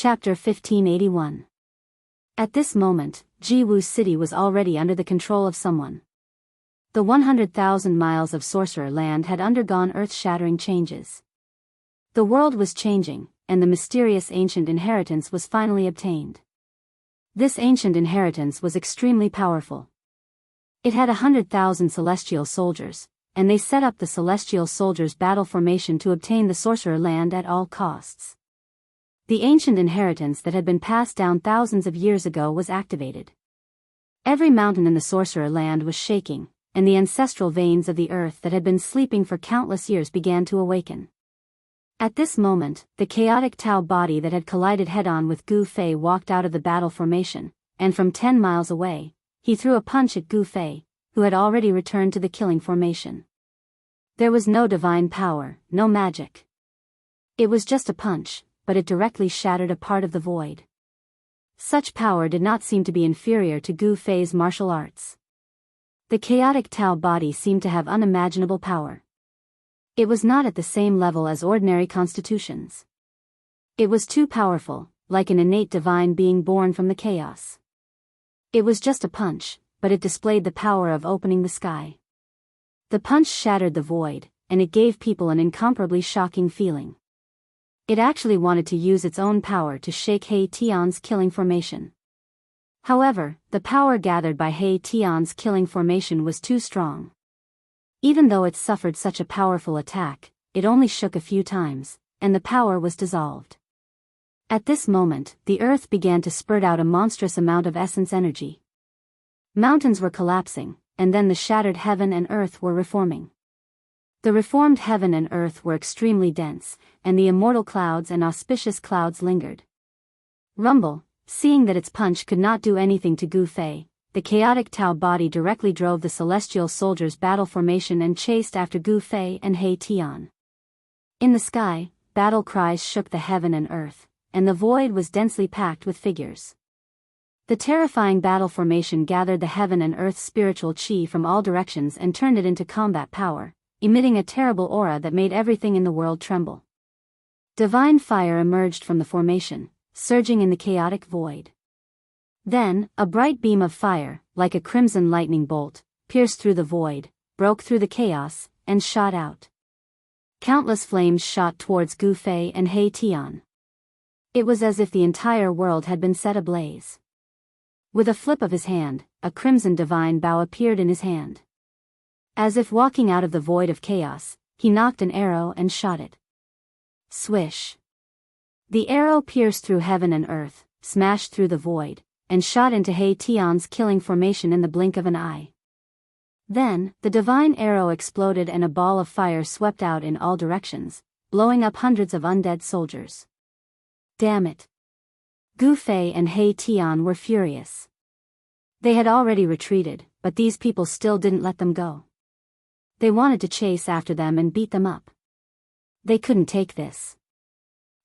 Chapter 1581. At this moment, Jiwu City was already under the control of someone. The 100,000 miles of Sorcerer Land had undergone earth-shattering changes. The world was changing, and the mysterious ancient inheritance was finally obtained. This ancient inheritance was extremely powerful. It had 100,000 celestial soldiers, and they set up the celestial soldiers' battle formation to obtain the Sorcerer Land at all costs. The ancient inheritance that had been passed down thousands of years ago was activated. Every mountain in the Sorcerer Land was shaking, and the ancestral veins of the earth that had been sleeping for countless years began to awaken. At this moment, the chaotic Tau body that had collided head-on with Gu Fei walked out of the battle formation, and from 10 miles away, he threw a punch at Gu Fei, who had already returned to the killing formation. There was no divine power, no magic. It was just a punch, but it directly shattered a part of the void. Such power did not seem to be inferior to Gu Fei's martial arts. The chaotic Tau body seemed to have unimaginable power. It was not at the same level as ordinary constitutions. It was too powerful, like an innate divine being born from the chaos. It was just a punch, but it displayed the power of opening the sky. The punch shattered the void, and it gave people an incomparably shocking feeling. It actually wanted to use its own power to shake He Tian's killing formation. However, the power gathered by He Tian's killing formation was too strong. Even though it suffered such a powerful attack, it only shook a few times, and the power was dissolved. At this moment, the earth began to spurt out a monstrous amount of essence energy. Mountains were collapsing, and then the shattered heaven and earth were reforming. The reformed heaven and earth were extremely dense, and the immortal clouds and auspicious clouds lingered. Rumble, seeing that its punch could not do anything to Gu Fei, the chaotic Tau body directly drove the celestial soldiers' battle formation and chased after Gu Fei and He Tian. In the sky, battle cries shook the heaven and earth, and the void was densely packed with figures. The terrifying battle formation gathered the heaven and earth's spiritual chi from all directions and turned it into combat power, emitting a terrible aura that made everything in the world tremble. Divine fire emerged from the formation, surging in the chaotic void. Then, a bright beam of fire, like a crimson lightning bolt, pierced through the void, broke through the chaos, and shot out. Countless flames shot towards Gu Fei and He Tian. It was as if the entire world had been set ablaze. With a flip of his hand, a crimson divine bow appeared in his hand. As if walking out of the void of chaos, he knocked an arrow and shot it. Swish. The arrow pierced through heaven and earth, smashed through the void, and shot into He Tian's killing formation in the blink of an eye. Then, the divine arrow exploded and a ball of fire swept out in all directions, blowing up hundreds of undead soldiers. Damn it! Gu Fei and He Tian were furious. They had already retreated, but these people still didn't let them go. They wanted to chase after them and beat them up. They couldn't take this.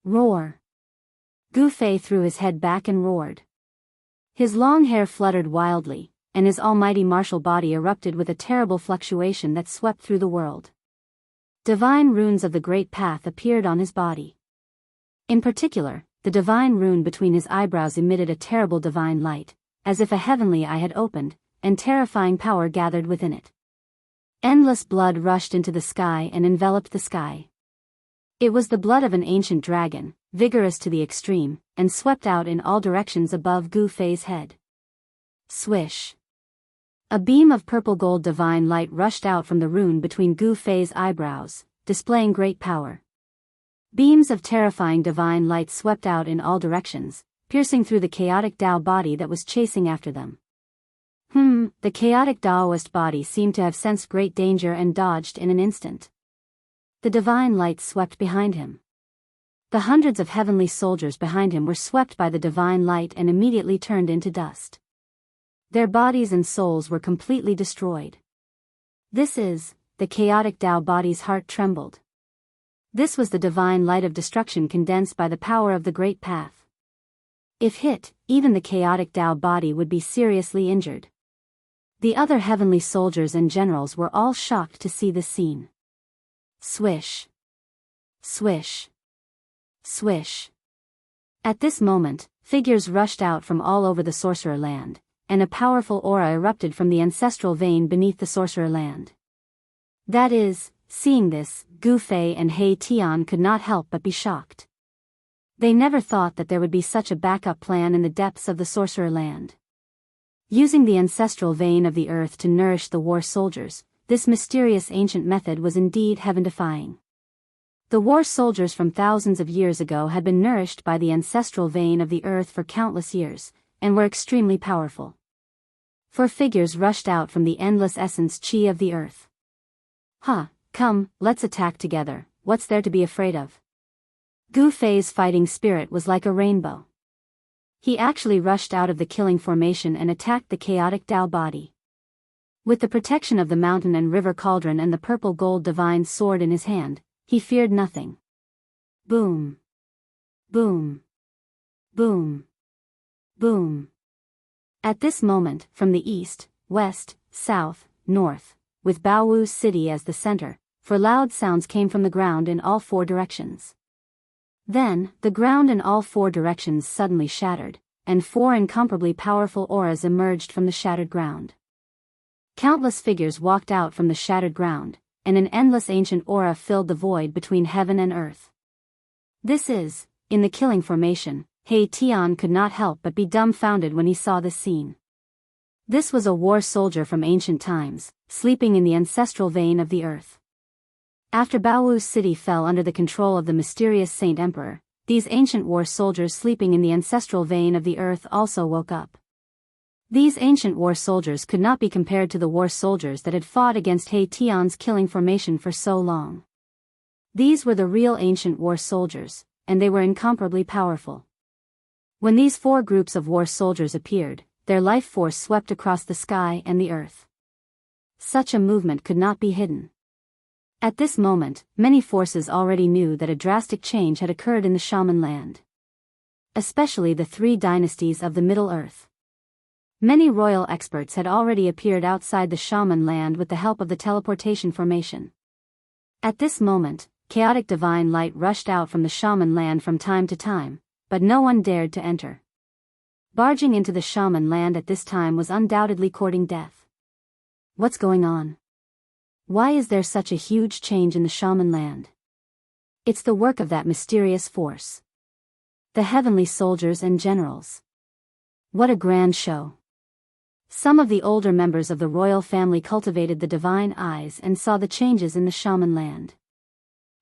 Roar! Gu Fei threw his head back and roared. His long hair fluttered wildly, and his almighty martial body erupted with a terrible fluctuation that swept through the world. Divine runes of the Great Path appeared on his body. In particular, the divine rune between his eyebrows emitted a terrible divine light, as if a heavenly eye had opened, and terrifying power gathered within it. Endless blood rushed into the sky and enveloped the sky. It was the blood of an ancient dragon, vigorous to the extreme, and swept out in all directions above Gu Fei's head. Swish. A beam of purple-gold divine light rushed out from the rune between Gu Fei's eyebrows, displaying great power. Beams of terrifying divine light swept out in all directions, piercing through the chaotic Tau body that was chasing after them. The chaotic Taoist body seemed to have sensed great danger and dodged in an instant. The divine light swept behind him. The hundreds of heavenly soldiers behind him were swept by the divine light and immediately turned into dust. Their bodies and souls were completely destroyed. The chaotic Tau body's heart trembled. This was the divine light of destruction condensed by the power of the Great Path. If hit, even the chaotic Tau body would be seriously injured. The other heavenly soldiers and generals were all shocked to see this scene. Swish. Swish. Swish. At this moment, figures rushed out from all over the Sorcerer Land, and a powerful aura erupted from the ancestral vein beneath the Sorcerer Land. That is, seeing this, Gu Fei and He Tian could not help but be shocked. They never thought that there would be such a backup plan in the depths of the Sorcerer Land. Using the ancestral vein of the earth to nourish the war soldiers, this mysterious ancient method was indeed heaven-defying. The war soldiers from thousands of years ago had been nourished by the ancestral vein of the earth for countless years, and were extremely powerful. Four figures rushed out from the endless essence chi of the earth. Come, let's attack together, what's there to be afraid of? Gu Fei's fighting spirit was like a rainbow. He actually rushed out of the killing formation and attacked the chaotic Tao body. With the protection of the mountain and river cauldron and the purple gold divine sword in his hand, he feared nothing. Boom. Boom. Boom. Boom. At this moment, from the east, west, south, north, with Baowu City as the center, for loud sounds came from the ground in all four directions. Then, the ground in all four directions suddenly shattered, and four incomparably powerful auras emerged from the shattered ground. Countless figures walked out from the shattered ground, and an endless ancient aura filled the void between heaven and earth. This is, in the killing formation, He Tian could not help but be dumbfounded when he saw this scene. This was a war soldier from ancient times, sleeping in the ancestral vein of the earth. After Baowu City fell under the control of the mysterious Saint Emperor, these ancient war soldiers sleeping in the ancestral vein of the earth also woke up. These ancient war soldiers could not be compared to the war soldiers that had fought against He Tian's killing formation for so long. These were the real ancient war soldiers, and they were incomparably powerful. When these four groups of war soldiers appeared, their life force swept across the sky and the earth. Such a movement could not be hidden. At this moment, many forces already knew that a drastic change had occurred in the Shaman land. Especially the three dynasties of the Middle Earth. Many royal experts had already appeared outside the Shaman land with the help of the teleportation formation. At this moment, chaotic divine light rushed out from the Shaman land from time to time, but no one dared to enter. Barging into the Shaman land at this time was undoubtedly courting death. What's going on? Why is there such a huge change in the Shaman land? It's the work of that mysterious force. The heavenly soldiers and generals. What a grand show. Some of the older members of the royal family cultivated the divine eyes and saw the changes in the Shaman land.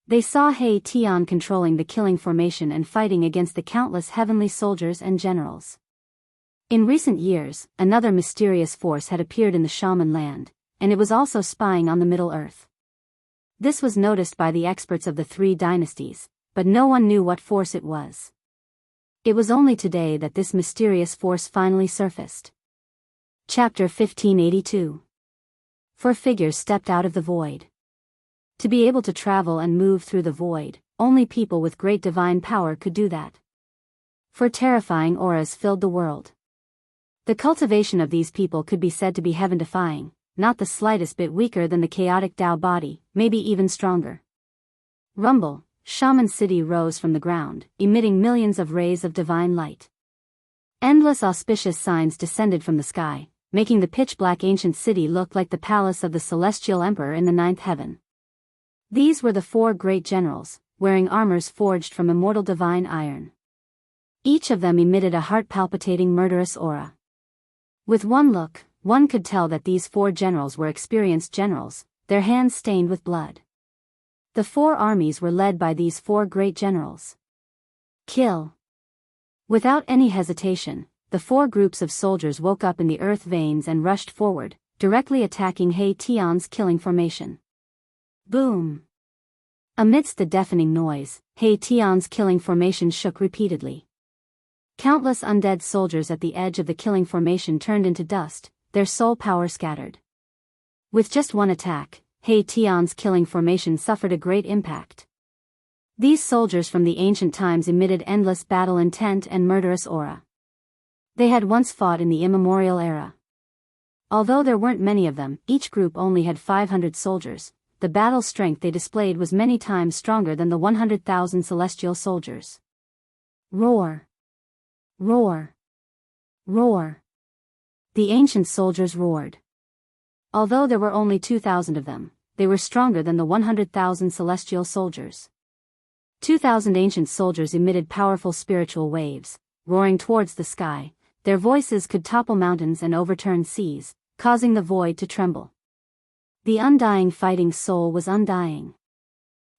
They saw He Tian controlling the killing formation and fighting against the countless heavenly soldiers and generals. In recent years, another mysterious force had appeared in the Shaman land, and it was also spying on the Middle Earth. This was noticed by the experts of the three dynasties, but no one knew what force it was. It was only today that this mysterious force finally surfaced. Chapter 1582. Four figures stepped out of the void. To be able to travel and move through the void, only people with great divine power could do that. Four terrifying auras filled the world. The cultivation of these people could be said to be heaven-defying, not the slightest bit weaker than the chaotic Tao body, maybe even stronger. Rumble, Shaman City rose from the ground, emitting millions of rays of divine light. Endless auspicious signs descended from the sky, making the pitch-black ancient city look like the palace of the celestial emperor in the ninth heaven. These were the four great generals, wearing armors forged from immortal divine iron. Each of them emitted a heart-palpitating murderous aura. With one look, one could tell that these four generals were experienced generals, their hands stained with blood. The four armies were led by these four great generals. Kill. Without any hesitation, the four groups of soldiers woke up in the earth veins and rushed forward, directly attacking He Tian's killing formation. Boom. Amidst the deafening noise, He Tian's killing formation shook repeatedly. Countless undead soldiers at the edge of the killing formation turned into dust, their soul power scattered. With just one attack, He Tian's killing formation suffered a great impact. These soldiers from the ancient times emitted endless battle intent and murderous aura. They had once fought in the immemorial era. Although there weren't many of them, each group only had 500 soldiers, the battle strength they displayed was many times stronger than the 100,000 celestial soldiers. Roar. Roar! Roar! The ancient soldiers roared. Although there were only 2,000 of them, they were stronger than the 100,000 celestial soldiers. 2,000 ancient soldiers emitted powerful spiritual waves, roaring towards the sky. Their voices could topple mountains and overturn seas, causing the void to tremble. The undying fighting soul was undying.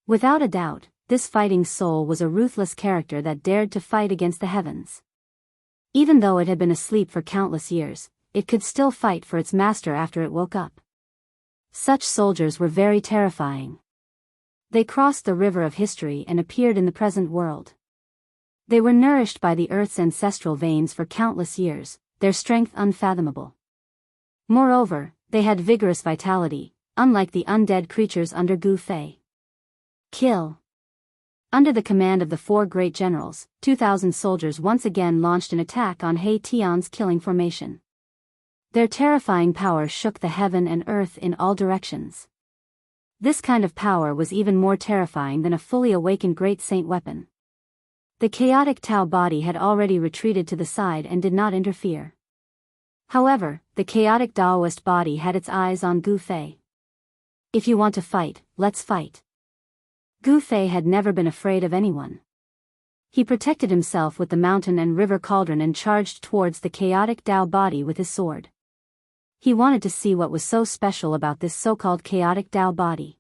Without a doubt, this fighting soul was a ruthless character that dared to fight against the heavens. Even though it had been asleep for countless years, it could still fight for its master after it woke up. Such soldiers were very terrifying. They crossed the river of history and appeared in the present world. They were nourished by the earth's ancestral veins for countless years, their strength unfathomable. Moreover, they had vigorous vitality, unlike the undead creatures under Gu Fei. Kill. Under the command of the 4 great generals, 2,000 soldiers once again launched an attack on He Tian's killing formation. Their terrifying power shook the heaven and earth in all directions. This kind of power was even more terrifying than a fully awakened great saint weapon. The chaotic Tao body had already retreated to the side and did not interfere. However, the chaotic Taoist body had its eyes on Gu Fei. If you want to fight, let's fight. Gu Fei had never been afraid of anyone. He protected himself with the mountain and river cauldron and charged towards the chaotic Tao body with his sword. He wanted to see what was so special about this so-called chaotic Tao body.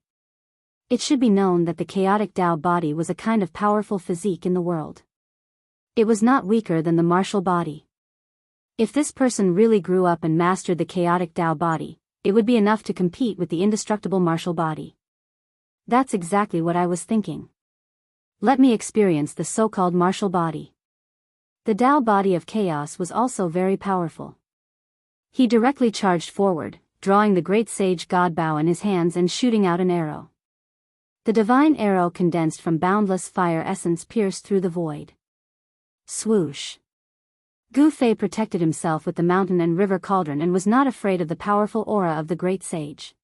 It should be known that the chaotic Tao body was a kind of powerful physique in the world. It was not weaker than the martial body. If this person really grew up and mastered the chaotic Tao body, it would be enough to compete with the indestructible martial body. That's exactly what I was thinking. Let me experience the so-called martial body. The Tao body of chaos was also very powerful. He directly charged forward, drawing the great sage God bow in his hands and shooting out an arrow. The divine arrow condensed from boundless fire essence pierced through the void. Swoosh. Gu Fei protected himself with the mountain and river cauldron and was not afraid of the powerful aura of the great sage.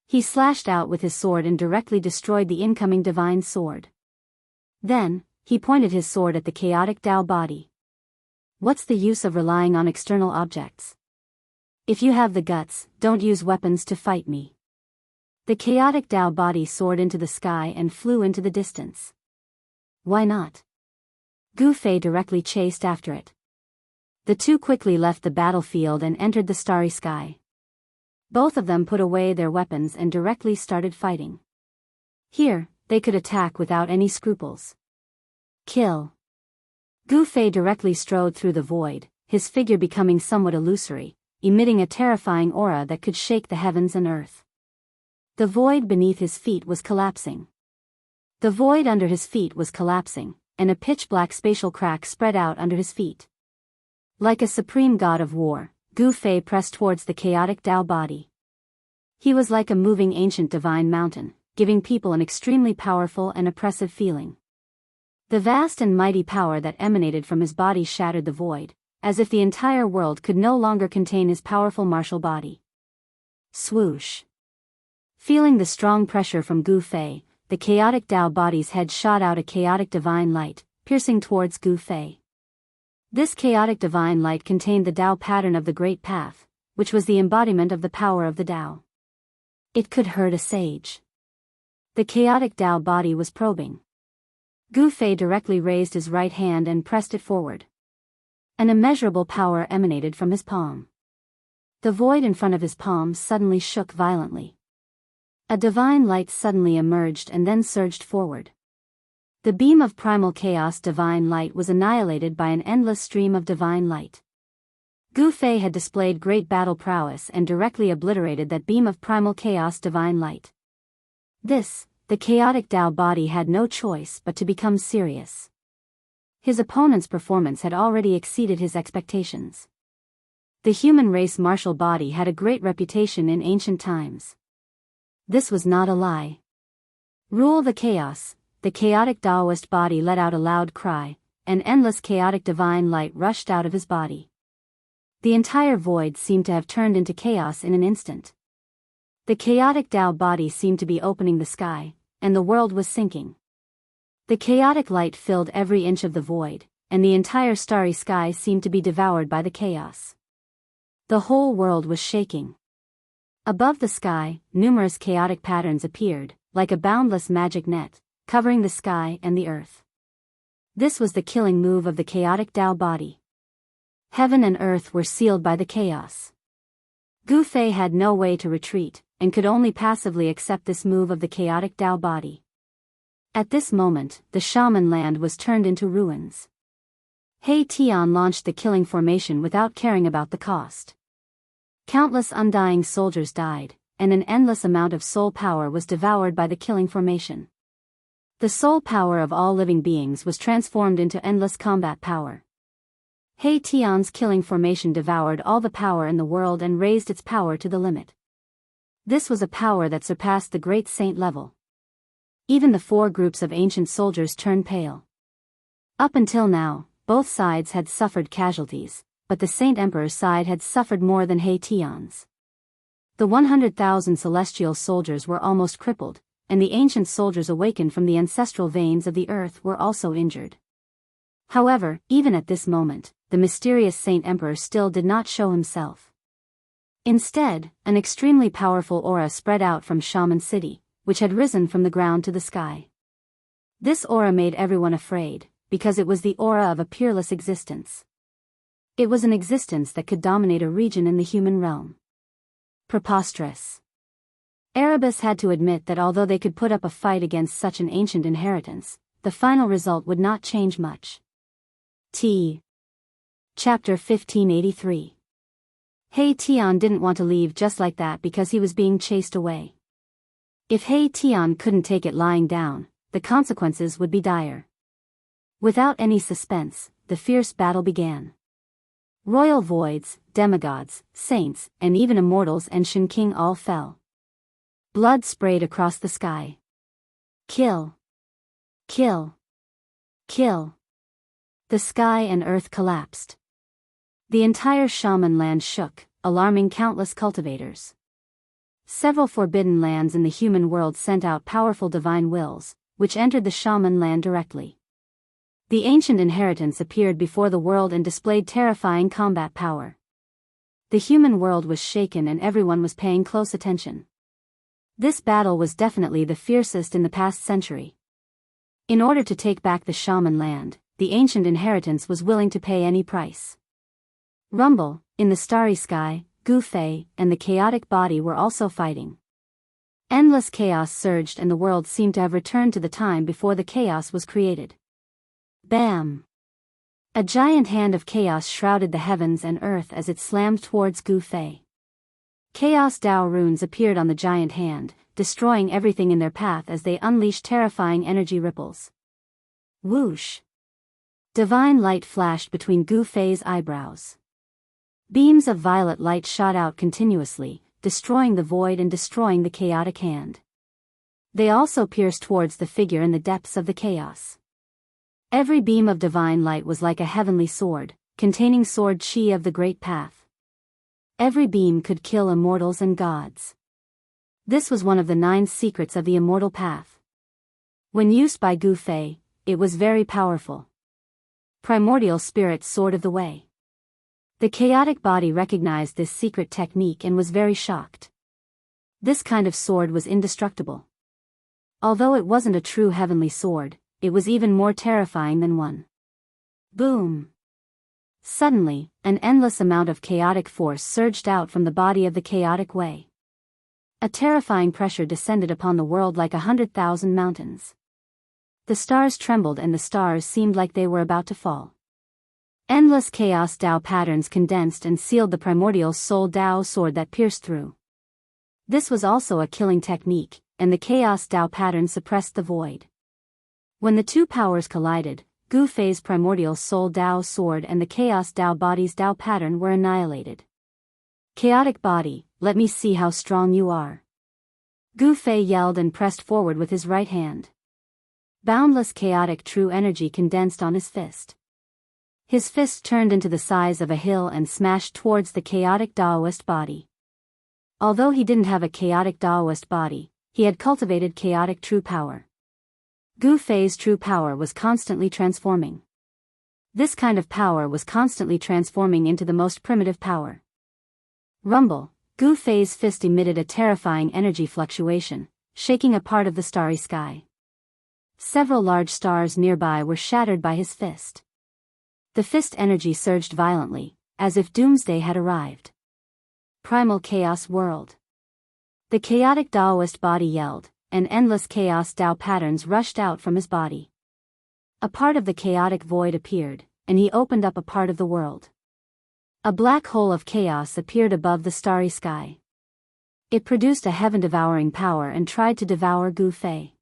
He slashed out with his sword and directly destroyed the incoming divine sword. Then, he pointed his sword at the chaotic Tao body. What's the use of relying on external objects? If you have the guts, don't use weapons to fight me. The chaotic Tao body soared into the sky and flew into the distance. Why not? Gu Fei directly chased after it. The two quickly left the battlefield and entered the starry sky. Both of them put away their weapons and directly started fighting. Here, they could attack without any scruples. Kill. Gu Fei directly strode through the void, his figure becoming somewhat illusory, emitting a terrifying aura that could shake the heavens and earth. The void beneath his feet was collapsing. The void under his feet was collapsing, and a pitch-black spatial crack spread out under his feet. Like a supreme god of war, Gu Fei pressed towards the chaotic Tao body. He was like a moving ancient divine mountain, giving people an extremely powerful and oppressive feeling. The vast and mighty power that emanated from his body shattered the void, as if the entire world could no longer contain his powerful martial body. Swoosh. Feeling the strong pressure from Gu Fei, the chaotic Tao body's head shot out a chaotic divine light, piercing towards Gu Fei. This chaotic divine light contained the Tao pattern of the Great Path, which was the embodiment of the power of the Tao. It could hurt a sage. The chaotic Tao body was probing. Gu Fei directly raised his right hand and pressed it forward. An immeasurable power emanated from his palm. The void in front of his palm suddenly shook violently. A divine light suddenly emerged and then surged forward. The beam of primal chaos divine light was annihilated by an endless stream of divine light. Gu Fei had displayed great battle prowess and directly obliterated that beam of primal chaos divine light. The chaotic Tao body had no choice but to become serious. His opponent's performance had already exceeded his expectations. The human race martial body had a great reputation in ancient times. This was not a lie. Rule the chaos, the chaotic Taoist body let out a loud cry, an endless chaotic divine light rushed out of his body. The entire void seemed to have turned into chaos in an instant. The chaotic Tao body seemed to be opening the sky, and the world was sinking. The chaotic light filled every inch of the void, and the entire starry sky seemed to be devoured by the chaos. The whole world was shaking. Above the sky, numerous chaotic patterns appeared, like a boundless magic net, covering the sky and the earth. This was the killing move of the chaotic Tao body. Heaven and earth were sealed by the chaos. Gu Fei had no way to retreat, and could only passively accept this move of the chaotic Tao body. At this moment, the shaman land was turned into ruins. He Tian launched the killing formation without caring about the cost. Countless undying soldiers died, and an endless amount of soul power was devoured by the killing formation. The soul power of all living beings was transformed into endless combat power. He Tian's killing formation devoured all the power in the world and raised its power to the limit. This was a power that surpassed the great saint level. Even the 4 groups of ancient soldiers turned pale. Up until now, both sides had suffered casualties, but the Saint Emperor's side had suffered more than He Tian's. The 100,000 celestial soldiers were almost crippled, and the ancient soldiers awakened from the ancestral veins of the earth were also injured. However, even at this moment, the mysterious Saint Emperor still did not show himself. Instead, an extremely powerful aura spread out from Shaman City, which had risen from the ground to the sky. This aura made everyone afraid, because it was the aura of a peerless existence. It was an existence that could dominate a region in the human realm. Preposterous. Erebus had to admit that although they could put up a fight against such an ancient inheritance, the final result would not change much. Chapter 1583. He Tian didn't want to leave just like that because he was being chased away. If He Tian couldn't take it lying down, the consequences would be dire. Without any suspense, the fierce battle began. Royal voids, demigods, saints, and even immortals and Shen King all fell. Blood sprayed across the sky. Kill. Kill. Kill. The sky and earth collapsed. The entire shaman land shook, alarming countless cultivators. Several forbidden lands in the human world sent out powerful divine wills, which entered the shaman land directly. The ancient inheritance appeared before the world and displayed terrifying combat power. The human world was shaken and everyone was paying close attention. This battle was definitely the fiercest in the past century. In order to take back the shaman land, the ancient inheritance was willing to pay any price. Rumble, in the starry sky, Gu Fei, and the chaotic body were also fighting. Endless chaos surged and the world seemed to have returned to the time before the chaos was created. Bam! A giant hand of chaos shrouded the heavens and earth as it slammed towards Gu Fei. Chaos Dao runes appeared on the giant hand, destroying everything in their path as they unleashed terrifying energy ripples. Whoosh! Divine light flashed between Gu Fei's eyebrows. Beams of violet light shot out continuously, destroying the void and destroying the chaotic hand. They also pierced towards the figure in the depths of the chaos. Every beam of divine light was like a heavenly sword, containing sword chi of the great path. Every beam could kill immortals and gods. This was one of the 9 secrets of the immortal path. When used by Gu Fei, it was very powerful. Primordial Spirit Sword of the Way. The chaotic body recognized this secret technique and was very shocked. This kind of sword was indestructible. Although it wasn't a true heavenly sword, it was even more terrifying than one. Boom! Suddenly, an endless amount of chaotic force surged out from the body of the chaotic way. A terrifying pressure descended upon the world like 100,000 mountains. The stars trembled and the stars seemed like they were about to fall. Endless chaos Dao patterns condensed and sealed the primordial soul Dao sword that pierced through. This was also a killing technique, and the chaos Dao pattern suppressed the void. When the two powers collided, Gu Fei's primordial soul Dao sword and the chaos Dao body's Dao pattern were annihilated. Chaotic body, let me see how strong you are. Gu Fei yelled and pressed forward with his right hand. Boundless chaotic true energy condensed on his fist. His fist turned into the size of a hill and smashed towards the chaotic Daoist body. Although he didn't have a chaotic Daoist body, he had cultivated chaotic true power. Gu Fei's true power was constantly transforming. This kind of power was constantly transforming into the most primitive power. Rumble, Gu Fei's fist emitted a terrifying energy fluctuation, shaking a part of the starry sky. Several large stars nearby were shattered by his fist. The fist energy surged violently, as if doomsday had arrived. Primal chaos whirled. The chaotic Taoist body yelled, and endless chaos Tao patterns rushed out from his body. A part of the chaotic void appeared, and he opened up a part of the world. A black hole of chaos appeared above the starry sky. It produced a heaven-devouring power and tried to devour Gu Fei.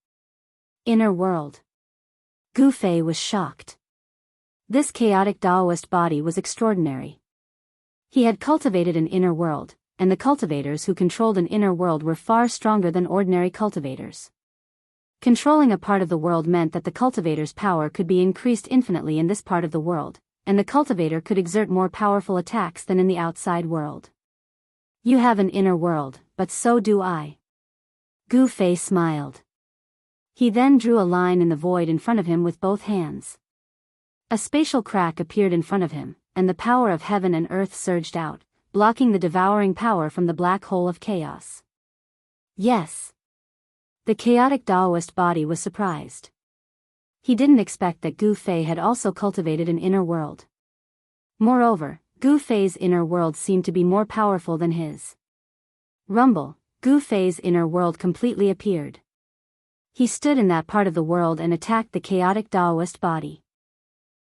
Inner world. Gu Fei was shocked. This chaotic Taoist body was extraordinary. He had cultivated an inner world, and the cultivators who controlled an inner world were far stronger than ordinary cultivators. Controlling a part of the world meant that the cultivator's power could be increased infinitely in this part of the world, and the cultivator could exert more powerful attacks than in the outside world. You have an inner world, but so do I. Gu Fei smiled. He then drew a line in the void in front of him with both hands. A spatial crack appeared in front of him, and the power of heaven and earth surged out, blocking the devouring power from the black hole of chaos. Yes. The chaotic Taoist body was surprised. He didn't expect that Gu Fei had also cultivated an inner world. Moreover, Gu Fei's inner world seemed to be more powerful than his. Rumble, Gu Fei's inner world completely appeared. He stood in that part of the world and attacked the chaotic Taoist body.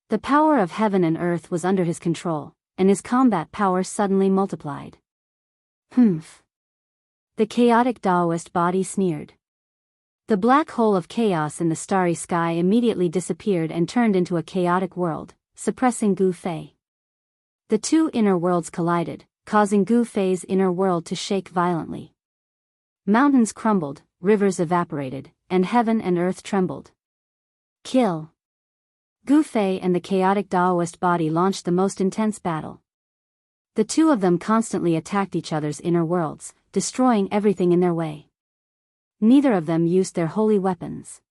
The power of heaven and earth was under his control, and his combat power suddenly multiplied. Humph. The chaotic Taoist body sneered. The black hole of chaos in the starry sky immediately disappeared and turned into a chaotic world, suppressing Gu Fei. The two inner worlds collided, causing Gu Fei's inner world to shake violently. Mountains crumbled, rivers evaporated, and heaven and earth trembled. Kill. Gu Fei and the chaotic Taoist body launched the most intense battle. The two of them constantly attacked each other's inner worlds, destroying everything in their way. Neither of them used their holy weapons.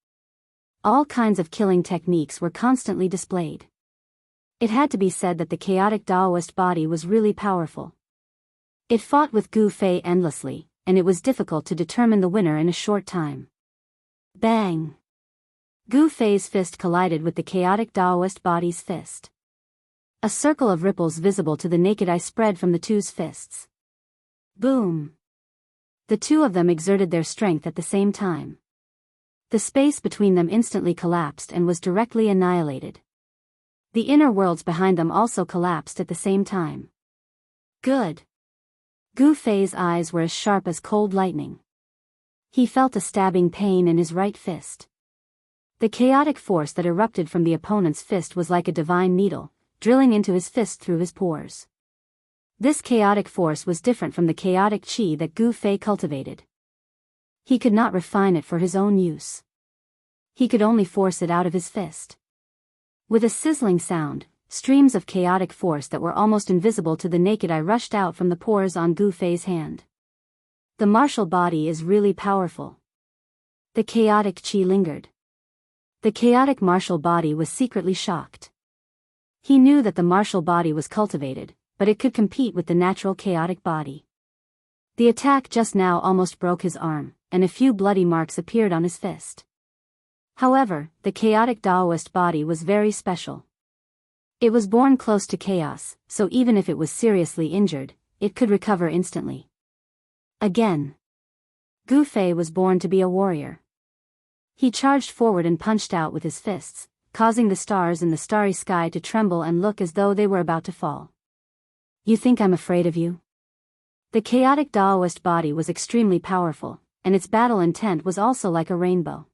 All kinds of killing techniques were constantly displayed. It had to be said that the chaotic Taoist body was really powerful. It fought with Gu Fei endlessly, and it was difficult to determine the winner in a short time. Bang! Gu Fei's fist collided with the chaotic Taoist body's fist. A circle of ripples visible to the naked eye spread from the two's fists. Boom! The two of them exerted their strength at the same time. The space between them instantly collapsed and was directly annihilated. The inner worlds behind them also collapsed at the same time. Good! Gu Fei's eyes were as sharp as cold lightning. He felt a stabbing pain in his right fist. The chaotic force that erupted from the opponent's fist was like a divine needle, drilling into his fist through his pores. This chaotic force was different from the chaotic qi that Gu Fei cultivated. He could not refine it for his own use. He could only force it out of his fist. With a sizzling sound, streams of chaotic force that were almost invisible to the naked eye rushed out from the pores on Gu Fei's hand. The martial body is really powerful. The chaotic qi lingered. The chaotic martial body was secretly shocked. He knew that the martial body was cultivated, but it could compete with the natural chaotic body. The attack just now almost broke his arm, and a few bloody marks appeared on his fist. However, the chaotic Taoist body was very special. It was born close to chaos, so even if it was seriously injured, it could recover instantly. Again. Gu Fei was born to be a warrior. He charged forward and punched out with his fists, causing the stars in the starry sky to tremble and look as though they were about to fall. You think I'm afraid of you? The chaotic Taoist body was extremely powerful, and its battle intent was also like a rainbow.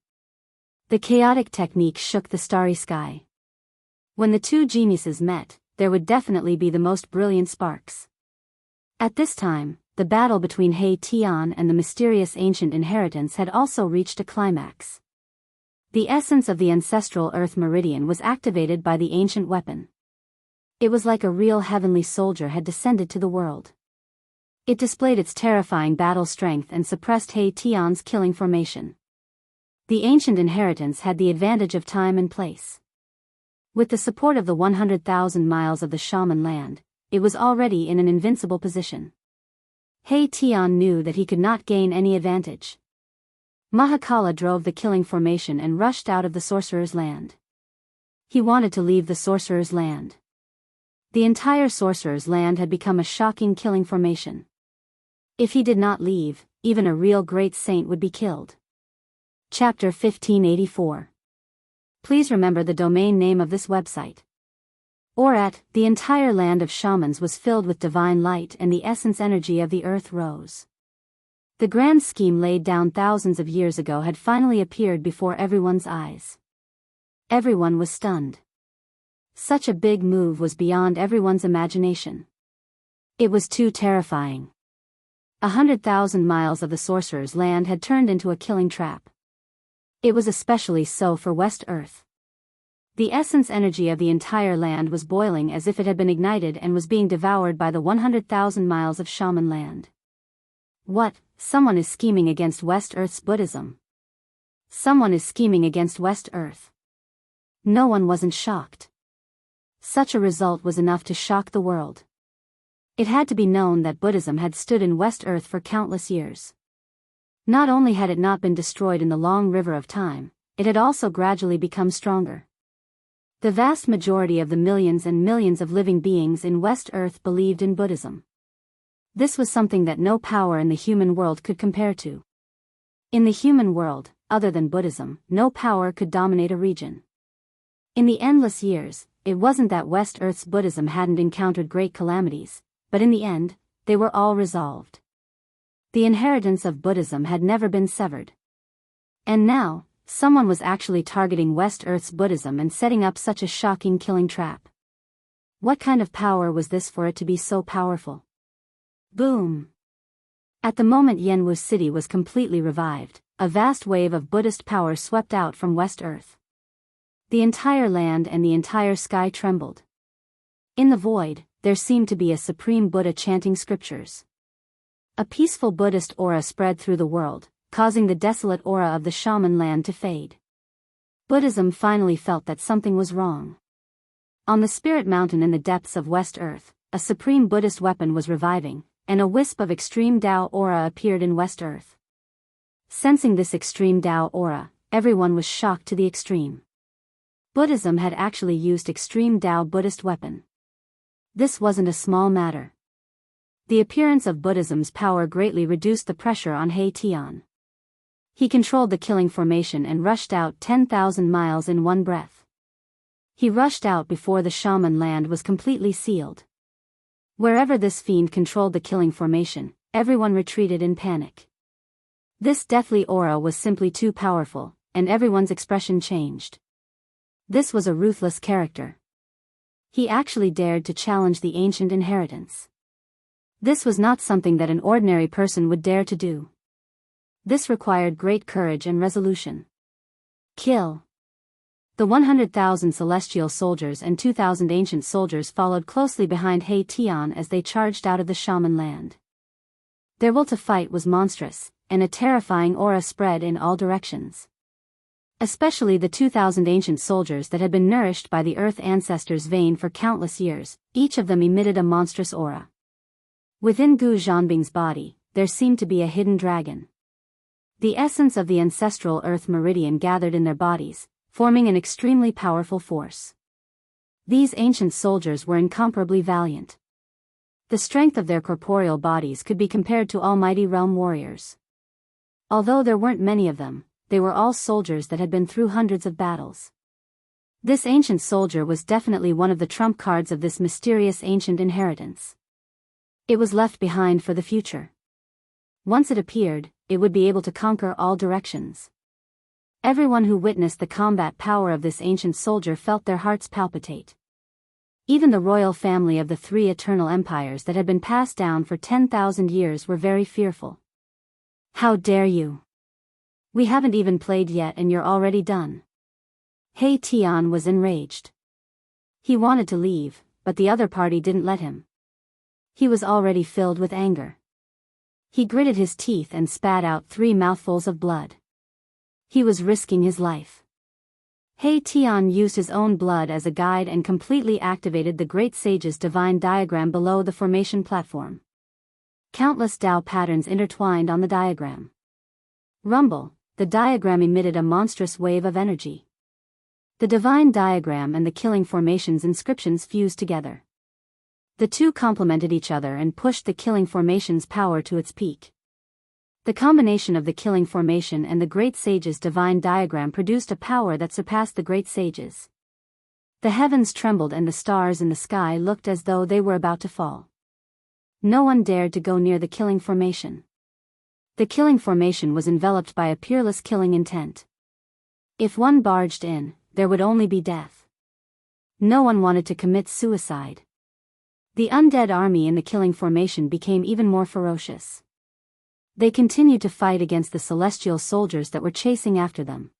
The chaotic technique shook the starry sky. When the two geniuses met, there would definitely be the most brilliant sparks. At this time, the battle between He Tian and the mysterious ancient inheritance had also reached a climax. The essence of the ancestral Earth Meridian was activated by the ancient weapon. It was like a real heavenly soldier had descended to the world. It displayed its terrifying battle strength and suppressed He Tian's killing formation. The ancient inheritance had the advantage of time and place. With the support of the 100,000 miles of the shaman land, it was already in an invincible position. He Tian knew that he could not gain any advantage. Mahakala drove the killing formation and rushed out of the sorcerer's land. He wanted to leave the sorcerer's land. The entire sorcerer's land had become a shocking killing formation. If he did not leave, even a real great saint would be killed. Chapter 1584. Please remember the domain name of this website. The entire land of shamans was filled with divine light and the essence energy of the earth rose. The grand scheme laid down thousands of years ago had finally appeared before everyone's eyes. Everyone was stunned. Such a big move was beyond everyone's imagination. It was too terrifying. 100,000 miles of the sorcerer's land had turned into a killing trap. It was especially so for West Earth. The essence energy of the entire land was boiling as if it had been ignited and was being devoured by the 100,000 miles of shaman land. What? Someone is scheming against West Earth's Buddhism. Someone is scheming against West Earth. No one wasn't shocked. Such a result was enough to shock the world. It had to be known that Buddhism had stood in West Earth for countless years. Not only had it not been destroyed in the long river of time, it had also gradually become stronger. The vast majority of the millions and millions of living beings in West Earth believed in Buddhism. This was something that no power in the human world could compare to. In the human world, other than Buddhism, no power could dominate a region. In the endless years, it wasn't that West Earth's Buddhism hadn't encountered great calamities, but in the end, they were all resolved. The inheritance of Buddhism had never been severed. And now, someone was actually targeting West Earth's Buddhism and setting up such a shocking killing trap. What kind of power was this for it to be so powerful? Boom! At the moment Yenwu City was completely revived, a vast wave of Buddhist power swept out from West Earth. The entire land and the entire sky trembled. In the void, there seemed to be a supreme Buddha chanting scriptures. A peaceful Buddhist aura spread through the world, causing the desolate aura of the shaman land to fade. Buddhism finally felt that something was wrong. On the Spirit Mountain in the depths of West Earth, a supreme Buddhist weapon was reviving, and a wisp of extreme Tao aura appeared in West Earth. Sensing this extreme Tao aura, everyone was shocked to the extreme. Buddhism had actually used extreme Tao Buddhist weapon. This wasn't a small matter. The appearance of Buddhism's power greatly reduced the pressure on He Tian. He controlled the killing formation and rushed out 10,000 miles in one breath. He rushed out before the shaman land was completely sealed. Wherever this fiend controlled the killing formation, everyone retreated in panic. This deathly aura was simply too powerful, and everyone's expression changed. This was a ruthless character. He actually dared to challenge the ancient inheritance. This was not something that an ordinary person would dare to do. This required great courage and resolution. Kill. The 100,000 celestial soldiers and 2,000 ancient soldiers followed closely behind He Tian as they charged out of the shaman land. Their will to fight was monstrous, and a terrifying aura spread in all directions. Especially the 2,000 ancient soldiers that had been nourished by the Earth ancestors' vein for countless years, each of them emitted a monstrous aura. Within Gu Zhanbing's body, there seemed to be a hidden dragon. The essence of the ancestral Earth meridian gathered in their bodies, forming an extremely powerful force. These ancient soldiers were incomparably valiant. The strength of their corporeal bodies could be compared to almighty realm warriors. Although there weren't many of them, they were all soldiers that had been through hundreds of battles. This ancient soldier was definitely one of the trump cards of this mysterious ancient inheritance. It was left behind for the future. Once it appeared, it would be able to conquer all directions. Everyone who witnessed the combat power of this ancient soldier felt their hearts palpitate. Even the royal family of the three eternal empires that had been passed down for 10,000 years were very fearful. How dare you? We haven't even played yet and you're already done. He Tian was enraged. He wanted to leave, but the other party didn't let him. He was already filled with anger. He gritted his teeth and spat out 3 mouthfuls of blood. He was risking his life. He Tian used his own blood as a guide and completely activated the Great Sage's divine diagram below the formation platform. Countless Tao patterns intertwined on the diagram. Rumble, the diagram emitted a monstrous wave of energy. The divine diagram and the killing formation's inscriptions fused together. The two complemented each other and pushed the killing formation's power to its peak. The combination of the killing formation and the Great Sage's divine diagram produced a power that surpassed the Great Sage's. The heavens trembled and the stars in the sky looked as though they were about to fall. No one dared to go near the killing formation. The killing formation was enveloped by a peerless killing intent. If one barged in, there would only be death. No one wanted to commit suicide. The undead army in the killing formation became even more ferocious. They continued to fight against the celestial soldiers that were chasing after them.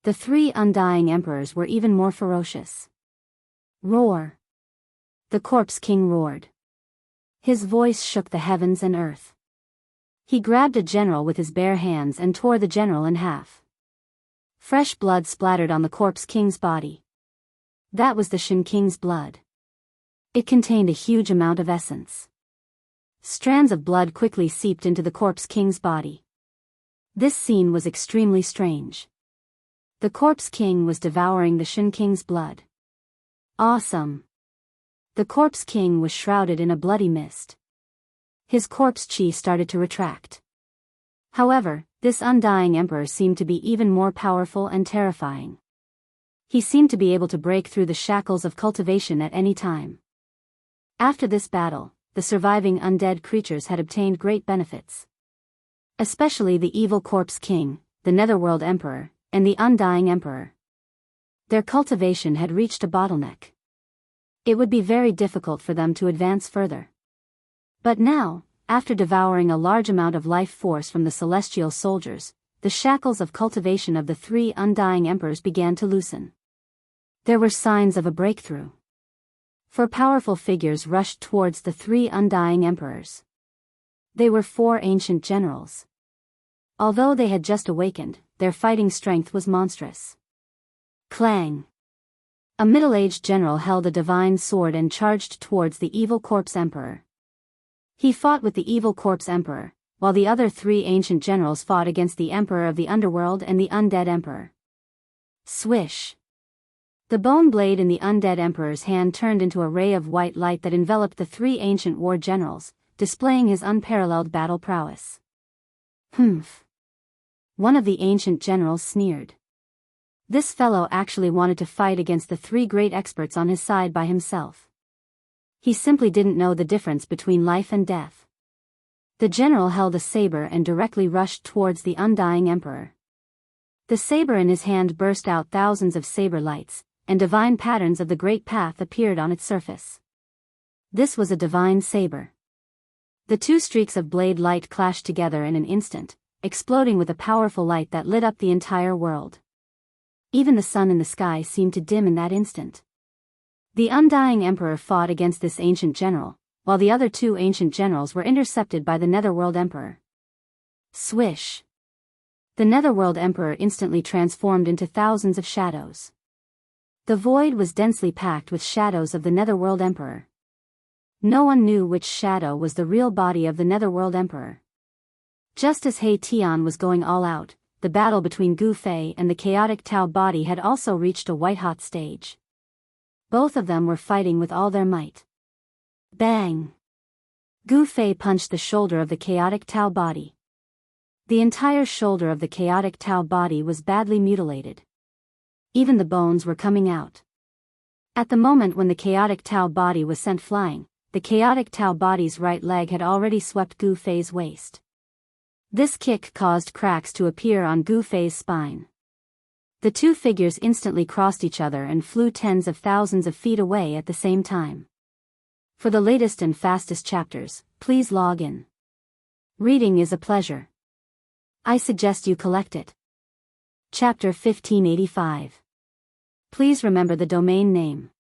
The three undying emperors were even more ferocious. Roar! The Corpse King roared. His voice shook the heavens and earth. He grabbed a general with his bare hands and tore the general in half. Fresh blood splattered on the Corpse King's body. That was the Shin King's blood. It contained a huge amount of essence. Strands of blood quickly seeped into the Corpse King's body. This scene was extremely strange. The Corpse King was devouring the Shin King's blood. Awesome! The Corpse King was shrouded in a bloody mist. His corpse chi started to retract. However, this undying emperor seemed to be even more powerful and terrifying. He seemed to be able to break through the shackles of cultivation at any time. After this battle, the surviving undead creatures had obtained great benefits. Especially the evil Corpse King, the Netherworld Emperor, and the Undying Emperor. Their cultivation had reached a bottleneck. It would be very difficult for them to advance further. But now, after devouring a large amount of life force from the celestial soldiers, the shackles of cultivation of the three undying emperors began to loosen. There were signs of a breakthrough. Four powerful figures rushed towards the three undying emperors. They were four ancient generals. Although they had just awakened, their fighting strength was monstrous. Clang! A middle-aged general held a divine sword and charged towards the evil Corpse Emperor. He fought with the evil Corpse Emperor, while the other three ancient generals fought against the Emperor of the Underworld and the Undead Emperor. Swish! The bone blade in the Undead Emperor's hand turned into a ray of white light that enveloped the three ancient war generals, displaying his unparalleled battle prowess. Humph! One of the ancient generals sneered. This fellow actually wanted to fight against the three great experts on his side by himself. He simply didn't know the difference between life and death. The general held a saber and directly rushed towards the undying emperor. The saber in his hand burst out thousands of saber lights, and divine patterns of the great path appeared on its surface. This was a divine saber. The two streaks of blade light clashed together in an instant, exploding with a powerful light that lit up the entire world. Even the sun in the sky seemed to dim in that instant. The undying emperor fought against this ancient general, while the other two ancient generals were intercepted by the Netherworld Emperor. Swish! The Netherworld Emperor instantly transformed into thousands of shadows. The void was densely packed with shadows of the Netherworld Emperor. No one knew which shadow was the real body of the Netherworld Emperor. Just as He Tian was going all out, the battle between Gu Fei and the chaotic Tao body had also reached a white-hot stage. Both of them were fighting with all their might. Bang! Gu Fei punched the shoulder of the chaotic Tao body. The entire shoulder of the chaotic Tao body was badly mutilated. Even the bones were coming out. At the moment when the chaotic Tao body was sent flying, the chaotic Tao body's right leg had already swept Gu Fei's waist. This kick caused cracks to appear on Gu Fei's spine. The two figures instantly crossed each other and flew tens of thousands of feet away at the same time. For the latest and fastest chapters, please log in. Reading is a pleasure. I suggest you collect it. Chapter 1585. Please remember the domain name.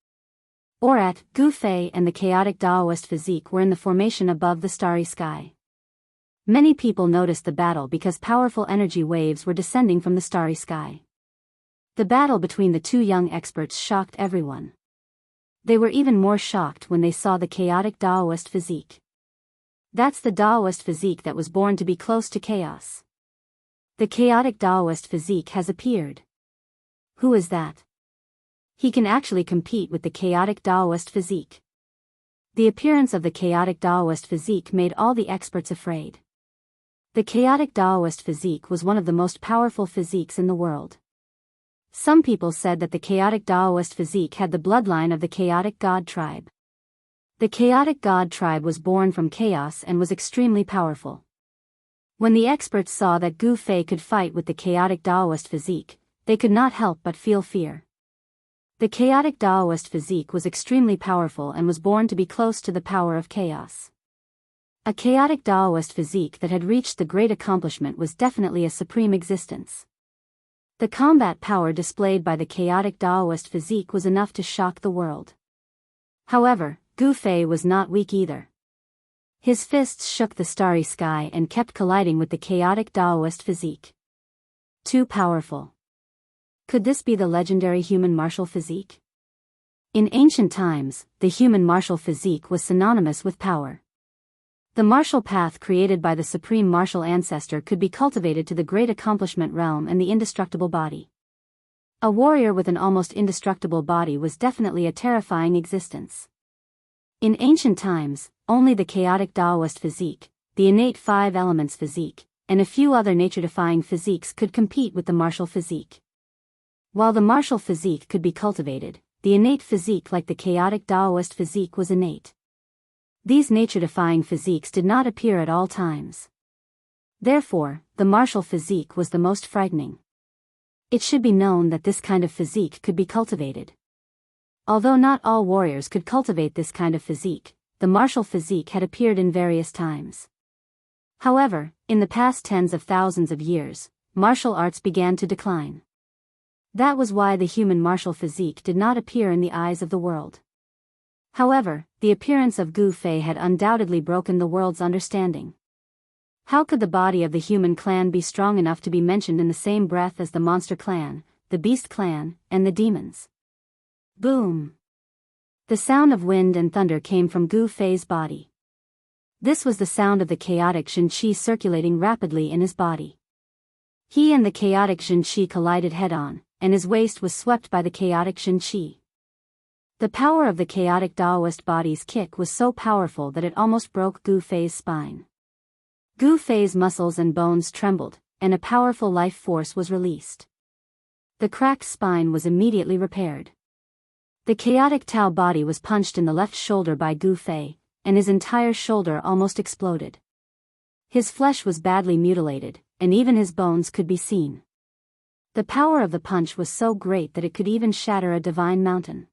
Orat, Gu Fei and the chaotic Daoist physique were in the formation above the starry sky. Many people noticed the battle because powerful energy waves were descending from the starry sky. The battle between the two young experts shocked everyone. They were even more shocked when they saw the chaotic Taoist physique. That's the Taoist physique that was born to be close to chaos. The chaotic Taoist physique has appeared. Who is that? He can actually compete with the chaotic Taoist physique. The appearance of the chaotic Taoist physique made all the experts afraid. The chaotic Taoist physique was one of the most powerful physiques in the world. Some people said that the chaotic Taoist physique had the bloodline of the chaotic god tribe. The chaotic god tribe was born from chaos and was extremely powerful. When the experts saw that Gu Fei could fight with the chaotic Taoist physique, they could not help but feel fear. The chaotic Taoist physique was extremely powerful and was born to be close to the power of chaos. A chaotic Taoist physique that had reached the great accomplishment was definitely a supreme existence. The combat power displayed by the chaotic Taoist physique was enough to shock the world. However, Gu Fei was not weak either. His fists shook the starry sky and kept colliding with the chaotic Taoist physique. Too powerful. Could this be the legendary human martial physique? In ancient times, the human martial physique was synonymous with power. The martial path created by the supreme martial ancestor could be cultivated to the great accomplishment realm and the indestructible body. A warrior with an almost indestructible body was definitely a terrifying existence. In ancient times, only the chaotic Taoist physique, the innate 5 elements physique, and a few other nature-defying physiques could compete with the martial physique. While the martial physique could be cultivated, the innate physique like the chaotic Taoist physique was innate. These nature-defying physiques did not appear at all times. Therefore, the martial physique was the most frightening. It should be known that this kind of physique could be cultivated. Although not all warriors could cultivate this kind of physique, the martial physique had appeared in various times. However, in the past tens of thousands of years, martial arts began to decline. That was why the human martial physique did not appear in the eyes of the world. However, the appearance of Gu Fei had undoubtedly broken the world's understanding. How could the body of the human clan be strong enough to be mentioned in the same breath as the monster clan, the beast clan, and the demons? Boom! The sound of wind and thunder came from Gu Fei's body. This was the sound of the chaotic Shen Qi circulating rapidly in his body. He and the chaotic Shen Qi collided head-on, and his waist was swept by the chaotic Shen Qi. The power of the chaotic Taoist body's kick was so powerful that it almost broke Gu Fei's spine. Gu Fei's muscles and bones trembled, and a powerful life force was released. The cracked spine was immediately repaired. The chaotic Tao body was punched in the left shoulder by Gu Fei, and his entire shoulder almost exploded. His flesh was badly mutilated, and even his bones could be seen. The power of the punch was so great that it could even shatter a divine mountain.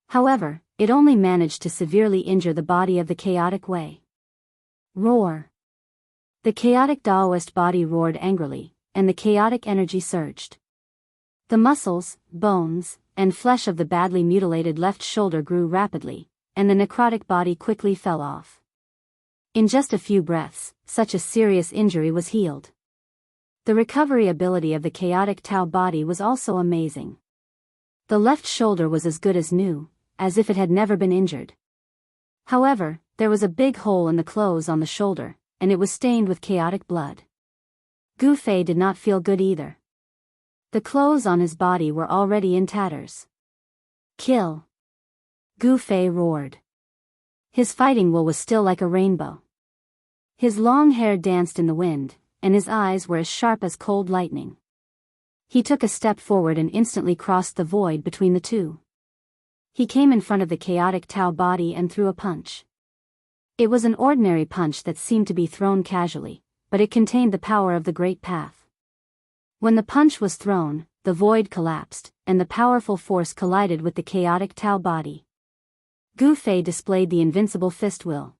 However, it only managed to severely injure the body of the chaotic Wei. Roar! The chaotic Taoist body roared angrily, and the chaotic energy surged. The muscles, bones, and flesh of the badly mutilated left shoulder grew rapidly, and the necrotic body quickly fell off. In just a few breaths, such a serious injury was healed. The recovery ability of the chaotic Tao body was also amazing. The left shoulder was as good as new, as if it had never been injured. However, there was a big hole in the clothes on the shoulder, and it was stained with chaotic blood. Gu Fei did not feel good either. The clothes on his body were already in tatters. Kill! Gu Fei roared. His fighting will was still like a rainbow. His long hair danced in the wind, and his eyes were as sharp as cold lightning. He took a step forward and instantly crossed the void between the two. He came in front of the chaotic Tao body and threw a punch. It was an ordinary punch that seemed to be thrown casually, but it contained the power of the Great Path. When the punch was thrown, the void collapsed, and the powerful force collided with the chaotic Tao body. Gu Fei displayed the invincible fist will.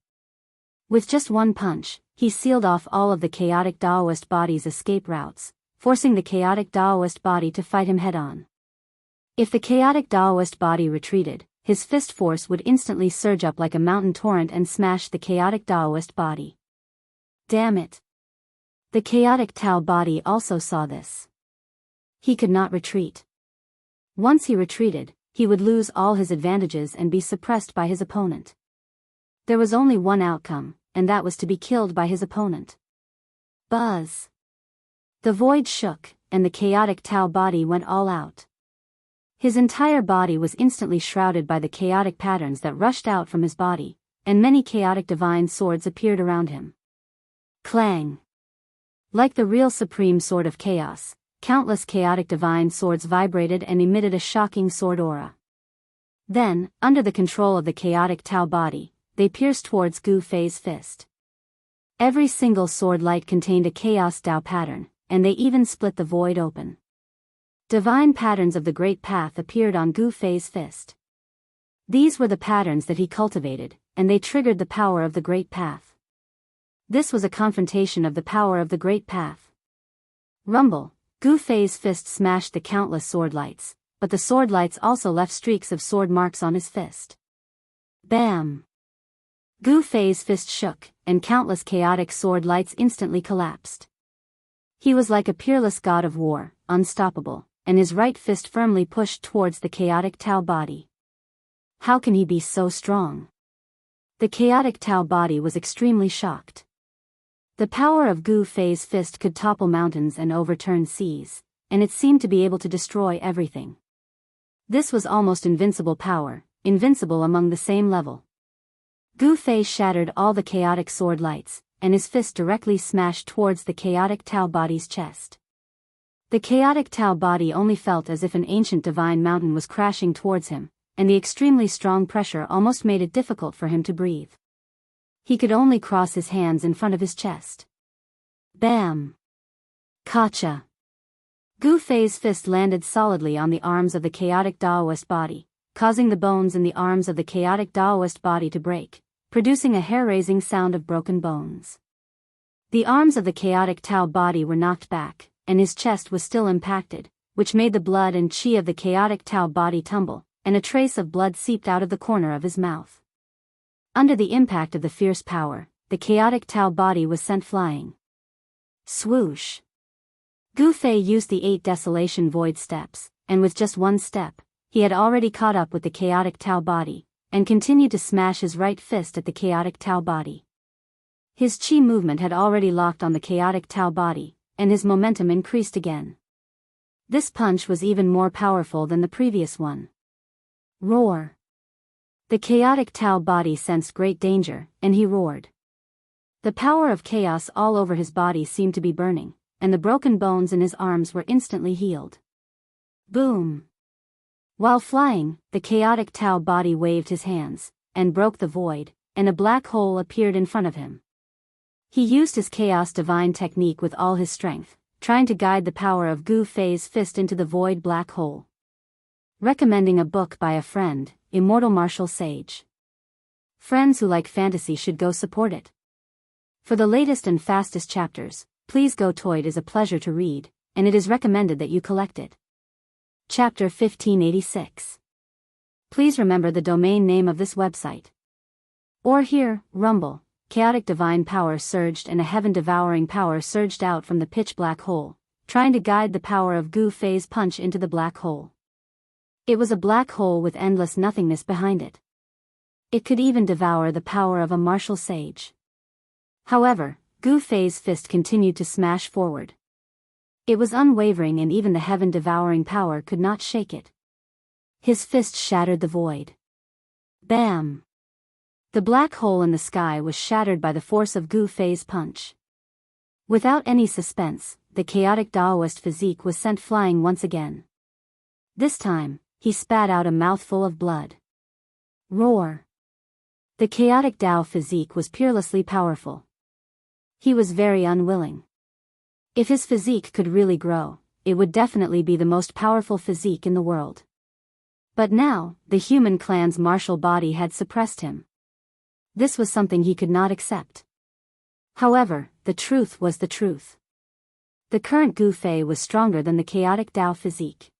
With just one punch, he sealed off all of the chaotic Taoist body's escape routes, forcing the chaotic Taoist body to fight him head-on. If the chaotic Taoist body retreated, his fist force would instantly surge up like a mountain torrent and smash the chaotic Taoist body. Damn it! The chaotic Tao body also saw this. He could not retreat. Once he retreated, he would lose all his advantages and be suppressed by his opponent. There was only one outcome, and that was to be killed by his opponent. Buzz! The void shook, and the chaotic Tau body went all out. His entire body was instantly shrouded by the chaotic patterns that rushed out from his body, and many chaotic divine swords appeared around him. Clang! Like the real supreme sword of chaos, countless chaotic divine swords vibrated and emitted a shocking sword aura. Then, under the control of the chaotic Tau body, they pierced towards Gu Fei's fist. Every single sword light contained a chaos Tao pattern, and they even split the void open. Divine patterns of the Great Path appeared on Gu Fei's fist. These were the patterns that he cultivated, and they triggered the power of the Great Path. This was a confrontation of the power of the Great Path. Rumble! Gu Fei's fist smashed the countless sword lights, but the sword lights also left streaks of sword marks on his fist. Bam! Gu Fei's fist shook, and countless chaotic sword lights instantly collapsed. He was like a peerless god of war, unstoppable, and his right fist firmly pushed towards the chaotic Tau body. How can he be so strong? The chaotic Tau body was extremely shocked. The power of Gu Fei's fist could topple mountains and overturn seas, and it seemed to be able to destroy everything. This was almost invincible power, invincible among the same level. Gu Fei shattered all the chaotic sword lights, and his fist directly smashed towards the chaotic Tau body's chest. The chaotic Tau body only felt as if an ancient divine mountain was crashing towards him, and the extremely strong pressure almost made it difficult for him to breathe. He could only cross his hands in front of his chest. Bam! Gotcha! Gu Fei's fist landed solidly on the arms of the chaotic Daoist body, causing the bones in the arms of the chaotic Daoist body to break, producing a hair-raising sound of broken bones. The arms of the chaotic Tau body were knocked back, and his chest was still impacted, which made the blood and chi of the chaotic Tau body tumble, and a trace of blood seeped out of the corner of his mouth. Under the impact of the fierce power, the chaotic Tau body was sent flying. Swoosh! Gu Fei used the 8 desolation void steps, and with just one step, he had already caught up with the chaotic Tau body, and continued to smash his right fist at the chaotic Tau body. His chi movement had already locked on the chaotic Tau body, and his momentum increased again. This punch was even more powerful than the previous one. Roar! The chaotic Tau body sensed great danger, and he roared. The power of chaos all over his body seemed to be burning, and the broken bones in his arms were instantly healed. Boom! While flying, the chaotic Tau body waved his hands, and broke the void, and a black hole appeared in front of him. He used his chaos divine technique with all his strength, trying to guide the power of Gu Fei's fist into the void black hole. Recommending a book by a friend, Immortal Martial Sage. Friends who like fantasy should go support it. For the latest and fastest chapters, please go. Toyd is a pleasure to read, and it is recommended that you collect it. Chapter 1586. Please remember the domain name of this website. Or here, Rumble. Chaotic divine power surged and a heaven-devouring power surged out from the pitch-black hole, trying to guide the power of Gu Fei's punch into the black hole. It was a black hole with endless nothingness behind it. It could even devour the power of a martial sage. However, Gu Fei's fist continued to smash forward. It was unwavering, and even the heaven-devouring power could not shake it. His fist shattered the void. Bam! The black hole in the sky was shattered by the force of Gu Fei's punch. Without any suspense, the chaotic Daoist physique was sent flying once again. This time, he spat out a mouthful of blood. Roar! The chaotic Dao physique was peerlessly powerful. He was very unwilling. If his physique could really grow, it would definitely be the most powerful physique in the world. But now, the human clan's martial body had suppressed him. This was something he could not accept. However, the truth was the truth. The current Gu Fei was stronger than the chaotic Dao physique.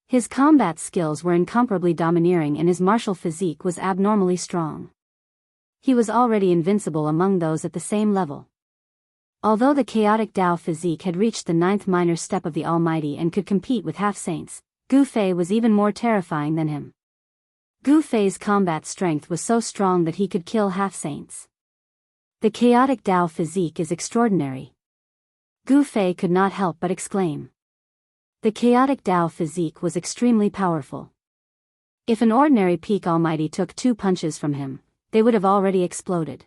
His combat skills were incomparably domineering, and his martial physique was abnormally strong. He was already invincible among those at the same level. Although the chaotic Dao physique had reached the 9th minor step of the Almighty and could compete with half-saints, Gu Fei was even more terrifying than him. Gu Fei's combat strength was so strong that he could kill half-saints. The chaotic Tao physique is extraordinary. Gu Fei could not help but exclaim. The chaotic Tao physique was extremely powerful. If an ordinary peak almighty took 2 punches from him, they would have already exploded.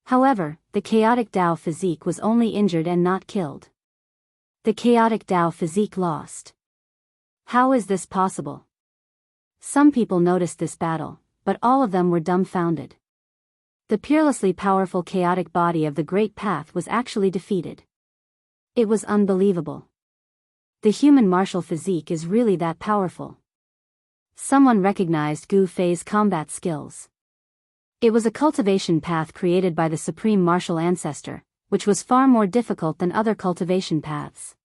However, the chaotic Tao physique was only injured and not killed. The chaotic Tao physique lost. How is this possible? Some people noticed this battle, but all of them were dumbfounded. The peerlessly powerful chaotic body of the Great Path was actually defeated. It was unbelievable. The human martial physique is really that powerful. Someone recognized Gu Fei's combat skills. It was a cultivation path created by the Supreme Martial Ancestor, which was far more difficult than other cultivation paths.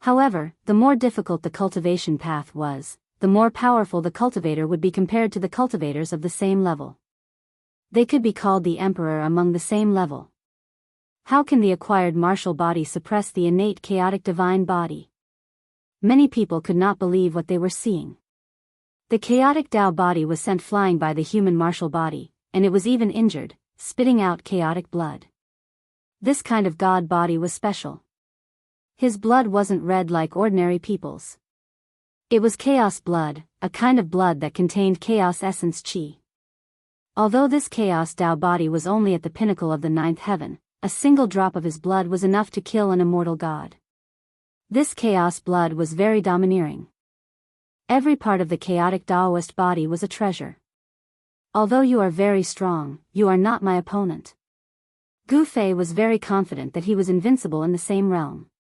However, the more difficult the cultivation path was, the more powerful the cultivator would be compared to the cultivators of the same level. They could be called the emperor among the same level. How can the acquired martial body suppress the innate chaotic divine body? Many people could not believe what they were seeing. The chaotic Tao body was sent flying by the human martial body, and it was even injured, spitting out chaotic blood. This kind of god body was special. His blood wasn't red like ordinary people's. It was chaos blood, a kind of blood that contained chaos essence chi. Although this chaos Tao body was only at the pinnacle of the 9th heaven, a single drop of his blood was enough to kill an immortal god. This chaos blood was very domineering. Every part of the chaotic Taoist body was a treasure. Although you are very strong, you are not my opponent. Gu Fei was very confident that he was invincible in the same realm.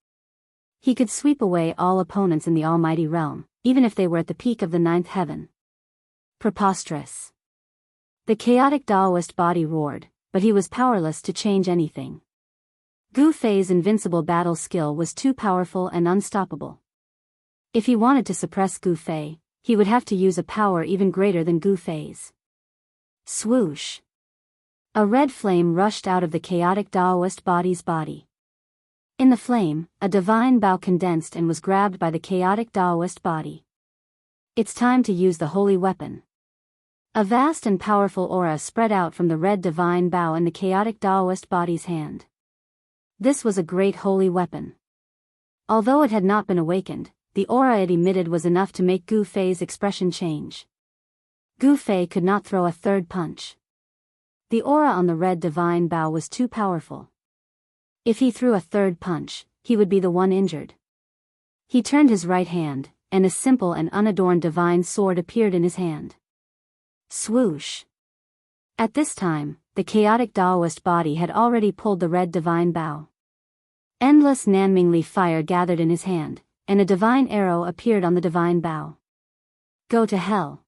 He could sweep away all opponents in the almighty realm, even if they were at the peak of the 9th heaven. Preposterous. The chaotic Taoist body roared, but he was powerless to change anything. Gu Fei's invincible battle skill was too powerful and unstoppable. If he wanted to suppress Gu Fei, he would have to use a power even greater than Gu Fei's. Swoosh! A red flame rushed out of the chaotic Taoist body's body. In the flame, a divine bow condensed and was grabbed by the chaotic Taoist body. It's time to use the holy weapon. A vast and powerful aura spread out from the red divine bow in the chaotic Taoist body's hand. This was a great holy weapon. Although it had not been awakened, the aura it emitted was enough to make Gu Fei's expression change. Gu Fei could not throw a third punch. The aura on the red divine bow was too powerful. If he threw a third punch, he would be the one injured. He turned his right hand, and a simple and unadorned divine sword appeared in his hand. Swoosh! At this time, the chaotic Taoist body had already pulled the red divine bow. Endless Nanmingli fire gathered in his hand, and a divine arrow appeared on the divine bow. Go to hell!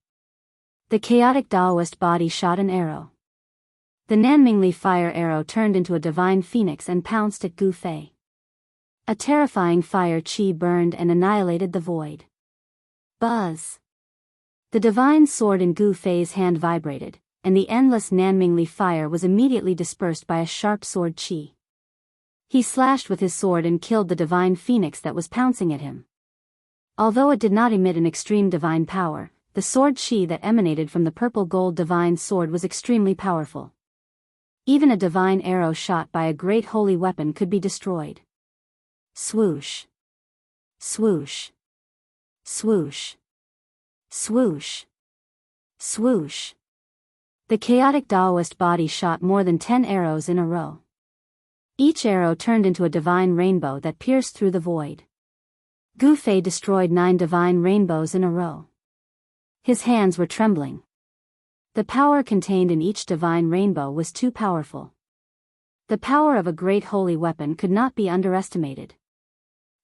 The chaotic Taoist body shot an arrow. The Nanmingli fire arrow turned into a divine phoenix and pounced at Gu Fei. A terrifying fire chi burned and annihilated the void. Buzz! The divine sword in Gu Fei's hand vibrated, and the endless Nanmingli fire was immediately dispersed by a sharp sword chi. He slashed with his sword and killed the divine phoenix that was pouncing at him. Although it did not emit an extreme divine power, the sword chi that emanated from the purple gold divine sword was extremely powerful. Even a divine arrow shot by a great holy weapon could be destroyed. Swoosh! Swoosh! Swoosh! Swoosh! Swoosh! The chaotic Taoist body shot more than 10 arrows in a row. Each arrow turned into a divine rainbow that pierced through the void. Gu Fei destroyed 9 divine rainbows in a row. His hands were trembling. The power contained in each divine rainbow was too powerful. The power of a great holy weapon could not be underestimated.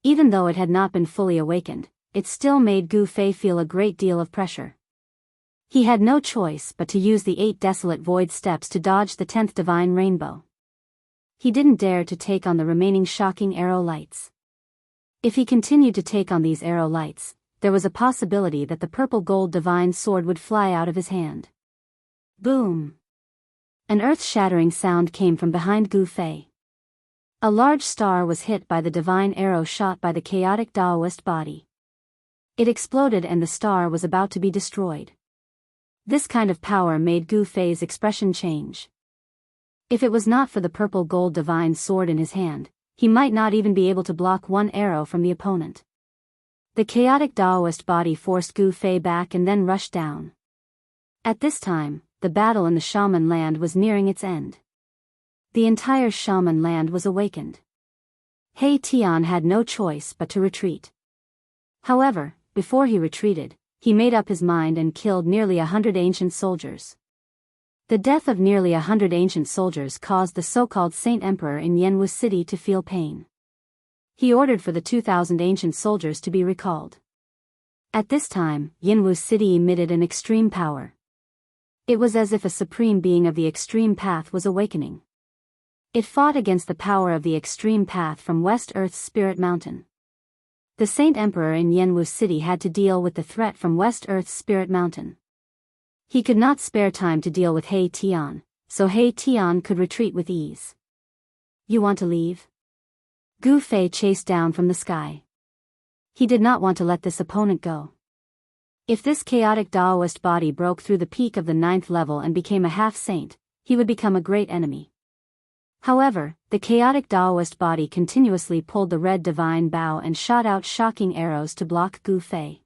Even though it had not been fully awakened, it still made Gu Fei feel a great deal of pressure. He had no choice but to use the 8 desolate void steps to dodge the 10th divine rainbow. He didn't dare to take on the remaining shocking arrow lights. If he continued to take on these arrow lights, there was a possibility that the purple gold divine sword would fly out of his hand. Boom! An earth-shattering sound came from behind Gu Fei. A large star was hit by the divine arrow shot by the chaotic Taoist body. It exploded and the star was about to be destroyed. This kind of power made Gu Fei's expression change. If it was not for the purple gold divine sword in his hand, he might not even be able to block one arrow from the opponent. The chaotic Daoist body forced Gu Fei back and then rushed down. At this time, the battle in the shaman land was nearing its end. The entire shaman land was awakened. He Tian had no choice but to retreat. However, before he retreated, he made up his mind and killed nearly 100 ancient soldiers. The death of nearly 100 ancient soldiers caused the so-called Saint Emperor in Yanwu City to feel pain. He ordered for the 2,000 ancient soldiers to be recalled. At this time, Yanwu City emitted an extreme power. It was as if a supreme being of the extreme path was awakening. It fought against the power of the extreme path from West Earth's Spirit Mountain. The Saint Emperor in Yanwu City had to deal with the threat from West Earth's Spirit Mountain. He could not spare time to deal with He Tian, so He Tian could retreat with ease. You want to leave? Gu Fei chased down from the sky. He did not want to let this opponent go. If this chaotic Daoist body broke through the peak of the 9th level and became a half-saint, he would become a great enemy. However, the chaotic Daoist body continuously pulled the red divine bow and shot out shocking arrows to block Gu Fei.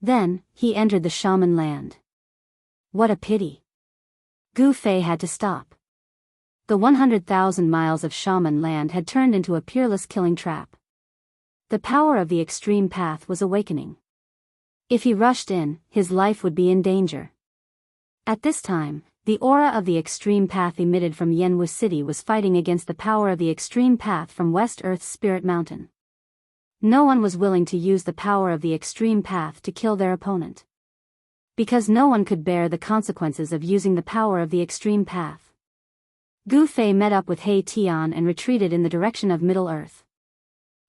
Then, he entered the shaman land. What a pity. Gu Fei had to stop. The 100,000 miles of shaman land had turned into a peerless killing trap. The power of the extreme path was awakening. If he rushed in, his life would be in danger. At this time, the aura of the extreme path emitted from Yanwu City was fighting against the power of the extreme path from West Earth's Spirit Mountain. No one was willing to use the power of the extreme path to kill their opponent. Because no one could bear the consequences of using the power of the extreme path. Gu Fei met up with He Tian and retreated in the direction of Middle Earth.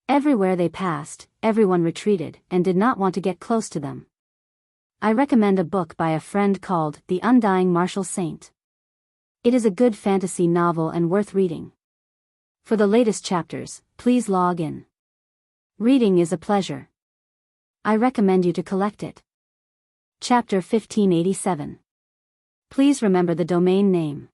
Everywhere they passed, everyone retreated and did not want to get close to them. I recommend a book by a friend called The Undying Martial Saint. It is a good fantasy novel and worth reading. For the latest chapters, please log in. Reading is a pleasure. I recommend you to collect it. Chapter 1587. Please remember the domain name.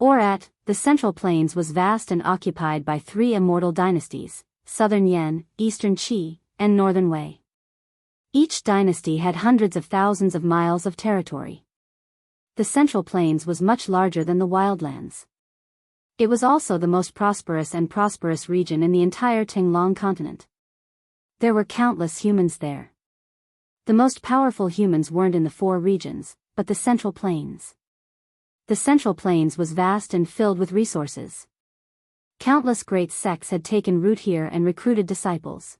Orat, the Central Plains was vast and occupied by 3 immortal dynasties, Southern Yan, Eastern Qi, and Northern Wei. Each dynasty had hundreds of thousands of miles of territory. The Central Plains was much larger than the Wildlands. It was also the most prosperous region in the entire Tinglong continent. There were countless humans there. The most powerful humans weren't in the 4 regions, but the Central Plains. The Central Plains was vast and filled with resources. Countless great sects had taken root here and recruited disciples.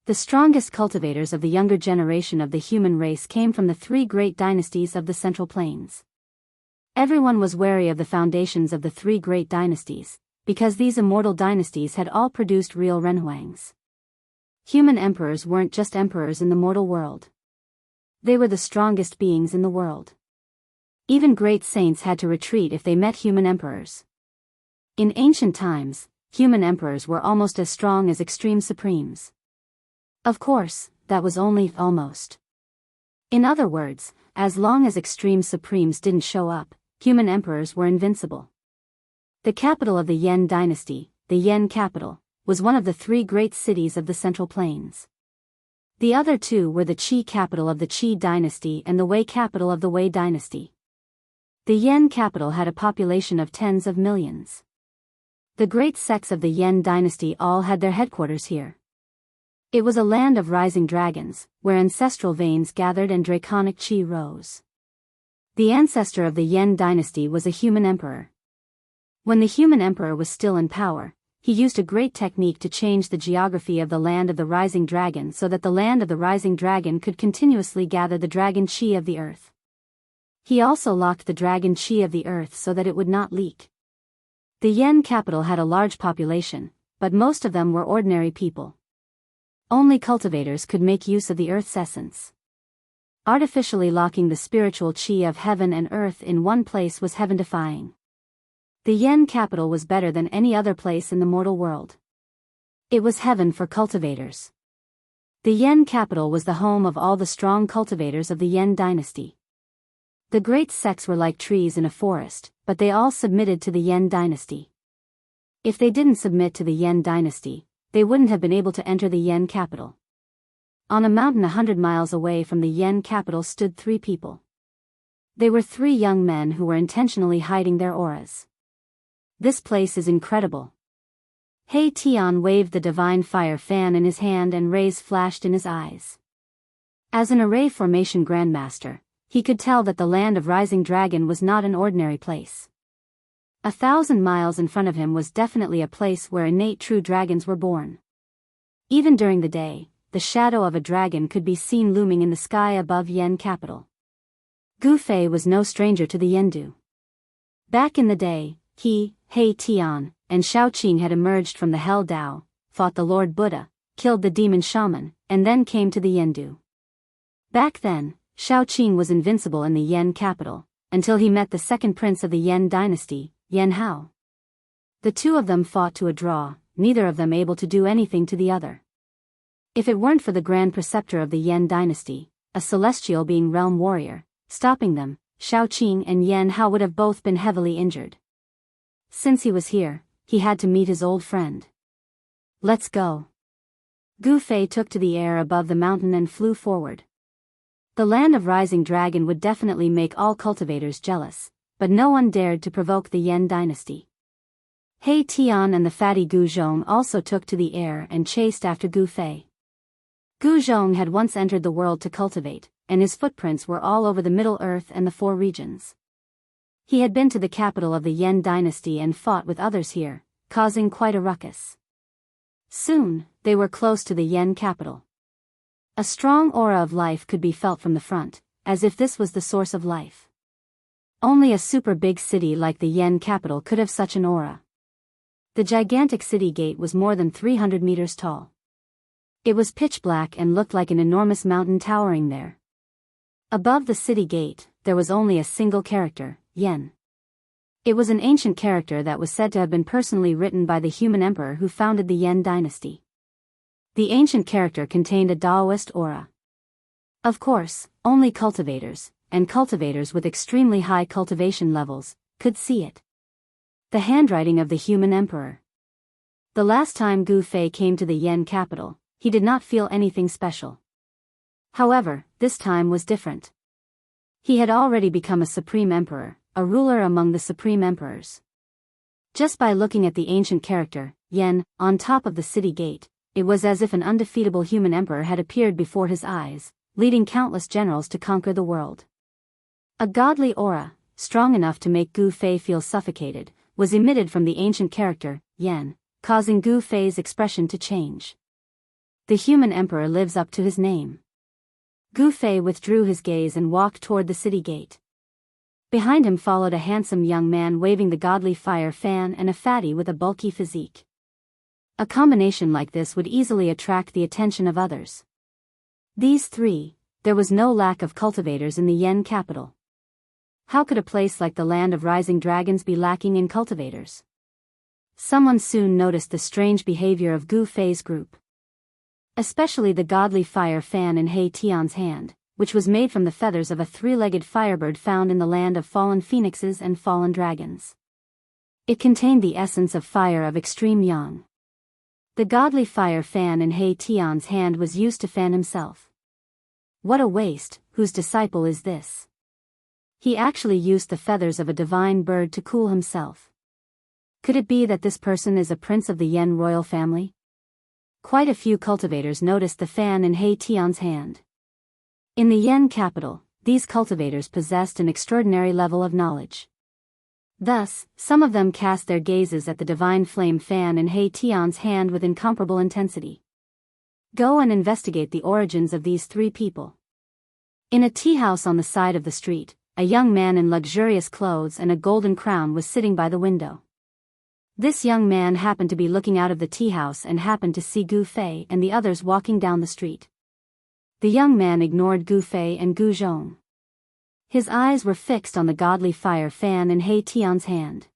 The strongest cultivators of the younger generation of the human race came from the 3 great dynasties of the Central Plains. Everyone was wary of the foundations of the 3 great dynasties, because these immortal dynasties had all produced real renhuangs. Human emperors weren't just emperors in the mortal world. They were the strongest beings in the world. Even great saints had to retreat if they met human emperors. In ancient times, human emperors were almost as strong as extreme supremes. Of course, that was only almost. In other words, as long as extreme supremes didn't show up, human emperors were invincible. The capital of the Yan dynasty, the Yan capital, was one of the 3 great cities of the Central Plains. The other 2 were the Qi capital of the Qi dynasty and the Wei capital of the Wei dynasty. The Yan capital had a population of tens of millions. The great sects of the Yan dynasty all had their headquarters here. It was a land of rising dragons, where ancestral veins gathered and draconic qi rose. The ancestor of the Yan dynasty was a human emperor. When the human emperor was still in power, he used a great technique to change the geography of the land of the rising dragon so that the land of the rising dragon could continuously gather the dragon qi of the earth. He also locked the dragon qi of the earth so that it would not leak. The Yan capital had a large population, but most of them were ordinary people. Only cultivators could make use of the earth's essence. Artificially locking the spiritual qi of heaven and earth in one place was heaven-defying. The Yan capital was better than any other place in the mortal world. It was heaven for cultivators. The Yen capital was the home of all the strong cultivators of the Yen dynasty. The great sects were like trees in a forest, but they all submitted to the Yen dynasty. If they didn't submit to the Yen dynasty, they wouldn't have been able to enter the Yen capital. On a mountain 100 miles away from the Yen capital stood 3 people. They were 3 young men who were intentionally hiding their auras. This place is incredible. He Tian waved the divine fire fan in his hand and rays flashed in his eyes. As an array formation grandmaster, he could tell that the land of Rising Dragon was not an ordinary place. 1,000 miles in front of him was definitely a place where innate true dragons were born. Even during the day, the shadow of a dragon could be seen looming in the sky above Yen capital. Gu Fei was no stranger to the Yendu. Back in the day, he, He Tian, and Shaoqing had emerged from the Hell Dao, fought the Lord Buddha, killed the demon shaman, and then came to the Yendu. Back then, Shaoqing was invincible in the Yen capital, until he met the second prince of the Yen dynasty, Yen Hao. The 2 of them fought to a draw, neither of them able to do anything to the other. If it weren't for the Grand Preceptor of the Yen dynasty, a celestial being realm warrior, stopping them, Shaoqing and Yen Hao would have both been heavily injured. Since he was here, he had to meet his old friend. Let's go. Gu Fei took to the air above the mountain and flew forward. The land of Rising Dragon would definitely make all cultivators jealous, but no one dared to provoke the Yen dynasty. He Tian and the fatty Gu Zhong also took to the air and chased after Gu Fei. Gu Zhong had once entered the world to cultivate, and his footprints were all over the Middle Earth and the 4 regions. He had been to the capital of the Yen dynasty and fought with others here, causing quite a ruckus. Soon, they were close to the Yen capital. A strong aura of life could be felt from the front, as if this was the source of life. Only a super big city like the Yen capital could have such an aura. The gigantic city gate was more than 300 meters tall. It was pitch black and looked like an enormous mountain towering there. Above the city gate, there was only a single character, Yen. It was an ancient character that was said to have been personally written by the human emperor who founded the Yen dynasty. The ancient character contained a Taoist aura. Of course, only cultivators, and cultivators with extremely high cultivation levels, could see it. The handwriting of the human emperor. The last time Gu Fei came to the Yen capital, he did not feel anything special. However, this time was different. He had already become a supreme emperor, a ruler among the supreme emperors. Just by looking at the ancient character, Yen, on top of the city gate, it was as if an undefeatable human emperor had appeared before his eyes, leading countless generals to conquer the world. A godly aura, strong enough to make Gu Fei feel suffocated, was emitted from the ancient character, Yen, causing Gu Fei's expression to change. The human emperor lives up to his name. Gu Fei withdrew his gaze and walked toward the city gate. Behind him followed a handsome young man waving the godly fire fan and a fatty with a bulky physique. A combination like this would easily attract the attention of others. These 3, there was no lack of cultivators in the Yen capital. How could a place like the land of Rising Dragons be lacking in cultivators? Someone soon noticed the strange behavior of Gu Fei's group. Especially the godly fire fan in He Tian's hand, which was made from the feathers of a 3-legged firebird found in the land of fallen phoenixes and fallen dragons. It contained the essence of fire of extreme yang. The godly fire fan in He Tian's hand was used to fan himself. What a waste, whose disciple is this? He actually used the feathers of a divine bird to cool himself. Could it be that this person is a prince of the Yen royal family? Quite a few cultivators noticed the fan in He Tian's hand. In the Yen capital, these cultivators possessed an extraordinary level of knowledge. Thus, some of them cast their gazes at the divine flame fan in He Tian's hand with incomparable intensity. Go and investigate the origins of these 3 people. In a tea house on the side of the street, a young man in luxurious clothes and a golden crown was sitting by the window. This young man happened to be looking out of the tea house and happened to see Gu Fei and the others walking down the street. The young man ignored Gu Fei and Gu Zhong. His eyes were fixed on the godly fire fan in He Tian's hand.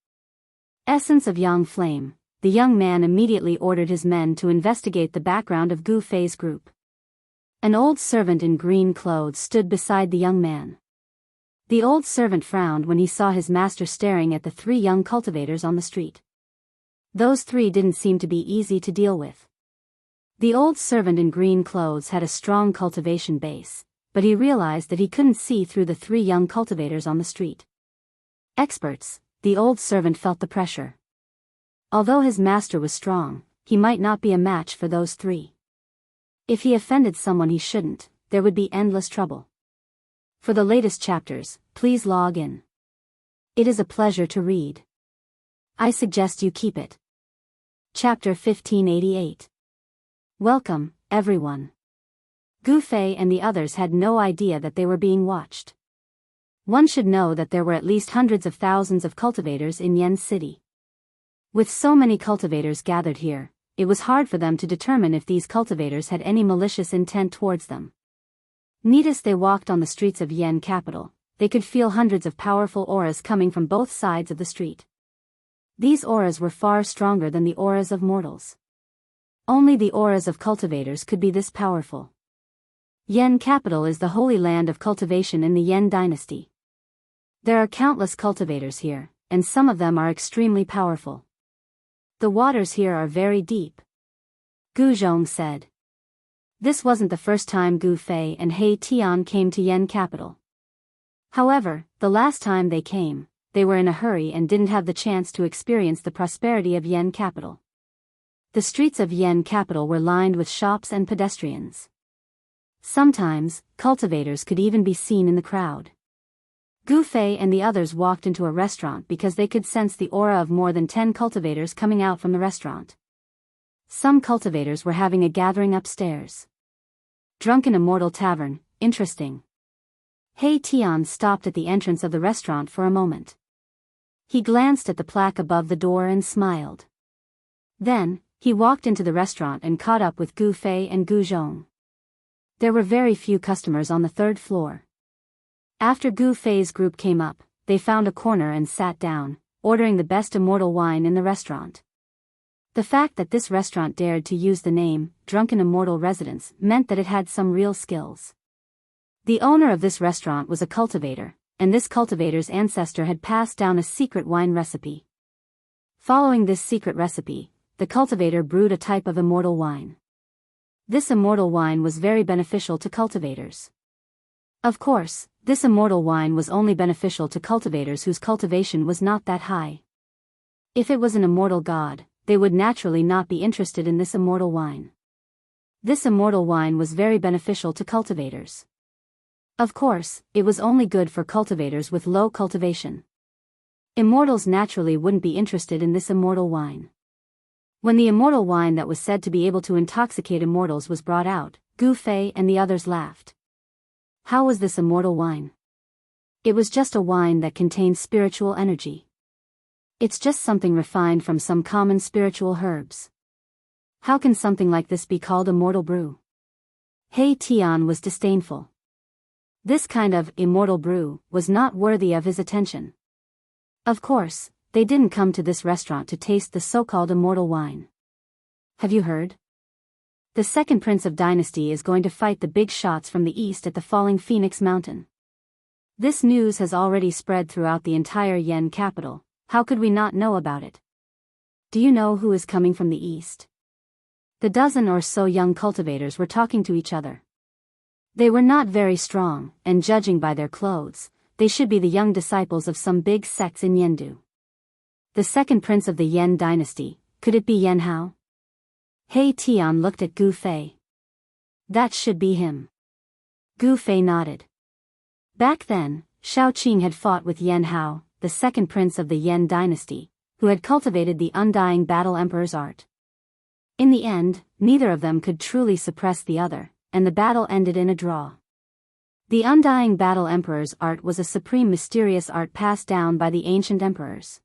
Essence of Yang Flame, the young man immediately ordered his men to investigate the background of Gu Fei's group. An old servant in green clothes stood beside the young man. The old servant frowned when he saw his master staring at the 3 young cultivators on the street. Those 3 didn't seem to be easy to deal with. The old servant in green clothes had a strong cultivation base, but he realized that he couldn't see through the 3 young cultivators on the street. Experts, the old servant felt the pressure. Although his master was strong, he might not be a match for those 3. If he offended someone he shouldn't, there would be endless trouble. For the latest chapters, please log in. It is a pleasure to read. I suggest you keep it. Chapter 1588. Welcome, everyone. Gufei and the others had no idea that they were being watched. One should know that there were at least hundreds of thousands of cultivators in Yen City. With so many cultivators gathered here, it was hard for them to determine if these cultivators had any malicious intent towards them. Neat as they walked on the streets of Yen capital, they could feel hundreds of powerful auras coming from both sides of the street. These auras were far stronger than the auras of mortals. Only the auras of cultivators could be this powerful. Yen capital is the holy land of cultivation in the Yen dynasty. There are countless cultivators here, and some of them are extremely powerful. The waters here are very deep. Gu Zhong said. This wasn't the first time Gu Fei and He Tian came to Yen capital. However, the last time they came, they were in a hurry and didn't have the chance to experience the prosperity of Yen capital. The streets of Yen capital were lined with shops and pedestrians. Sometimes, cultivators could even be seen in the crowd. Gu Fei and the others walked into a restaurant because they could sense the aura of more than 10 cultivators coming out from the restaurant. Some cultivators were having a gathering upstairs. Drunken Immortal Tavern, interesting. He Tian stopped at the entrance of the restaurant for a moment. He glanced at the plaque above the door and smiled. Then, he walked into the restaurant and caught up with Gu Fei and Gu Zhong. There were very few customers on the 3rd floor. After Gu Fei's group came up, they found a corner and sat down, ordering the best immortal wine in the restaurant. The fact that this restaurant dared to use the name, Drunken Immortal Residence, meant that it had some real skills. The owner of this restaurant was a cultivator, and this cultivator's ancestor had passed down a secret wine recipe. Following this secret recipe, the cultivator brewed a type of immortal wine. This immortal wine was very beneficial to cultivators. Of course, this immortal wine was only beneficial to cultivators whose cultivation was not that high. If it was an immortal god, they would naturally not be interested in this immortal wine. This immortal wine was very beneficial to cultivators. Of course, it was only good for cultivators with low cultivation. Immortals naturally wouldn't be interested in this immortal wine. When the immortal wine that was said to be able to intoxicate immortals was brought out, Gu Fei and the others laughed. How was this immortal wine? It was just a wine that contained spiritual energy. It's just something refined from some common spiritual herbs. How can something like this be called immortal brew? He Tian was disdainful. This kind of immortal brew was not worthy of his attention. Of course, they didn't come to this restaurant to taste the so-called immortal wine. Have you heard? The second prince of dynasty is going to fight the big shots from the east at the falling Phoenix Mountain. This news has already spread throughout the entire Yen capital. How could we not know about it? Do you know who is coming from the east? The dozen or so young cultivators were talking to each other. They were not very strong, and judging by their clothes, they should be the young disciples of some big sects in Yendu. The second prince of the Yen dynasty, could it be Yen Hao? He Tian looked at Gu Fei. That should be him. Gu Fei nodded. Back then, Shao Qing had fought with Yen Hao, the second prince of the Yen dynasty, who had cultivated the undying battle emperor's art. In the end, neither of them could truly suppress the other, and the battle ended in a draw. The undying battle emperor's art was a supreme mysterious art passed down by the ancient emperors.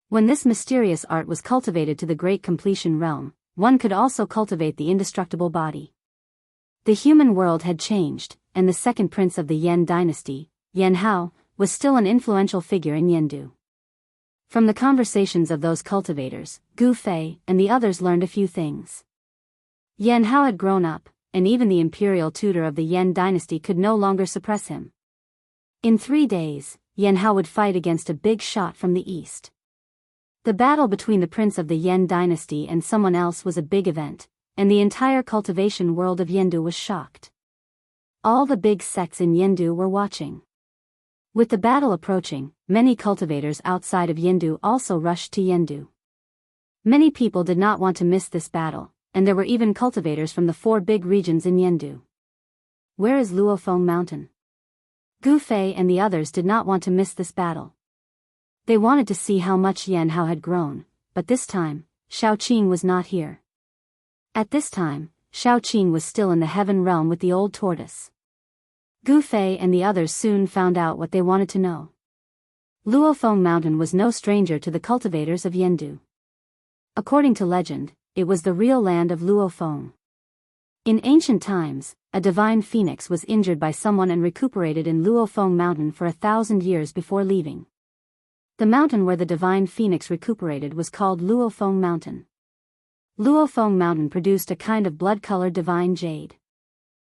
When this mysterious art was cultivated to the great completion realm, one could also cultivate the indestructible body. The human world had changed, and the second prince of the Yen dynasty, Yen Hao, was still an influential figure in Yendu. From the conversations of those cultivators, Gu Fei and the others learned a few things. Yen Hao had grown up, and even the imperial tutor of the Yan dynasty could no longer suppress him. In 3 days, Yan Hao would fight against a big shot from the east. The battle between the prince of the Yan dynasty and someone else was a big event, and the entire cultivation world of Yendu was shocked. All the big sects in Yendu were watching. With the battle approaching, many cultivators outside of Yendu also rushed to Yendu. Many people did not want to miss this battle, and there were even cultivators from the 4 big regions in Yendu. Where is Luofeng Mountain? Gu Fei and the others did not want to miss this battle. They wanted to see how much Yan Hao had grown, but this time, Shaoqing was not here. At this time, Shaoqing was still in the heaven realm with the old tortoise. Gu Fei and the others soon found out what they wanted to know. Luofeng Mountain was no stranger to the cultivators of Yendu. According to legend, it was the real land of Luofeng. In ancient times, a divine phoenix was injured by someone and recuperated in Luofeng Mountain for 1,000 years before leaving. The mountain where the divine phoenix recuperated was called Luofeng Mountain. Luofeng Mountain produced a kind of blood-colored divine jade.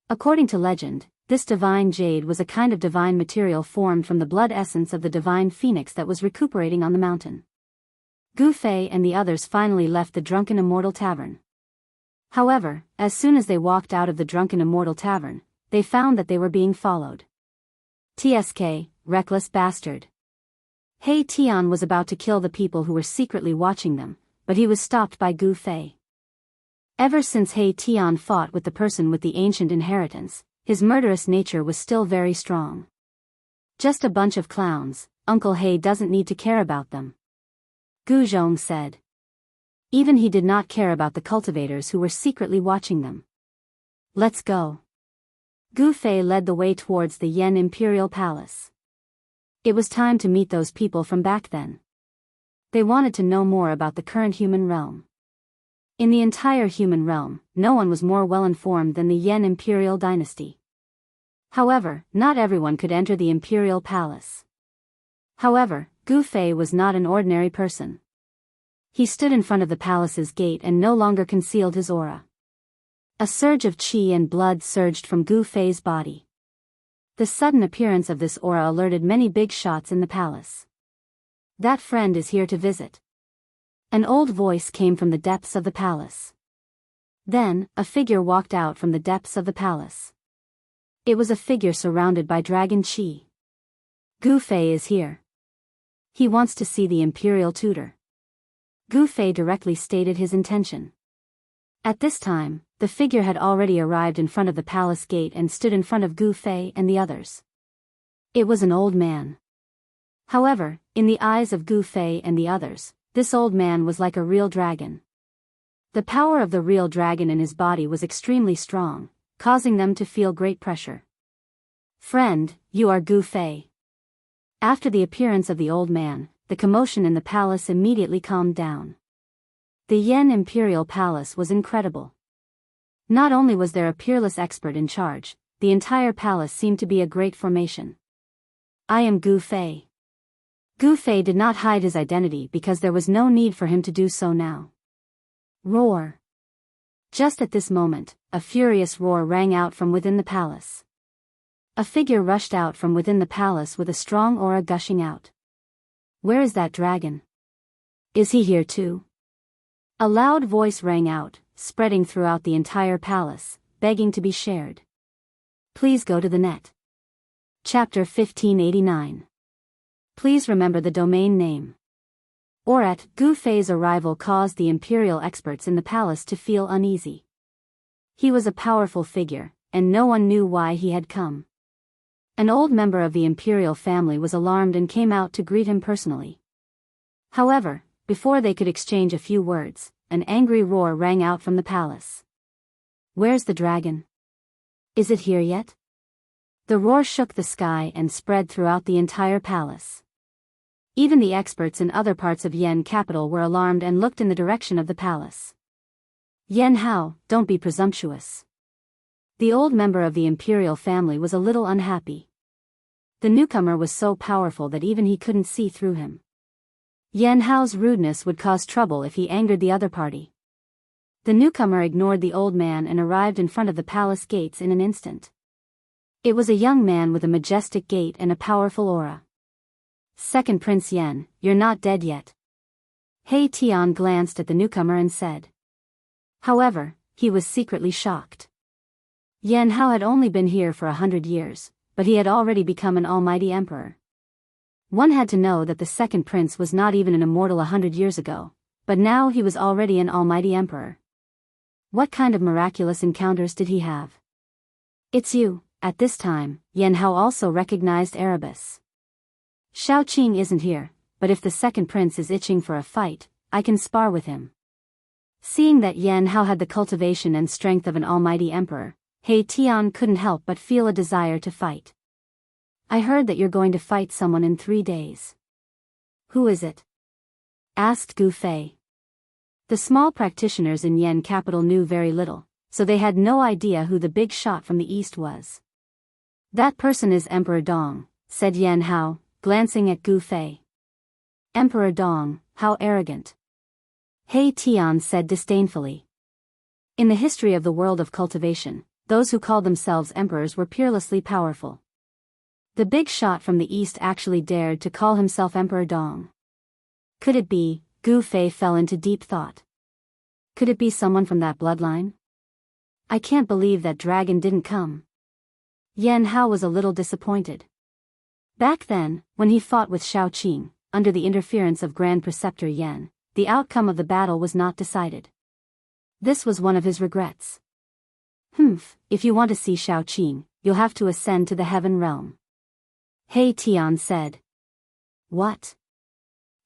According to legend, this divine jade was a kind of divine material formed from the blood essence of the divine phoenix that was recuperating on the mountain. Gu Fei and the others finally left the Drunken Immortal Tavern. However, as soon as they walked out of the Drunken Immortal Tavern, they found that they were being followed. TSK, reckless bastard. He Tian was about to kill the people who were secretly watching them, but he was stopped by Gu Fei. Ever since He Tian fought with the person with the ancient inheritance, his murderous nature was still very strong. Just a bunch of clowns, Uncle He doesn't need to care about them. Gu Zhong said. Even he did not care about the cultivators who were secretly watching them. Let's go. Gu Fei led the way towards the Yan Imperial Palace. It was time to meet those people from back then. They wanted to know more about the current human realm. In the entire human realm, no one was more well-informed than the Yan Imperial Dynasty. However, not everyone could enter the Imperial Palace. However, Gu Fei was not an ordinary person. He stood in front of the palace's gate and no longer concealed his aura. A surge of qi and blood surged from Gu Fei's body. The sudden appearance of this aura alerted many big shots in the palace. That friend is here to visit. An old voice came from the depths of the palace. Then, a figure walked out from the depths of the palace. It was a figure surrounded by dragon qi. Gu Fei is here. He wants to see the imperial tutor. Gu Fei directly stated his intention. At this time, the figure had already arrived in front of the palace gate and stood in front of Gu Fei and the others. It was an old man. However, in the eyes of Gu Fei and the others, this old man was like a real dragon. The power of the real dragon in his body was extremely strong, causing them to feel great pressure. Friend, you are Gu Fei. After the appearance of the old man, the commotion in the palace immediately calmed down. The Yan Imperial Palace was incredible. Not only was there a peerless expert in charge, the entire palace seemed to be a great formation. I am Gu Fei. Gu Fei did not hide his identity because there was no need for him to do so now. Roar. Just at this moment, a furious roar rang out from within the palace. A figure rushed out from within the palace with a strong aura gushing out. Where is that dragon? Is he here too? A loud voice rang out, spreading throughout the entire palace, begging to be shared. Please go to the net. Chapter 1589. Please remember the domain name. Orat, Gu Fei's arrival caused the imperial experts in the palace to feel uneasy. He was a powerful figure, and no one knew why he had come. An old member of the imperial family was alarmed and came out to greet him personally. However, before they could exchange a few words, an angry roar rang out from the palace. Where's the dragon? Is it here yet? The roar shook the sky and spread throughout the entire palace. Even the experts in other parts of Yan capital were alarmed and looked in the direction of the palace. Yan Hao, don't be presumptuous. The old member of the imperial family was a little unhappy. The newcomer was so powerful that even he couldn't see through him. Yan Hao's rudeness would cause trouble if he angered the other party. The newcomer ignored the old man and arrived in front of the palace gates in an instant. It was a young man with a majestic gait and a powerful aura. "Second Prince Yen, you're not dead yet." He Tian glanced at the newcomer and said. However, he was secretly shocked. Yen Hao had only been here for 100 years, but he had already become an almighty emperor. One had to know that the second prince was not even an immortal 100 years ago, but now he was already an almighty emperor. What kind of miraculous encounters did he have? "It's you." At this time, Yen Hao also recognized Erebus. "Shao Qing isn't here, but if the second prince is itching for a fight, I can spar with him." Seeing that Yen Hao had the cultivation and strength of an almighty emperor, He Tian couldn't help but feel a desire to fight. "I heard that you're going to fight someone in 3 days. Who is it?" asked Gu Fei. The small practitioners in Yen capital knew very little, so they had no idea who the big shot from the east was. "That person is Emperor Dong," said Yen Hao, glancing at Gu Fei. "Emperor Dong, how arrogant," He Tian said disdainfully. In the history of the world of cultivation, those who called themselves emperors were peerlessly powerful. The big shot from the east actually dared to call himself Emperor Dong. Could it be? Gu Fei fell into deep thought. Could it be someone from that bloodline? "I can't believe that dragon didn't come." Yen Hao was a little disappointed. Back then, when he fought with Shao Qing, under the interference of Grand Preceptor Yen, the outcome of the battle was not decided. This was one of his regrets. If you want to see Shao Qing, you'll have to ascend to the heaven realm," He Tian said. "What?"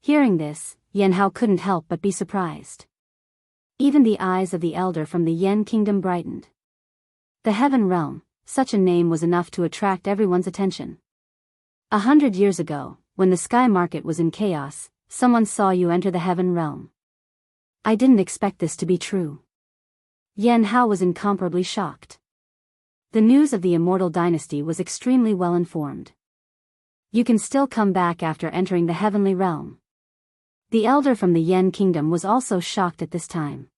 Hearing this, Yen Hao couldn't help but be surprised. Even the eyes of the elder from the Yen kingdom brightened. The heaven realm, such a name was enough to attract everyone's attention. 100 years ago, when the sky market was in chaos, someone saw you enter the heaven realm. I didn't expect this to be true. Yen Hao was incomparably shocked. The news of the immortal dynasty was extremely well informed. You can still come back after entering the heavenly realm. The elder from the Yen kingdom was also shocked at this time.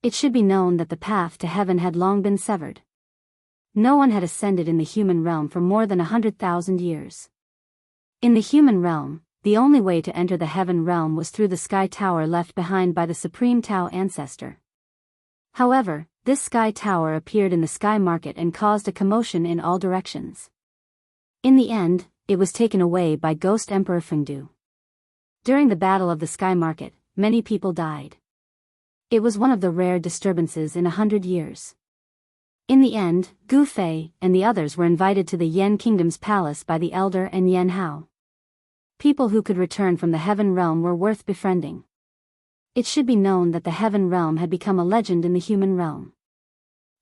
It should be known that the path to heaven had long been severed. No one had ascended in the human realm for more than 100,000 years. In the human realm, the only way to enter the heaven realm was through the sky tower left behind by the supreme Tao ancestor. However, this sky tower appeared in the sky market and caused a commotion in all directions. In the end, it was taken away by Ghost Emperor Fengdu. During the battle of the sky market, many people died. It was one of the rare disturbances in 100 years. In the end, Gu Fei and the others were invited to the Yen Kingdom's palace by the elder and Yen Hao. People who could return from the heaven realm were worth befriending. It should be known that the heaven realm had become a legend in the human realm.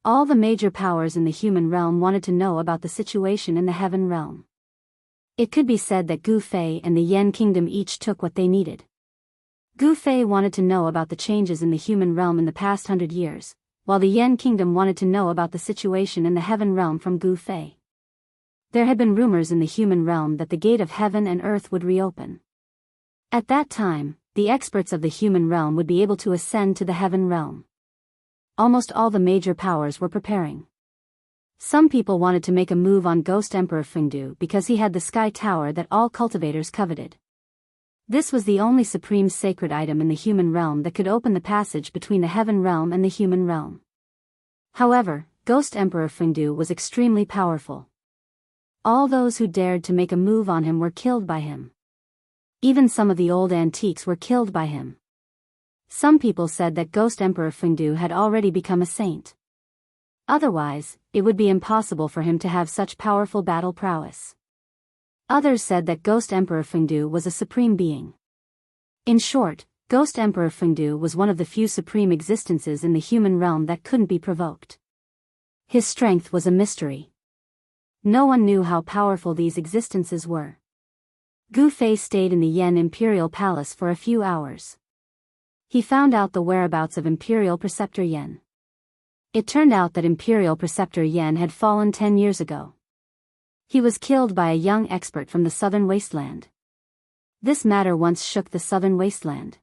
All the major powers in the human realm wanted to know about the situation in the heaven realm. It could be said that Gu Fei and the Yen Kingdom each took what they needed. Gu Fei wanted to know about the changes in the human realm in the past 100 years, while the Yen Kingdom wanted to know about the situation in the heaven realm from Gu Fei. There had been rumors in the human realm that the gate of heaven and earth would reopen. At that time, the experts of the human realm would be able to ascend to the heaven realm. Almost all the major powers were preparing. Some people wanted to make a move on Ghost Emperor Fengdu because he had the sky tower that all cultivators coveted. This was the only supreme sacred item in the human realm that could open the passage between the heaven realm and the human realm. However, Ghost Emperor Fengdu was extremely powerful. All those who dared to make a move on him were killed by him. Even some of the old antiques were killed by him. Some people said that Ghost Emperor Fengdu had already become a saint. Otherwise, it would be impossible for him to have such powerful battle prowess. Others said that Ghost Emperor Fengdu was a supreme being. In short, Ghost Emperor Fengdu was one of the few supreme existences in the human realm that couldn't be provoked. His strength was a mystery. No one knew how powerful these existences were. Gu Fei stayed in the Yen Imperial Palace for a few hours. He found out the whereabouts of Imperial Preceptor Yen. It turned out that Imperial Preceptor Yen had fallen 10 years ago. He was killed by a young expert from the southern wasteland. This matter once shook the southern wasteland.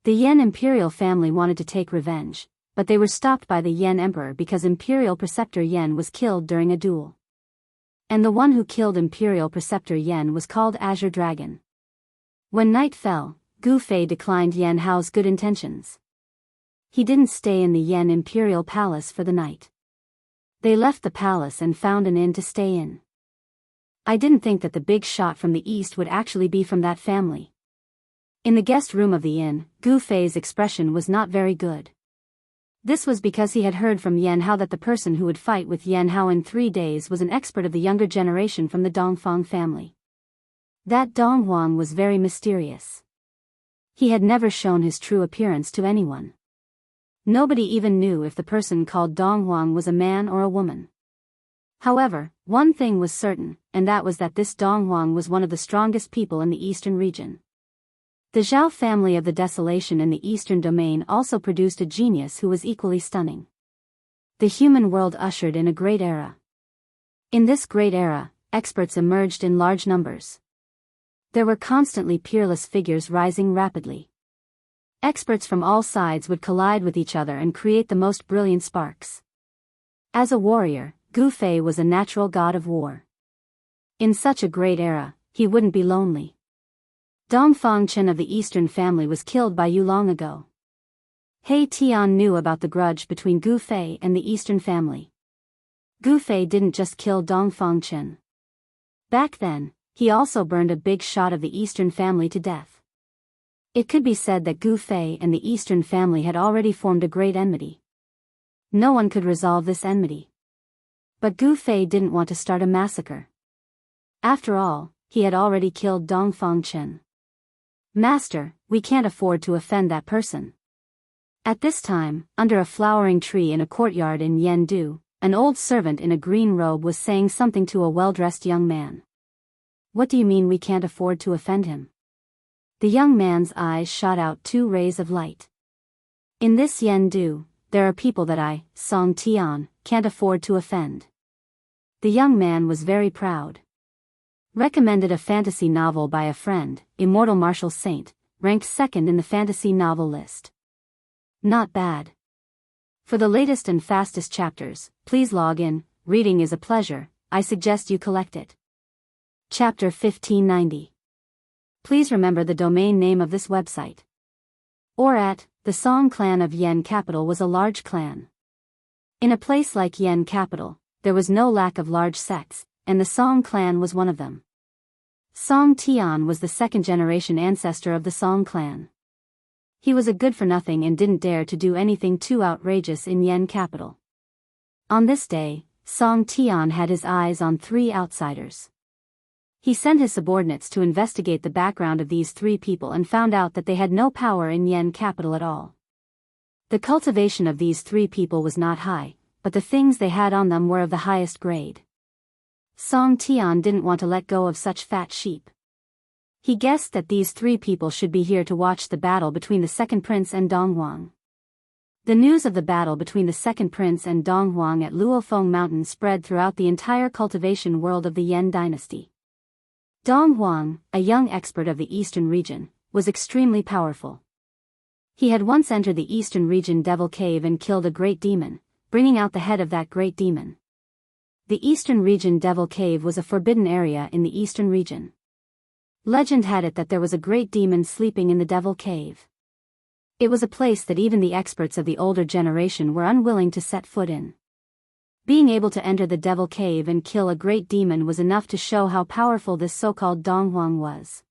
The Yan imperial family wanted to take revenge, but they were stopped by the Yan emperor because Imperial Preceptor Yan was killed during a duel. And the one who killed Imperial Preceptor Yan was called Azure Dragon. When night fell, Gu Fei declined Yan Hao's good intentions. He didn't stay in the Yan imperial palace for the night. They left the palace and found an inn to stay in. I didn't think that the big shot from the east would actually be from that family. In the guest room of the inn, Gu Fei's expression was not very good. This was because he had heard from Yan Hao that the person who would fight with Yan Hao in 3 days was an expert of the younger generation from the Dongfang family. That Dong Huang was very mysterious. He had never shown his true appearance to anyone. Nobody even knew if the person called Dong Huang was a man or a woman. However, one thing was certain, and that was that this Dong Huang was one of the strongest people in the eastern region. The Zhao family of the Desolation in the eastern domain also produced a genius who was equally stunning. The human world ushered in a great era. In this great era, experts emerged in large numbers. There were constantly peerless figures rising rapidly. Experts from all sides would collide with each other and create the most brilliant sparks. As a warrior, Gu Fei was a natural god of war. In such a great era, he wouldn't be lonely. Dongfang Chen of the Eastern family was killed by Yu long ago. He Tian knew about the grudge between Gu Fei and the Eastern family. Gu Fei didn't just kill Dongfang Chen. Back then, he also burned a big shot of the Eastern family to death. It could be said that Gu Fei and the Eastern family had already formed a great enmity. No one could resolve this enmity. But Gu Fei didn't want to start a massacre. After all, he had already killed Dongfang Chen. Master, we can't afford to offend that person. At this time, under a flowering tree in a courtyard in Yendu, an old servant in a green robe was saying something to a well-dressed young man. What do you mean we can't afford to offend him? The young man's eyes shot out 2 rays of light. In this Yendu, there are people that I, Song Tian, can't afford to offend. The young man was very proud. Recommended a fantasy novel by a friend, Immortal Martial Saint, ranked 2nd in the fantasy novel list. Not bad. For the latest and fastest chapters, please log in. Reading is a pleasure, I suggest you collect it. Chapter 1590. Please remember the domain name of this website. The Song clan of Yen capital was a large clan. In a place like Yen capital, there was no lack of large sects, and the Song clan was one of them. Song Tian was the 2nd-generation ancestor of the Song clan. He was a good-for-nothing and didn't dare to do anything too outrageous in Yen capital. On this day, Song Tian had his eyes on 3 outsiders. He sent his subordinates to investigate the background of these 3 people and found out that they had no power in Yen capital at all. The cultivation of these 3 people was not high, but the things they had on them were of the highest grade. Song Tian didn't want to let go of such fat sheep. He guessed that these 3 people should be here to watch the battle between the 2nd prince and Dong Huang. The news of the battle between the 2nd prince and Dong Huang at Luofeng Mountain spread throughout the entire cultivation world of the Yen dynasty. Dong Huang, a young expert of the eastern region, was extremely powerful. He had once entered the eastern region Devil Cave and killed a great demon, bringing out the head of that great demon. The eastern region Devil Cave was a forbidden area in the eastern region. Legend had it that there was a great demon sleeping in the Devil Cave. It was a place that even the experts of the older generation were unwilling to set foot in. Being able to enter the Devil Cave and kill a great demon was enough to show how powerful this so-called Dong Huang was.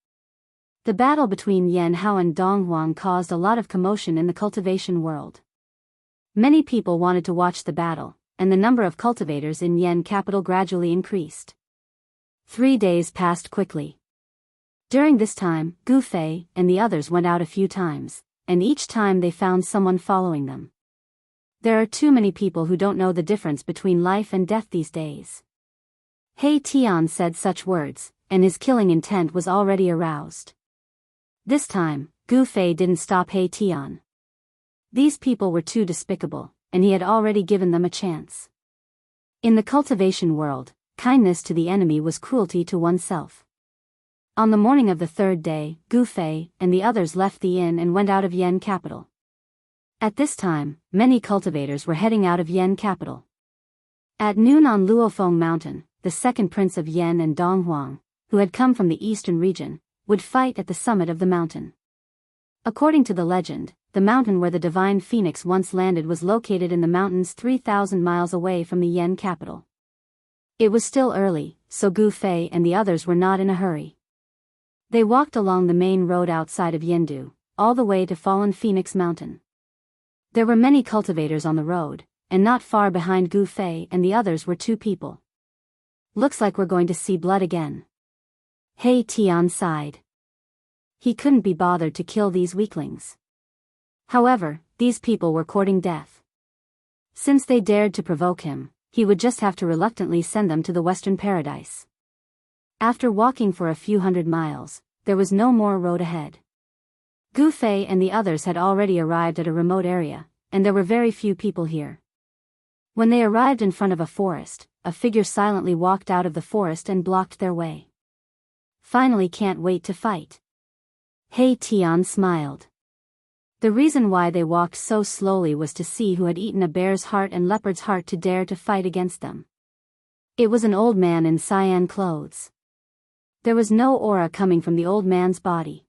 The battle between Yan Hao and Dong Huang caused a lot of commotion in the cultivation world. Many people wanted to watch the battle, and the number of cultivators in Yen capital gradually increased. 3 days passed quickly. During this time, Gu Fei and the others went out a few times, and each time they found someone following them. There are too many people who don't know the difference between life and death these days. He Tian said such words, and his killing intent was already aroused. This time, Gu Fei didn't stop He Tian. These people were too despicable, and he had already given them a chance. In the cultivation world, kindness to the enemy was cruelty to oneself. On the morning of the third day, Gu Fei and the others left the inn and went out of Yen capital. At this time, many cultivators were heading out of Yen capital. At noon on Luofeng Mountain, the second prince of Yen and Donghuang, who had come from the eastern region, would fight at the summit of the mountain. According to the legend, the mountain where the divine phoenix once landed was located in the mountains 3,000 miles away from the Yen capital. It was still early, so Gu Fei and the others were not in a hurry. They walked along the main road outside of Yendu, all the way to Fallen Phoenix Mountain. There were many cultivators on the road, and not far behind Gu Fei and the others were two people. Looks like we're going to see blood again. He Tian sighed. He couldn't be bothered to kill these weaklings. However, these people were courting death. Since they dared to provoke him, he would just have to reluctantly send them to the Western Paradise. After walking for a few hundred miles, there was no more road ahead. Gu Fei and the others had already arrived at a remote area, and there were very few people here. When they arrived in front of a forest, a figure silently walked out of the forest and blocked their way. Finally, can't wait to fight. He Tian smiled. The reason why they walked so slowly was to see who had eaten a bear's heart and leopard's heart to dare to fight against them. It was an old man in cyan clothes. There was no aura coming from the old man's body.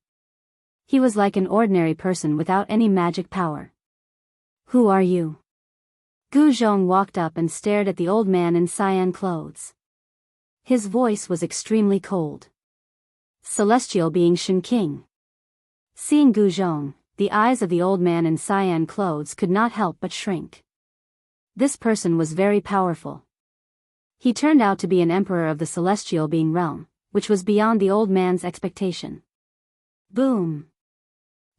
He was like an ordinary person without any magic power. Who are you? Gu Zhong walked up and stared at the old man in cyan clothes. His voice was extremely cold. Celestial being Shen King. Seeing Gu Zhong, the eyes of the old man in cyan clothes could not help but shrink. This person was very powerful. He turned out to be an emperor of the celestial being realm, which was beyond the old man's expectation. Boom!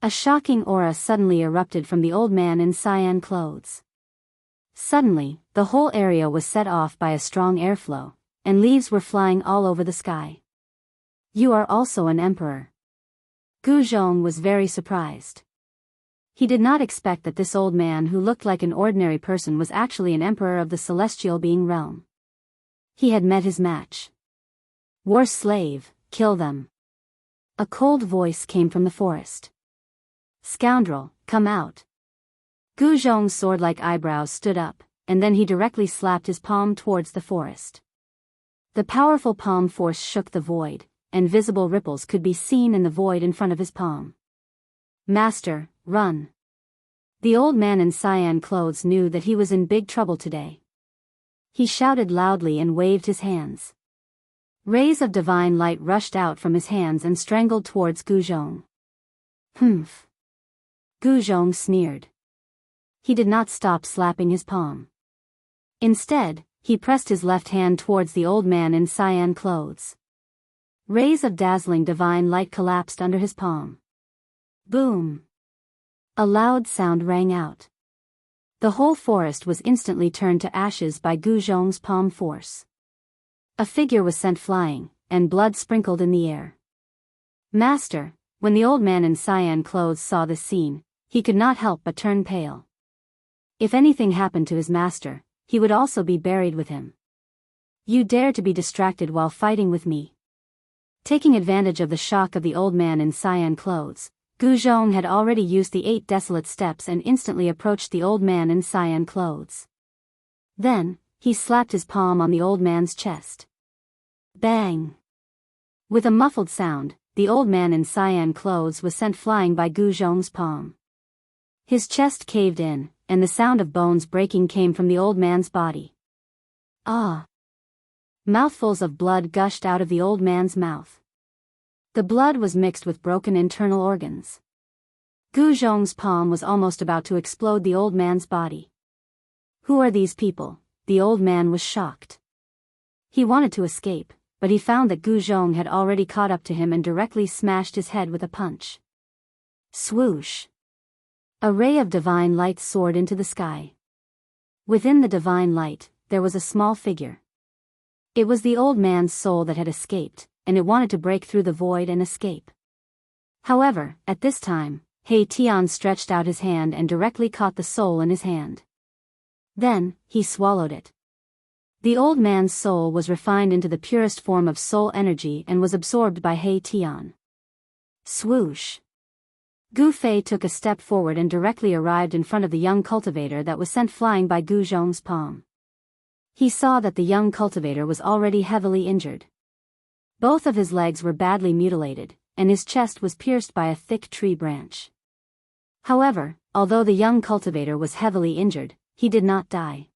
A shocking aura suddenly erupted from the old man in cyan clothes. Suddenly, the whole area was set off by a strong airflow, and leaves were flying all over the sky. You are also an emperor. Gu Zhong was very surprised. He did not expect that this old man who looked like an ordinary person was actually an emperor of the celestial being realm. He had met his match. War slave, kill them. A cold voice came from the forest. Scoundrel, come out. Gu Zhong's sword-like eyebrows stood up, and then he directly slapped his palm towards the forest. The powerful palm force shook the void, and visible ripples could be seen in the void in front of his palm. Master, run. The old man in cyan clothes knew that he was in big trouble today. He shouted loudly and waved his hands. Rays of divine light rushed out from his hands and strangled towards Gu Zhong. Humph. Gu Zhong sneered. He did not stop slapping his palm. Instead, he pressed his left hand towards the old man in cyan clothes. Rays of dazzling divine light collapsed under his palm. Boom! A loud sound rang out. The whole forest was instantly turned to ashes by Gu Zhong's palm force. A figure was sent flying, and blood sprinkled in the air. Master, when the old man in cyan clothes saw this scene, he could not help but turn pale. If anything happened to his master, he would also be buried with him. You dare to be distracted while fighting with me. Taking advantage of the shock of the old man in cyan clothes, Gu Zhong had already used the 8 desolate steps and instantly approached the old man in cyan clothes. Then, he slapped his palm on the old man's chest. Bang! With a muffled sound, the old man in cyan clothes was sent flying by Gu Zhong's palm. His chest caved in, and the sound of bones breaking came from the old man's body. Ah! Mouthfuls of blood gushed out of the old man's mouth. The blood was mixed with broken internal organs. Gu Zhong's palm was almost about to explode the old man's body. Who are these people? The old man was shocked. He wanted to escape, but he found that Gu Zhong had already caught up to him and directly smashed his head with a punch. Swoosh! A ray of divine light soared into the sky. Within the divine light, there was a small figure. It was the old man's soul that had escaped, and it wanted to break through the void and escape. However, at this time, He Tian stretched out his hand and directly caught the soul in his hand. Then, he swallowed it. The old man's soul was refined into the purest form of soul energy and was absorbed by He Tian. Swoosh! Gu Fei took a step forward and directly arrived in front of the young cultivator that was sent flying by Gu Zhong's palm. He saw that the young cultivator was already heavily injured. Both of his legs were badly mutilated, and his chest was pierced by a thick tree branch. However, although the young cultivator was heavily injured, he did not die.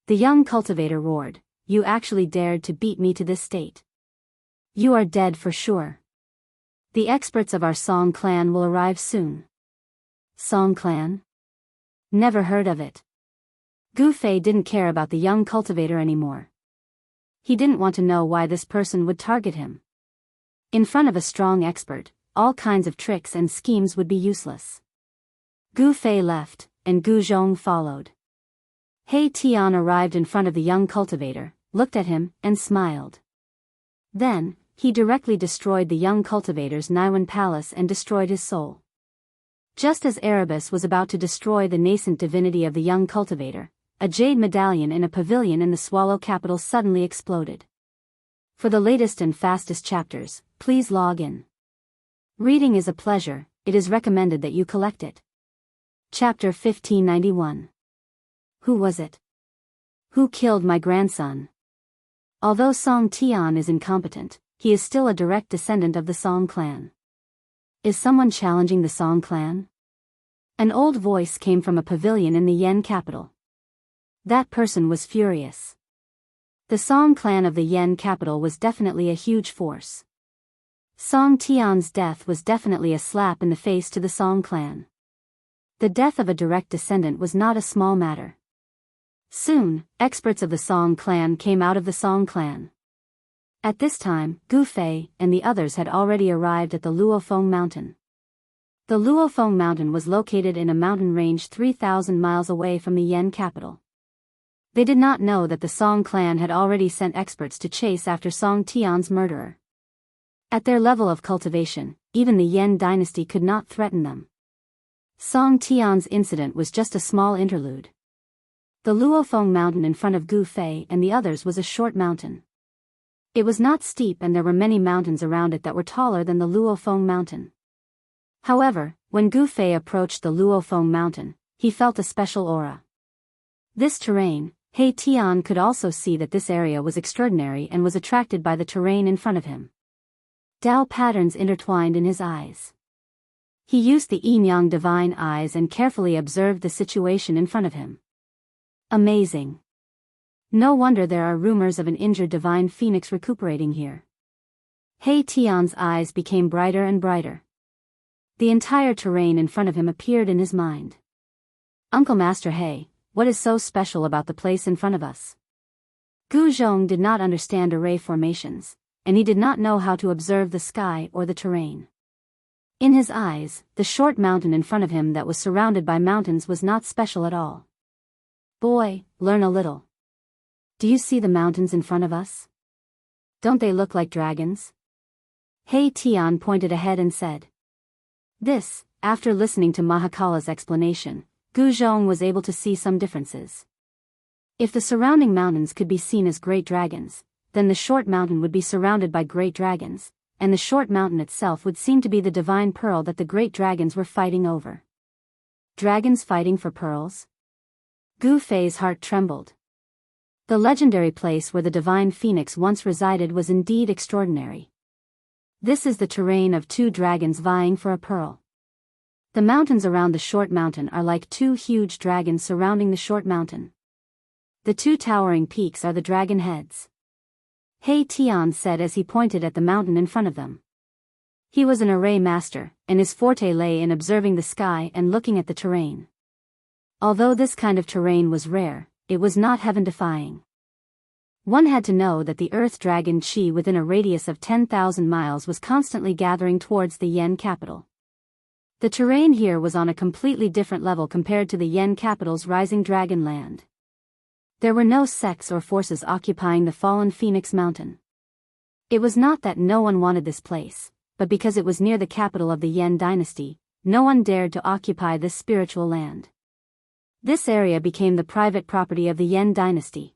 The young cultivator roared, "You actually dared to beat me to this state. You are dead for sure. The experts of our Song clan will arrive soon." Song clan? Never heard of it. Gu Fei didn't care about the young cultivator anymore. He didn't want to know why this person would target him. In front of a strong expert, all kinds of tricks and schemes would be useless. Gu Fei left, and Gu Zhong followed. He Tian arrived in front of the young cultivator, looked at him, and smiled. Then, he directly destroyed the young cultivator's Niwen palace and destroyed his soul. Just as Erebus was about to destroy the nascent divinity of the young cultivator, a jade medallion in a pavilion in the Swallow capital suddenly exploded. For the latest and fastest chapters, please log in. Reading is a pleasure, it is recommended that you collect it. Chapter 1591. Who was it? Who killed my grandson? Although Song Tian is incompetent, he is still a direct descendant of the Song clan. Is someone challenging the Song clan? An old voice came from a pavilion in the Yen capital. That person was furious. The Song clan of the Yen capital was definitely a huge force. Song Tian's death was definitely a slap in the face to the Song clan. The death of a direct descendant was not a small matter. Soon, experts of the Song clan came out of the Song clan. At this time, Gu Fei and the others had already arrived at the Luofeng mountain. The Luofeng mountain was located in a mountain range 3,000 miles away from the Yen capital. They did not know that the Song clan had already sent experts to chase after Song Tian's murderer. At their level of cultivation, even the Yen dynasty could not threaten them. Song Tian's incident was just a small interlude. The Luofeng mountain in front of Gu Fei and the others was a short mountain. It was not steep and there were many mountains around it that were taller than the Luofeng mountain. However, when Gu Fei approached the Luofeng mountain, he felt a special aura. This terrain, He Tian could also see that this area was extraordinary and was attracted by the terrain in front of him. Dao patterns intertwined in his eyes. He used the yin-yang divine eyes and carefully observed the situation in front of him. Amazing. No wonder there are rumors of an injured divine phoenix recuperating here. He Tian's eyes became brighter and brighter. The entire terrain in front of him appeared in his mind. Uncle Master He, what is so special about the place in front of us? Gu Zhong did not understand array formations, and he did not know how to observe the sky or the terrain. In his eyes, the short mountain in front of him that was surrounded by mountains was not special at all. Boy, learn a little. Do you see the mountains in front of us? Don't they look like dragons? He Tian pointed ahead and said. This, after listening to Mahakala's explanation, Gu Zhong was able to see some differences. If the surrounding mountains could be seen as great dragons, then the short mountain would be surrounded by great dragons, and the short mountain itself would seem to be the divine pearl that the great dragons were fighting over. Dragons fighting for pearls? Gu Fei's heart trembled. The legendary place where the divine phoenix once resided was indeed extraordinary. This is the terrain of two dragons vying for a pearl. The mountains around the short mountain are like two huge dragons surrounding the short mountain. The two towering peaks are the dragon heads. He Tian said as he pointed at the mountain in front of them. He was an array master, and his forte lay in observing the sky and looking at the terrain. Although this kind of terrain was rare, it was not heaven-defying. One had to know that the earth dragon Qi within a radius of 10,000 miles was constantly gathering towards the Yen capital. The terrain here was on a completely different level compared to the Yen capital's rising dragon land. There were no sects or forces occupying the fallen Phoenix Mountain. It was not that no one wanted this place, but because it was near the capital of the Yen dynasty, no one dared to occupy this spiritual land. This area became the private property of the Yen dynasty.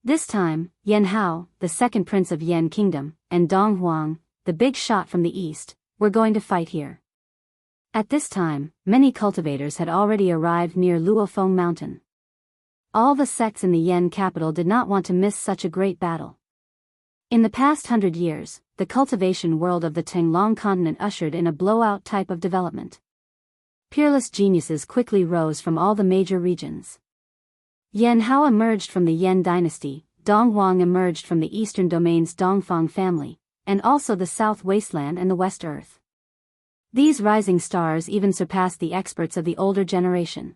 This time, Yan Hao, the second prince of Yan Kingdom, and Dong Huang, the big shot from the east, were going to fight here. At this time, many cultivators had already arrived near Luofeng Mountain. All the sects in the Yan capital did not want to miss such a great battle. In the past 100 years, the cultivation world of the Tenglong continent ushered in a blowout type of development. Peerless geniuses quickly rose from all the major regions. Yan Hao emerged from the Yan dynasty, Dong Huang emerged from the eastern domain's Dongfang family, and also the South Wasteland and the West Earth. These rising stars even surpassed the experts of the older generation.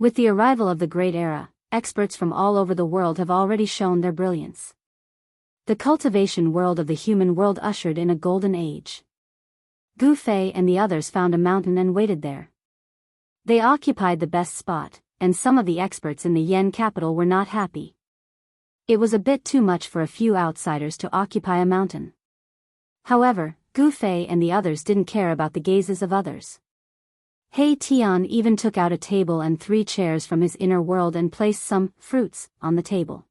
With the arrival of the Great Era, experts from all over the world have already shown their brilliance. The cultivation world of the human world ushered in a golden age. Gu Fei and the others found a mountain and waited there. They occupied the best spot, and some of the experts in the Yan capital were not happy. It was a bit too much for a few outsiders to occupy a mountain. However, Gu Fei and the others didn't care about the gazes of others. He Tian even took out a table and 3 chairs from his inner world and placed some fruits on the table.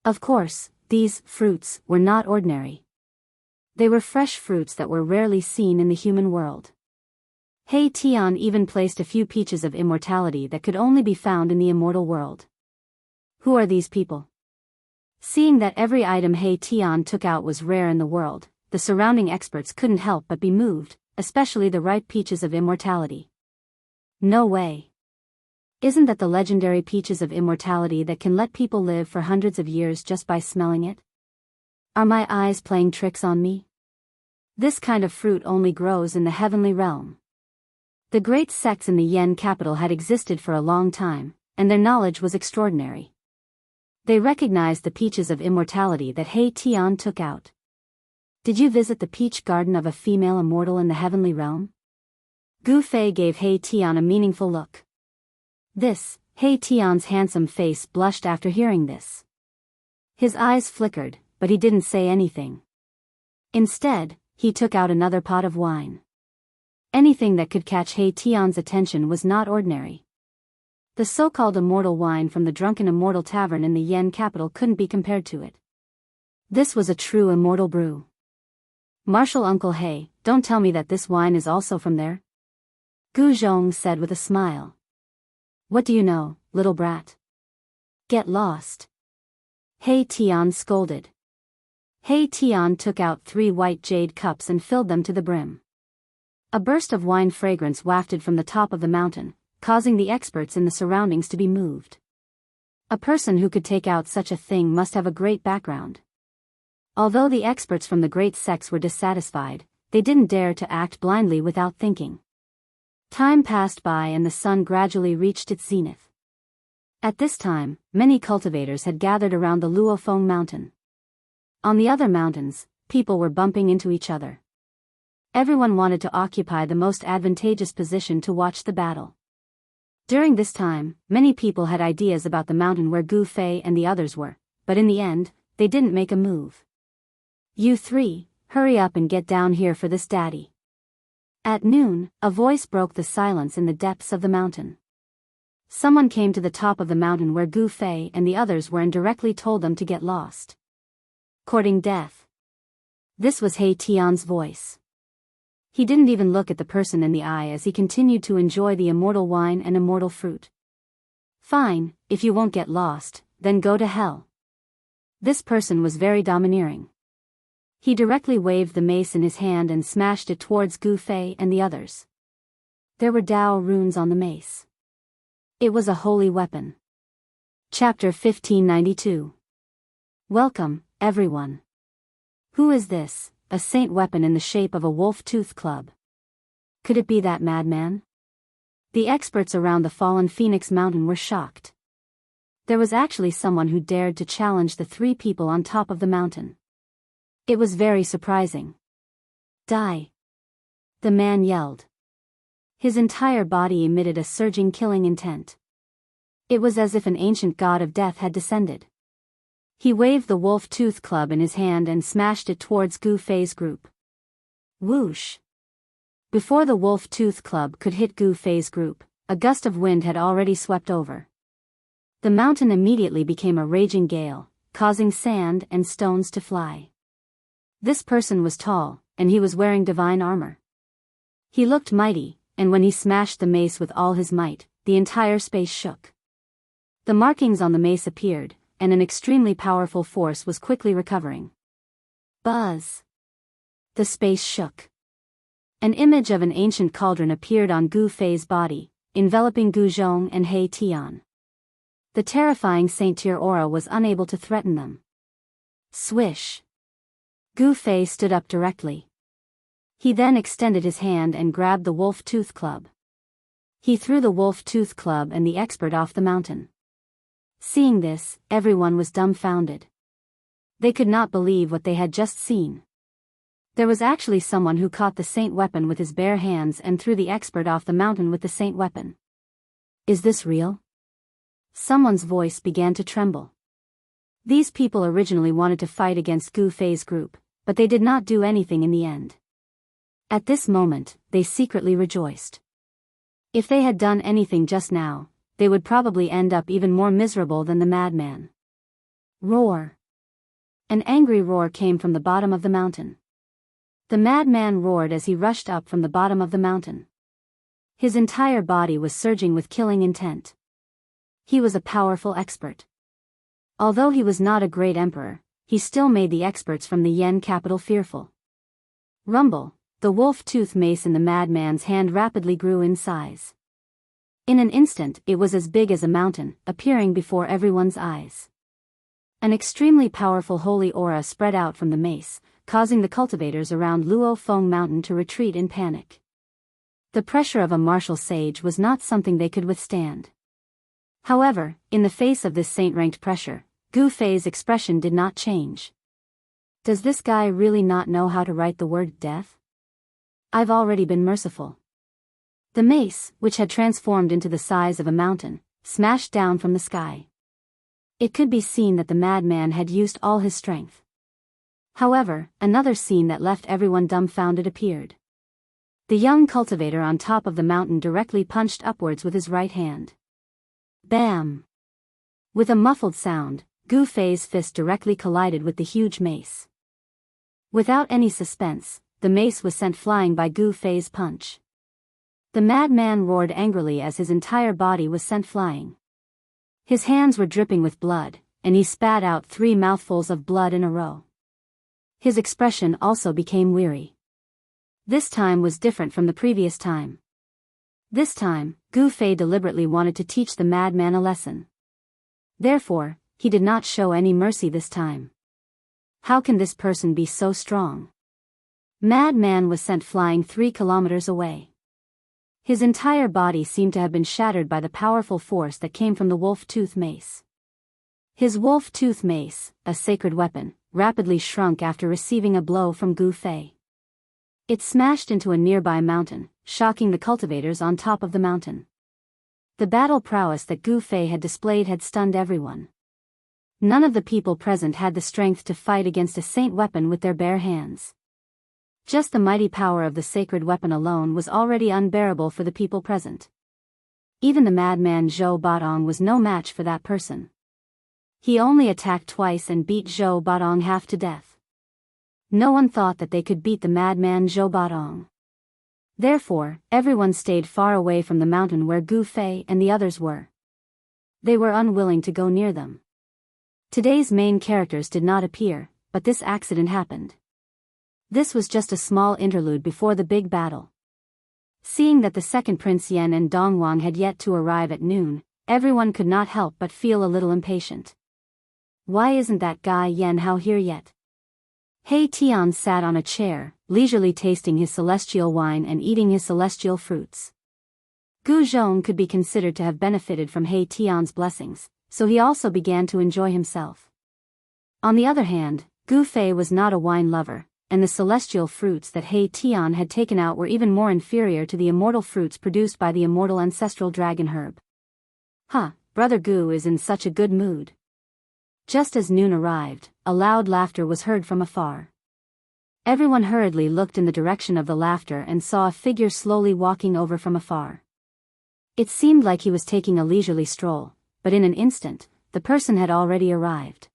Of course, these fruits were not ordinary. They were fresh fruits that were rarely seen in the human world. He Tian even placed a few peaches of immortality that could only be found in the immortal world. Who are these people? Seeing that every item He Tian took out was rare in the world, the surrounding experts couldn't help but be moved, especially the ripe peaches of immortality. No way. Isn't that the legendary peaches of immortality that can let people live for hundreds of years just by smelling it? Are my eyes playing tricks on me? This kind of fruit only grows in the heavenly realm. The great sects in the Yan capital had existed for a long time, and their knowledge was extraordinary. They recognized the peaches of immortality that He Tian took out. Did you visit the peach garden of a female immortal in the heavenly realm? Gu Fei gave He Tian a meaningful look. He Tian's handsome face blushed after hearing this. His eyes flickered, but he didn't say anything. Instead, he took out another pot of wine. Anything that could catch He Tian's attention was not ordinary. The so-called immortal wine from the drunken immortal tavern in the Yan capital couldn't be compared to it. This was a true immortal brew. Martial Uncle He, don't tell me that this wine is also from there? Gu Zhong said with a smile. What do you know, little brat? Get lost. He Tian scolded. He Tian took out 3 white jade cups and filled them to the brim. A burst of wine fragrance wafted from the top of the mountain, causing the experts in the surroundings to be moved. A person who could take out such a thing must have a great background. Although the experts from the great sects were dissatisfied, they didn't dare to act blindly without thinking. Time passed by and the sun gradually reached its zenith. At this time, many cultivators had gathered around the Luofeng mountain. On the other mountains, people were bumping into each other. Everyone wanted to occupy the most advantageous position to watch the battle. During this time, many people had ideas about the mountain where Gu Fei and the others were, but in the end, they didn't make a move. You 3, hurry up and get down here for this daddy. At noon, a voice broke the silence in the depths of the mountain. Someone came to the top of the mountain where Gu Fei and the others were and directly told them to get lost. Courting death. This was He Tian's voice. He didn't even look at the person in the eye as he continued to enjoy the immortal wine and immortal fruit. Fine, if you won't get lost, then go to hell. This person was very domineering. He directly waved the mace in his hand and smashed it towards Gu Fei and the others. There were Dao runes on the mace. It was a holy weapon. Chapter 1592. Welcome, everyone. Who is this? A saint weapon in the shape of a wolf-tooth club. Could it be that madman? The experts around the fallen Phoenix Mountain were shocked. There was actually someone who dared to challenge the 3 people on top of the mountain. It was very surprising. Die! The man yelled. His entire body emitted a surging killing intent. It was as if an ancient god of death had descended. He waved the wolf-tooth club in his hand and smashed it towards Gu Fei's group. Whoosh! Before the wolf-tooth club could hit Gu Fei's group, a gust of wind had already swept over. The mountain immediately became a raging gale, causing sand and stones to fly. This person was tall, and he was wearing divine armor. He looked mighty, and when he smashed the mace with all his might, the entire space shook. The markings on the mace appeared, and an extremely powerful force was quickly recovering. Buzz! The space shook. An image of an ancient cauldron appeared on Gu Fei's body, enveloping Gu Zhong and He Tian. The terrifying Saint Tier aura was unable to threaten them. Swish! Gu Fei stood up directly. He then extended his hand and grabbed the wolf tooth club. He threw the wolf tooth club and the expert off the mountain. Seeing this, everyone was dumbfounded. They could not believe what they had just seen. There was actually someone who caught the saint weapon with his bare hands and threw the expert off the mountain with the saint weapon. Is this real? Someone's voice began to tremble. These people originally wanted to fight against Gu Fei's group, but they did not do anything in the end. At this moment, they secretly rejoiced. If they had done anything just now, they would probably end up even more miserable than the madman. Roar! An angry roar came from the bottom of the mountain. The madman roared as he rushed up from the bottom of the mountain. His entire body was surging with killing intent. He was a powerful expert. Although he was not a great emperor, he still made the experts from the Yen capital fearful. Rumble! The wolf tooth mace in the madman's hand rapidly grew in size. In an instant it was as big as a mountain, appearing before everyone's eyes. An extremely powerful holy aura spread out from the mace, causing the cultivators around Luo Feng Mountain to retreat in panic. The pressure of a martial sage was not something they could withstand. However, in the face of this saint-ranked pressure, Gu Fei's expression did not change. Does this guy really not know how to write the word death? I've already been merciful. The mace, which had transformed into the size of a mountain, smashed down from the sky. It could be seen that the madman had used all his strength. However, another scene that left everyone dumbfounded appeared. The young cultivator on top of the mountain directly punched upwards with his right hand. Bam! With a muffled sound, Gu Fei's fist directly collided with the huge mace. Without any suspense, the mace was sent flying by Gu Fei's punch. The madman roared angrily as his entire body was sent flying. His hands were dripping with blood, and he spat out 3 mouthfuls of blood in a row. His expression also became weary. This time was different from the previous time. This time, Gu Fei deliberately wanted to teach the madman a lesson. Therefore, he did not show any mercy this time. How can this person be so strong? Madman was sent flying 3 kilometers away. His entire body seemed to have been shattered by the powerful force that came from the wolf tooth mace. His wolf tooth mace, a sacred weapon, rapidly shrunk after receiving a blow from Gu Fei. It smashed into a nearby mountain, shocking the cultivators on top of the mountain. The battle prowess that Gu Fei had displayed had stunned everyone. None of the people present had the strength to fight against a saint weapon with their bare hands. Just the mighty power of the sacred weapon alone was already unbearable for the people present. Even the madman Zhou Baotong was no match for that person. He only attacked twice and beat Zhou Baotong half to death. No one thought that they could beat the madman Zhou Baotong. Therefore, everyone stayed far away from the mountain where Gu Fei and the others were. They were unwilling to go near them. Today's main characters did not appear, but this accident happened. This was just a small interlude before the big battle. Seeing that the second Prince Yen and Dongwang had yet to arrive at noon, everyone could not help but feel a little impatient. Why isn't that guy Yen Hao here yet? He Tian sat on a chair, leisurely tasting his celestial wine and eating his celestial fruits. Gu Zhong could be considered to have benefited from He Tian's blessings, so he also began to enjoy himself. On the other hand, Gu Fei was not a wine lover, and the celestial fruits that He Tian had taken out were even more inferior to the immortal fruits produced by the immortal ancestral dragon herb. Brother Gu is in such a good mood. Just as noon arrived, a loud laughter was heard from afar. Everyone hurriedly looked in the direction of the laughter and saw a figure slowly walking over from afar. It seemed like he was taking a leisurely stroll, but in an instant, the person had already arrived.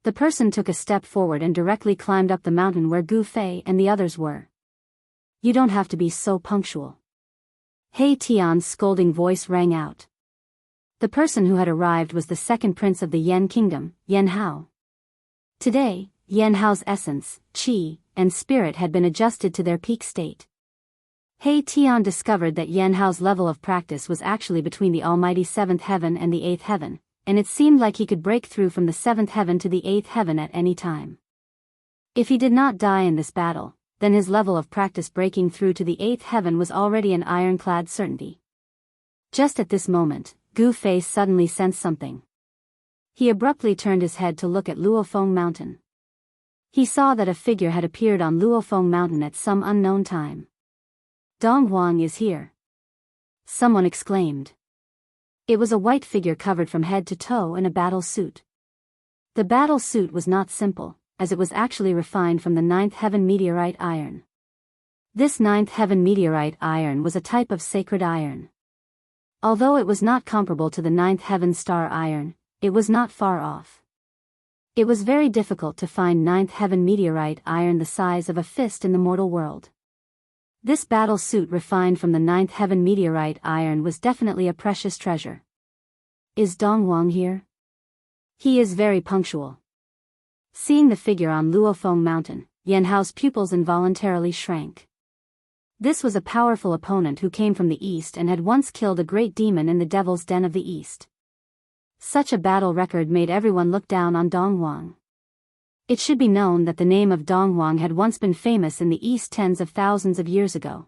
The person took a step forward and directly climbed up the mountain where Gu Fei and the others were. "You don't have to be so punctual." He Tian's scolding voice rang out. The person who had arrived was the second prince of the Yan kingdom, Yan Hao. Today, Yan Hao's essence, qi, and spirit had been adjusted to their peak state. He Tian discovered that Yan Hao's level of practice was actually between the almighty 7th heaven and the 8th heaven, and it seemed like he could break through from the 7th heaven to the 8th heaven at any time. If he did not die in this battle, then his level of practice breaking through to the 8th heaven was already an ironclad certainty. Just at this moment, Gu Fei suddenly sensed something. He abruptly turned his head to look at Luofeng Mountain. He saw that a figure had appeared on Luofeng Mountain at some unknown time. "Dong Huang is here," someone exclaimed. It was a white figure covered from head to toe in a battle suit. The battle suit was not simple, as it was actually refined from the 9th heaven meteorite iron. This 9th heaven meteorite iron was a type of sacred iron. Although it was not comparable to the 9th heaven star iron, it was not far off. It was very difficult to find 9th heaven meteorite iron the size of a fist in the mortal world. This battle suit refined from the 9th heaven meteorite iron was definitely a precious treasure. "Is Dong Huang here?" "He is very punctual." Seeing the figure on Luofeng Mountain, Yan Hao's pupils involuntarily shrank. This was a powerful opponent who came from the east and had once killed a great demon in the Devil's Den of the East. Such a battle record made everyone look down on Dong Huang. It should be known that the name of Dong Huang had once been famous in the East tens of thousands of years ago.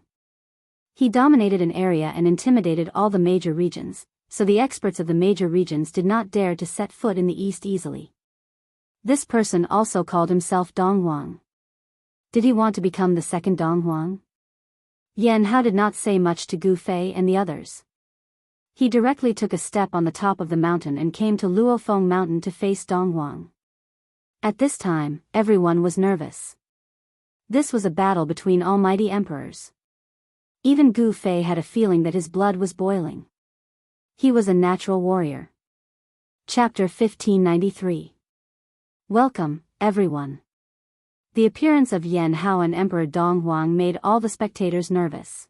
He dominated an area and intimidated all the major regions, so the experts of the major regions did not dare to set foot in the East easily. This person also called himself Dong Huang. Did he want to become the second Dong Huang? Yan Hao did not say much to Gu Fei and the others. He directly took a step on the top of the mountain and came to Luofeng Mountain to face Dong Huang. At this time, everyone was nervous. This was a battle between almighty emperors. Even Gu Fei had a feeling that his blood was boiling. He was a natural warrior. Chapter 1593. Welcome, everyone. The appearance of Yan Hao and Emperor Dong Huang made all the spectators nervous.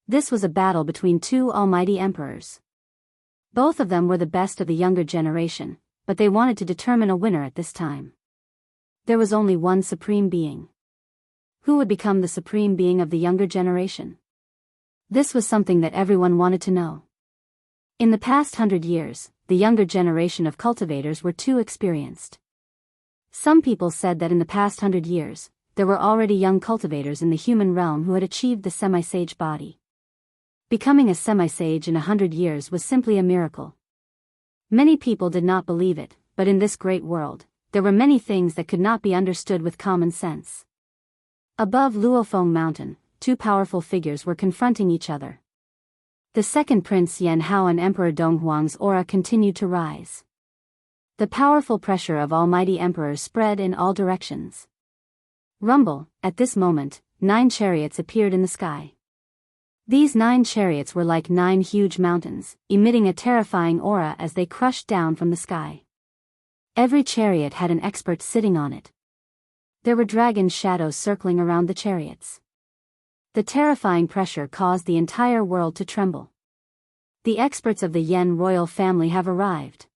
This was a battle between two almighty emperors. Both of them were the best of the younger generation, but they wanted to determine a winner at this time. There was only one supreme being. Who would become the supreme being of the younger generation? This was something that everyone wanted to know. In the past 100 years, the younger generation of cultivators were too experienced. Some people said that in the past 100 years, there were already young cultivators in the human realm who had achieved the semi-sage body. Becoming a semi-sage in 100 years was simply a miracle. Many people did not believe it, but in this great world, there were many things that could not be understood with common sense. Above Luofeng Mountain, two powerful figures were confronting each other. The second Prince Yan Hao and Emperor Dong Huang's aura continued to rise. The powerful pressure of almighty emperors spread in all directions. Rumble, at this moment, 9 chariots appeared in the sky. These 9 chariots were like 9 huge mountains, emitting a terrifying aura as they crushed down from the sky. Every chariot had an expert sitting on it. There were dragon shadows circling around the chariots. The terrifying pressure caused the entire world to tremble. The experts of the Yen royal family have arrived.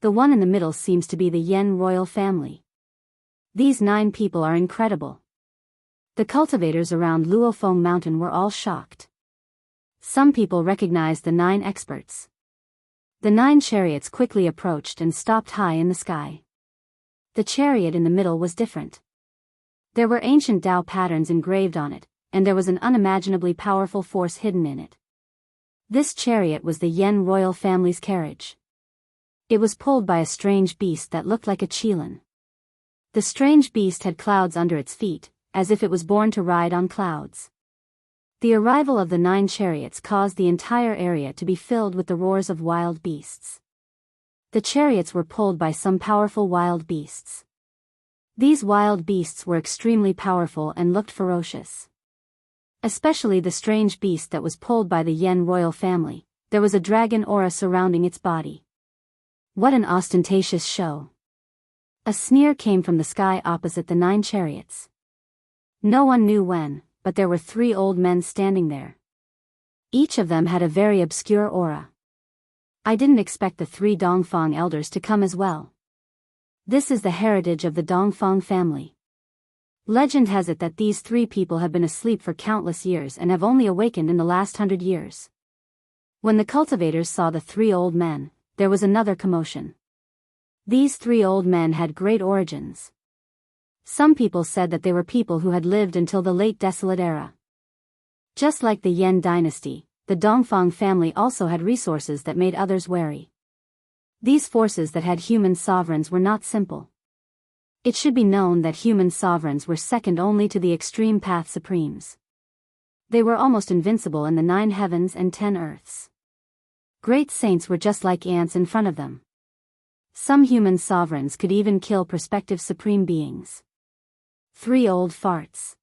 The one in the middle seems to be the Yen royal family. These 9 people are incredible. The cultivators around Luofeng Mountain were all shocked. Some people recognized the 9 experts. The 9 chariots quickly approached and stopped high in the sky. The chariot in the middle was different. There were ancient Tao patterns engraved on it, and there was an unimaginably powerful force hidden in it. This chariot was the Yen royal family's carriage. It was pulled by a strange beast that looked like a qilin. The strange beast had clouds under its feet, as if it was born to ride on clouds. The arrival of the 9 chariots caused the entire area to be filled with the roars of wild beasts. The chariots were pulled by some powerful wild beasts. These wild beasts were extremely powerful and looked ferocious. Especially the strange beast that was pulled by the Yen royal family. there was a dragon aura surrounding its body. What an ostentatious show. A sneer came from the sky opposite the 9 chariots. No one knew when, but there were 3 old men standing there. Each of them had a very obscure aura. I didn't expect the 3 Dongfang elders to come as well. This is the heritage of the Dongfang family. Legend has it that these 3 people have been asleep for countless years and have only awakened in the last 100 years. When the cultivators saw the 3 old men, there was another commotion. These 3 old men had great origins. Some people said that they were people who had lived until the late Desolate Era. Just like the Yan dynasty, the Dongfang family also had resources that made others wary. These forces that had human sovereigns were not simple. It should be known that human sovereigns were second only to the extreme path supremes. They were almost invincible in the 9 heavens and 10 earths. Great saints were just like ants in front of them. Some human sovereigns could even kill prospective supreme beings. 3 old farts.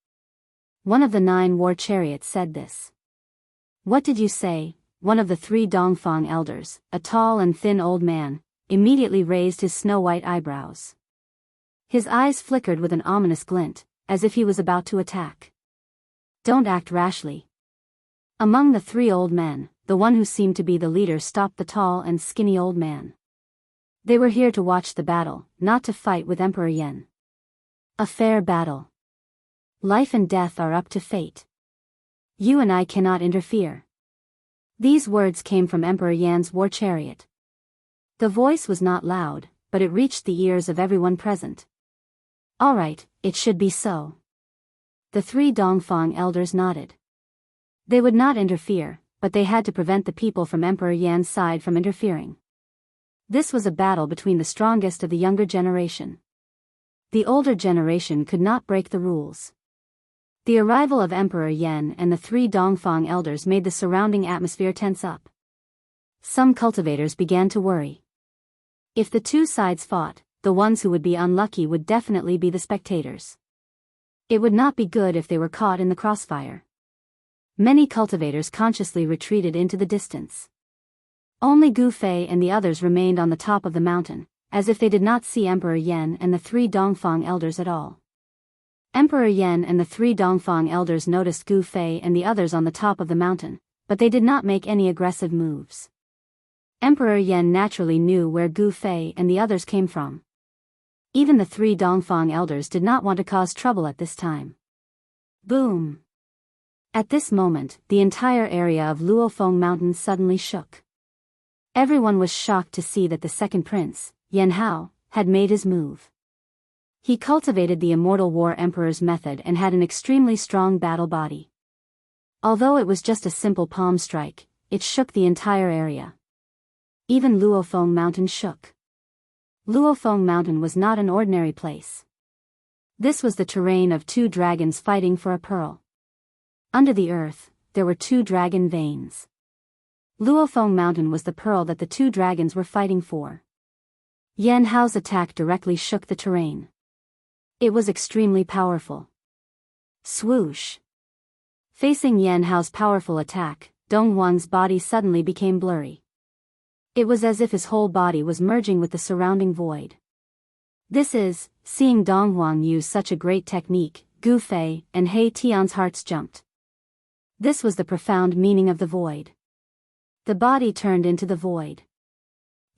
One of the 9 war chariots said this. What did you say? One of the 3 Dongfang elders, a tall and thin old man, immediately raised his snow-white eyebrows. His eyes flickered with an ominous glint, as if he was about to attack. Don't act rashly. Among the 3 old men, the one who seemed to be the leader stopped the tall and skinny old man. They were here to watch the battle, not to fight with Emperor Yan. A fair battle. Life and death are up to fate. You and I cannot interfere. These words came from Emperor Yan's war chariot. The voice was not loud, but it reached the ears of everyone present. All right, it should be so. The 3 Dongfang elders nodded. They would not interfere, but they had to prevent the people from Emperor Yan's side from interfering. This was a battle between the strongest of the younger generation. The older generation could not break the rules. The arrival of Emperor Yan and the 3 Dongfang elders made the surrounding atmosphere tense up. Some cultivators began to worry. If the 2 sides fought, the ones who would be unlucky would definitely be the spectators. It would not be good if they were caught in the crossfire. Many cultivators consciously retreated into the distance. Only Gu Fei and the others remained on the top of the mountain, as if they did not see Emperor Yan and the 3 Dongfang elders at all. Emperor Yan and the 3 Dongfang elders noticed Gu Fei and the others on the top of the mountain, but they did not make any aggressive moves. Emperor Yan naturally knew where Gu Fei and the others came from. Even the 3 Dongfang elders did not want to cause trouble at this time. Boom! At this moment, the entire area of Luofeng Mountain suddenly shook. Everyone was shocked to see that the second prince, Yan Hao, had made his move. He cultivated the Immortal War Emperor's method and had an extremely strong battle body. Although it was just a simple palm strike, it shook the entire area. Even Luofeng Mountain shook. Luofeng Mountain was not an ordinary place. This was the terrain of 2 dragons fighting for a pearl. Under the earth, there were 2 dragon veins. Luofeng Mountain was the pearl that the 2 dragons were fighting for. Yan Hao's attack directly shook the terrain. It was extremely powerful. Swoosh! Facing Yan Hao's powerful attack, Dong Huang's body suddenly became blurry. It was as if his whole body was merging with the surrounding void. Seeing Dong Huang use such a great technique, Gu Fei and He Tian's hearts jumped. This was the profound meaning of the void. The body turned into the void.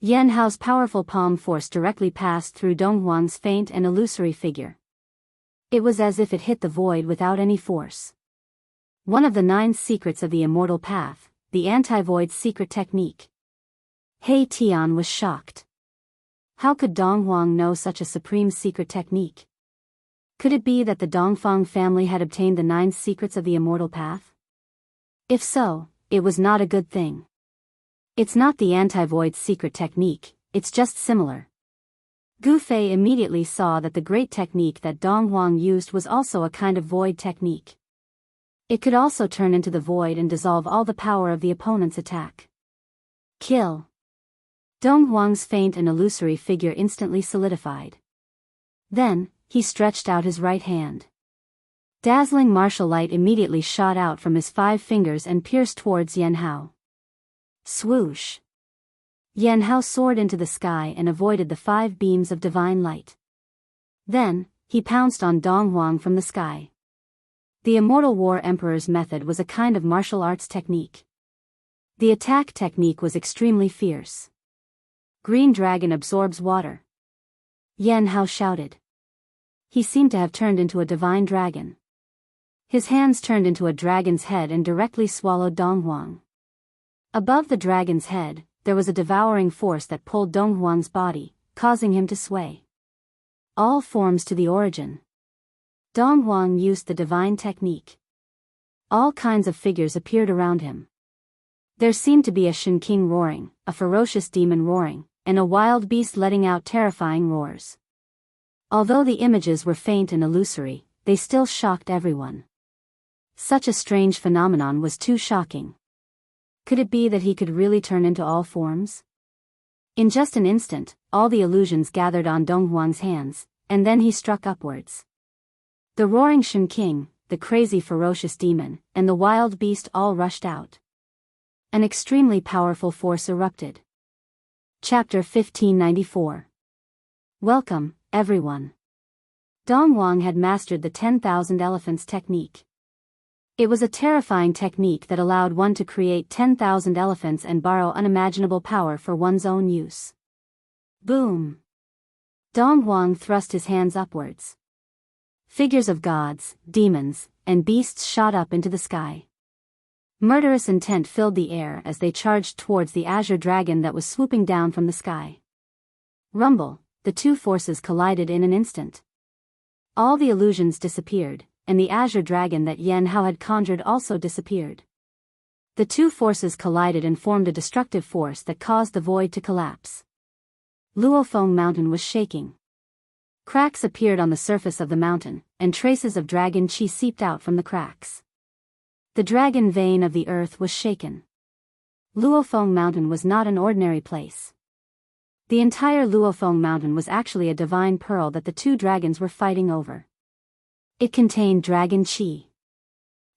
Yan Hao's powerful palm force directly passed through Dong Huang's faint and illusory figure. It was as if it hit the void without any force. One of the 9 secrets of the Immortal Path, the anti-void secret technique. He Tian was shocked. How could Dong Huang know such a supreme secret technique? Could it be that the Dongfang family had obtained the 9 secrets of the Immortal Path? If so, it was not a good thing. It's not the anti-void secret technique, it's just similar. Gu Fei immediately saw that the great technique that Dong Huang used was also a kind of void technique. It could also turn into the void and dissolve all the power of the opponent's attack. Kill! Dong Huang's faint and illusory figure instantly solidified. Then, he stretched out his right hand. Dazzling martial light immediately shot out from his 5 fingers and pierced towards Yan Hao. Swoosh! Yan Hao soared into the sky and avoided the 5 beams of divine light. Then, he pounced on Dong Huang from the sky. The Immortal War Emperor's method was a kind of martial arts technique. The attack technique was extremely fierce. Green dragon absorbs water. Yan Hao shouted. He seemed to have turned into a divine dragon. His hands turned into a dragon's head and directly swallowed Dong Huang. Above the dragon's head, there was a devouring force that pulled Dong Huang's body, causing him to sway. All forms to the origin. Dong Huang used the divine technique. All kinds of figures appeared around him. There seemed to be a Shen King roaring, a ferocious demon roaring, and a wild beast letting out terrifying roars. Although the images were faint and illusory, they still shocked everyone. Such a strange phenomenon was too shocking. Could it be that he could really turn into all forms? In just an instant, all the illusions gathered on Dong Huang's hands, and then he struck upwards. The roaring Shen King, the crazy ferocious demon, and the wild beast all rushed out. An extremely powerful force erupted. Chapter 1594. Welcome, everyone. Dong Huang had mastered the 10,000 elephants technique. It was a terrifying technique that allowed one to create 10,000 elephants and borrow unimaginable power for one's own use. Boom! Dong Huang thrust his hands upwards. Figures of gods, demons, and beasts shot up into the sky. Murderous intent filled the air as they charged towards the azure dragon that was swooping down from the sky. Rumble, the two forces collided in an instant. All the illusions disappeared, and the azure dragon that Yan Hao had conjured also disappeared. The two forces collided and formed a destructive force that caused the void to collapse. Luofeng Mountain was shaking. Cracks appeared on the surface of the mountain, and traces of dragon qi seeped out from the cracks. The dragon vein of the earth was shaken. Luofeng Mountain was not an ordinary place. The entire Luofeng Mountain was actually a divine pearl that the two dragons were fighting over. It contained dragon qi.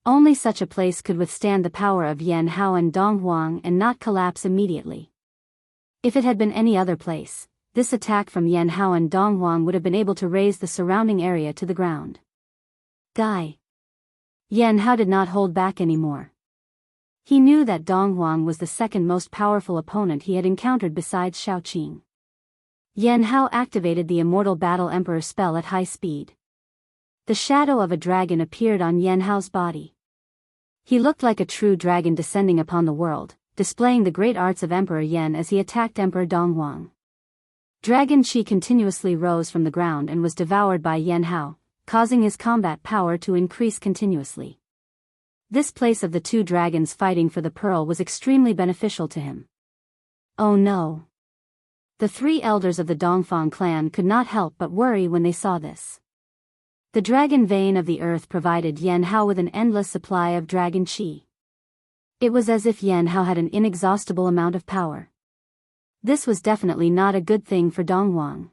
Only such a place could withstand the power of Yan Hao and Dong Huang and not collapse immediately. If it had been any other place, this attack from Yan Hao and Dong Huang would have been able to raise the surrounding area to the ground. Die. Yan Hao did not hold back anymore. He knew that Dong Huang was the second most powerful opponent he had encountered besides Shaoqing. Yan Hao activated the Immortal Battle Emperor spell at high speed. The shadow of a dragon appeared on Yan Hao's body. He looked like a true dragon descending upon the world, displaying the great arts of Emperor Yan as he attacked Emperor Dong Huang. Dragon qi continuously rose from the ground and was devoured by Yan Hao, causing his combat power to increase continuously. This place of the two dragons fighting for the pearl was extremely beneficial to him. Oh no! The 3 elders of the Dongfang clan could not help but worry when they saw this. The dragon vein of the earth provided Yan Hao with an endless supply of dragon qi. It was as if Yan Hao had an inexhaustible amount of power. This was definitely not a good thing for Dong Huang.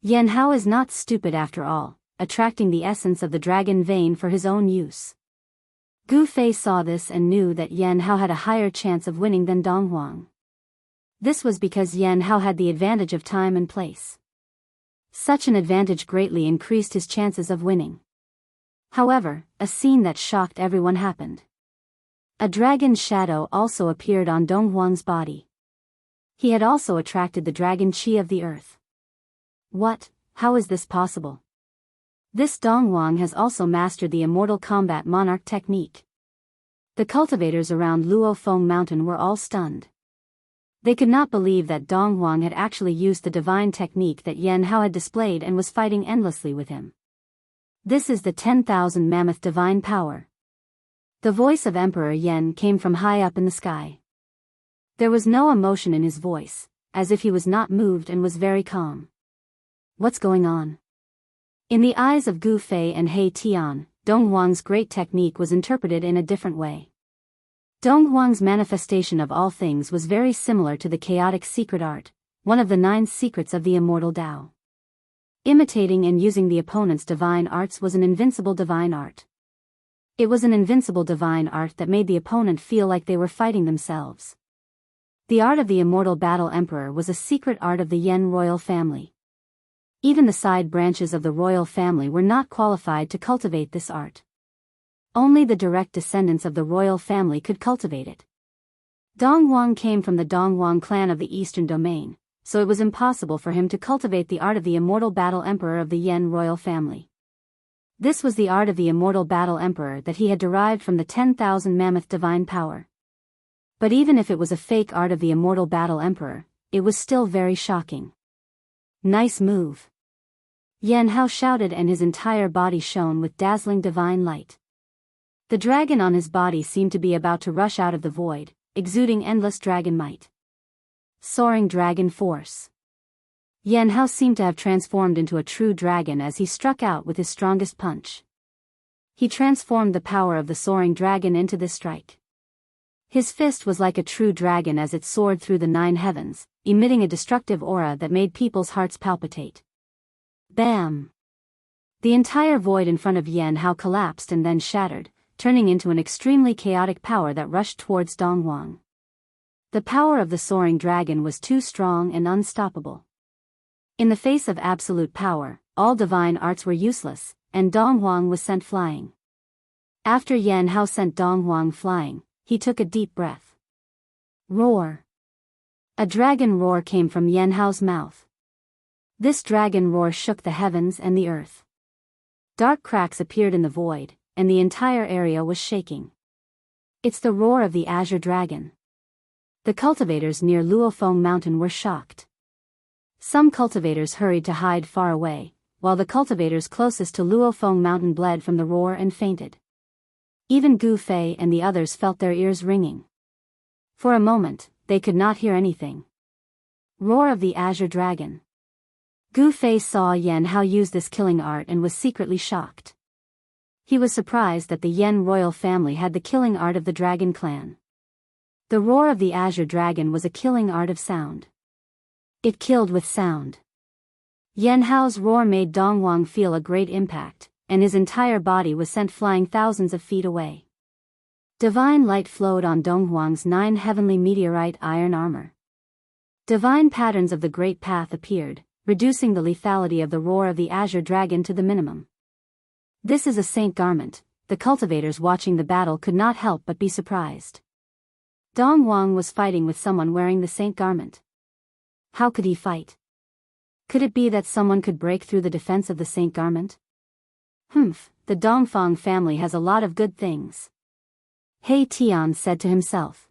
Yan Hao is not stupid after all, attracting the essence of the dragon vein for his own use. Gu Fei saw this and knew that Yan Hao had a higher chance of winning than Dong Huang. This was because Yan Hao had the advantage of time and place. Such an advantage greatly increased his chances of winning. However, a scene that shocked everyone happened. A dragon's shadow also appeared on Dong Huang's body. He had also attracted the dragon qi of the earth. What? How is this possible? This Dong Huang has also mastered the Immortal Combat Monarch technique. The cultivators around Luofeng Mountain were all stunned. They could not believe that Dong Huang had actually used the divine technique that Yan Hao had displayed and was fighting endlessly with him. This is the 10,000 mammoth divine power. The voice of Emperor Yan came from high up in the sky. There was no emotion in his voice, as if he was not moved and was very calm. What's going on? In the eyes of Gu Fei and He Tian, Dong Huang's great technique was interpreted in a different way. Dong Huang's manifestation of all things was very similar to the chaotic secret art, one of the 9 secrets of the immortal Tao. Imitating and using the opponent's divine arts was an invincible divine art. It was an invincible divine art that made the opponent feel like they were fighting themselves. The art of the immortal battle emperor was a secret art of the Yen royal family. Even the side branches of the royal family were not qualified to cultivate this art. Only the direct descendants of the royal family could cultivate it. Dongwang came from the Dongwang clan of the Eastern Domain, so it was impossible for him to cultivate the art of the immortal battle emperor of the Yen royal family. This was the art of the immortal battle emperor that he had derived from the 10,000 mammoth divine power. But even if it was a fake art of the immortal battle emperor, it was still very shocking. Nice move. Yan Hao shouted, and his entire body shone with dazzling divine light. The dragon on his body seemed to be about to rush out of the void, exuding endless dragon might. Soaring dragon force. Yan Hao seemed to have transformed into a true dragon as he struck out with his strongest punch. He transformed the power of the soaring dragon into this strike. His fist was like a true dragon as it soared through the 9 heavens, emitting a destructive aura that made people's hearts palpitate. Bam! The entire void in front of Yan Hao collapsed and then shattered, turning into an extremely chaotic power that rushed towards Dongwang. The power of the soaring dragon was too strong and unstoppable. In the face of absolute power, all divine arts were useless, and Dongwang was sent flying. After Yan Hao sent Dongwang flying, he took a deep breath. Roar! A dragon roar came from Yan Hao's mouth. This dragon roar shook the heavens and the earth. Dark cracks appeared in the void, and the entire area was shaking. It's the roar of the Azure Dragon. The cultivators near Luofeng Mountain were shocked. Some cultivators hurried to hide far away, while the cultivators closest to Luofeng Mountain bled from the roar and fainted. Even Gu Fei and the others felt their ears ringing. For a moment, they could not hear anything. Roar of the Azure Dragon. Gu Fei saw Yan Hao use this killing art and was secretly shocked. He was surprised that the Yen royal family had the killing art of the Dragon Clan. The roar of the Azure Dragon was a killing art of sound. It killed with sound. Yan Hao's roar made Dongwang feel a great impact, and his entire body was sent flying thousands of feet away. Divine light flowed on Dongwang's 9 heavenly meteorite iron armor. Divine patterns of the Great Path appeared, reducing the lethality of the roar of the Azure Dragon to the minimum. This is a saint garment. The cultivators watching the battle could not help but be surprised. Dongwang was fighting with someone wearing the saint garment. How could he fight? Could it be that someone could break through the defense of the saint garment? The Dongfang family has a lot of good things. He Tian said to himself.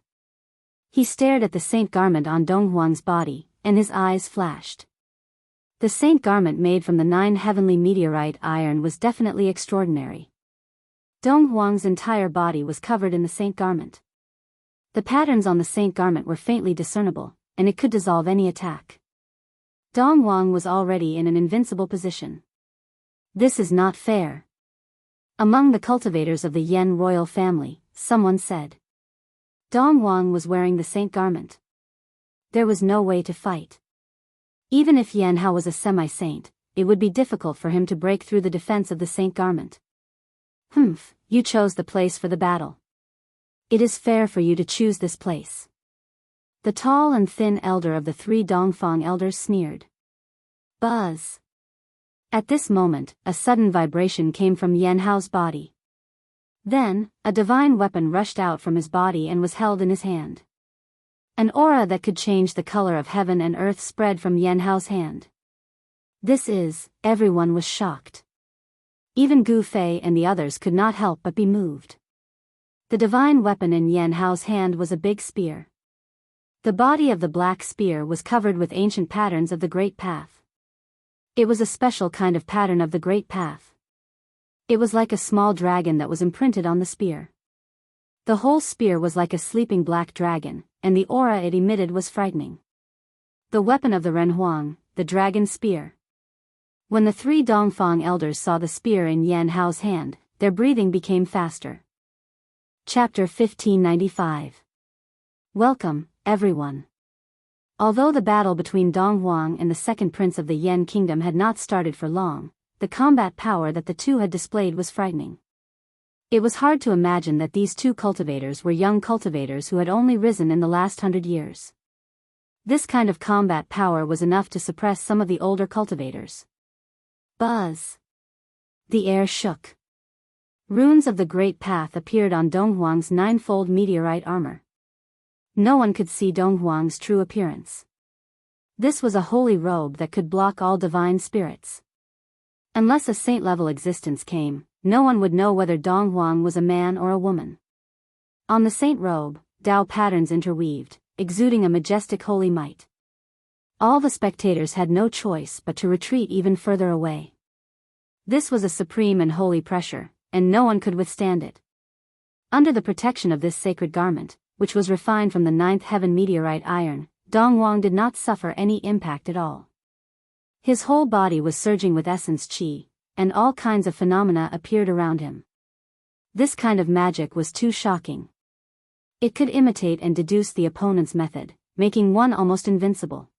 He stared at the saint garment on Dongwang's body, and his eyes flashed. The saint garment made from the 9 heavenly meteorite iron was definitely extraordinary. Dongwang's entire body was covered in the saint garment. The patterns on the saint garment were faintly discernible, and it could dissolve any attack. Dongwang was already in an invincible position. This is not fair. Among the cultivators of the Yen royal family, someone said. Dongwang was wearing the saint garment. There was no way to fight. Even if Yan Hao was a semi-saint, it would be difficult for him to break through the defense of the saint garment. You chose the place for the battle. It is fair for you to choose this place. The tall and thin elder of the 3 Dongfang elders sneered. Buzz. At this moment, a sudden vibration came from Yan Hao's body. Then, a divine weapon rushed out from his body and was held in his hand. An aura that could change the color of heaven and earth spread from Yan Hao's hand. Everyone was shocked. Even Gu Fei and the others could not help but be moved. The divine weapon in Yan Hao's hand was a big spear. The body of the black spear was covered with ancient patterns of the Great Path. It was a special kind of pattern of the Great Path. It was like a small dragon that was imprinted on the spear. The whole spear was like a sleeping black dragon, and the aura it emitted was frightening. The weapon of the Renhuang, the dragon spear. When the 3 Dongfang elders saw the spear in Yan Hao's hand, their breathing became faster. Chapter 1595. Welcome, everyone. Although the battle between Dongwang and the second prince of the Yen kingdom had not started for long, the combat power that the two had displayed was frightening. It was hard to imagine that these 2 cultivators were young cultivators who had only risen in the last 100 years. This kind of combat power was enough to suppress some of the older cultivators. Buzz! The air shook. Runes of the Great Path appeared on Donghuang's ninefold meteorite armor. No one could see Donghuang's true appearance. This was a holy robe that could block all divine spirits. Unless a saint-level existence came, no one would know whether Donghuang was a man or a woman. On the saint robe, Tao patterns interweaved, exuding a majestic holy might. All the spectators had no choice but to retreat even further away. This was a supreme and holy pressure, and no one could withstand it. Under the protection of this sacred garment, which was refined from the ninth heaven meteorite iron, Donghuang did not suffer any impact at all. His whole body was surging with essence qi, and all kinds of phenomena appeared around him. This kind of magic was too shocking. It could imitate and deduce the opponent's method, making one almost invincible.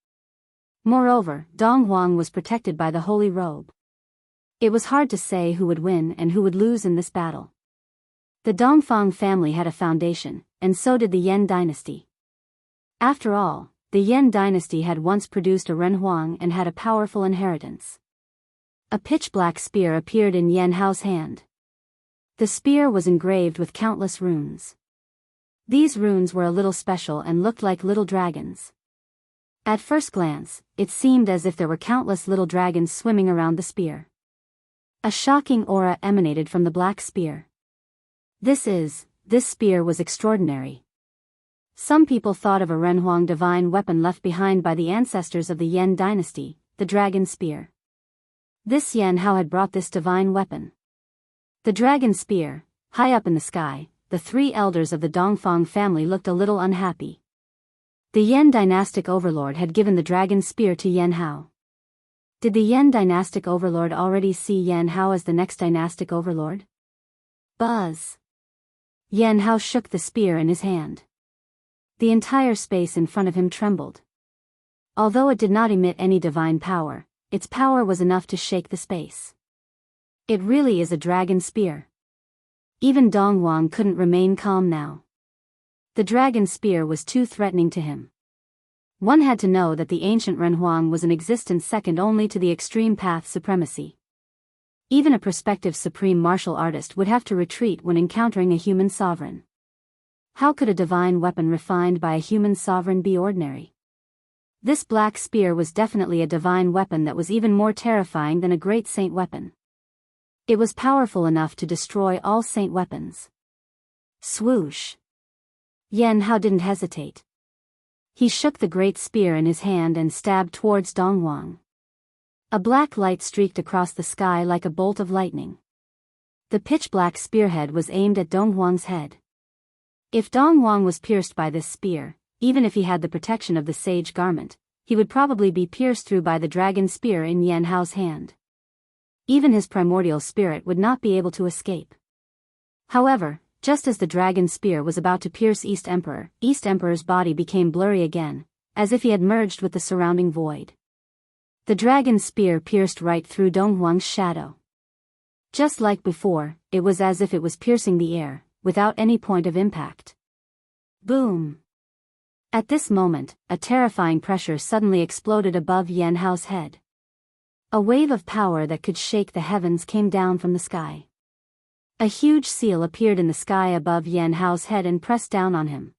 Moreover, Donghuang was protected by the holy robe. It was hard to say who would win and who would lose in this battle. The Dongfang family had a foundation, and so did the Yan dynasty. After all, the Yan dynasty had once produced a Renhuang and had a powerful inheritance. A pitch-black spear appeared in Yan Hao's hand. The spear was engraved with countless runes. These runes were a little special and looked like little dragons. At first glance, it seemed as if there were countless little dragons swimming around the spear. A shocking aura emanated from the black spear. This spear was extraordinary. Some people thought of a Renhuang divine weapon left behind by the ancestors of the Yan dynasty, the dragon spear. This Yan Hao had brought this divine weapon. The dragon spear, high up in the sky, the three elders of the Dongfang family looked a little unhappy. The Yan dynastic overlord had given the dragon spear to Yan Hao. Did the Yan dynastic overlord already see Yan Hao as the next dynastic overlord? Buzz! Yan Hao shook the spear in his hand. The entire space in front of him trembled. Although it did not emit any divine power, its power was enough to shake the space. It really is a dragon spear. Even Donghuang couldn't remain calm now. The dragon spear was too threatening to him. One had to know that the ancient Renhuang was in existence second only to the extreme path supremacy. Even a prospective supreme martial artist would have to retreat when encountering a human sovereign. How could a divine weapon refined by a human sovereign be ordinary? This black spear was definitely a divine weapon that was even more terrifying than a great saint weapon. It was powerful enough to destroy all saint weapons. Swoosh! Yan Hao didn't hesitate. He shook the great spear in his hand and stabbed towards Donghuang. A black light streaked across the sky like a bolt of lightning. The pitch-black spearhead was aimed at Donghuang's head. If Donghuang was pierced by this spear, even if he had the protection of the sage garment, he would probably be pierced through by the dragon spear in Yan Hao's hand. Even his primordial spirit would not be able to escape. However, just as the dragon spear was about to pierce East Emperor's body became blurry again, as if he had merged with the surrounding void. The dragon spear pierced right through Donghuang's shadow. Just like before, it was as if it was piercing the air, without any point of impact. Boom! At this moment, a terrifying pressure suddenly exploded above Yan Hao's head. A wave of power that could shake the heavens came down from the sky. A huge seal appeared in the sky above Yan Hao's head and pressed down on him.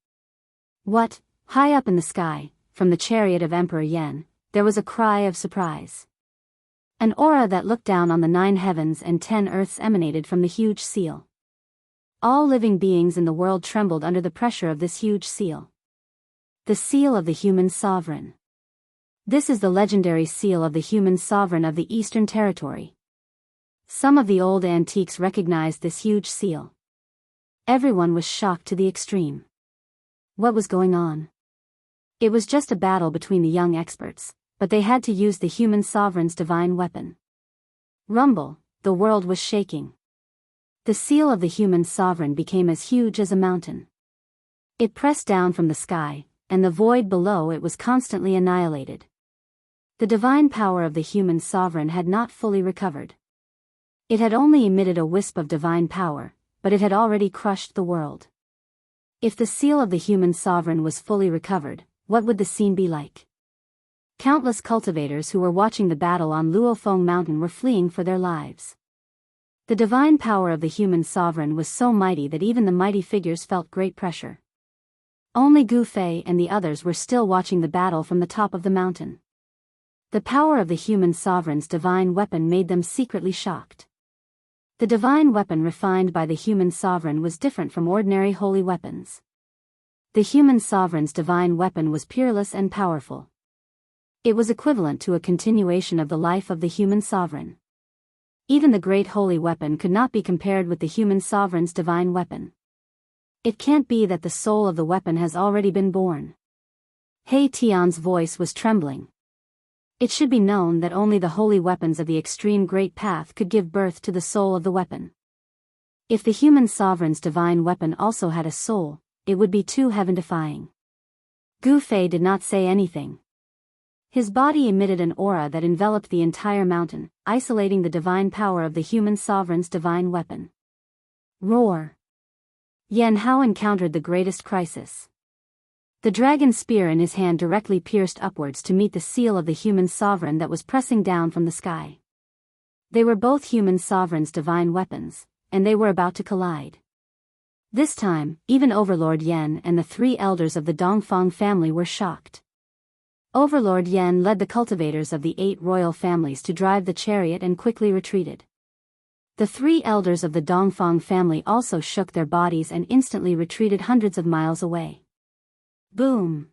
What? High up in the sky, from the chariot of Emperor Yan, there was a cry of surprise. An aura that looked down on the 9 heavens and 10 earths emanated from the huge seal. All living beings in the world trembled under the pressure of this huge seal. The seal of the human sovereign. This is the legendary seal of the human sovereign of the Eastern Territory. Some of the old antiques recognized this huge seal. Everyone was shocked to the extreme. What was going on? It was just a battle between the young experts, but they had to use the human sovereign's divine weapon. Rumble, the world was shaking. The seal of the human sovereign became as huge as a mountain. It pressed down from the sky, and the void below it was constantly annihilated. The divine power of the human sovereign had not fully recovered. It had only emitted a wisp of divine power, but it had already crushed the world. If the seal of the human sovereign was fully recovered, what would the scene be like? Countless cultivators who were watching the battle on Luofeng Mountain were fleeing for their lives. The divine power of the human sovereign was so mighty that even the mighty figures felt great pressure. Only Gu Fei and the others were still watching the battle from the top of the mountain. The power of the human sovereign's divine weapon made them secretly shocked. The divine weapon refined by the human sovereign was different from ordinary holy weapons. The human sovereign's divine weapon was peerless and powerful. It was equivalent to a continuation of the life of the human sovereign. Even the great holy weapon could not be compared with the human sovereign's divine weapon. It can't be that the soul of the weapon has already been born. He Tian's voice was trembling. It should be known that only the holy weapons of the extreme great path could give birth to the soul of the weapon. If the human sovereign's divine weapon also had a soul, it would be too heaven-defying. Gu Fei did not say anything. His body emitted an aura that enveloped the entire mountain, isolating the divine power of the human sovereign's divine weapon. Roar! Yan Hao encountered the greatest crisis. The dragon spear in his hand directly pierced upwards to meet the seal of the human sovereign that was pressing down from the sky. They were both human sovereign's divine weapons, and they were about to collide. This time, even Overlord Yan and the 3 elders of the Dongfang family were shocked. Overlord Yan led the cultivators of the 8 royal families to drive the chariot and quickly retreated. The 3 elders of the Dongfang family also shook their bodies and instantly retreated hundreds of miles away. Boom!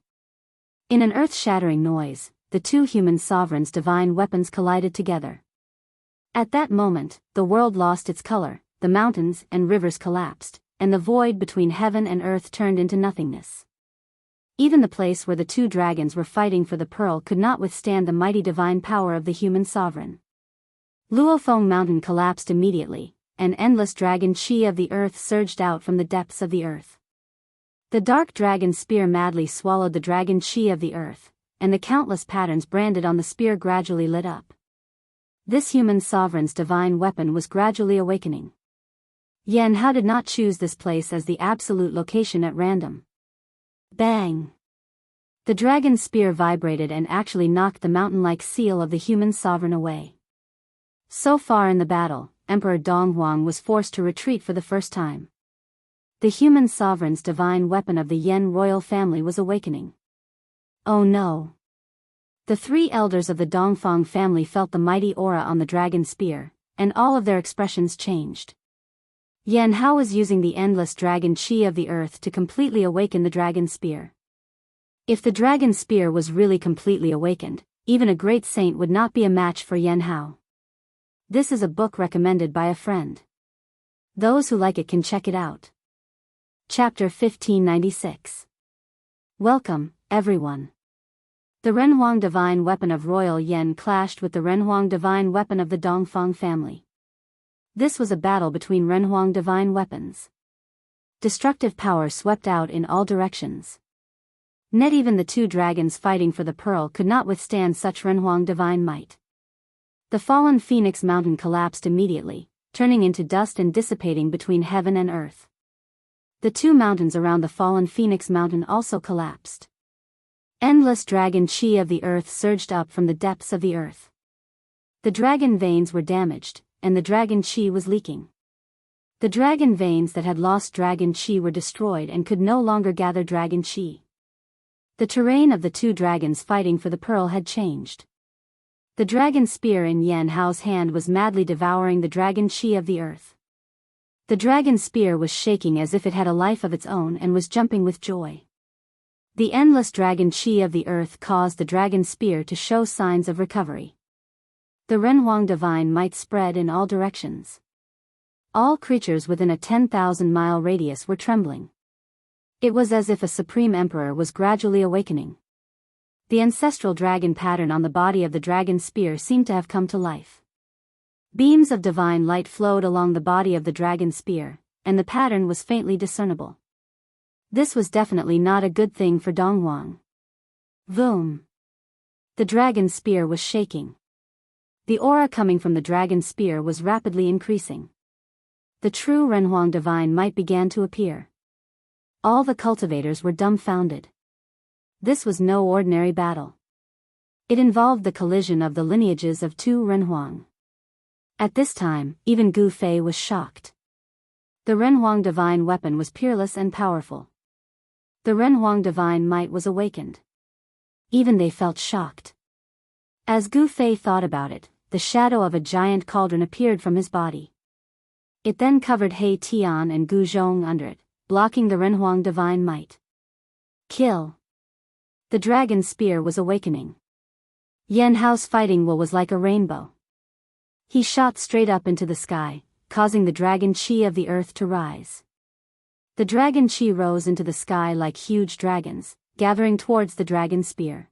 In an earth-shattering noise, the 2 human sovereigns' divine weapons collided together. At that moment, the world lost its color, the mountains and rivers collapsed, and the void between heaven and earth turned into nothingness. Even the place where the 2 dragons were fighting for the pearl could not withstand the mighty divine power of the human sovereign. Luofeng Mountain collapsed immediately, and endless dragon chi of the earth surged out from the depths of the earth. The dark dragon spear madly swallowed the dragon chi of the earth, and the countless patterns branded on the spear gradually lit up. This human sovereign's divine weapon was gradually awakening. Yan Hao did not choose this place as the absolute location at random. Bang! The dragon spear vibrated and actually knocked the mountain-like seal of the human sovereign away. So far in the battle, Emperor Donghuang was forced to retreat for the first time. The human sovereign's divine weapon of the Yan royal family was awakening. Oh no! The 3 elders of the Dongfang family felt the mighty aura on the dragon spear, and all of their expressions changed. Yan Hao was using the endless dragon chi of the earth to completely awaken the dragon spear. If the dragon spear was really completely awakened, even a great saint would not be a match for Yan Hao. This is a book recommended by a friend. Those who like it can check it out. Chapter 1596. Welcome, everyone. The Renhuang divine weapon of Royal Yan clashed with the Renhuang divine weapon of the Dongfang family. This was a battle between Renhuang divine weapons. Destructive power swept out in all directions. Not even the 2 dragons fighting for the pearl could not withstand such Renhuang divine might. The fallen Phoenix Mountain collapsed immediately, turning into dust and dissipating between heaven and earth. The 2 mountains around the fallen Phoenix Mountain also collapsed. Endless dragon chi of the earth surged up from the depths of the earth. The dragon veins were damaged, and the dragon chi was leaking. The dragon veins that had lost dragon chi were destroyed and could no longer gather dragon chi. The terrain of the 2 dragons fighting for the pearl had changed. The dragon spear in Yan Hao's hand was madly devouring the dragon chi of the earth. The dragon spear was shaking as if it had a life of its own and was jumping with joy. The endless dragon chi of the earth caused the dragon spear to show signs of recovery. The Renhuang divine might spread in all directions. All creatures within a 10,000-mile radius were trembling. It was as if a supreme emperor was gradually awakening. The ancestral dragon pattern on the body of the dragon spear seemed to have come to life. Beams of divine light flowed along the body of the dragon spear, and the pattern was faintly discernible. This was definitely not a good thing for Donghuang. Vroom! The dragon spear was shaking. The aura coming from the dragon spear was rapidly increasing. The true Renhuang divine might began to appear. All the cultivators were dumbfounded. This was no ordinary battle. It involved the collision of the lineages of two Renhuang. At this time, even Gu Fei was shocked. The Renhuang divine weapon was peerless and powerful. The Renhuang divine might was awakened. Even they felt shocked. As Gu Fei thought about it, the shadow of a giant cauldron appeared from his body. It then covered He Tian and Gu Zhong under it, blocking the Renhuang divine might. Kill. The dragon spear was awakening. Yan Hao's fighting will was like a rainbow. He shot straight up into the sky, causing the dragon chi of the earth to rise. The dragon chi rose into the sky like huge dragons, gathering towards the dragon spear.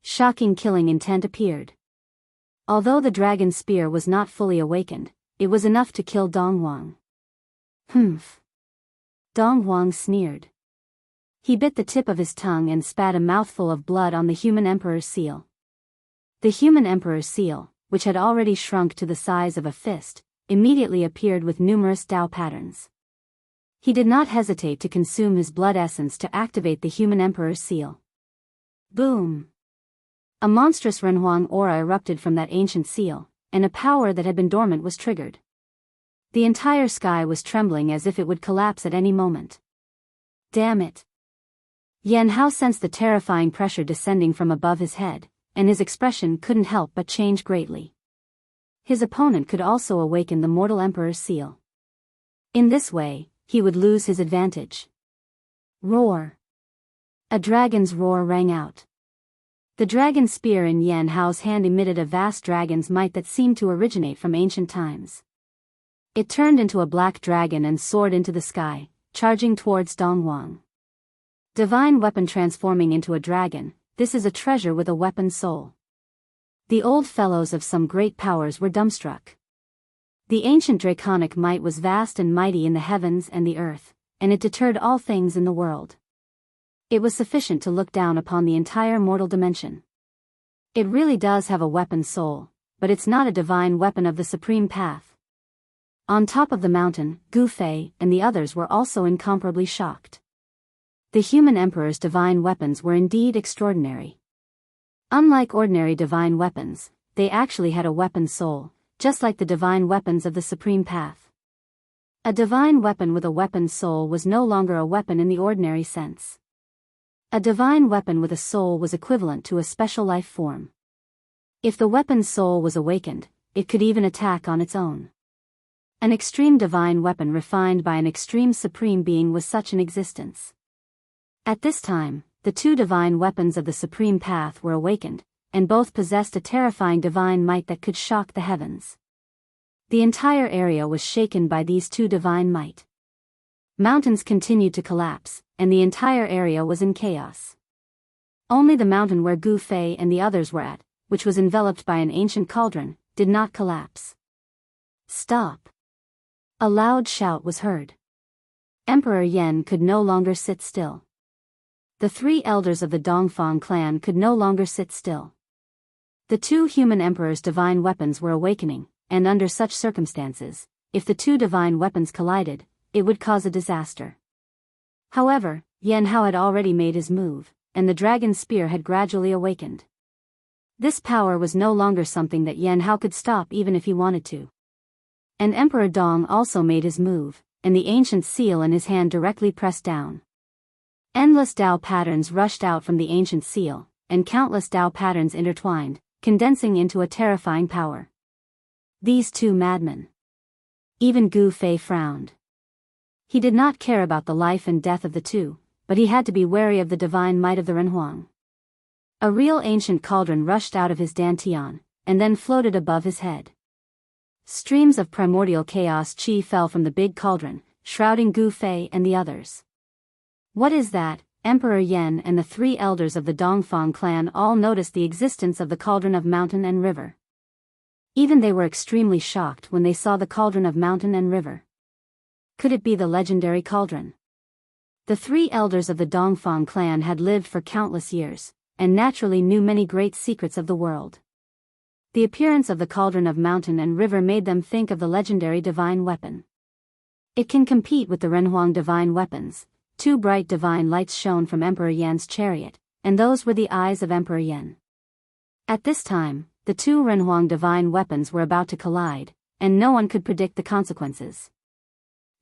Shocking killing intent appeared. Although the dragon spear was not fully awakened, it was enough to kill Dong Huang. Humph. Dong Huang sneered. He bit the tip of his tongue and spat a mouthful of blood on the human emperor's seal. The human emperor's seal, which had already shrunk to the size of a fist, immediately appeared with numerous Dao patterns. He did not hesitate to consume his blood essence to activate the human emperor's seal. Boom! A monstrous Renhuang aura erupted from that ancient seal, and a power that had been dormant was triggered. The entire sky was trembling as if it would collapse at any moment. Damn it! Yan Hao sensed the terrifying pressure descending from above his head, and his expression couldn't help but change greatly. His opponent could also awaken the mortal emperor's seal. In this way, he would lose his advantage. Roar! A dragon's roar rang out. The dragon spear in Yan Hao's hand emitted a vast dragon's might that seemed to originate from ancient times. It turned into a black dragon and soared into the sky, charging towards Dong Huang. Divine weapon transforming into a dragon, this is a treasure with a weapon soul. The old fellows of some great powers were dumbstruck. The ancient draconic might was vast and mighty in the heavens and the earth, and it deterred all things in the world. It was sufficient to look down upon the entire mortal dimension. It really does have a weapon soul, but it's not a divine weapon of the supreme path. On top of the mountain, Gu Fei and the others were also incomparably shocked. The human emperor's divine weapons were indeed extraordinary. Unlike ordinary divine weapons, they actually had a weapon soul, just like the divine weapons of the supreme path. A divine weapon with a weapon soul was no longer a weapon in the ordinary sense. A divine weapon with a soul was equivalent to a special life form. If the weapon's soul was awakened, it could even attack on its own. An extreme divine weapon refined by an extreme supreme being was such an existence. At this time, the two divine weapons of the supreme path were awakened, and both possessed a terrifying divine might that could shock the heavens. The entire area was shaken by these two divine might. Mountains continued to collapse, and the entire area was in chaos. Only the mountain where Gu Fei and the others were at, which was enveloped by an ancient cauldron, did not collapse. Stop! A loud shout was heard. Emperor Yan could no longer sit still. The three elders of the Dongfang clan could no longer sit still. The two human emperors' divine weapons were awakening, and under such circumstances, if the two divine weapons collided, it would cause a disaster. However, Yan Hao had already made his move, and the dragon spear had gradually awakened. This power was no longer something that Yan Hao could stop even if he wanted to. And Emperor Dong also made his move, and the ancient seal in his hand directly pressed down. Endless Dao patterns rushed out from the ancient seal, and countless Dao patterns intertwined, condensing into a terrifying power. These two madmen. Even Gu Fei frowned. He did not care about the life and death of the two, but he had to be wary of the divine might of the Renhuang. A real ancient cauldron rushed out of his dantian, and then floated above his head. Streams of primordial chaos chi fell from the big cauldron, shrouding Gu Fei and the others. What is that? Emperor Yan and the three elders of the Dongfang clan all noticed the existence of the cauldron of mountain and river. Even they were extremely shocked when they saw the cauldron of mountain and river. Could it be the legendary cauldron? The three elders of the Dongfang clan had lived for countless years, and naturally knew many great secrets of the world. The appearance of the cauldron of mountain and river made them think of the legendary divine weapon. It can compete with the Renhuang divine weapons. Two bright divine lights shone from Emperor Yan's chariot, and those were the eyes of Emperor Yan. At this time, the two Renhuang divine weapons were about to collide, and no one could predict the consequences.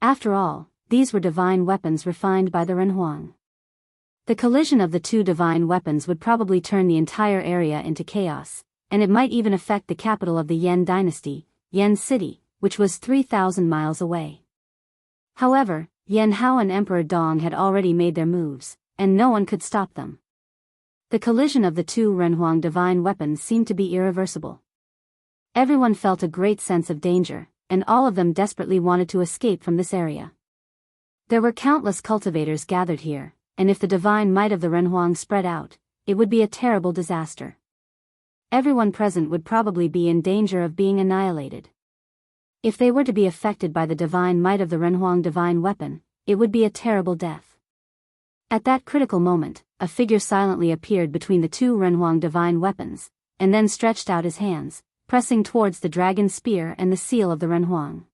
After all, these were divine weapons refined by the Renhuang. The collision of the two divine weapons would probably turn the entire area into chaos, and it might even affect the capital of the Yan dynasty, Yan City, which was 3,000 miles away. However, Yan Hao and Emperor Dong had already made their moves, and no one could stop them. The collision of the two Renhuang divine weapons seemed to be irreversible. Everyone felt a great sense of danger, and all of them desperately wanted to escape from this area. There were countless cultivators gathered here, and if the divine might of the Renhuang spread out, it would be a terrible disaster. Everyone present would probably be in danger of being annihilated. If they were to be affected by the divine might of the Renhuang divine weapon, it would be a terrible death. At that critical moment, a figure silently appeared between the two Renhuang divine weapons, and then stretched out his hands, pressing towards the dragon spear and the seal of the Renhuang.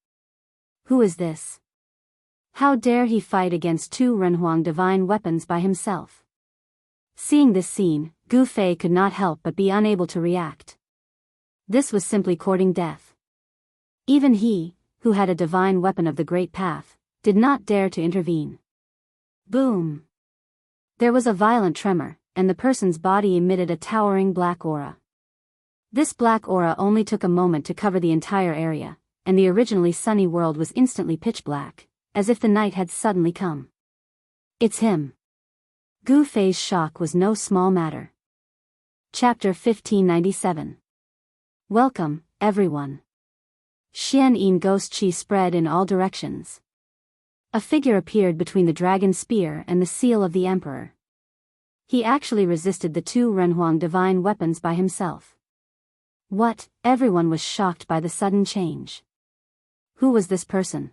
Who is this? How dare he fight against two Renhuang divine weapons by himself? Seeing this scene, Gu Fei could not help but be unable to react. This was simply courting death. Even he, who had a divine weapon of the Great Path, did not dare to intervene. Boom! There was a violent tremor, and the person's body emitted a towering black aura. This black aura only took a moment to cover the entire area, and the originally sunny world was instantly pitch black, as if the night had suddenly come. It's him. Gu Fei's shock was no small matter. Chapter 1597. Welcome, everyone. Xian Yin ghost chi spread in all directions. A figure appeared between the dragon spear and the seal of the emperor. He actually resisted the two Renhuang divine weapons by himself. What? Everyone was shocked by the sudden change. Who was this person?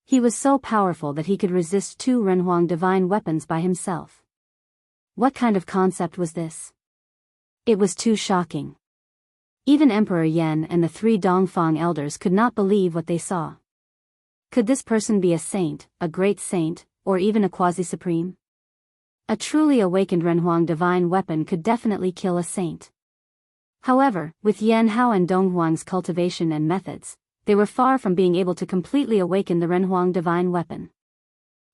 He was so powerful that he could resist two Renhuang divine weapons by himself. What kind of concept was this? It was too shocking. Even Emperor Yan and the three Dongfang elders could not believe what they saw. Could this person be a saint, a great saint, or even a quasi-supreme? A truly awakened Renhuang divine weapon could definitely kill a saint. However, with Yan Hao and Donghuang's cultivation and methods, they were far from being able to completely awaken the Renhuang divine weapon.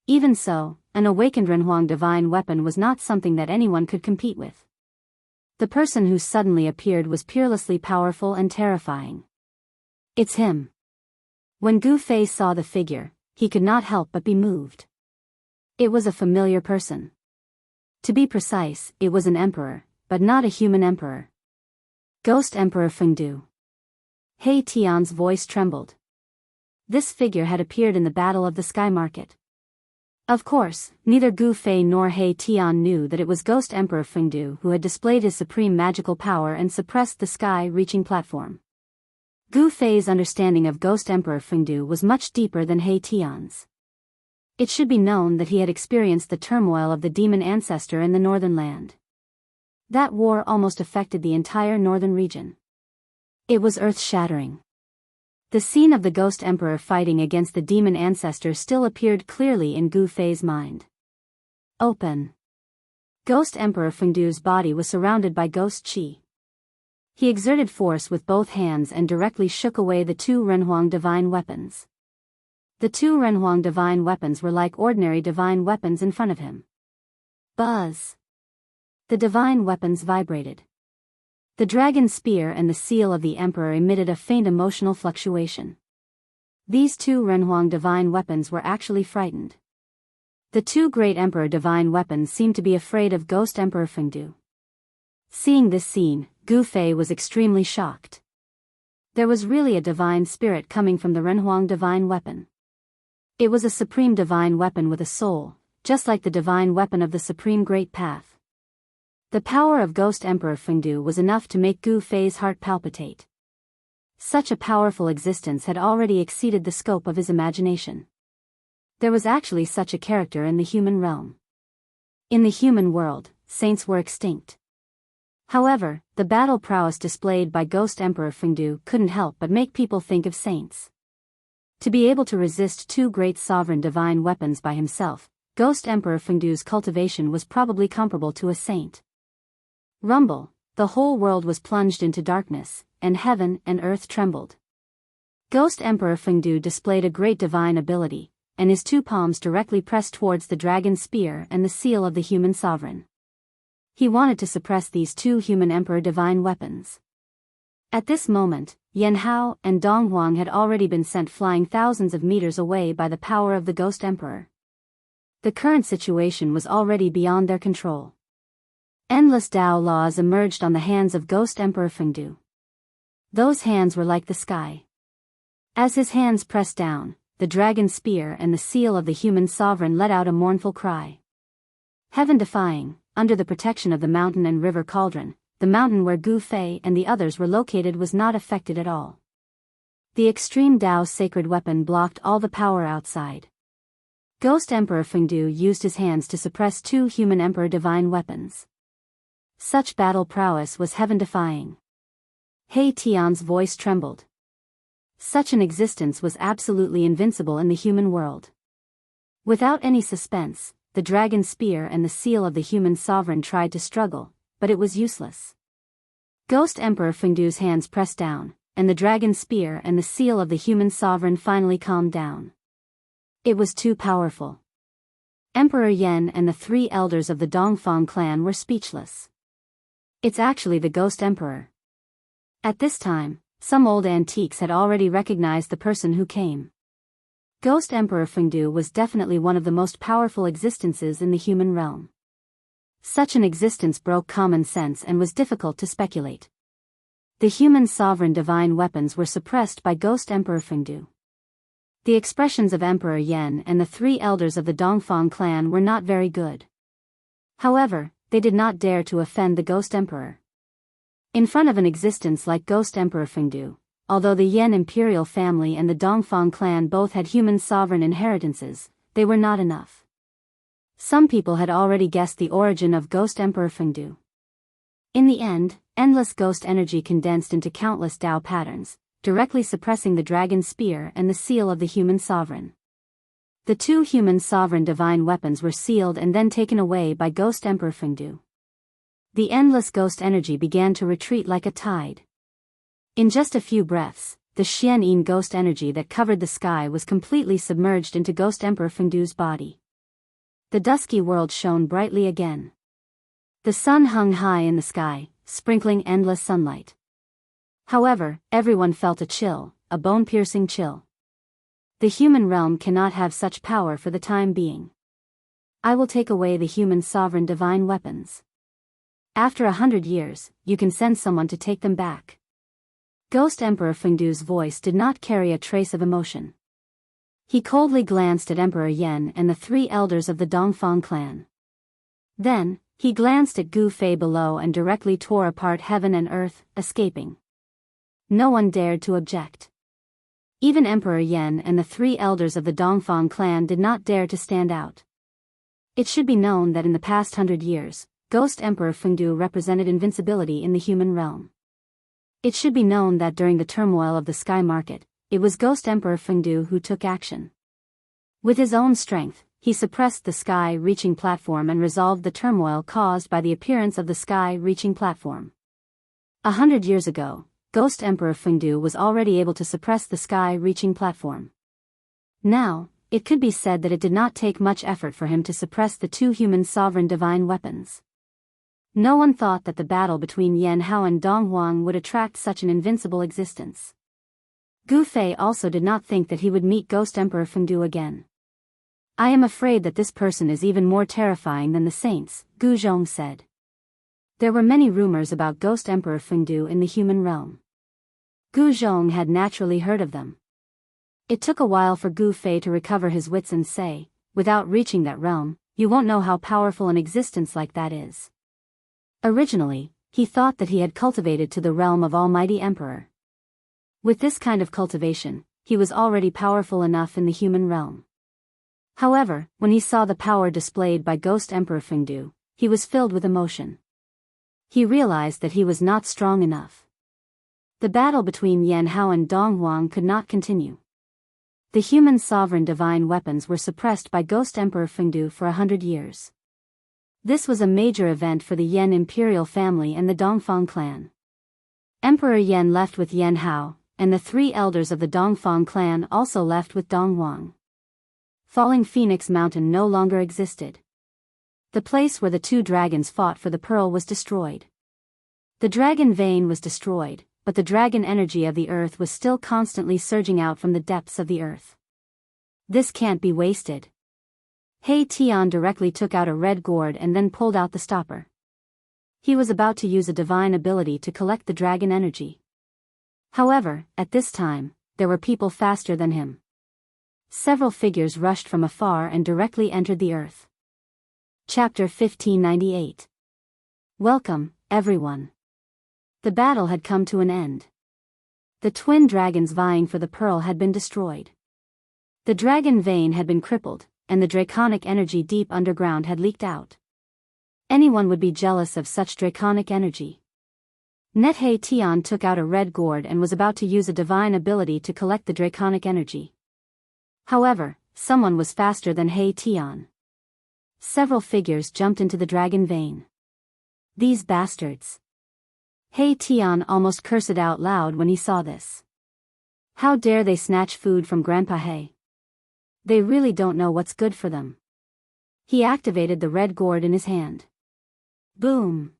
Even so, an awakened Renhuang divine weapon was not something that anyone could compete with. The person who suddenly appeared was peerlessly powerful and terrifying. It's him. When Gu Fei saw the figure, he could not help but be moved. It was a familiar person. To be precise, it was an emperor, but not a human emperor. Ghost Emperor Fengdu. He Tian's voice trembled. This figure had appeared in the Battle of the Sky Market. Of course, neither Gu Fei nor He Tian knew that it was Ghost Emperor Fengdu who had displayed his supreme magical power and suppressed the sky-reaching platform. Gu Fei's understanding of Ghost Emperor Fengdu was much deeper than He Tian's. It should be known that he had experienced the turmoil of the demon ancestor in the northern land. That war almost affected the entire northern region. It was earth-shattering. The scene of the Ghost Emperor fighting against the demon ancestor still appeared clearly in Gu Fei's mind. Open. Ghost Emperor Fengdu's body was surrounded by ghost qi. He exerted force with both hands and directly shook away the two Renhuang divine weapons. The two Renhuang divine weapons were like ordinary divine weapons in front of him. Buzz. The divine weapons vibrated. The dragon spear and the seal of the emperor emitted a faint emotional fluctuation. These two Renhuang divine weapons were actually frightened. The two great emperor divine weapons seemed to be afraid of Ghost Emperor Fengdu. Seeing this scene, Gu Fei was extremely shocked. There was really a divine spirit coming from the Renhuang divine weapon. It was a supreme divine weapon with a soul, just like the divine weapon of the Supreme Great Path. The power of Ghost Emperor Fengdu was enough to make Gu Fei's heart palpitate. Such a powerful existence had already exceeded the scope of his imagination. There was actually such a character in the human realm. In the human world, saints were extinct. However, the battle prowess displayed by Ghost Emperor Fengdu couldn't help but make people think of saints. To be able to resist two great sovereign divine weapons by himself, Ghost Emperor Fengdu's cultivation was probably comparable to a saint. Rumble, the whole world was plunged into darkness, and heaven and earth trembled. Ghost Emperor Fengdu displayed a great divine ability, and his two palms directly pressed towards the dragon spear and the seal of the human sovereign. He wanted to suppress these two human emperor divine weapons. At this moment, Yan Hao and Dong Huang had already been sent flying thousands of meters away by the power of the Ghost Emperor. The current situation was already beyond their control. Endless Tao laws emerged on the hands of Ghost Emperor Fengdu. Those hands were like the sky. As his hands pressed down, the dragon spear and the seal of the human sovereign let out a mournful cry. Heaven-defying, under the protection of the mountain and river cauldron, the mountain where Gu Fei and the others were located was not affected at all. The extreme Tao's sacred weapon blocked all the power outside. Ghost Emperor Fengdu used his hands to suppress two human emperor divine weapons. Such battle prowess was heaven-defying. He Tian's voice trembled. Such an existence was absolutely invincible in the human world. Without any suspense, the dragon spear and the seal of the human sovereign tried to struggle, but it was useless. Ghost Emperor Fengdu's hands pressed down, and the dragon spear and the seal of the human sovereign finally calmed down. It was too powerful. Emperor Yan and the three elders of the Dongfang clan were speechless. It's actually the Ghost Emperor. At this time, some old antiques had already recognized the person who came. Ghost Emperor Fengdu was definitely one of the most powerful existences in the human realm. Such an existence broke common sense and was difficult to speculate. The human sovereign divine weapons were suppressed by Ghost Emperor Fengdu. The expressions of Emperor Yan and the three elders of the Dongfang clan were not very good. However, they did not dare to offend the Ghost Emperor. In front of an existence like Ghost Emperor Fengdu, although the Yan imperial family and the Dongfang clan both had human sovereign inheritances, they were not enough. Some people had already guessed the origin of Ghost Emperor Fengdu. In the end, endless ghost energy condensed into countless Tao patterns, directly suppressing the dragon spear and the seal of the human sovereign. The two human sovereign divine weapons were sealed and then taken away by Ghost Emperor Fengdu. The endless ghost energy began to retreat like a tide. In just a few breaths, the Xian-Yin ghost energy that covered the sky was completely submerged into Ghost Emperor Fengdu's body. The dusky world shone brightly again. The sun hung high in the sky, sprinkling endless sunlight. However, everyone felt a chill, a bone-piercing chill. The human realm cannot have such power for the time being. I will take away the human sovereign divine weapons. After 100 years, you can send someone to take them back. Ghost Emperor Fengdu's voice did not carry a trace of emotion. He coldly glanced at Emperor Yan and the three elders of the Dongfang clan. Then, he glanced at Gu Fei below and directly tore apart heaven and earth, escaping. No one dared to object. Even Emperor Yan and the three elders of the Dongfang clan did not dare to stand out. It should be known that in the past 100 years, Ghost Emperor Fengdu represented invincibility in the human realm. It should be known that during the turmoil of the sky market, it was Ghost Emperor Fengdu who took action. With his own strength, he suppressed the sky-reaching platform and resolved the turmoil caused by the appearance of the sky-reaching platform. 100 years ago, Ghost Emperor Fengdu was already able to suppress the sky-reaching platform. Now, it could be said that it did not take much effort for him to suppress the two human sovereign divine weapons. No one thought that the battle between Yan Hao and Dong Huang would attract such an invincible existence. Gu Fei also did not think that he would meet Ghost Emperor Fengdu again. I am afraid that this person is even more terrifying than the saints, Gu Zhong said. There were many rumors about Ghost Emperor Fengdu in the human realm. Gu Zhong had naturally heard of them. It took a while for Gu Fei to recover his wits and say, without reaching that realm, you won't know how powerful an existence like that is. Originally, he thought that he had cultivated to the realm of Almighty Emperor. With this kind of cultivation, he was already powerful enough in the human realm. However, when he saw the power displayed by Ghost Emperor Fengdu, he was filled with emotion. He realized that he was not strong enough. The battle between Yan Hao and Dong Huang could not continue. The human sovereign divine weapons were suppressed by Ghost Emperor Fengdu for 100 years. This was a major event for the Yan imperial family and the Dongfang clan. Emperor Yan left with Yan Hao, and the 3 elders of the Dongfang clan also left with Dong Wang. Falling Phoenix Mountain no longer existed. The place where the 2 dragons fought for the pearl was destroyed. The dragon vein was destroyed, but the dragon energy of the earth was still constantly surging out from the depths of the earth. This can't be wasted. He Tian directly took out a red gourd and then pulled out the stopper. He was about to use a divine ability to collect the dragon energy. However, at this time, there were people faster than him. Several figures rushed from afar and directly entered the earth. Chapter 1598. Welcome, everyone. The battle had come to an end. The twin dragons vying for the pearl had been destroyed. The dragon vein had been crippled, and the draconic energy deep underground had leaked out. Anyone would be jealous of such draconic energy. He Tian took out a red gourd and was about to use a divine ability to collect the draconic energy. However, someone was faster than He Tian. Several figures jumped into the dragon vein. These bastards. He Tian almost cursed out loud when he saw this. How dare they snatch food from Grandpa He? They really don't know what's good for them. He activated the red gourd in his hand. Boom!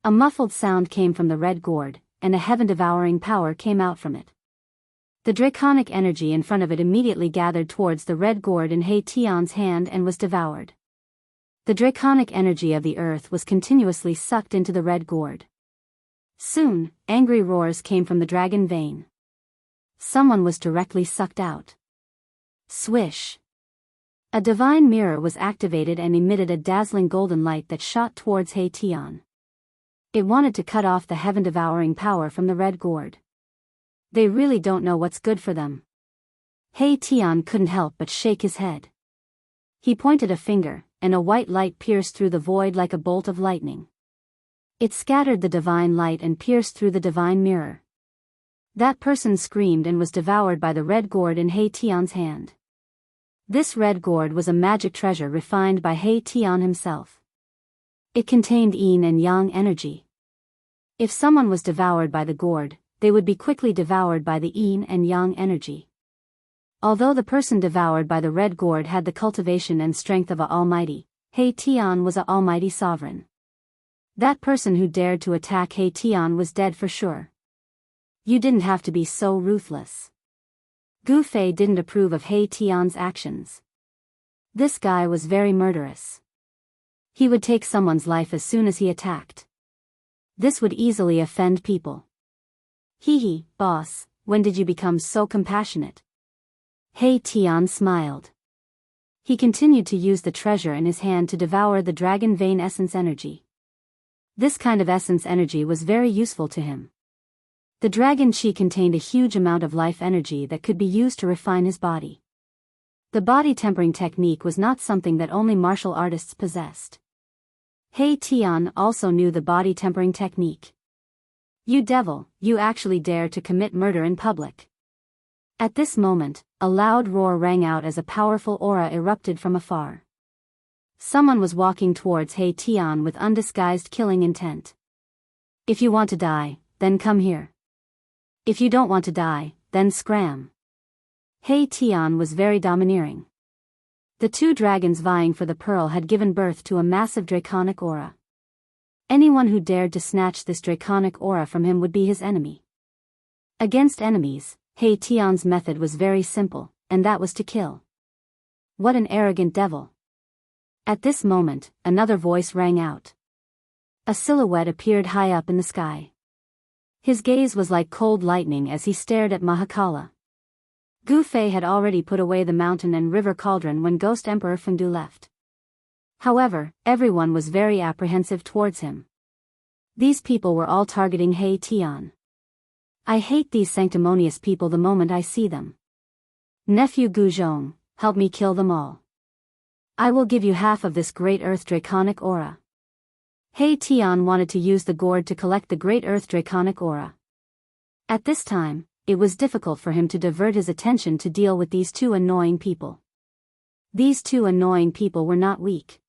A muffled sound came from the red gourd, and a heaven-devouring power came out from it. The draconic energy in front of it immediately gathered towards the red gourd in He Tian's hand and was devoured. The draconic energy of the earth was continuously sucked into the red gourd. Soon, angry roars came from the dragon vein. Someone was directly sucked out. Swish! A divine mirror was activated and emitted a dazzling golden light that shot towards He Tian. It wanted to cut off the heaven-devouring power from the red gourd. They really don't know what's good for them. He Tian couldn't help but shake his head. He pointed a finger, and a white light pierced through the void like a bolt of lightning. It scattered the divine light and pierced through the divine mirror. That person screamed and was devoured by the red gourd in He Tian's hand. This red gourd was a magic treasure refined by He Tian himself. It contained yin and yang energy. If someone was devoured by the gourd, they would be quickly devoured by the yin and yang energy. Although the person devoured by the red gourd had the cultivation and strength of a almighty, He Tian was a almighty sovereign. That person who dared to attack He Tian was dead for sure. You didn't have to be so ruthless. Gu Fei didn't approve of He Tian's actions. This guy was very murderous. He would take someone's life as soon as he attacked. This would easily offend people. Hee, boss, when did you become so compassionate? He Tian smiled. He continued to use the treasure in his hand to devour the dragon vein essence energy. This kind of essence energy was very useful to him. The dragon chi contained a huge amount of life energy that could be used to refine his body. The body tempering technique was not something that only martial artists possessed. He Tian also knew the body tempering technique. You devil, you actually dare to commit murder in public. At this moment, a loud roar rang out as a powerful aura erupted from afar. Someone was walking towards He Tian with undisguised killing intent. If you want to die, then come here. If you don't want to die, then scram. He Tian was very domineering. The 2 dragons vying for the pearl had given birth to a massive draconic aura. Anyone who dared to snatch this draconic aura from him would be his enemy. Against enemies, He Tian's method was very simple, and that was to kill. What an arrogant devil. At this moment, another voice rang out. A silhouette appeared high up in the sky. His gaze was like cold lightning as he stared at Mahakala. Gu Fei had already put away the mountain and river cauldron when Ghost Emperor Fengdu left. However, everyone was very apprehensive towards him. These people were all targeting He Tian. I hate these sanctimonious people the moment I see them. Nephew Guzhong, help me kill them all. I will give you half of this Great Earth Draconic Aura. He Tian wanted to use the gourd to collect the Great Earth Draconic Aura. At this time, it was difficult for him to divert his attention to deal with these two annoying people. These two annoying people were not weak.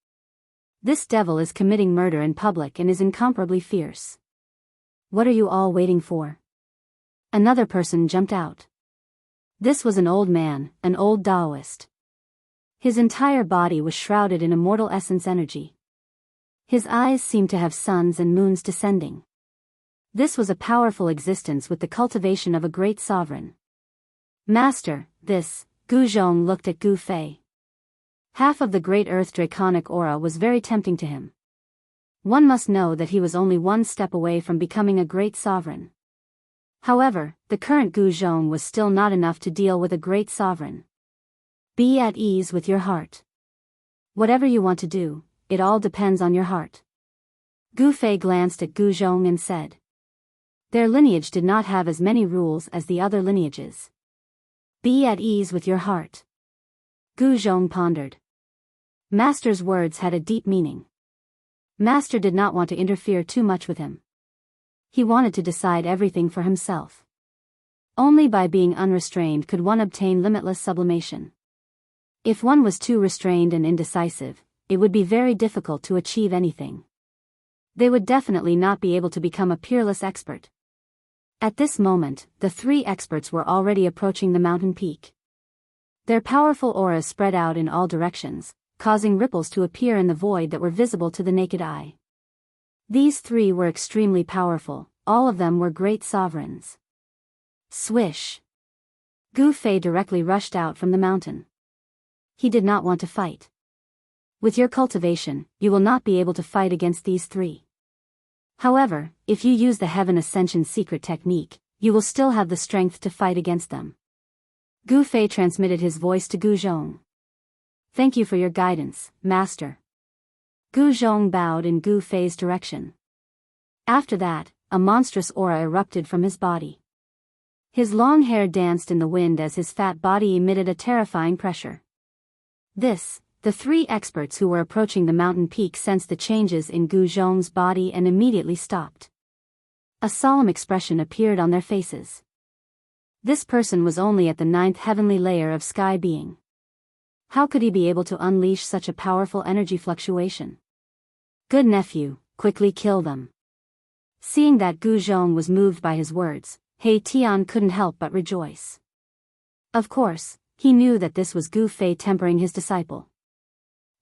This devil is committing murder in public and is incomparably fierce. What are you all waiting for? Another person jumped out. This was an old man, an old Taoist. His entire body was shrouded in immortal essence energy. His eyes seemed to have suns and moons descending. This was a powerful existence with the cultivation of a great sovereign. Master, this, Gu Zhong looked at Gu Fei. Half of the great earth draconic aura was very tempting to him. One must know that he was only one step away from becoming a great sovereign. However, the current Gu Zhong was still not enough to deal with a great sovereign. Be at ease with your heart. Whatever you want to do, it all depends on your heart. Gu Fei glanced at Gu Zhong and said. Their lineage did not have as many rules as the other lineages. Be at ease with your heart. Gu Zhong pondered. Master's words had a deep meaning. Master did not want to interfere too much with him. He wanted to decide everything for himself. Only by being unrestrained could one obtain limitless sublimation. If one was too restrained and indecisive, it would be very difficult to achieve anything. They would definitely not be able to become a peerless expert. At this moment, the three experts were already approaching the mountain peak. Their powerful auras spread out in all directions, causing ripples to appear in the void that were visible to the naked eye. These three were extremely powerful, all of them were great sovereigns. Swish! Gu Fei directly rushed out from the mountain. He did not want to fight. With your cultivation, you will not be able to fight against these three. However, if you use the Heaven Ascension secret technique, you will still have the strength to fight against them. Gu Fei transmitted his voice to Gu Zhong. Thank you for your guidance, Master. Gu Zhong bowed in Gu Fei's direction. After that, a monstrous aura erupted from his body. His long hair danced in the wind as his fat body emitted a terrifying pressure. The three experts who were approaching the mountain peak sensed the changes in Gu Zhong's body and immediately stopped. A solemn expression appeared on their faces. This person was only at the 9th heavenly layer of sky being. How could he be able to unleash such a powerful energy fluctuation? Good nephew, quickly kill them. Seeing that Gu Zhong was moved by his words, He Tian couldn't help but rejoice. Of course, he knew that this was Gu Fei tempering his disciple.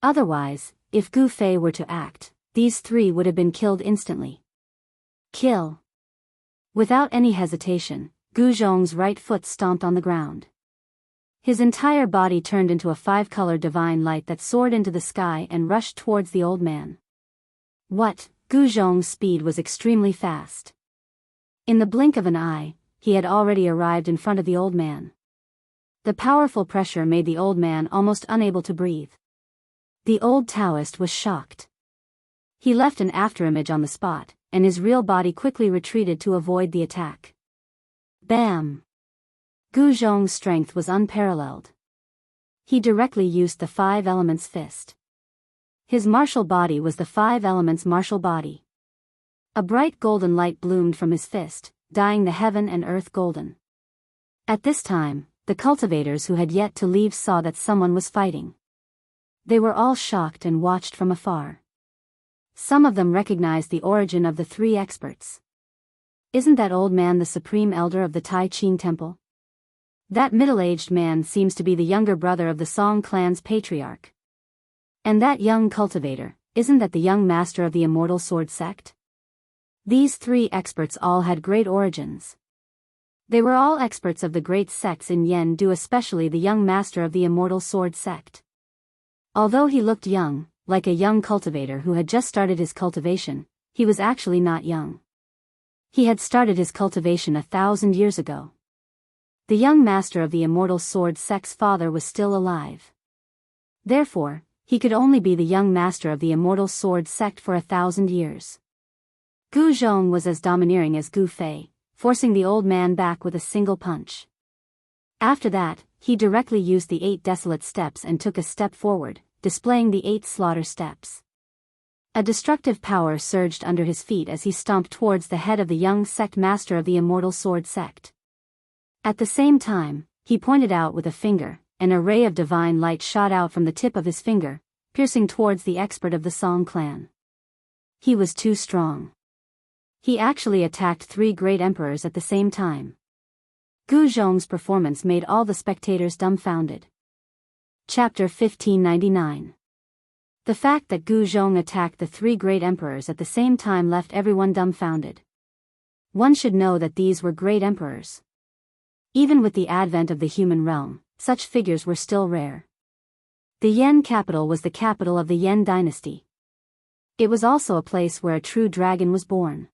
Otherwise, if Gu Fei were to act, these three would have been killed instantly. Kill! Without any hesitation, Gu Zhong's right foot stomped on the ground. His entire body turned into a 5-color divine light that soared into the sky and rushed towards the old man. What? Gu Zhong's speed was extremely fast. In the blink of an eye, he had already arrived in front of the old man. The powerful pressure made the old man almost unable to breathe. The old Taoist was shocked. He left an afterimage on the spot, and his real body quickly retreated to avoid the attack. Bam! Gu Zhong's strength was unparalleled. He directly used the 5 elements fist. His martial body was the 5 elements martial body. A bright golden light bloomed from his fist, dyeing the heaven and earth golden. At this time, the cultivators who had yet to leave saw that someone was fighting. They were all shocked and watched from afar. Some of them recognized the origin of the 3 experts. Isn't that old man the supreme elder of the Tai Ching temple? That middle-aged man seems to be the younger brother of the Song clan's patriarch. And that young cultivator, isn't that the young master of the immortal sword sect? These 3 experts all had great origins. They were all experts of the great sects in Yendu, especially the young master of the immortal sword sect. Although he looked young, like a young cultivator who had just started his cultivation, he was actually not young. He had started his cultivation 1,000 years ago. The young master of the immortal sword sect's father was still alive. Therefore, he could only be the young master of the immortal sword sect for 1,000 years. Gu Zhong was as domineering as Gu Fei, forcing the old man back with a single punch. After that, he directly used the 8 desolate steps and took a step forward, displaying the 8 slaughter steps. A destructive power surged under his feet as he stomped towards the head of the young sect master of the immortal sword sect. At the same time, he pointed out with a finger. An array of divine light shot out from the tip of his finger, piercing towards the expert of the Song clan. He was too strong. He actually attacked 3 great emperors at the same time. Gu Zhong's performance made all the spectators dumbfounded. Chapter 1599. The fact that Gu Zhong attacked the 3 great emperors at the same time left everyone dumbfounded. One should know that these were great emperors. Even with the advent of the human realm, such figures were still rare. The Yan capital was the capital of the Yan dynasty. It was also a place where a true dragon was born.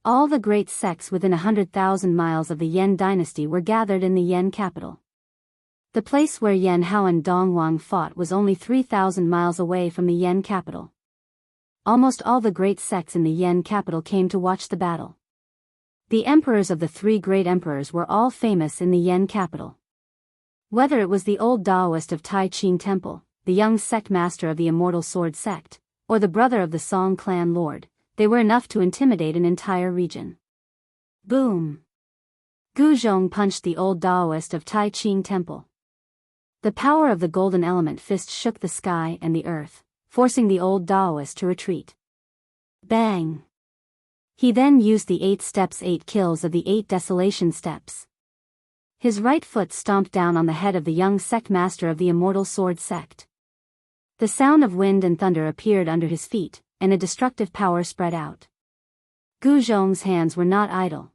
All the great sects within 100,000 miles of the Yan dynasty were gathered in the Yan capital. The place where Yan Hao and Dong Wang fought was only 3,000 miles away from the Yan capital. Almost all the great sects in the Yan capital came to watch the battle. The emperors of the 3 great emperors were all famous in the Yan capital. Whether it was the old Taoist of Tai Ching Temple, the young sect master of the Immortal Sword sect, or the brother of the Song clan lord, they were enough to intimidate an entire region. Boom! Gu Zhong punched the old Taoist of Tai Ching Temple. The power of the golden element fist shook the sky and the earth, forcing the old Taoist to retreat. Bang! He then used the 8 steps 8 kills of the 8 desolation steps. His right foot stomped down on the head of the young sect master of the Immortal Sword sect. The sound of wind and thunder appeared under his feet, and a destructive power spread out. Gu Zhong's hands were not idle.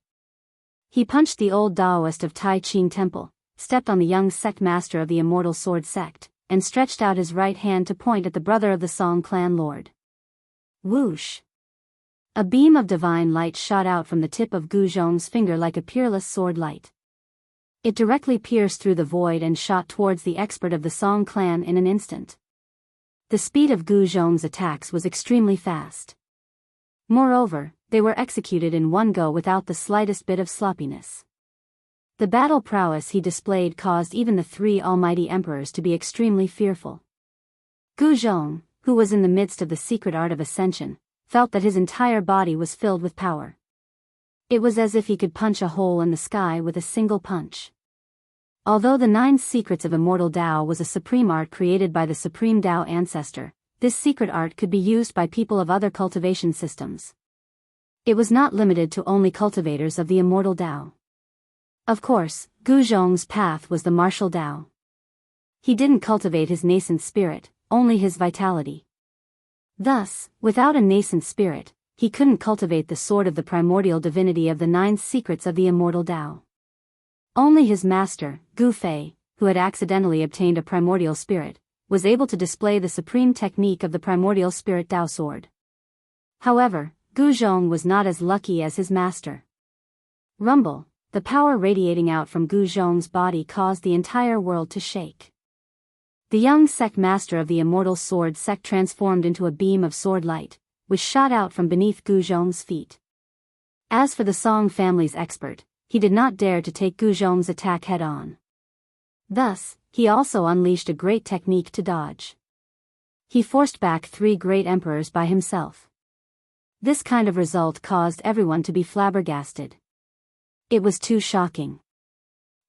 He punched the old Taoist of Tai Ching Temple, stepped on the young sect master of the Immortal Sword sect, and stretched out his right hand to point at the brother of the Song clan lord. Whoosh! A beam of divine light shot out from the tip of Gu Zhong's finger like a peerless sword light. It directly pierced through the void and shot towards the expert of the Song clan in an instant. The speed of Gu Zhong's attacks was extremely fast. Moreover, they were executed in one go without the slightest bit of sloppiness. The battle prowess he displayed caused even the 3 almighty emperors to be extremely fearful. Gu Zhong, who was in the midst of the secret art of ascension, felt that his entire body was filled with power. It was as if he could punch a hole in the sky with a single punch. Although the 9 secrets of immortal Tao was a supreme art created by the supreme Tao ancestor, this secret art could be used by people of other cultivation systems. It was not limited to only cultivators of the immortal Tao. Of course, Gu Zhong's path was the martial Tao. He didn't cultivate his nascent spirit, only his vitality. Thus, without a nascent spirit, he couldn't cultivate the sword of the primordial divinity of the 9 secrets of the immortal Tao. Only his master, Gu Fei, who had accidentally obtained a primordial spirit, was able to display the supreme technique of the primordial spirit Tao sword. However, Gu Zhong was not as lucky as his master. Rumble, the power radiating out from Gu Zhong's body caused the entire world to shake. The young sect master of the Immortal Sword sect transformed into a beam of sword light, which shot out from beneath Gu Zhong's feet. As for the Song family's expert, he did not dare to take Gu Zhong's attack head-on. Thus, he also unleashed a great technique to dodge. He forced back 3 great emperors by himself. This kind of result caused everyone to be flabbergasted. It was too shocking.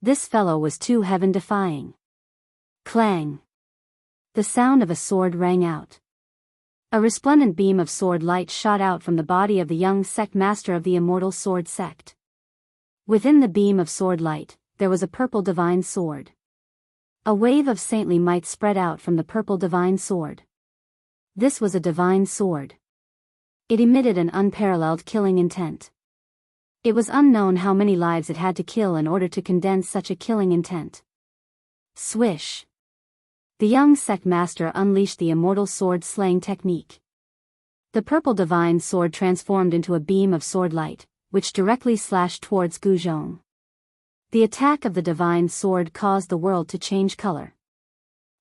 This fellow was too heaven-defying. Clang! The sound of a sword rang out. A resplendent beam of sword light shot out from the body of the young sect master of the Immortal Sword sect. Within the beam of sword light, there was a purple divine sword. A wave of saintly might spread out from the purple divine sword. This was a divine sword. It emitted an unparalleled killing intent. It was unknown how many lives it had to kill in order to condense such a killing intent. Swish! The young sect master unleashed the immortal sword slaying technique. The purple divine sword transformed into a beam of sword light, which directly slashed towards Gu Zhong. The attack of the divine sword caused the world to change color.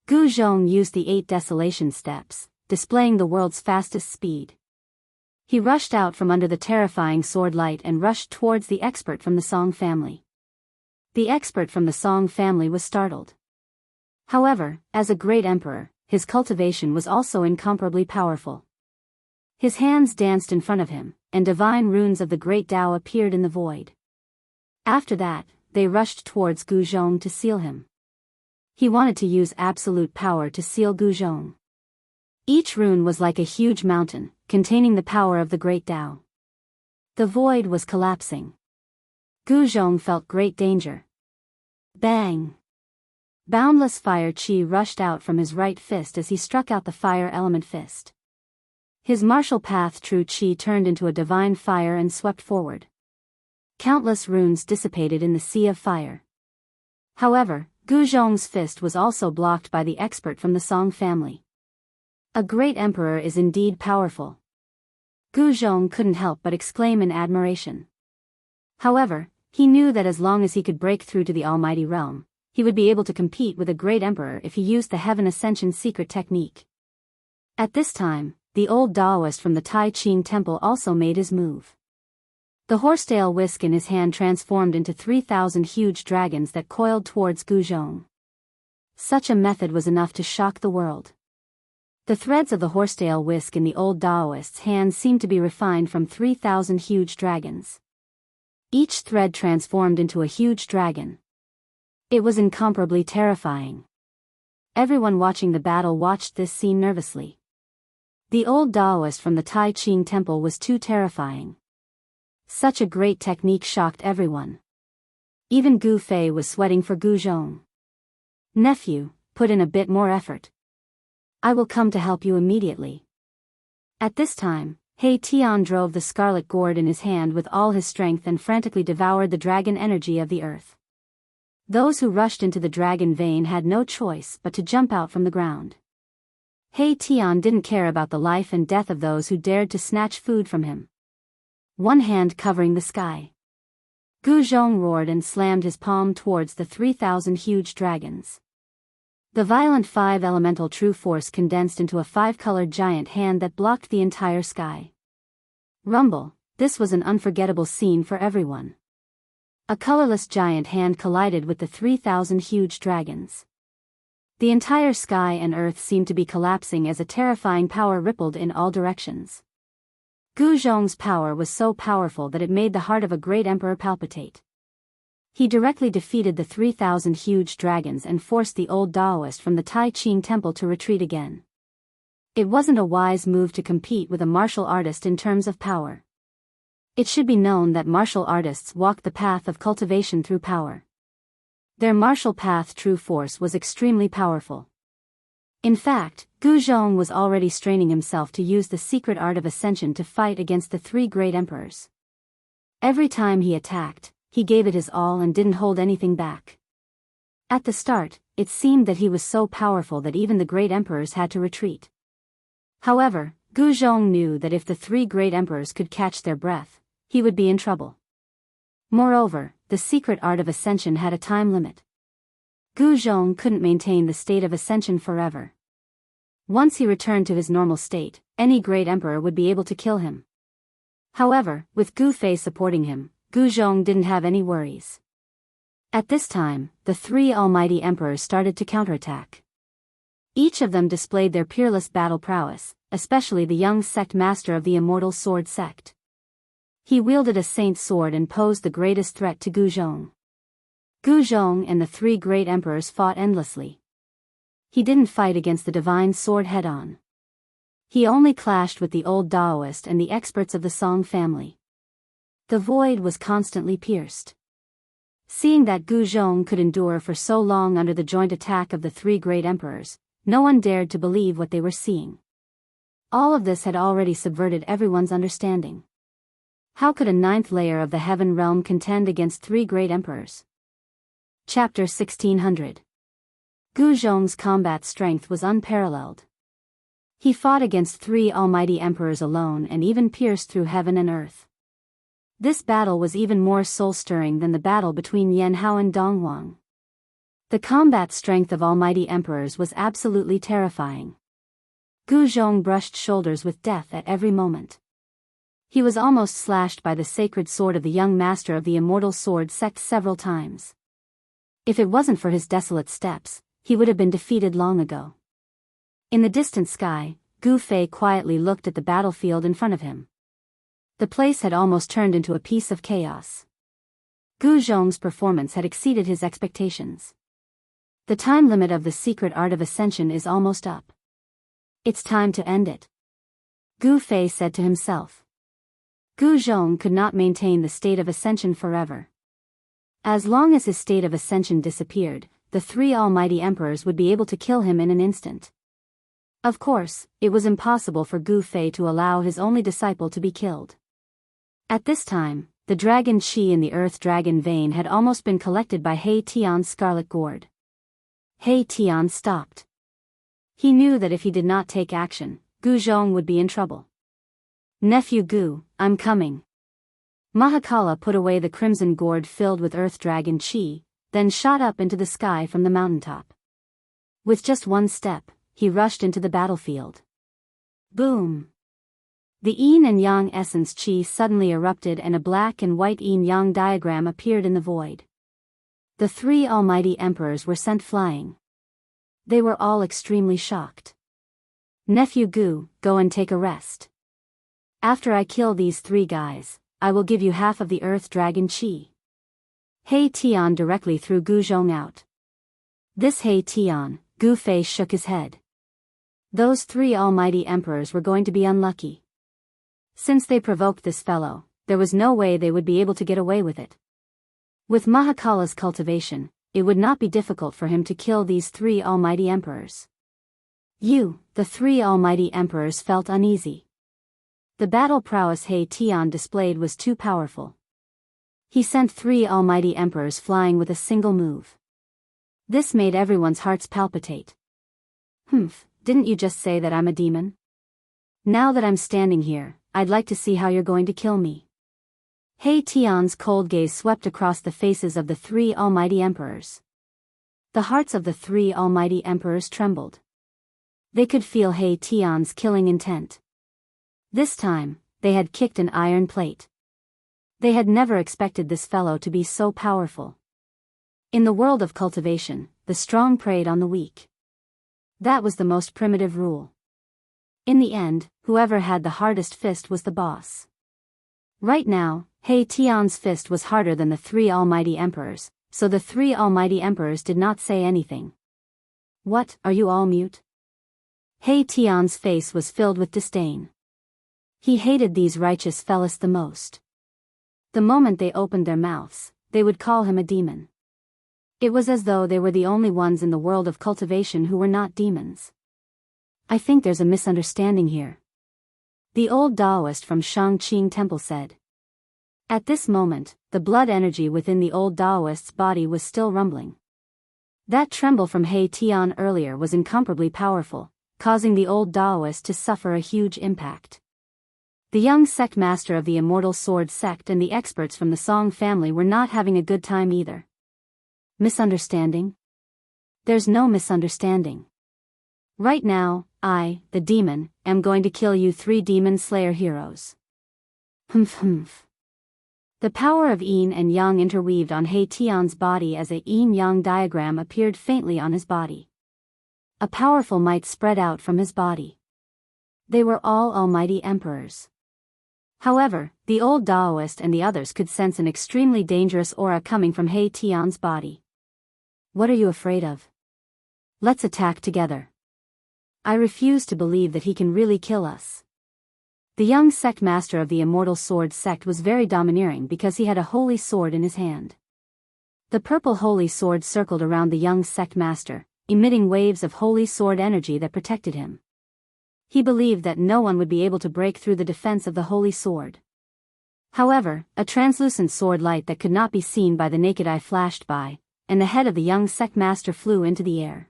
Gu Zhong used the 8 desolation steps, displaying the world's fastest speed. He rushed out from under the terrifying sword light and rushed towards the expert from the Song family. The expert from the Song family was startled. However, as a great emperor, his cultivation was also incomparably powerful. His hands danced in front of him, and divine runes of the great Tao appeared in the void. After that, they rushed towards Gu Zhong to seal him. He wanted to use absolute power to seal Gu Zhong. Each rune was like a huge mountain, containing the power of the great Tao. The void was collapsing. Gu Zhong felt great danger. Bang! Boundless fire chi rushed out from his right fist as he struck out the fire element fist. His martial path true chi turned into a divine fire and swept forward. Countless runes dissipated in the sea of fire. However, Gu Zhong's fist was also blocked by the expert from the Song family. A great emperor is indeed powerful. Gu Zhong couldn't help but exclaim in admiration. However, he knew that as long as he could break through to the Almighty Realm, he would be able to compete with a great emperor if he used the Heaven Ascension secret technique. At this time, the old Taoist from the Tai Ching Temple also made his move. The horsetail whisk in his hand transformed into 3,000 huge dragons that coiled towards Gu Zhong. Such a method was enough to shock the world. The threads of the horsetail whisk in the old Taoist's hand seemed to be refined from 3,000 huge dragons. Each thread transformed into a huge dragon. It was incomparably terrifying. Everyone watching the battle watched this scene nervously. The old Taoist from the Tai Ching Temple was too terrifying. Such a great technique shocked everyone. Even Gu Fei was sweating for Gu Zhong. Nephew, put in a bit more effort. I will come to help you immediately. At this time, He Tian drove the scarlet gourd in his hand with all his strength and frantically devoured the dragon energy of the earth. Those who rushed into the dragon vein had no choice but to jump out from the ground. He Tian didn't care about the life and death of those who dared to snatch food from him. One hand covering the sky. Gu Zhong roared and slammed his palm towards the 3,000 huge dragons. The violent 5 elemental true force condensed into a 5-colored giant hand that blocked the entire sky. Rumble, this was an unforgettable scene for everyone. A colorless giant hand collided with the 3,000 huge dragons. The entire sky and earth seemed to be collapsing as a terrifying power rippled in all directions. Gu Zhong's power was so powerful that it made the heart of a great emperor palpitate. He directly defeated the 3,000 huge dragons and forced the old Taoist from the Tai Ching Temple to retreat again. It wasn't a wise move to compete with a martial artist in terms of power. It should be known that martial artists walk the path of cultivation through power. Their martial path true force was extremely powerful. In fact, Gu Zhong was already straining himself to use the secret art of ascension to fight against the 3 great emperors. Every time he attacked, he gave it his all and didn't hold anything back. At the start, it seemed that he was so powerful that even the great emperors had to retreat. However, Gu Zhong knew that if the 3 great emperors could catch their breath, he would be in trouble. Moreover, the secret art of ascension had a time limit. Gu Zhong couldn't maintain the state of ascension forever. Once he returned to his normal state, any great emperor would be able to kill him. However, with Gu Fei supporting him, Gu Zhong didn't have any worries. At this time, the 3 almighty emperors started to counterattack. Each of them displayed their peerless battle prowess, especially the young sect master of the immortal sword sect. He wielded a saint's sword and posed the greatest threat to Gu Zhong. Gu Zhong and the 3 great emperors fought endlessly. He didn't fight against the divine sword head-on. He only clashed with the old Taoist and the experts of the Song family. The void was constantly pierced. Seeing that Gu Zhong could endure for so long under the joint attack of the 3 great emperors, no one dared to believe what they were seeing. All of this had already subverted everyone's understanding. How could a 9th layer of the heaven realm contend against 3 great emperors? Chapter 1600. Gu Zhong's combat strength was unparalleled. He fought against 3 almighty emperors alone and even pierced through heaven and earth. This battle was even more soul-stirring than the battle between Yan Hao and Dong Wang. The combat strength of almighty emperors was absolutely terrifying. Gu Zhong brushed shoulders with death at every moment. He was almost slashed by the sacred sword of the young master of the immortal sword sect several times. If it wasn't for his desolate steps, he would have been defeated long ago. In the distant sky, Gu Fei quietly looked at the battlefield in front of him. The place had almost turned into a piece of chaos. Gu Zhong's performance had exceeded his expectations. The time limit of the secret art of ascension is almost up. It's time to end it. Gu Fei said to himself. Gu Zhong could not maintain the state of ascension forever. As long as his state of ascension disappeared, the three almighty emperors would be able to kill him in an instant. Of course, it was impossible for Gu Fei to allow his only disciple to be killed. At this time, the dragon Qi in the earth dragon vein had almost been collected by He Tian's scarlet gourd. He Tian stopped. He knew that if he did not take action, Gu Zhong would be in trouble. Nephew Gu, I'm coming. Mahakala put away the crimson gourd filled with earth dragon Qi, then shot up into the sky from the mountaintop. With just one step, he rushed into the battlefield. Boom! The yin and yang essence Qi suddenly erupted and a black and white yin-yang diagram appeared in the void. The three almighty emperors were sent flying. They were all extremely shocked. Nephew Gu, go and take a rest. After I kill these three guys, I will give you half of the earth dragon Qi. He Tian directly threw Gu Zhong out. This He Tian, Gu Fei shook his head. Those three almighty emperors were going to be unlucky. Since they provoked this fellow, there was no way they would be able to get away with it. With Mahakala's cultivation, it would not be difficult for him to kill these three almighty emperors. The three almighty emperors felt uneasy. The battle prowess He Tian displayed was too powerful. He sent three almighty emperors flying with a single move. This made everyone's hearts palpitate. Didn't you just say that I'm a demon? Now that I'm standing here, I'd like to see how you're going to kill me. He Tian's cold gaze swept across the faces of the three almighty emperors. The hearts of the three almighty emperors trembled. They could feel He Tian's killing intent. This time, they had kicked an iron plate. They had never expected this fellow to be so powerful. In the world of cultivation, the strong preyed on the weak. That was the most primitive rule. In the end, whoever had the hardest fist was the boss. Right now, He Tian's fist was harder than the three almighty emperors, so the three almighty emperors did not say anything. What, are you all mute? He Tian's face was filled with disdain. He hated these righteous fellows the most. The moment they opened their mouths, they would call him a demon. It was as though they were the only ones in the world of cultivation who were not demons. I think there's a misunderstanding here. The old Taoist from Shangqing Temple said. At this moment, the blood energy within the old Taoist's body was still rumbling. That tremble from He Tian earlier was incomparably powerful, causing the old Taoist to suffer a huge impact. The young sect master of the Immortal Sword sect and the experts from the Song family were not having a good time either. Misunderstanding? There's no misunderstanding. Right now, I, the demon, am going to kill you three demon slayer heroes. The power of yin and yang interweaved on He Tian's body as a yin-yang diagram appeared faintly on his body. A powerful might spread out from his body. They were all almighty emperors. However, the old Taoist and the others could sense an extremely dangerous aura coming from He Tian's body. What are you afraid of? Let's attack together. I refuse to believe that he can really kill us. The young sect master of the Immortal Sword sect was very domineering because he had a holy sword in his hand. The purple holy sword circled around the young sect master, emitting waves of holy sword energy that protected him. He believed that no one would be able to break through the defense of the holy sword. However, a translucent sword light that could not be seen by the naked eye flashed by, and the head of the young sect master flew into the air.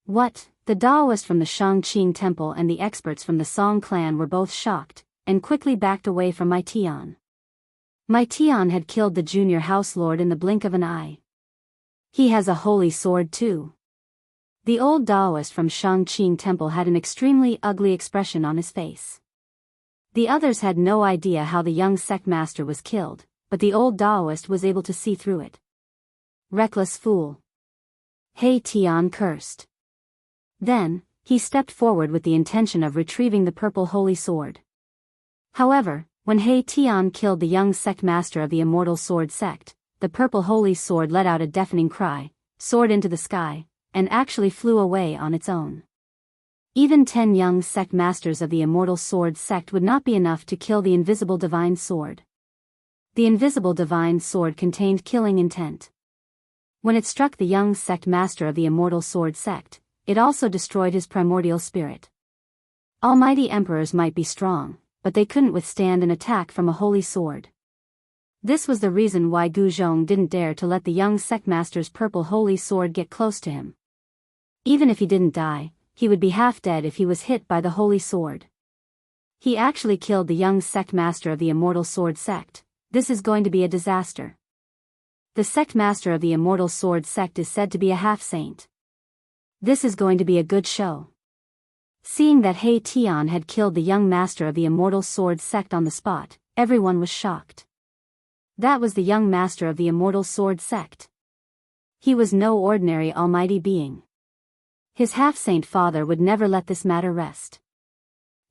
What? The Taoist from the Shangqing Temple and the experts from the Song clan were both shocked, and quickly backed away from Mai Tian. Mai Tian had killed the junior house lord in the blink of an eye. He has a holy sword too. The old Taoist from Shangqing Temple had an extremely ugly expression on his face. The others had no idea how the young sect master was killed, but the old Taoist was able to see through it. Reckless fool. He Tian cursed. Then, he stepped forward with the intention of retrieving the purple holy sword. However, when He Tian killed the young sect master of the Immortal Sword sect, the purple holy sword let out a deafening cry, soared into the sky, and actually flew away on its own. Even 10 young sect masters of the immortal sword sect would not be enough to kill the invisible divine sword. The invisible divine sword contained killing intent. When it struck the young sect master of the immortal sword sect, it also destroyed his primordial spirit. Almighty emperors might be strong, but they couldn't withstand an attack from a holy sword. This was the reason why Gu Zhong didn't dare to let the young sect master's purple holy sword get close to him. Even if he didn't die, he would be half dead if he was hit by the holy sword. He actually killed the young sect master of the immortal sword sect. This is going to be a disaster. The sect master of the immortal sword sect is said to be a half-saint. This is going to be a good show. Seeing that He Tian had killed the young master of the immortal sword sect on the spot, everyone was shocked. That was the young master of the immortal sword sect. He was no ordinary almighty being. His half-saint father would never let this matter rest.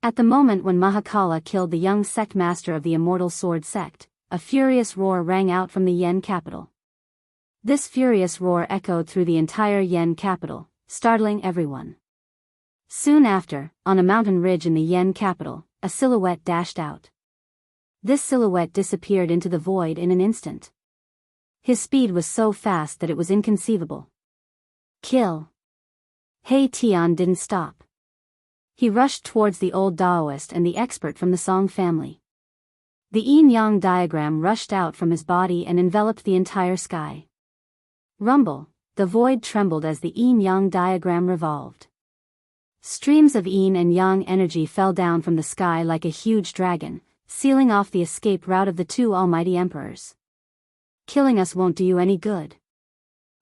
At the moment when Mahakala killed the young sect master of the immortal sword sect, a furious roar rang out from the Yen capital. This furious roar echoed through the entire Yen capital, startling everyone. Soon after, on a mountain ridge in the Yen capital, a silhouette dashed out. This silhouette disappeared into the void in an instant. His speed was so fast that it was inconceivable. Kill! He Tian didn't stop. He rushed towards the old Taoist and the expert from the Song family. The yin-yang diagram rushed out from his body and enveloped the entire sky. Rumble, the void trembled as the yin-yang diagram revolved. Streams of yin and yang energy fell down from the sky like a huge dragon, sealing off the escape route of the two almighty emperors. Killing us won't do you any good.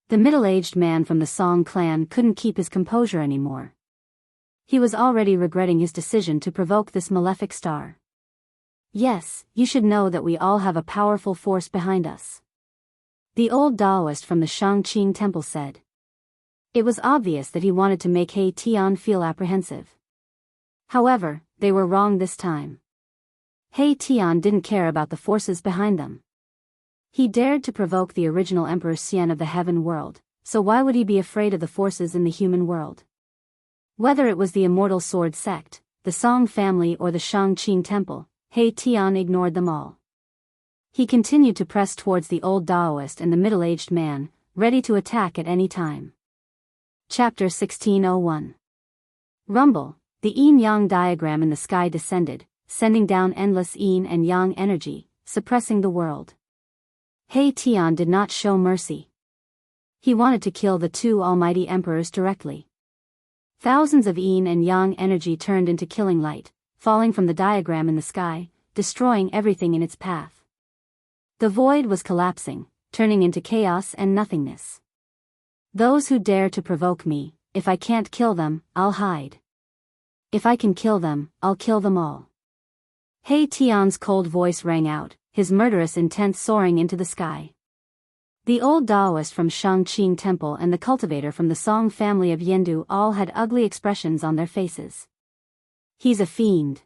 The middle-aged man from the Song clan couldn't keep his composure anymore. He was already regretting his decision to provoke this malefic star. Yes, you should know that we all have a powerful force behind us. The old Taoist from the Shangqing temple said. It was obvious that he wanted to make He Tian feel apprehensive. However, they were wrong this time. He Tian didn't care about the forces behind them. He dared to provoke the original Emperor Xian of the heaven world, so why would he be afraid of the forces in the human world? Whether it was the immortal sword sect, the Song family or the Shangqing temple, He Tian ignored them all. He continued to press towards the old Taoist and the middle-aged man, ready to attack at any time. Chapter 1601. Rumble, the yin-yang diagram in the sky descended, sending down endless yin and yang energy, suppressing the world. He Tian did not show mercy. He wanted to kill the two almighty emperors directly. Thousands of yin and yang energy turned into killing light, falling from the diagram in the sky, destroying everything in its path. The void was collapsing, turning into chaos and nothingness. Those who dare to provoke me, if I can't kill them, I'll hide. If I can kill them, I'll kill them all. He Tian's cold voice rang out, his murderous intent soaring into the sky. The old Taoist from Shangqing temple and the cultivator from the Song family of Yendu all had ugly expressions on their faces. He's a fiend.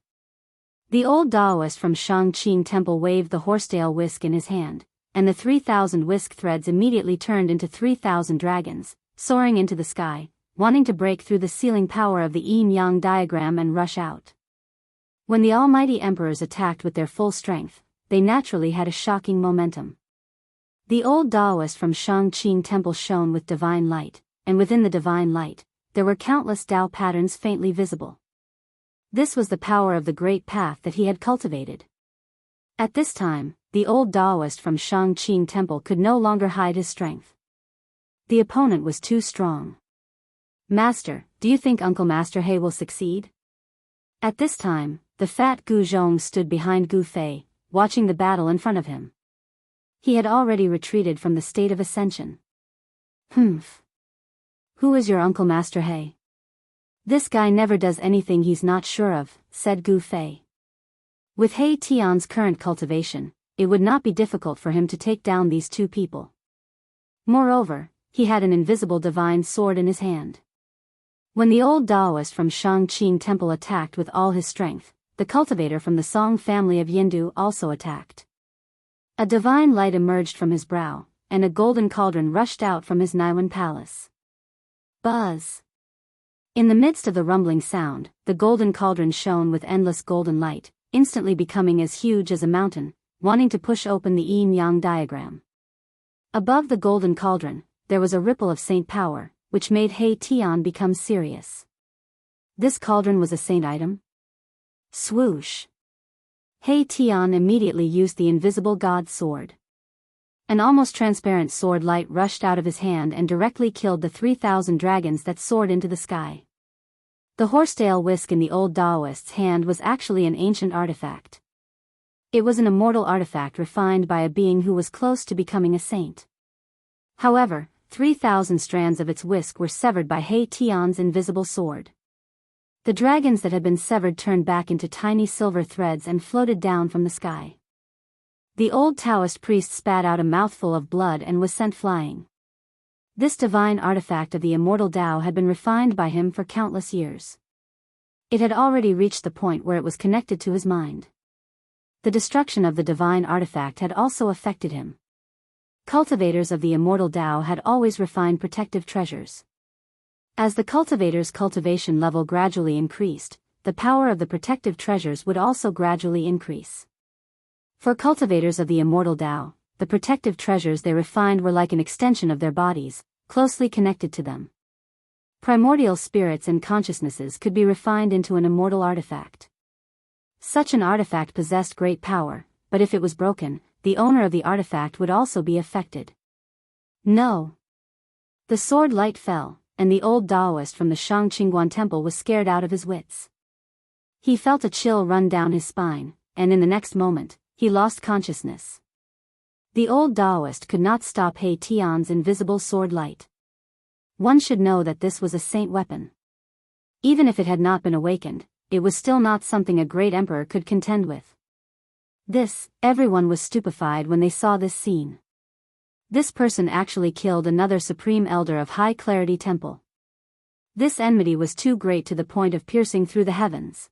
The old Taoist from Shangqing temple waved the horsetail whisk in his hand, and the 3,000 whisk threads immediately turned into 3,000 dragons, soaring into the sky, wanting to break through the sealing power of the yin-yang diagram and rush out. When the almighty emperors attacked with their full strength, they naturally had a shocking momentum. The old Taoist from Shangqing temple shone with divine light, and within the divine light, there were countless Tao patterns faintly visible. This was the power of the great path that he had cultivated. At this time, the old Taoist from Shangqing temple could no longer hide his strength. The opponent was too strong. Master, do you think Uncle Master He will succeed? At this time, the fat Gu Zhong stood behind Gu Fei, watching the battle in front of him. He had already retreated from the state of ascension. Humph. Who is your Uncle Master He? This guy never does anything he's not sure of, said Gu Fei. With He Tian's current cultivation, it would not be difficult for him to take down these two people. Moreover, he had an invisible divine sword in his hand. When the old Taoist from Shangqing temple attacked with all his strength, the cultivator from the Song family of Yendu also attacked. A divine light emerged from his brow, and a golden cauldron rushed out from his Niwen palace. Buzz! In the midst of the rumbling sound, the golden cauldron shone with endless golden light, instantly becoming as huge as a mountain, wanting to push open the yin-yang diagram. Above the golden cauldron, there was a ripple of saint power, which made He Tian become serious. This cauldron was a saint item? Swoosh! He Tian immediately used the invisible god sword. An almost transparent sword light rushed out of his hand and directly killed the 3,000 dragons that soared into the sky. The horsetail whisk in the old Taoist's hand was actually an ancient artifact. It was an immortal artifact refined by a being who was close to becoming a saint. However, 3,000 strands of its whisk were severed by He Tian's invisible sword. The dragons that had been severed turned back into tiny silver threads and floated down from the sky. The old Taoist priest spat out a mouthful of blood and was sent flying. This divine artifact of the immortal Tao had been refined by him for countless years. It had already reached the point where it was connected to his mind. The destruction of the divine artifact had also affected him. Cultivators of the immortal Tao had always refined protective treasures. As the cultivator's cultivation level gradually increased, the power of the protective treasures would also gradually increase. For cultivators of the immortal Tao, the protective treasures they refined were like an extension of their bodies, closely connected to them. Primordial spirits and consciousnesses could be refined into an immortal artifact. Such an artifact possessed great power, but if it was broken, the owner of the artifact would also be affected. No. The sword light fell, and the old Taoist from the Shangqingguan temple was scared out of his wits. He felt a chill run down his spine, and in the next moment, he lost consciousness. The old Taoist could not stop He Tian's invisible sword light. One should know that this was a saint weapon. Even if it had not been awakened, it was still not something a great emperor could contend with. Everyone was stupefied when they saw this scene. This person actually killed another supreme elder of High Clarity Temple. This enmity was too great to the point of piercing through the heavens.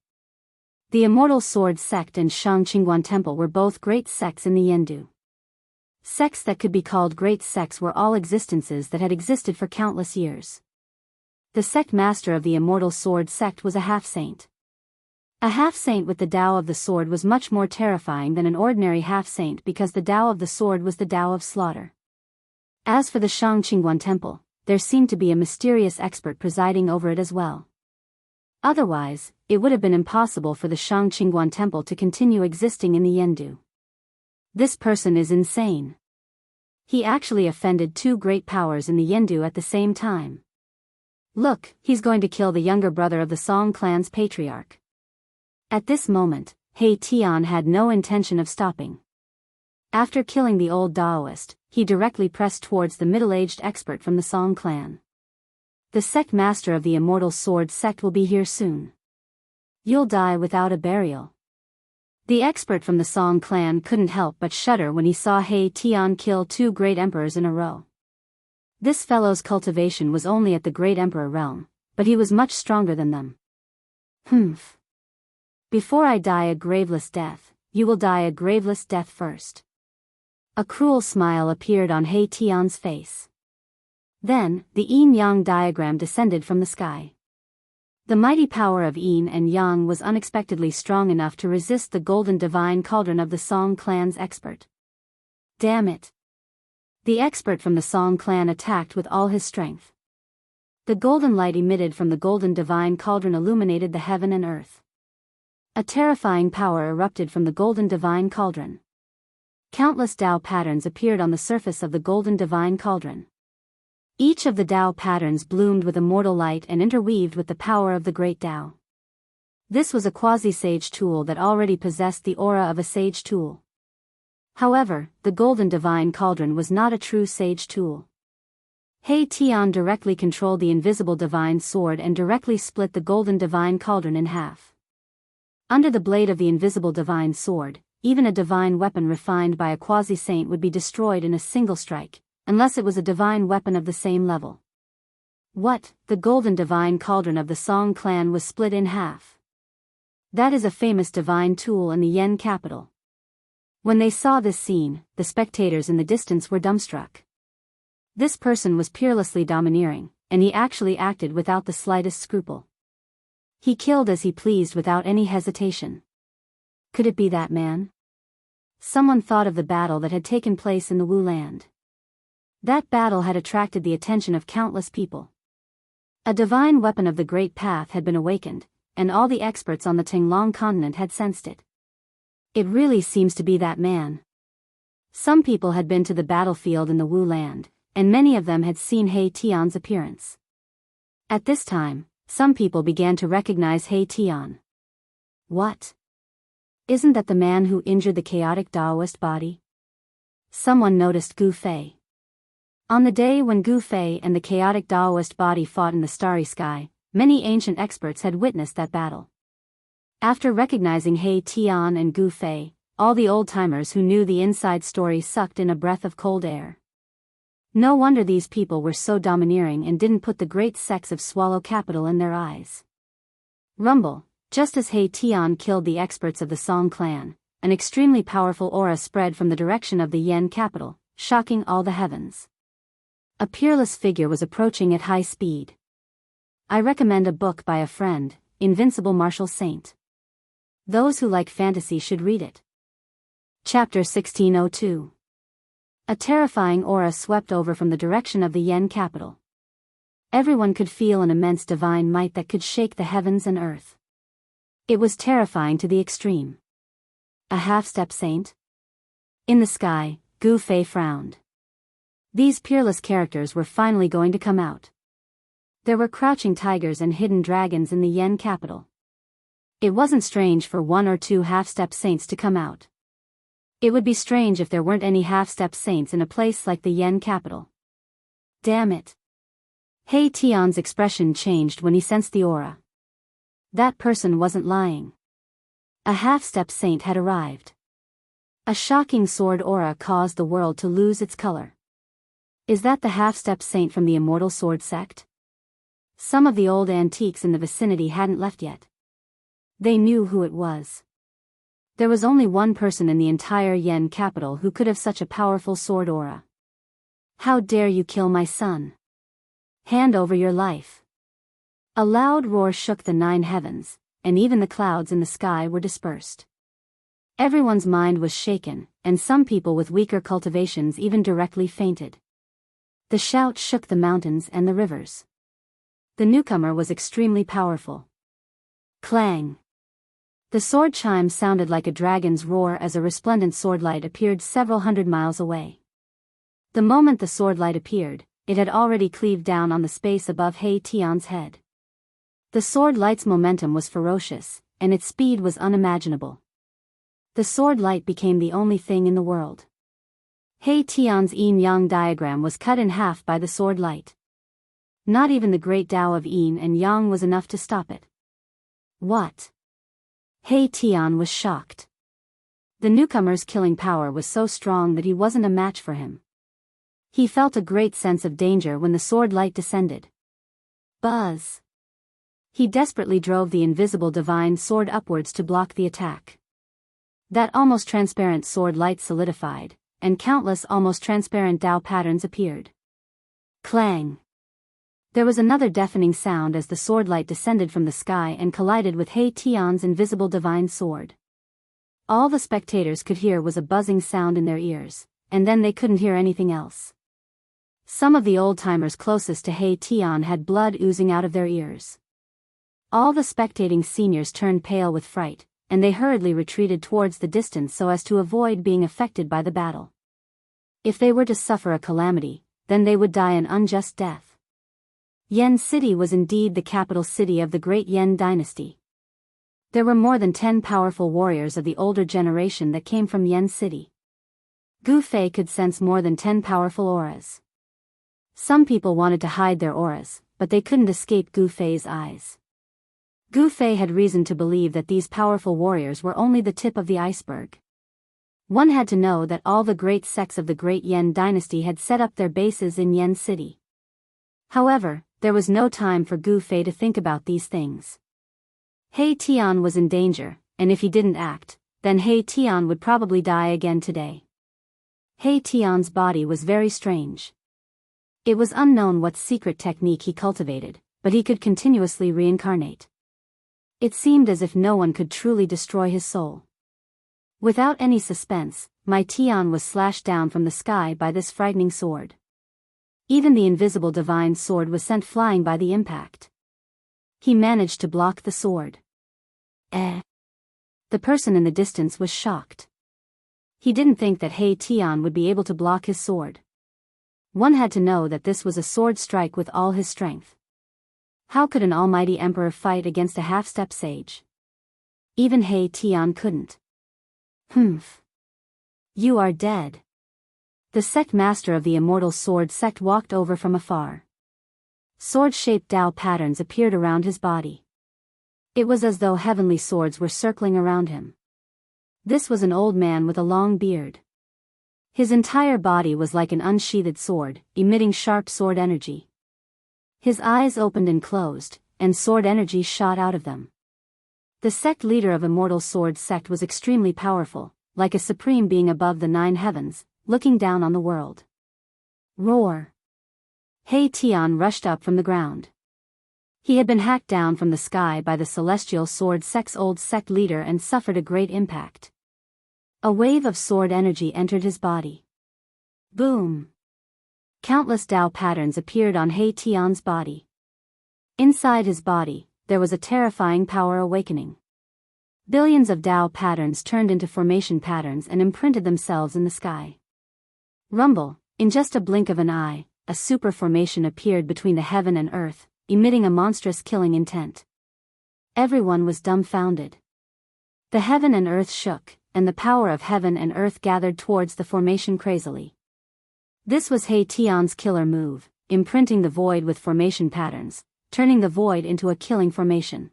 The Immortal Sword Sect and Shangqingguan Temple were both great sects in the Yendu. Sects that could be called great sects were all existences that had existed for countless years. The sect master of the Immortal Sword Sect was a half-saint. A half-saint with the Tao of the sword was much more terrifying than an ordinary half-saint because the Tao of the sword was the Tao of slaughter. As for the Shangqingguan Temple, there seemed to be a mysterious expert presiding over it as well. Otherwise, it would have been impossible for the Shangqingguan Temple to continue existing in the Yendu. This person is insane. He actually offended two great powers in the Yendu at the same time. Look, he's going to kill the younger brother of the Song clan's patriarch. At this moment, He Tian had no intention of stopping. After killing the old Taoist, he directly pressed towards the middle-aged expert from the Song clan. The sect master of the Immortal Sword Sect will be here soon. You'll die without a burial. The expert from the Song clan couldn't help but shudder when he saw He Tian kill two great emperors in a row. This fellow's cultivation was only at the great emperor realm, but he was much stronger than them. Humph. Before I die a graveless death, you will die a graveless death first. A cruel smile appeared on He Tian's face. Then, the yin-yang diagram descended from the sky. The mighty power of yin and yang was unexpectedly strong enough to resist the golden divine cauldron of the Song clan's expert. Damn it! The expert from the Song clan attacked with all his strength. The golden light emitted from the golden divine cauldron illuminated the heaven and earth. A terrifying power erupted from the golden divine cauldron. Countless Tao patterns appeared on the surface of the golden divine cauldron. Each of the Tao patterns bloomed with immortal light and interweaved with the power of the great Tao. This was a quasi-sage tool that already possessed the aura of a sage tool. However, the golden divine cauldron was not a true sage tool. He Tian directly controlled the invisible divine sword and directly split the golden divine cauldron in half. Under the blade of the invisible divine sword, even a divine weapon refined by a quasi-saint would be destroyed in a single strike, unless it was a divine weapon of the same level. What? The golden divine cauldron of the Song clan was split in half. That is a famous divine tool in the Yen capital. When they saw this scene, the spectators in the distance were dumbstruck. This person was peerlessly domineering, and he actually acted without the slightest scruple. He killed as he pleased without any hesitation. Could it be that man? Someone thought of the battle that had taken place in the Wu land. That battle had attracted the attention of countless people. A divine weapon of the Great Path had been awakened, and all the experts on the Tinglong continent had sensed it. It really seems to be that man. Some people had been to the battlefield in the Wu land, and many of them had seen He Tian's appearance. At this time, some people began to recognize He Tian. What? Isn't that the man who injured the chaotic Taoist body? Someone noticed Gu Fei. On the day when Gu Fei and the chaotic Taoist body fought in the starry sky, many ancient experts had witnessed that battle. After recognizing He Tian and Gu Fei, all the old-timers who knew the inside story sucked in a breath of cold air. No wonder these people were so domineering and didn't put the great sex of Swallow Capital in their eyes. Rumble, just as He Tian killed the experts of the Song clan, an extremely powerful aura spread from the direction of the Yen capital, shocking all the heavens. A peerless figure was approaching at high speed. I recommend a book by a friend, Invincible Martial Saint. Those who like fantasy should read it. Chapter 1602. A terrifying aura swept over from the direction of the Yen capital. Everyone could feel an immense divine might that could shake the heavens and earth. It was terrifying to the extreme. A half-step saint? In the sky, Gu Fei frowned. These peerless characters were finally going to come out. There were crouching tigers and hidden dragons in the Yen capital. It wasn't strange for one or two half-step saints to come out. It would be strange if there weren't any half-step saints in a place like the Yen capital. Damn it. He Tian's expression changed when he sensed the aura. That person wasn't lying. A half-step saint had arrived. A shocking sword aura caused the world to lose its color. Is that the half-step saint from the Immortal Sword sect? Some of the old antiques in the vicinity hadn't left yet. They knew who it was. There was only one person in the entire Yen capital who could have such a powerful sword aura. How dare you kill my son? Hand over your life. A loud roar shook the 9 heavens, and even the clouds in the sky were dispersed. Everyone's mind was shaken, and some people with weaker cultivations even directly fainted. The shout shook the mountains and the rivers. The newcomer was extremely powerful. Clang! The sword chime sounded like a dragon's roar as a resplendent swordlight appeared several hundred miles away. The moment the swordlight appeared, it had already cleaved down on the space above He Tian's head. The swordlight's momentum was ferocious, and its speed was unimaginable. The swordlight became the only thing in the world. He Tian's yin-yang diagram was cut in half by the swordlight. Not even the great Tao of yin and yang was enough to stop it. What? He Tian was shocked. The newcomer's killing power was so strong that he wasn't a match for him. He felt a great sense of danger when the sword light descended. Buzz! He desperately drove the invisible divine sword upwards to block the attack. That almost transparent sword light solidified, and countless almost transparent Tao patterns appeared. Clang! There was another deafening sound as the sword light descended from the sky and collided with He Tian's invisible divine sword. All the spectators could hear was a buzzing sound in their ears, and then they couldn't hear anything else. Some of the old-timers closest to He Tian had blood oozing out of their ears. All the spectating seniors turned pale with fright, and they hurriedly retreated towards the distance so as to avoid being affected by the battle. If they were to suffer a calamity, then they would die an unjust death. Yen City was indeed the capital city of the great Yen dynasty. There were more than 10 powerful warriors of the older generation that came from Yen City. Gu Fei could sense more than 10 powerful auras. Some people wanted to hide their auras, but they couldn't escape Gu Fei's eyes. Gu Fei had reason to believe that these powerful warriors were only the tip of the iceberg. One had to know that all the great sects of the great Yen dynasty had set up their bases in Yen City. However, there was no time for Gu Fei to think about these things. He Tian was in danger, and if he didn't act, then He Tian would probably die again today. He Tian's body was very strange. It was unknown what secret technique he cultivated, but he could continuously reincarnate. It seemed as if no one could truly destroy his soul. Without any suspense, my Tian was slashed down from the sky by this frightening sword. Even the invisible divine sword was sent flying by the impact. He managed to block the sword. The person in the distance was shocked. He didn't think that He Tian would be able to block his sword. One had to know that this was a sword strike with all his strength. How could an almighty emperor fight against a half-step sage? Even He Tian couldn't. Humph. You are dead. The sect master of the immortal sword sect walked over from afar. Sword-shaped Tao patterns appeared around his body. It was as though heavenly swords were circling around him. This was an old man with a long beard. His entire body was like an unsheathed sword, emitting sharp sword energy. His eyes opened and closed, and sword energy shot out of them. The sect leader of Immortal Sword Sect was extremely powerful, like a supreme being above the 9 heavens, looking down on the world. Roar! He Tian rushed up from the ground. He had been hacked down from the sky by the Celestial Sword Sect's old sect leader and suffered a great impact. A wave of sword energy entered his body. Boom! Countless Tao patterns appeared on He Tian's body. Inside his body, there was a terrifying power awakening. Billions of Tao patterns turned into formation patterns and imprinted themselves in the sky. Rumble, in just a blink of an eye, a super formation appeared between the heaven and earth, emitting a monstrous killing intent. Everyone was dumbfounded. The heaven and earth shook, and the power of heaven and earth gathered towards the formation crazily. This was He Tian's killer move, imprinting the void with formation patterns, turning the void into a killing formation.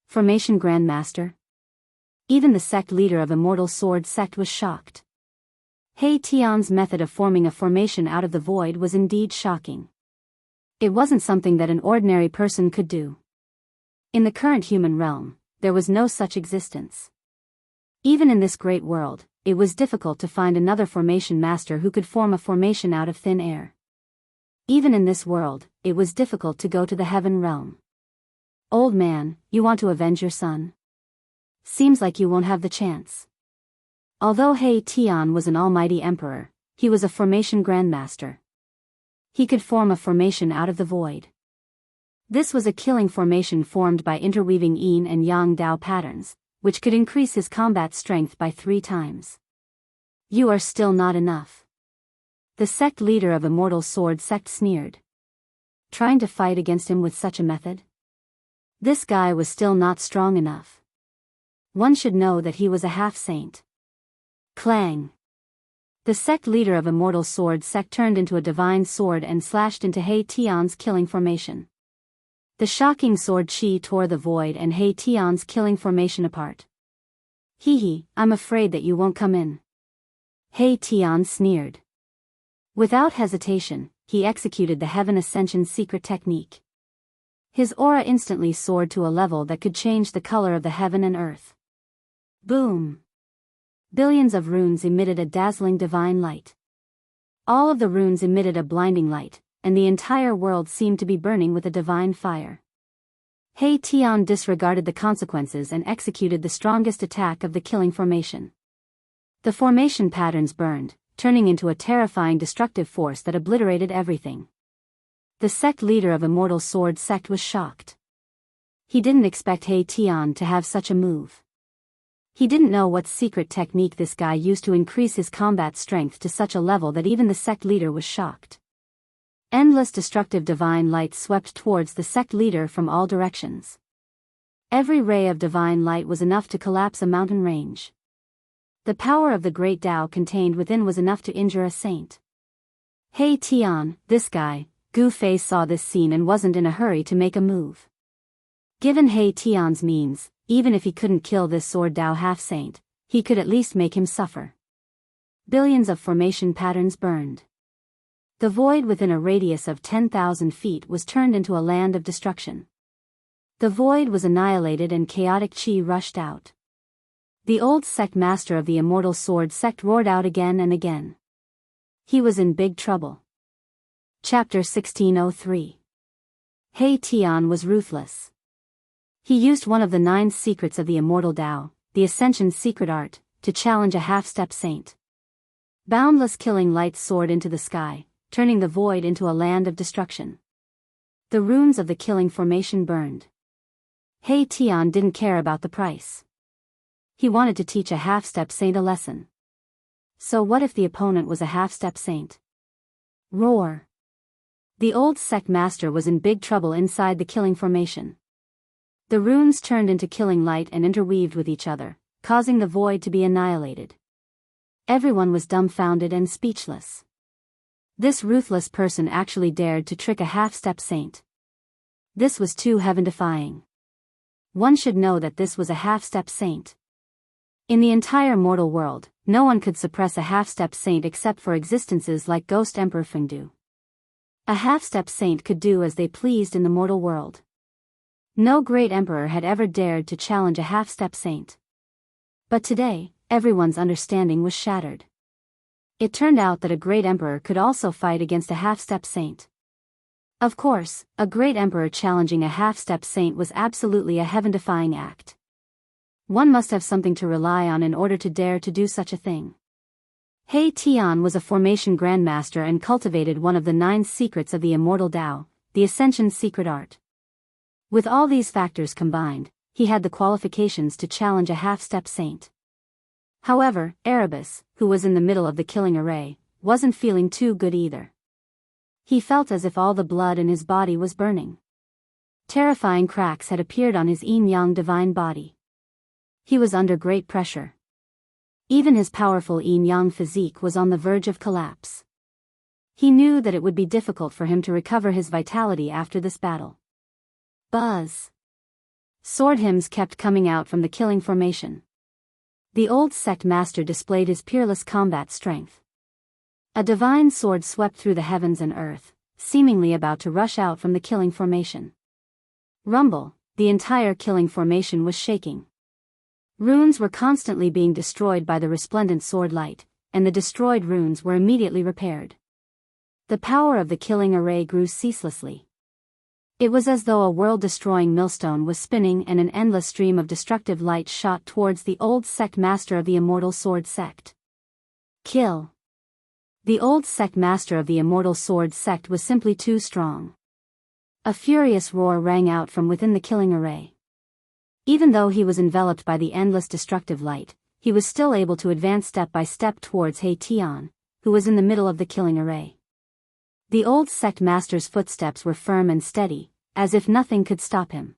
Formation Grandmaster? Even the sect leader of Immortal Sword Sect was shocked. He Tian's method of forming a formation out of the void was indeed shocking. It wasn't something that an ordinary person could do. In the current human realm, there was no such existence. Even in this great world, it was difficult to find another formation master who could form a formation out of thin air. Even in this world, it was difficult to go to the heaven realm. Old man, you want to avenge your son? Seems like you won't have the chance. Although He Tian was an almighty emperor, he was a formation grandmaster. He could form a formation out of the void. This was a killing formation formed by interweaving yin and yang Tao patterns, which could increase his combat strength by 3 times. You are still not enough. The sect leader of Immortal Sword Sect sneered. Trying to fight against him with such a method? This guy was still not strong enough. One should know that he was a half-saint. Clang! The sect leader of Immortal Sword Sect turned into a divine sword and slashed into He Tian's killing formation. The shocking sword chi tore the void and He Tian's killing formation apart. Hee, I'm afraid that you won't come in. He Tian sneered. Without hesitation, he executed the Heaven Ascension secret technique. His aura instantly soared to a level that could change the color of the heaven and earth. Boom! Billions of runes emitted a dazzling divine light. All of the runes emitted a blinding light, and the entire world seemed to be burning with a divine fire. He Tian disregarded the consequences and executed the strongest attack of the killing formation. The formation patterns burned, turning into a terrifying destructive force that obliterated everything. The sect leader of Immortal Sword Sect was shocked. He didn't expect He Tian to have such a move. He didn't know what secret technique this guy used to increase his combat strength to such a level that even the sect leader was shocked. Endless destructive divine light swept towards the sect leader from all directions. Every ray of divine light was enough to collapse a mountain range. The power of the great Tao contained within was enough to injure a saint. He Tian, this guy, Gu Fei saw this scene and wasn't in a hurry to make a move. Given He Tian's means, even if he couldn't kill this sword Tao half-saint, he could at least make him suffer. Billions of formation patterns burned. The void within a radius of 10,000 feet was turned into a land of destruction. The void was annihilated and chaotic chi rushed out. The old sect master of the Immortal Sword Sect roared out again and again. He was in big trouble. Chapter 1603. He Tian was ruthless. He used one of the 9 secrets of the immortal Tao, the Ascension's secret art, to challenge a half-step saint. Boundless killing light soared into the sky, turning the void into a land of destruction. The runes of the killing formation burned. He Tian didn't care about the price. He wanted to teach a half-step saint a lesson. So what if the opponent was a half-step saint? Roar. The old sect master was in big trouble inside the killing formation. The runes turned into killing light and interweaved with each other, causing the void to be annihilated. Everyone was dumbfounded and speechless. This ruthless person actually dared to trick a half-step saint. This was too heaven-defying. One should know that this was a half-step saint. In the entire mortal world, no one could suppress a half-step saint except for existences like Ghost Emperor Fengdu. A half-step saint could do as they pleased in the mortal world. No great emperor had ever dared to challenge a half-step saint. But today, everyone's understanding was shattered. It turned out that a great emperor could also fight against a half-step saint. Of course, a great emperor challenging a half-step saint was absolutely a heaven-defying act. One must have something to rely on in order to dare to do such a thing. He Tian was a formation grandmaster and cultivated one of the 9 secrets of the immortal Tao, the Ascension's secret art. With all these factors combined, he had the qualifications to challenge a half-step saint. However, Erebus, who was in the middle of the killing array, wasn't feeling too good either. He felt as if all the blood in his body was burning. Terrifying cracks had appeared on his yin-yang divine body. He was under great pressure. Even his powerful yin-yang physique was on the verge of collapse. He knew that it would be difficult for him to recover his vitality after this battle. Buzz! Sword hymns kept coming out from the killing formation. The old sect master displayed his peerless combat strength. A divine sword swept through the heavens and earth, seemingly about to rush out from the killing formation. Rumble, the entire killing formation was shaking. Runes were constantly being destroyed by the resplendent sword light, and the destroyed runes were immediately repaired. The power of the killing array grew ceaselessly. It was as though a world-destroying millstone was spinning and an endless stream of destructive light shot towards the old sect master of the immortal sword sect. Kill! The old sect master of the immortal sword sect was simply too strong. A furious roar rang out from within the killing array. Even though he was enveloped by the endless destructive light, he was still able to advance step by step towards He Tian, who was in the middle of the killing array. The old sect master's footsteps were firm and steady, as if nothing could stop him.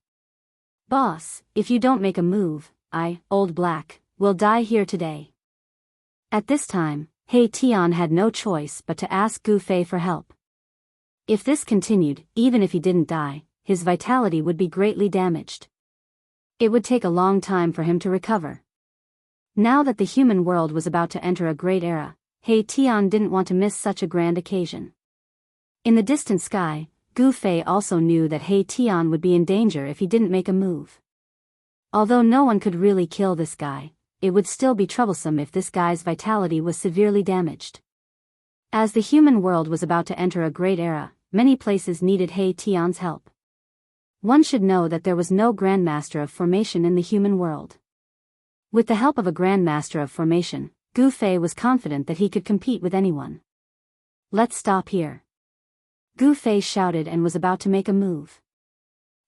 Boss, if you don't make a move, I, Old Black, will die here today. At this time, He Tian had no choice but to ask Gu Fei for help. If this continued, even if he didn't die, his vitality would be greatly damaged. It would take a long time for him to recover. Now that the human world was about to enter a great era, He Tian didn't want to miss such a grand occasion. In the distant sky, Gu Fei also knew that He Tian would be in danger if he didn't make a move. Although no one could really kill this guy, it would still be troublesome if this guy's vitality was severely damaged. As the human world was about to enter a great era, many places needed He Tian's help. One should know that there was no Grandmaster of Formation in the human world. With the help of a Grandmaster of Formation, Gu Fei was confident that he could compete with anyone. Let's stop here. Gu Fei shouted and was about to make a move.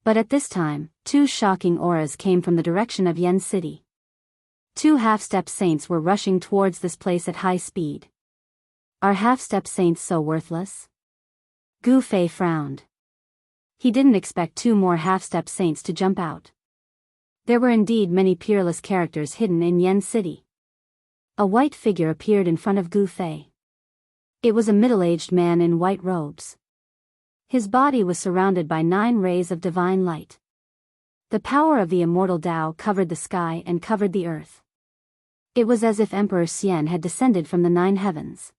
But at this time, 2 shocking auras came from the direction of Yen City. 2 half-step saints were rushing towards this place at high speed. Are half-step saints so worthless? Gu Fei frowned. He didn't expect 2 more half-step saints to jump out. There were indeed many peerless characters hidden in Yen City. A white figure appeared in front of Gu Fei. It was a middle-aged man in white robes. His body was surrounded by 9 rays of divine light. The power of the immortal Tao covered the sky and covered the earth. It was as if Emperor Xian had descended from the 9 heavens.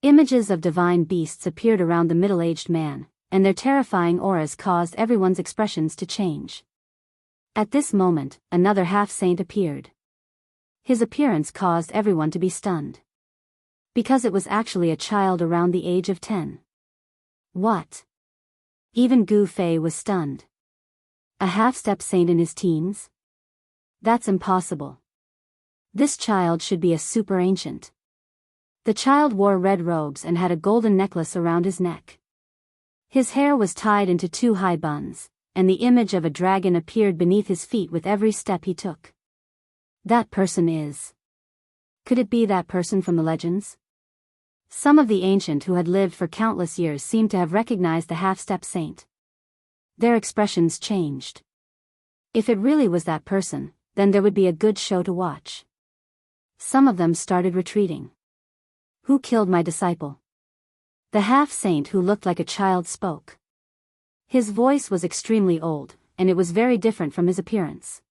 Images of divine beasts appeared around the middle-aged man, and their terrifying auras caused everyone's expressions to change. At this moment, another half-saint appeared. His appearance caused everyone to be stunned. Because it was actually a child around the age of 10. What? Even Gu Fei was stunned. A half-step saint in his teens? That's impossible. This child should be a super ancient. The child wore red robes and had a golden necklace around his neck. His hair was tied into two high buns, and the image of a dragon appeared beneath his feet with every step he took. That person is... Could it be that person from the legends? Some of the ancient who had lived for countless years seemed to have recognized the half-step saint. Their expressions changed. If it really was that person, then there would be a good show to watch. Some of them started retreating. Who killed my disciple? The half-saint who looked like a child spoke. His voice was extremely old, and it was very different from his appearance.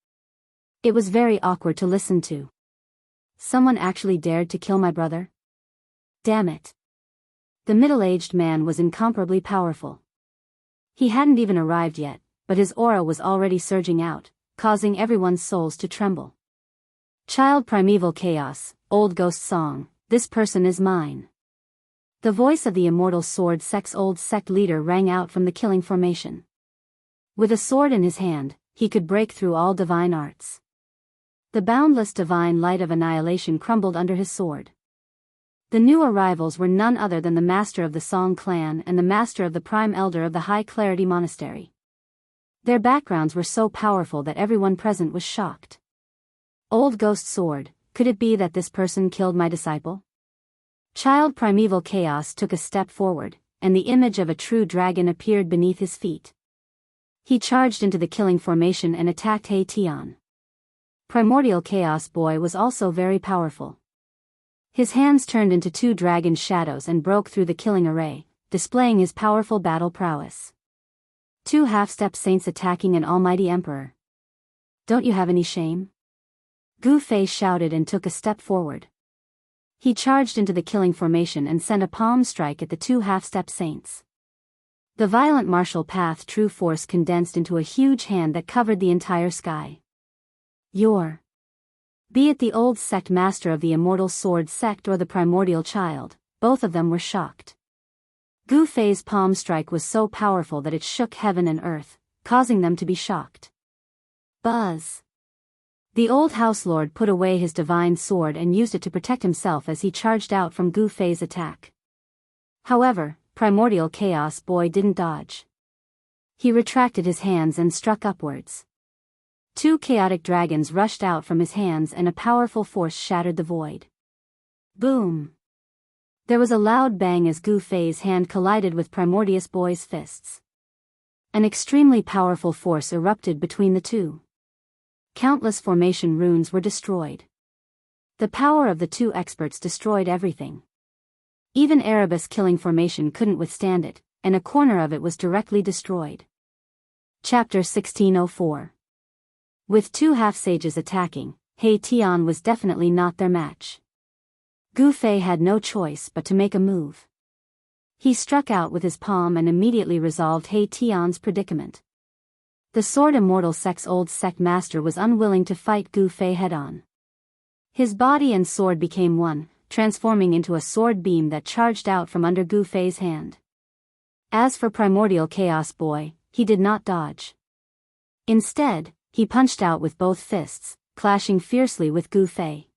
It was very awkward to listen to. Someone actually dared to kill my brother? Damn it. The middle-aged man was incomparably powerful. He hadn't even arrived yet, but his aura was already surging out, causing everyone's souls to tremble. Child primeval chaos, old ghost song, this person is mine. The voice of the immortal sword sect's old sect leader rang out from the killing formation. With a sword in his hand, he could break through all divine arts. The boundless divine light of annihilation crumbled under his sword. The new arrivals were none other than the master of the Song clan and the master of the prime elder of the High Clarity Monastery. Their backgrounds were so powerful that everyone present was shocked. Old ghost sword, could it be that this person killed my disciple? Child primeval chaos took a step forward, and the image of a true dragon appeared beneath his feet. He charged into the killing formation and attacked He Tian. Primordial Chaos Boy was also very powerful. His hands turned into two dragon shadows and broke through the killing array, displaying his powerful battle prowess. Two half-step saints attacking an almighty emperor. Don't you have any shame? Gu Fei shouted and took a step forward. He charged into the killing formation and sent a palm strike at the two half-step saints. The violent martial path true force condensed into a huge hand that covered the entire sky. Be it the old sect master of the immortal sword sect or the primordial child, both of them were shocked. Gu Fei's palm strike was so powerful that it shook heaven and earth, causing them to be shocked. Buzz! The old house lord put away his divine sword and used it to protect himself as he charged out from Gu Fei's attack. However, Primordial Chaos Boy didn't dodge. He retracted his hands and struck upwards. Two chaotic dragons rushed out from his hands and a powerful force shattered the void. Boom! There was a loud bang as Gu Fei's hand collided with Primordius Boy's fists. An extremely powerful force erupted between the two. Countless formation runes were destroyed. The power of the two experts destroyed everything. Even Erebus killing formation couldn't withstand it, and a corner of it was directly destroyed. Chapter 1604. With two half-sages attacking, He Tian was definitely not their match. Gu Fei had no choice but to make a move. He struck out with his palm and immediately resolved He Tian's predicament. The Sword Immortal Sect's old sect master was unwilling to fight Gu Fei head-on. His body and sword became one, transforming into a sword beam that charged out from under Gu Fei's hand. As for Primordial Chaos Boy, he did not dodge. Instead, he punched out with both fists, clashing fiercely with Gu Fei.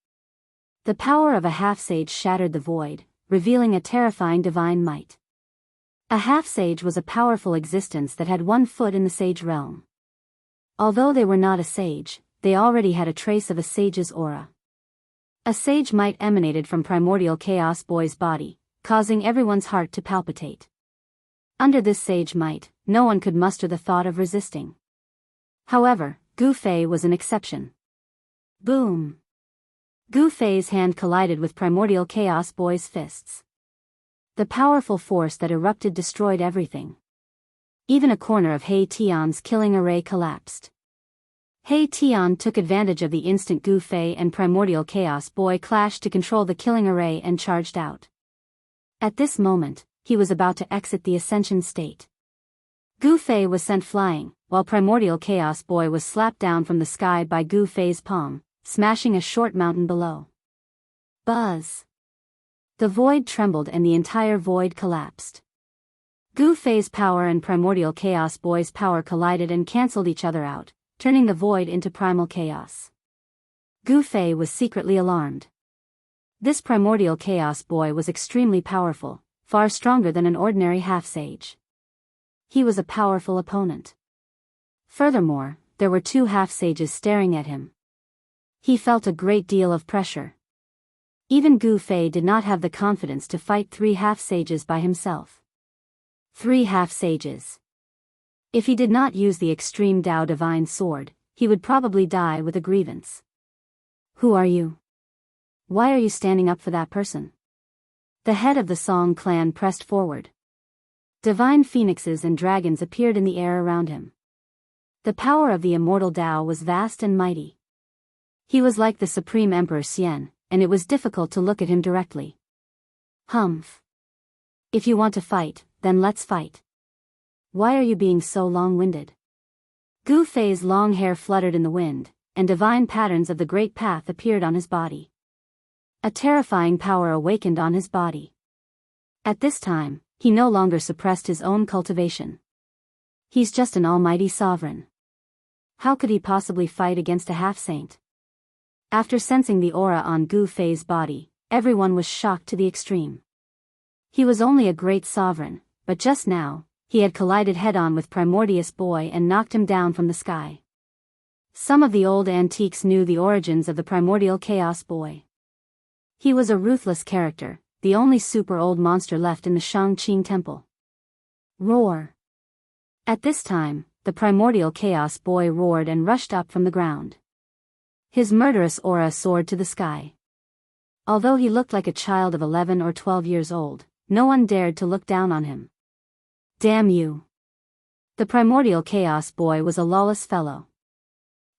The power of a half-sage shattered the void, revealing a terrifying divine might. A half-sage was a powerful existence that had one foot in the sage realm. Although they were not a sage, they already had a trace of a sage's aura. A sage might emanated from Primordial Chaos Boy's body, causing everyone's heart to palpitate. Under this sage might, no one could muster the thought of resisting. However, Gu Fei was an exception. Boom! Gu Fei's hand collided with Primordial Chaos Boy's fists. The powerful force that erupted destroyed everything. Even a corner of He Tian's killing array collapsed. He Tian took advantage of the instant Gu Fei and Primordial Chaos Boy clashed to control the killing array and charged out. At this moment, he was about to exit the Ascension state. Gu Fei was sent flying, while Primordial Chaos Boy was slapped down from the sky by Gu Fei's palm, smashing a short mountain below. Buzz! The void trembled and the entire void collapsed. Gu Fei's power and Primordial Chaos Boy's power collided and cancelled each other out, turning the void into primal chaos. Gu Fei was secretly alarmed. This Primordial Chaos Boy was extremely powerful, far stronger than an ordinary half-sage. He was a powerful opponent. Furthermore, there were two half-sages staring at him. He felt a great deal of pressure. Even Gu Fei did not have the confidence to fight 3 half-sages by himself. 3 half-sages. If he did not use the Extreme Dao Divine Sword, he would probably die with a grievance. Who are you? Why are you standing up for that person? The head of the Song clan pressed forward. Divine phoenixes and dragons appeared in the air around him. The power of the immortal Dao was vast and mighty. He was like the Supreme Emperor Xian, and it was difficult to look at him directly. Humph. If you want to fight, then let's fight. Why are you being so long-winded? Gu Fei's long hair fluttered in the wind, and divine patterns of the Great Path appeared on his body. A terrifying power awakened on his body. At this time, he no longer suppressed his own cultivation. He's just an almighty sovereign. How could he possibly fight against a half-saint? After sensing the aura on Gu Fei's body, everyone was shocked to the extreme. He was only a great sovereign, but just now, he had collided head-on with Primordius Boy and knocked him down from the sky. Some of the old antiques knew the origins of the Primordial Chaos Boy. He was a ruthless character, the only super-old monster left in the Shangqing Temple. Roar! At this time, the Primordial Chaos Boy roared and rushed up from the ground. His murderous aura soared to the sky. Although he looked like a child of 11 or 12 years old, no one dared to look down on him. Damn you! The Primordial Chaos Boy was a lawless fellow.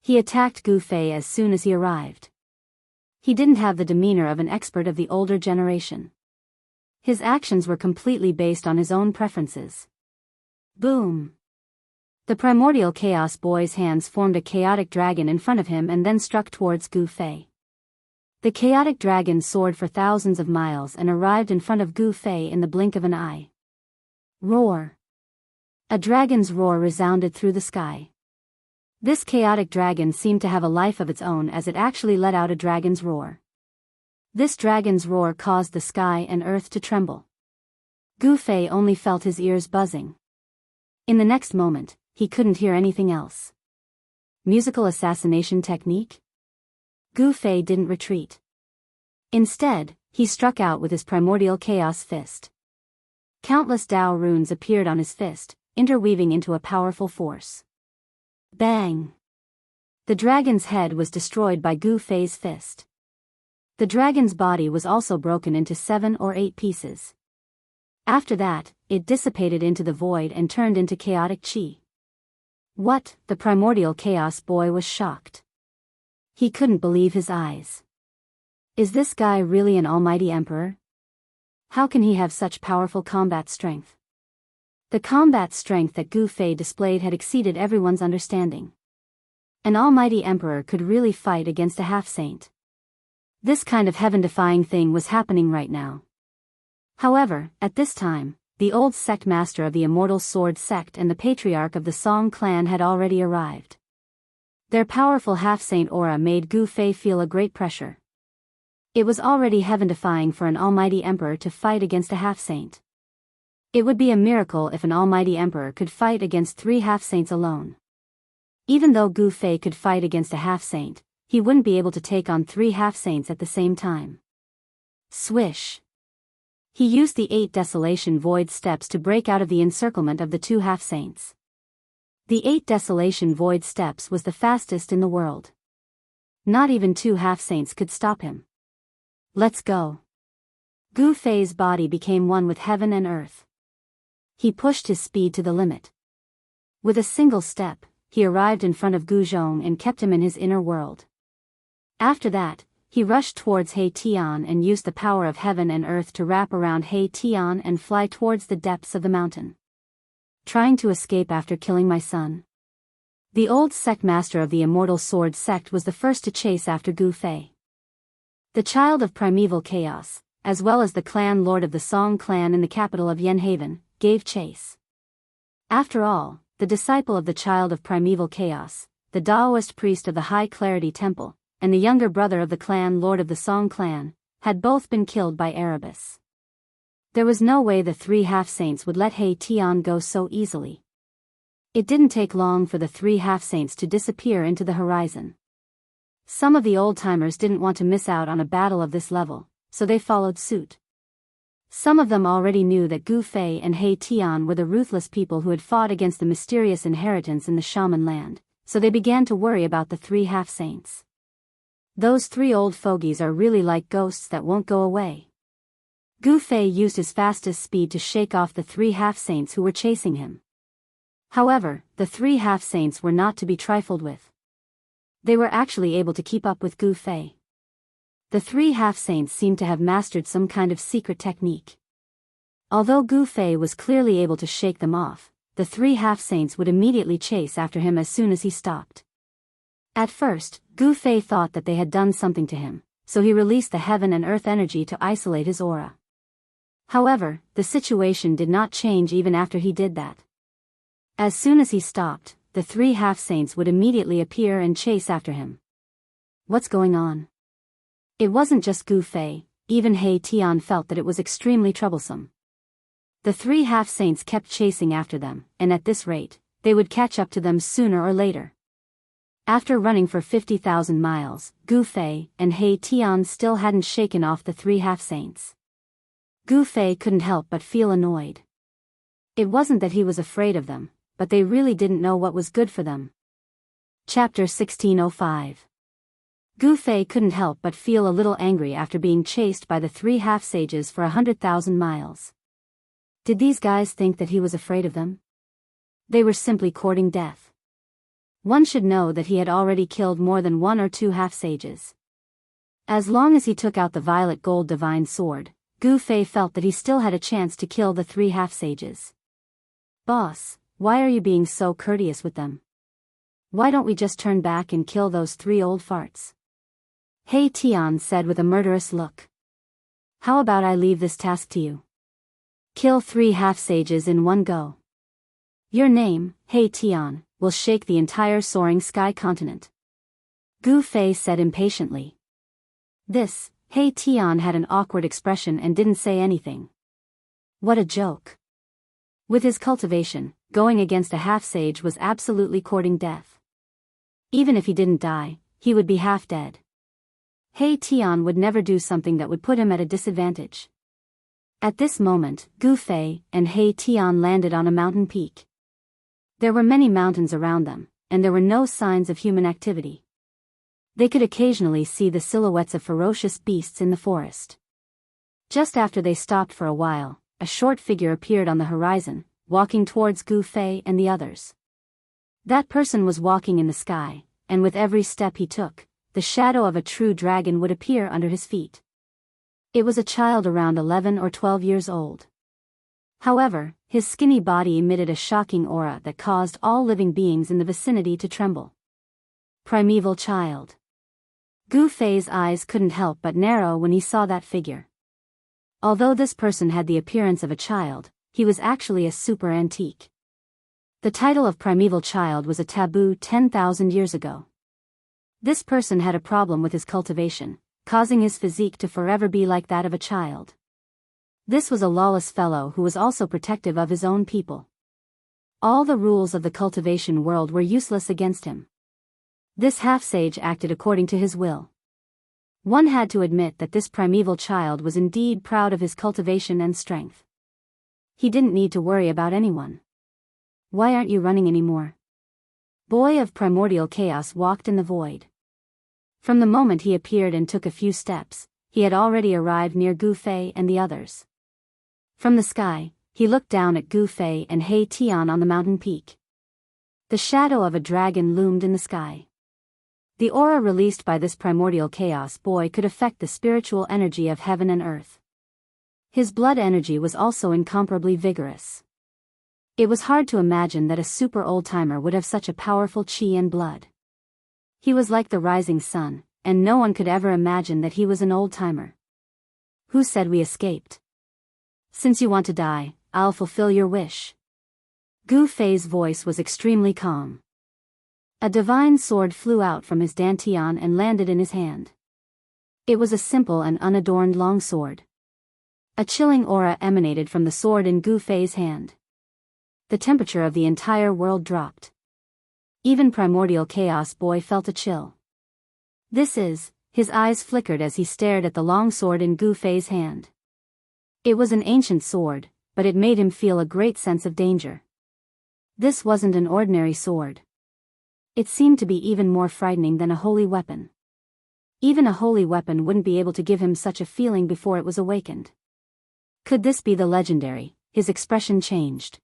He attacked Gu Fei as soon as he arrived. He didn't have the demeanor of an expert of the older generation. His actions were completely based on his own preferences. Boom! The Primordial Chaos Boy's hands formed a chaotic dragon in front of him and then struck towards Gu Fei. The chaotic dragon soared for thousands of miles and arrived in front of Gu Fei in the blink of an eye. Roar! A dragon's roar resounded through the sky. This chaotic dragon seemed to have a life of its own as it actually let out a dragon's roar. This dragon's roar caused the sky and earth to tremble. Gu Fei only felt his ears buzzing. In the next moment, he couldn't hear anything else. Musical assassination technique? Gu Fei didn't retreat. Instead, he struck out with his Primordial Chaos Fist. Countless Dao runes appeared on his fist, interweaving into a powerful force. Bang! The dragon's head was destroyed by Gu Fei's fist. The dragon's body was also broken into 7 or 8 pieces. After that, it dissipated into the void and turned into chaotic chi. What? The Primordial Chaos Boy was shocked. He couldn't believe his eyes. Is this guy really an almighty emperor? How can he have such powerful combat strength? The combat strength that Gu Fei displayed had exceeded everyone's understanding. An almighty emperor could really fight against a half-saint. This kind of heaven-defying thing was happening right now. However, at this time, the old sect master of the Immortal Sword sect and the patriarch of the Song clan had already arrived. Their powerful half-saint aura made Gu Fei feel a great pressure. It was already heaven-defying for an almighty emperor to fight against a half-saint. It would be a miracle if an almighty emperor could fight against 3 half-saints alone. Even though Gu Fei could fight against a half-saint, he wouldn't be able to take on 3 half-saints at the same time. Swish! He used the 8 Desolation Void steps to break out of the encirclement of the 2 half-saints. The 8 Desolation Void steps was the fastest in the world. Not even 2 half-saints could stop him. Let's go! Gu Fei's body became one with heaven and earth. He pushed his speed to the limit. With a single step, he arrived in front of Gu Zhong and kept him in his inner world. After that, he rushed towards He Tian and used the power of heaven and earth to wrap around He Tian and fly towards the depths of the mountain. Trying to escape after killing my son? The old sect master of the Immortal Sword sect was the first to chase after Gu Fei. The child of primeval chaos, as well as the clan lord of the Song clan in the capital of Yenhaven, gave chase. After all, the disciple of the child of primeval chaos, the Taoist priest of the High Clarity Temple, and the younger brother of the clan lord of the Song clan, had both been killed by Erebus. There was no way the three half-saints would let He Tian go so easily. It didn't take long for the three half-saints to disappear into the horizon. Some of the old-timers didn't want to miss out on a battle of this level, so they followed suit. Some of them already knew that Gu Fei and He Tian were the ruthless people who had fought against the mysterious inheritance in the shaman land, so they began to worry about the three half-saints. Those three old fogies are really like ghosts that won't go away. Gu Fei used his fastest speed to shake off the three half-saints who were chasing him. However, the three half-saints were not to be trifled with. They were actually able to keep up with Gu Fei. The three half-saints seemed to have mastered some kind of secret technique. Although Gu Fei was clearly able to shake them off, the three half-saints would immediately chase after him as soon as he stopped. At first, Gu Fei thought that they had done something to him, so he released the heaven and earth energy to isolate his aura. However, the situation did not change even after he did that. As soon as he stopped, the three half-saints would immediately appear and chase after him. What's going on? It wasn't just Gu Fei, even He Tian felt that it was extremely troublesome. The three half-saints kept chasing after them, and at this rate, they would catch up to them sooner or later. After running for 50,000 miles, Gu Fei and He Tian still hadn't shaken off the three half-saints. Gu Fei couldn't help but feel annoyed. It wasn't that he was afraid of them, but they really didn't know what was good for them. Chapter 1605. Gu Fei couldn't help but feel a little angry after being chased by the three half-sages for 100,000 miles. Did these guys think that he was afraid of them? They were simply courting death. One should know that he had already killed more than one or two half-sages. As long as he took out the violet gold divine sword, Gu Fei felt that he still had a chance to kill the three half-sages. Boss, why are you being so courteous with them? Why don't we just turn back and kill those three old farts? He Tian said with a murderous look. How about I leave this task to you? Kill three half-sages in one go. Your name, He Tian, will shake the entire soaring sky continent. Gu Fei said impatiently. This, He Tian had an awkward expression and didn't say anything. What a joke. With his cultivation, going against a half-sage was absolutely courting death. Even if he didn't die, he would be half dead. He Tian would never do something that would put him at a disadvantage. At this moment, Gu Fei and He Tian landed on a mountain peak. There were many mountains around them, and there were no signs of human activity. They could occasionally see the silhouettes of ferocious beasts in the forest. Just after they stopped for a while, a short figure appeared on the horizon, walking towards Gu Fei and the others. That person was walking in the sky, and with every step he took, the shadow of a true dragon would appear under his feet. It was a child around 11 or 12 years old. However, his skinny body emitted a shocking aura that caused all living beings in the vicinity to tremble. Primeval child. Gu Fei's eyes couldn't help but narrow when he saw that figure. Although this person had the appearance of a child, he was actually a super antique. The title of primeval child was a taboo 10,000 years ago. This person had a problem with his cultivation, causing his physique to forever be like that of a child. This was a lawless fellow who was also protective of his own people. All the rules of the cultivation world were useless against him. This half-sage acted according to his will. One had to admit that this primeval child was indeed proud of his cultivation and strength. He didn't need to worry about anyone. Why aren't you running anymore? Boy of primordial chaos walked in the void. From the moment he appeared and took a few steps, he had already arrived near Gu Fei and the others. From the sky, he looked down at Gu Fei and He Tian on the mountain peak. The shadow of a dragon loomed in the sky. The aura released by this primordial chaos boy could affect the spiritual energy of heaven and earth. His blood energy was also incomparably vigorous. It was hard to imagine that a super old-timer would have such a powerful chi and blood. He was like the rising sun, and no one could ever imagine that he was an old-timer. Who said we escaped? Since you want to die, I'll fulfill your wish. Gu Fei's voice was extremely calm. A divine sword flew out from his dantian and landed in his hand. It was a simple and unadorned long sword. A chilling aura emanated from the sword in Gu Fei's hand. The temperature of the entire world dropped. Even Primordial Chaos Boy felt a chill. His eyes flickered as he stared at the long sword in Gu Fei's hand. It was an ancient sword, but it made him feel a great sense of danger. This wasn't an ordinary sword. It seemed to be even more frightening than a holy weapon. Even a holy weapon wouldn't be able to give him such a feeling before it was awakened. Could this be the legendary? His expression changed.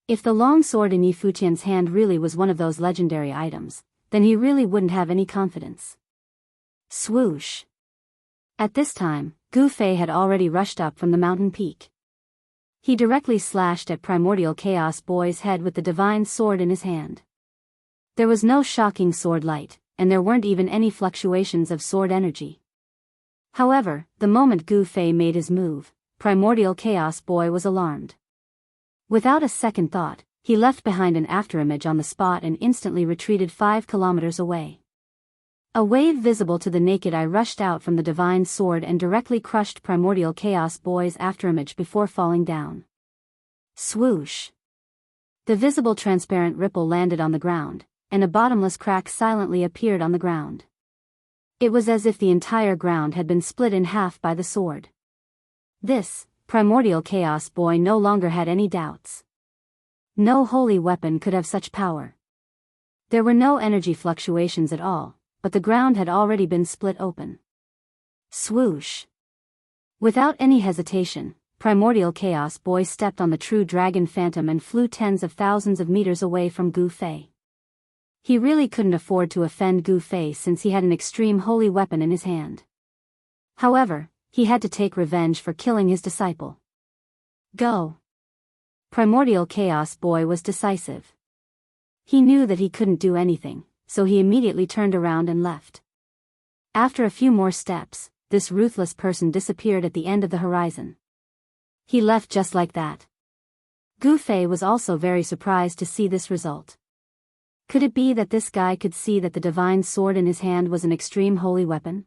If the long sword in Yi Futian's hand really was one of those legendary items, then he really wouldn't have any confidence. Swoosh! At this time, Gu Fei had already rushed up from the mountain peak. He directly slashed at Primordial Chaos Boy's head with the divine sword in his hand. There was no shocking sword light, and there weren't even any fluctuations of sword energy. However, the moment Gu Fei made his move, Primordial Chaos Boy was alarmed. Without a second thought, he left behind an afterimage on the spot and instantly retreated 5 kilometers away. A wave visible to the naked eye rushed out from the divine sword and directly crushed Primordial Chaos Boy's afterimage before falling down. Swoosh! The visible transparent ripple landed on the ground, and a bottomless crack silently appeared on the ground. It was as if the entire ground had been split in half by the sword. Primordial Chaos Boy no longer had any doubts. No holy weapon could have such power. There were no energy fluctuations at all, but the ground had already been split open. Swoosh! Without any hesitation, Primordial Chaos Boy stepped on the true dragon phantom and flew tens of thousands of meters away from Gu Fei. He really couldn't afford to offend Gu Fei since he had an extreme holy weapon in his hand. However, he had to take revenge for killing his disciple. Go! Primordial Chaos Boy was decisive. He knew that he couldn't do anything, so he immediately turned around and left. After a few more steps, this ruthless person disappeared at the end of the horizon. He left just like that. Gu Fei was also very surprised to see this result. Could it be that this guy could see that the divine sword in his hand was an extreme holy weapon?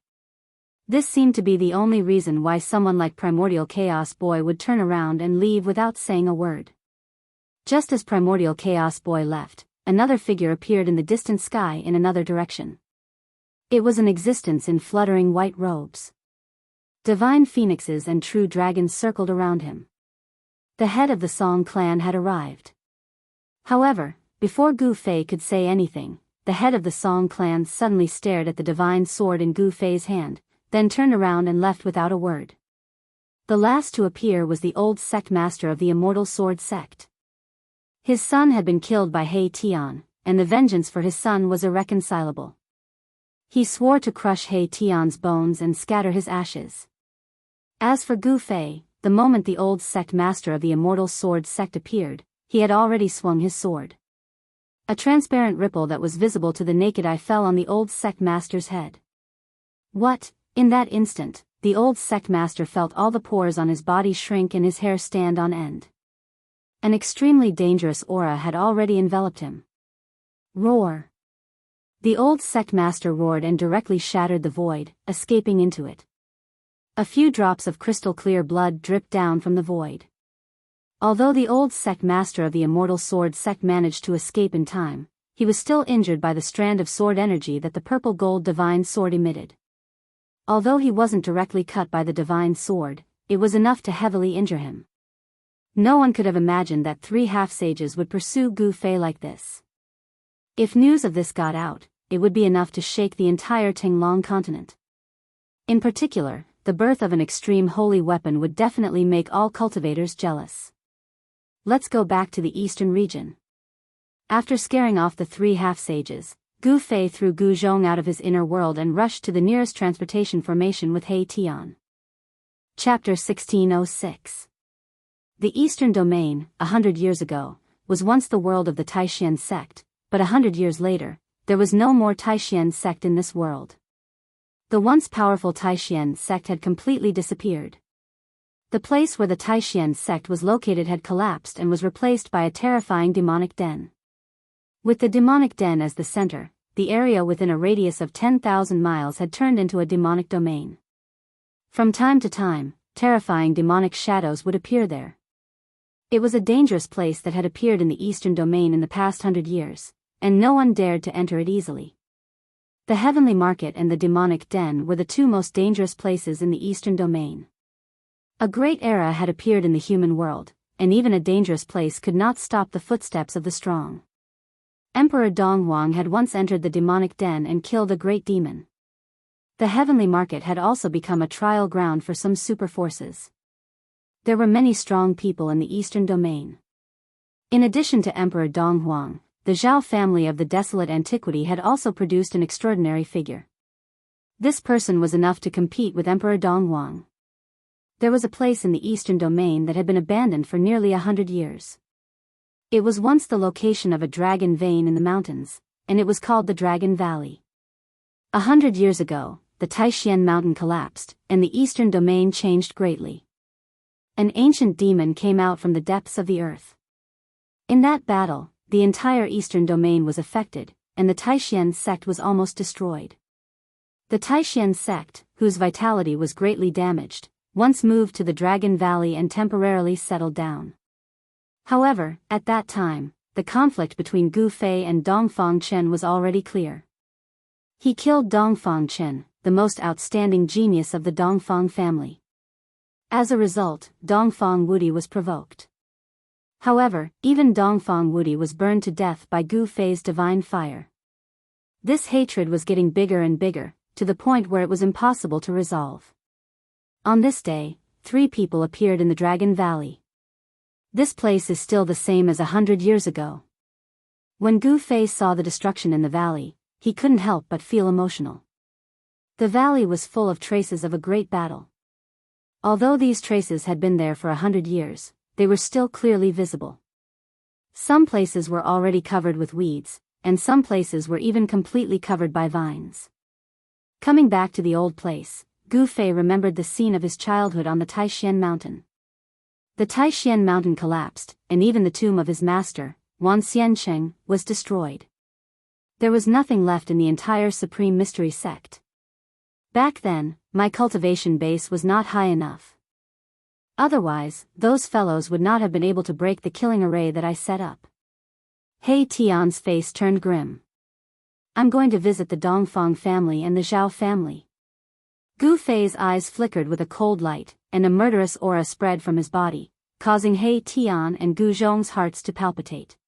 This seemed to be the only reason why someone like Primordial Chaos Boy would turn around and leave without saying a word. Just as Primordial Chaos Boy left, another figure appeared in the distant sky in another direction. It was an existence in fluttering white robes. Divine phoenixes and true dragons circled around him. The head of the Song clan had arrived. However, before Gu Fei could say anything, the head of the Song clan suddenly stared at the divine sword in Gu Fei's hand, then turned around and left without a word. The last to appear was the old sect master of the Immortal Sword sect. His son had been killed by He Tian, and the vengeance for his son was irreconcilable. He swore to crush He Tian's bones and scatter his ashes. As for Gu Fei, the moment the old sect master of the Immortal Sword sect appeared, he had already swung his sword. A transparent ripple that was visible to the naked eye fell on the old sect master's head. What? In that instant, the old sect master felt all the pores on his body shrink and his hair stand on end. An extremely dangerous aura had already enveloped him. Roar! The old sect master roared and directly shattered the void, escaping into it. A few drops of crystal clear blood dripped down from the void. Although the old sect master of the Immortal Sword sect managed to escape in time, he was still injured by the strand of sword energy that the purple gold divine sword emitted. Although he wasn't directly cut by the divine sword, it was enough to heavily injure him. No one could have imagined that 3 half-sages would pursue Gu Fei like this. If news of this got out, it would be enough to shake the entire Tinglong continent. In particular, the birth of an extreme holy weapon would definitely make all cultivators jealous. Let's go back to the eastern region. After scaring off the 3 half-sages, Gu Fei threw Gu Zhong out of his inner world and rushed to the nearest transportation formation with He Tian. Chapter 1606. The Eastern Domain, 100 years ago, was once the world of the Taishan sect, but 100 years later, there was no more Taishan sect in this world. The once powerful Taishan sect had completely disappeared. The place where the Taishan sect was located had collapsed and was replaced by a terrifying demonic den. With the demonic den as the center, the area within a radius of 10,000 miles had turned into a demonic domain. From time to time, terrifying demonic shadows would appear there. It was a dangerous place that had appeared in the Eastern Domain in the past 100 years, and no one dared to enter it easily. The Heavenly Market and the Demonic Den were the two most dangerous places in the Eastern Domain. A great era had appeared in the human world, and even a dangerous place could not stop the footsteps of the strong. Emperor Donghuang had once entered the Demonic Den and killed a great demon. The Heavenly Market had also become a trial ground for some super forces. There were many strong people in the Eastern Domain. In addition to Emperor Donghuang, the Zhao family of the desolate antiquity had also produced an extraordinary figure. This person was enough to compete with Emperor Donghuang. There was a place in the Eastern Domain that had been abandoned for nearly 100 years. It was once the location of a dragon vein in the mountains, and it was called the Dragon Valley. 100 years ago, the Taishan mountain collapsed, and the Eastern Domain changed greatly. An ancient demon came out from the depths of the earth. In that battle, the entire Eastern Domain was affected, and the Taishan sect was almost destroyed. The Taishan sect, whose vitality was greatly damaged, once moved to the Dragon Valley and temporarily settled down. However, at that time, the conflict between Gu Fei and Dongfang Chen was already clear. He killed Dongfang Chen, the most outstanding genius of the Dongfang family. As a result, Dongfang Wudi was provoked. However, even Dongfang Wudi was burned to death by Gu Fei's divine fire. This hatred was getting bigger and bigger, to the point where it was impossible to resolve. On this day, 3 people appeared in the Dragon Valley. This place is still the same as 100 years ago. When Gu Fei saw the destruction in the valley, he couldn't help but feel emotional. The valley was full of traces of a great battle. Although these traces had been there for 100 years, they were still clearly visible. Some places were already covered with weeds, and some places were even completely covered by vines. Coming back to the old place, Gu Fei remembered the scene of his childhood on the Taishan mountain. The Taishan mountain collapsed, and even the tomb of his master, Wan Xiancheng, was destroyed. There was nothing left in the entire Supreme Mystery sect. Back then, my cultivation base was not high enough. Otherwise, those fellows would not have been able to break the killing array that I set up. He Tian's face turned grim. I'm going to visit the Dongfang family and the Zhao family. Gu Fei's eyes flickered with a cold light, and a murderous aura spread from his body, causing He Tian and Gu Zhong's hearts to palpitate.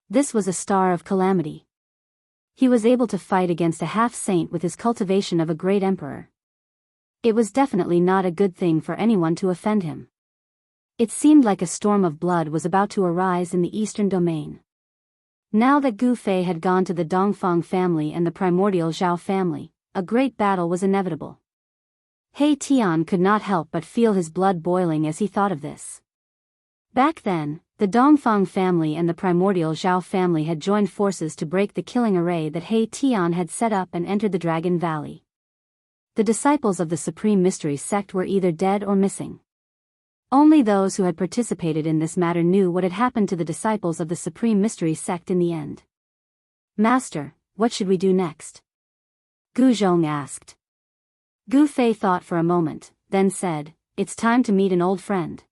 This was a star of calamity. He was able to fight against a half-saint with his cultivation of a great emperor. It was definitely not a good thing for anyone to offend him. It seemed like a storm of blood was about to arise in the Eastern Domain. Now that Gu Fei had gone to the Dongfang family and the primordial Zhao family, a great battle was inevitable. He Tian could not help but feel his blood boiling as he thought of this. Back then, the Dongfang family and the primordial Zhao family had joined forces to break the killing array that He Tian had set up and entered the Dragon Valley. The disciples of the Supreme Mystery sect were either dead or missing. Only those who had participated in this matter knew what had happened to the disciples of the Supreme Mystery sect in the end. Master, what should we do next? Gu Zhong asked. Gu Fei thought for a moment, then said, it's time to meet an old friend.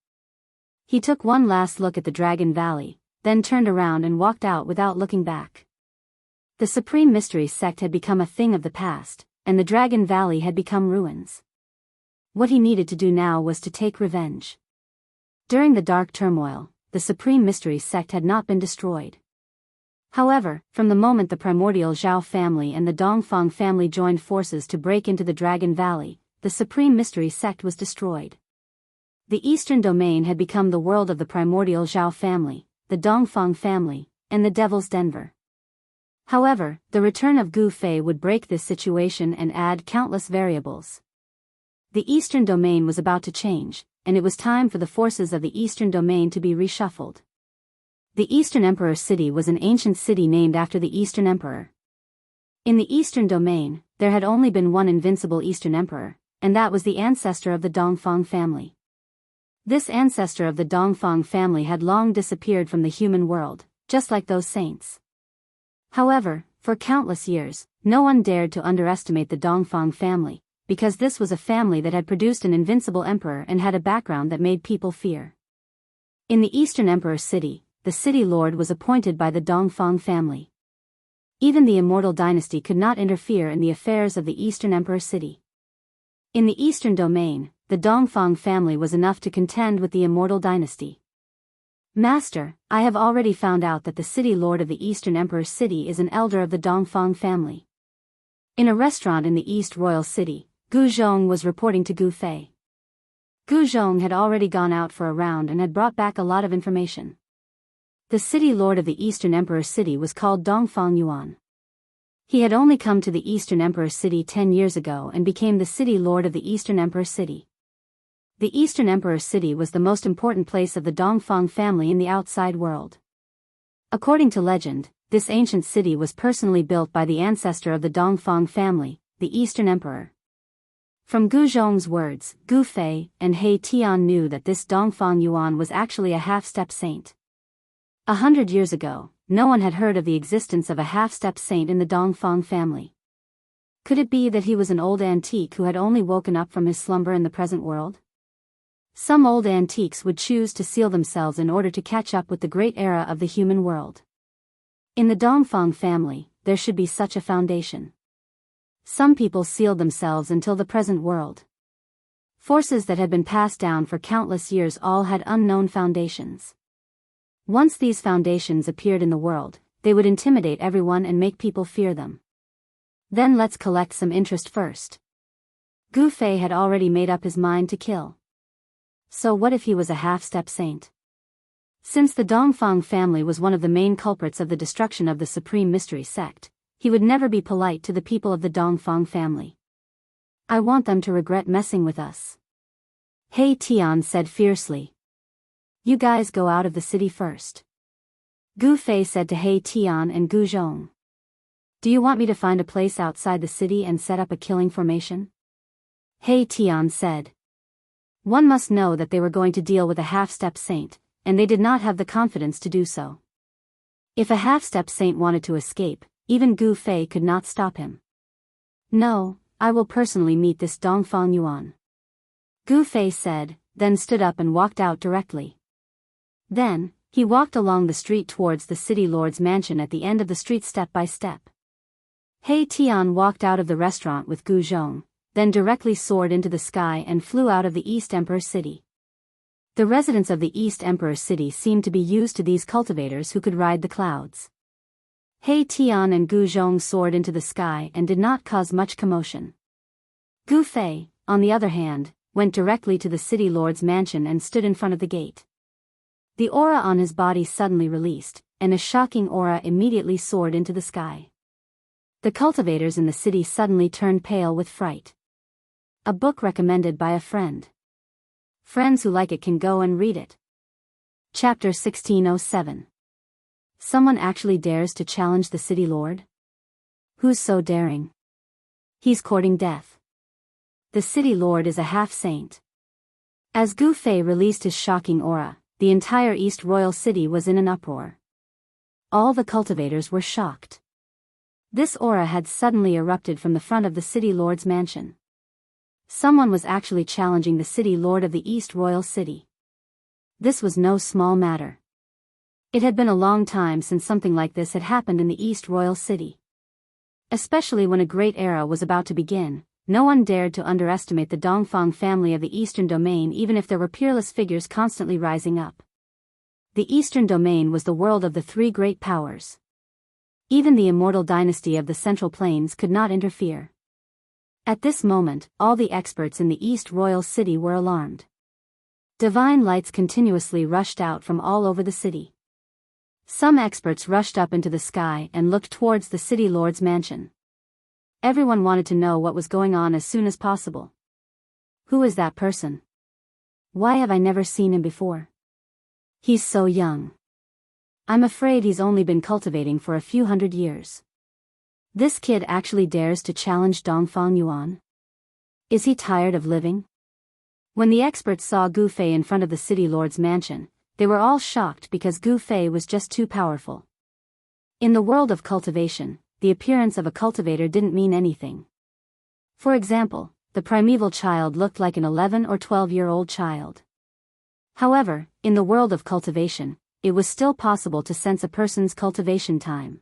He took one last look at the Dragon Valley, then turned around and walked out without looking back. The Supreme Mystery sect had become a thing of the past, and the Dragon Valley had become ruins. What he needed to do now was to take revenge. During the dark turmoil, the Supreme Mystery sect had not been destroyed. However, from the moment the primordial Zhao family and the Dongfang family joined forces to break into the Dragon Valley, the Supreme Mystery sect was destroyed. The Eastern Domain had become the world of the primordial Zhao family, the Dongfang family, and the Devil's Denver. However, the return of Gu Fei would break this situation and add countless variables. The Eastern Domain was about to change, and it was time for the forces of the Eastern Domain to be reshuffled. The Eastern Emperor City was an ancient city named after the Eastern Emperor. In the Eastern Domain, there had only been one invincible Eastern Emperor, and that was the ancestor of the Dongfang family. This ancestor of the Dongfang family had long disappeared from the human world, just like those saints. However, for countless years, no one dared to underestimate the Dongfang family, because this was a family that had produced an invincible emperor and had a background that made people fear. In the Eastern Emperor City, the city lord was appointed by the Dongfang family. Even the immortal dynasty could not interfere in the affairs of the Eastern Emperor City. In the Eastern Domain, the Dongfang family was enough to contend with the immortal dynasty. Master, I have already found out that the city lord of the Eastern Emperor City is an elder of the Dongfang family. In a restaurant in the East Royal City, Gu Zhong was reporting to Gu Fei. Gu Zhong had already gone out for a round and had brought back a lot of information. The city lord of the Eastern Emperor City was called Dongfang Yuan. He had only come to the Eastern Emperor City 10 years ago and became the city lord of the Eastern Emperor City. The Eastern Emperor City was the most important place of the Dongfang family in the outside world. According to legend, this ancient city was personally built by the ancestor of the Dongfang family, the Eastern Emperor. From Gu Zhong's words, Gu Fei and He Tian knew that this Dongfang Yuan was actually a half-step saint. 100 years ago, no one had heard of the existence of a half-step saint in the Dongfang family. Could it be that he was an old antique who had only woken up from his slumber in the present world? Some old antiques would choose to seal themselves in order to catch up with the great era of the human world. In the Dongfang family, there should be such a foundation. Some people sealed themselves until the present world. Forces that had been passed down for countless years all had unknown foundations. Once these foundations appeared in the world, they would intimidate everyone and make people fear them. Then let's collect some interest first. Gu Fei had already made up his mind to kill. So what if he was a half-step saint? Since the Dongfang family was one of the main culprits of the destruction of the Supreme Mystery Sect, he would never be polite to the people of the Dongfang family. I want them to regret messing with us. He Tian said fiercely. You guys go out of the city first. Gu Fei said to He Tian and Gu Zhong. Do you want me to find a place outside the city and set up a killing formation? He Tian said. One must know that they were going to deal with a half-step saint, and they did not have the confidence to do so. If a half-step saint wanted to escape, even Gu Fei could not stop him. No, I will personally meet this Dongfang Yuan. Gu Fei said, then stood up and walked out directly. Then, he walked along the street towards the city lord's mansion at the end of the street step by step. He Tian walked out of the restaurant with Gu Zhong, then directly soared into the sky and flew out of the East Emperor City. The residents of the East Emperor City seemed to be used to these cultivators who could ride the clouds. He Tian and Gu Zhong soared into the sky and did not cause much commotion. Gu Fei, on the other hand, went directly to the city lord's mansion and stood in front of the gate. The aura on his body suddenly released, and a shocking aura immediately soared into the sky. The cultivators in the city suddenly turned pale with fright. A book recommended by a friend. Friends who like it can go and read it. Chapter 1607. Someone actually dares to challenge the city lord? Who's so daring? He's courting death. The city lord is a half-saint. As Gu Fei released his shocking aura, the entire East Royal City was in an uproar. All the cultivators were shocked. This aura had suddenly erupted from the front of the city lord's mansion. Someone was actually challenging the city lord of the East Royal City. This was no small matter. It had been a long time since something like this had happened in the East Royal City. Especially when a great era was about to begin, no one dared to underestimate the Dongfang family of the Eastern Domain even if there were peerless figures constantly rising up. The Eastern Domain was the world of the three great powers. Even the immortal dynasty of the Central Plains could not interfere. At this moment, all the experts in the East Royal City were alarmed. Divine lights continuously rushed out from all over the city. Some experts rushed up into the sky and looked towards the city lord's mansion. Everyone wanted to know what was going on as soon as possible. Who is that person? Why have I never seen him before? He's so young. I'm afraid he's only been cultivating for a few hundred years. This kid actually dares to challenge Dongfang Yuan? Is he tired of living? When the experts saw Gu Fei in front of the city lord's mansion, they were all shocked because Gu Fei was just too powerful. In the world of cultivation, the appearance of a cultivator didn't mean anything. For example, the primeval child looked like an 11 or 12-year-old child. However, in the world of cultivation, it was still possible to sense a person's cultivation time.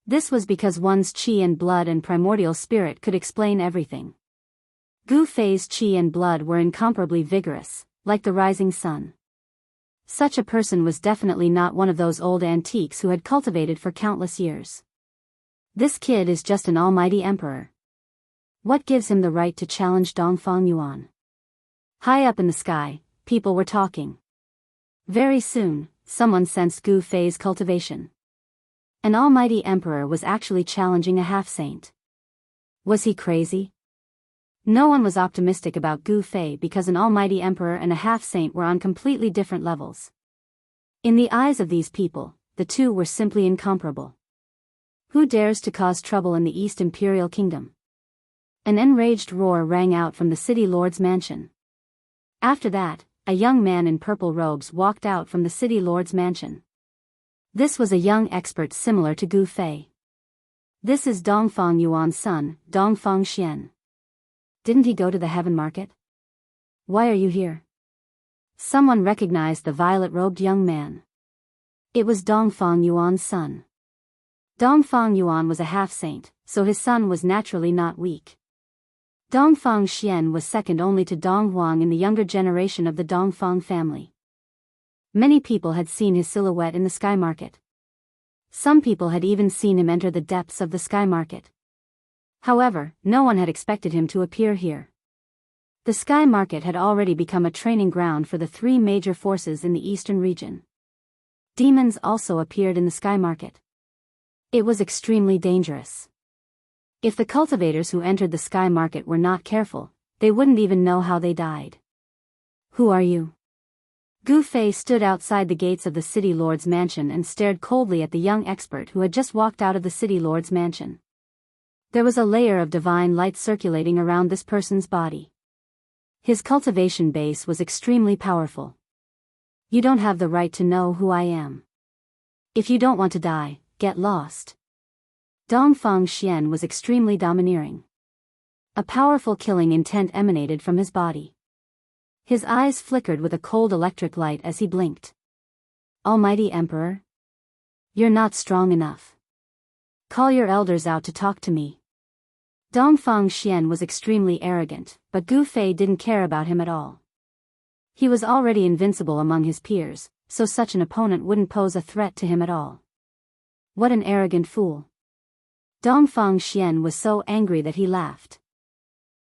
This was because one's qi and blood and primordial spirit could explain everything. Gu Fei's qi and blood were incomparably vigorous, like the rising sun. Such a person was definitely not one of those old antiques who had cultivated for countless years. This kid is just an almighty emperor. What gives him the right to challenge Dongfang Yuan? High up in the sky, people were talking. Very soon, someone sensed Gu Fei's cultivation. An almighty emperor was actually challenging a half-saint. Was he crazy? No one was optimistic about Gu Fei because an almighty emperor and a half-saint were on completely different levels. In the eyes of these people, the two were simply incomparable. Who dares to cause trouble in the East Imperial Kingdom? An enraged roar rang out from the city lord's mansion. After that, a young man in purple robes walked out from the city lord's mansion. This was a young expert similar to Gu Fei. This is Dongfang Yuan's son, Dongfang Xian. Didn't he go to the heaven market? Why are you here? Someone recognized the violet-robed young man. It was Dongfang Yuan's son. Dongfang Yuan was a half-saint, so his son was naturally not weak. Dongfang Xian was second only to Dong Huang in the younger generation of the Dongfang family. Many people had seen his silhouette in the sky market. Some people had even seen him enter the depths of the sky market. However, no one had expected him to appear here. The sky market had already become a training ground for the three major forces in the eastern region. Demons also appeared in the sky market. It was extremely dangerous. If the cultivators who entered the sky market were not careful, they wouldn't even know how they died. Who are you? Gu Fei stood outside the gates of the city lord's mansion and stared coldly at the young expert who had just walked out of the city lord's mansion. There was a layer of divine light circulating around this person's body. His cultivation base was extremely powerful. You don't have the right to know who I am. If you don't want to die, get lost. Dongfang Xian was extremely domineering. A powerful killing intent emanated from his body. His eyes flickered with a cold electric light as he blinked. Almighty Emperor? You're not strong enough. Call your elders out to talk to me. Dongfang Xian was extremely arrogant, but Gu Fei didn't care about him at all. He was already invincible among his peers, so such an opponent wouldn't pose a threat to him at all. What an arrogant fool. Dongfang Xian was so angry that he laughed.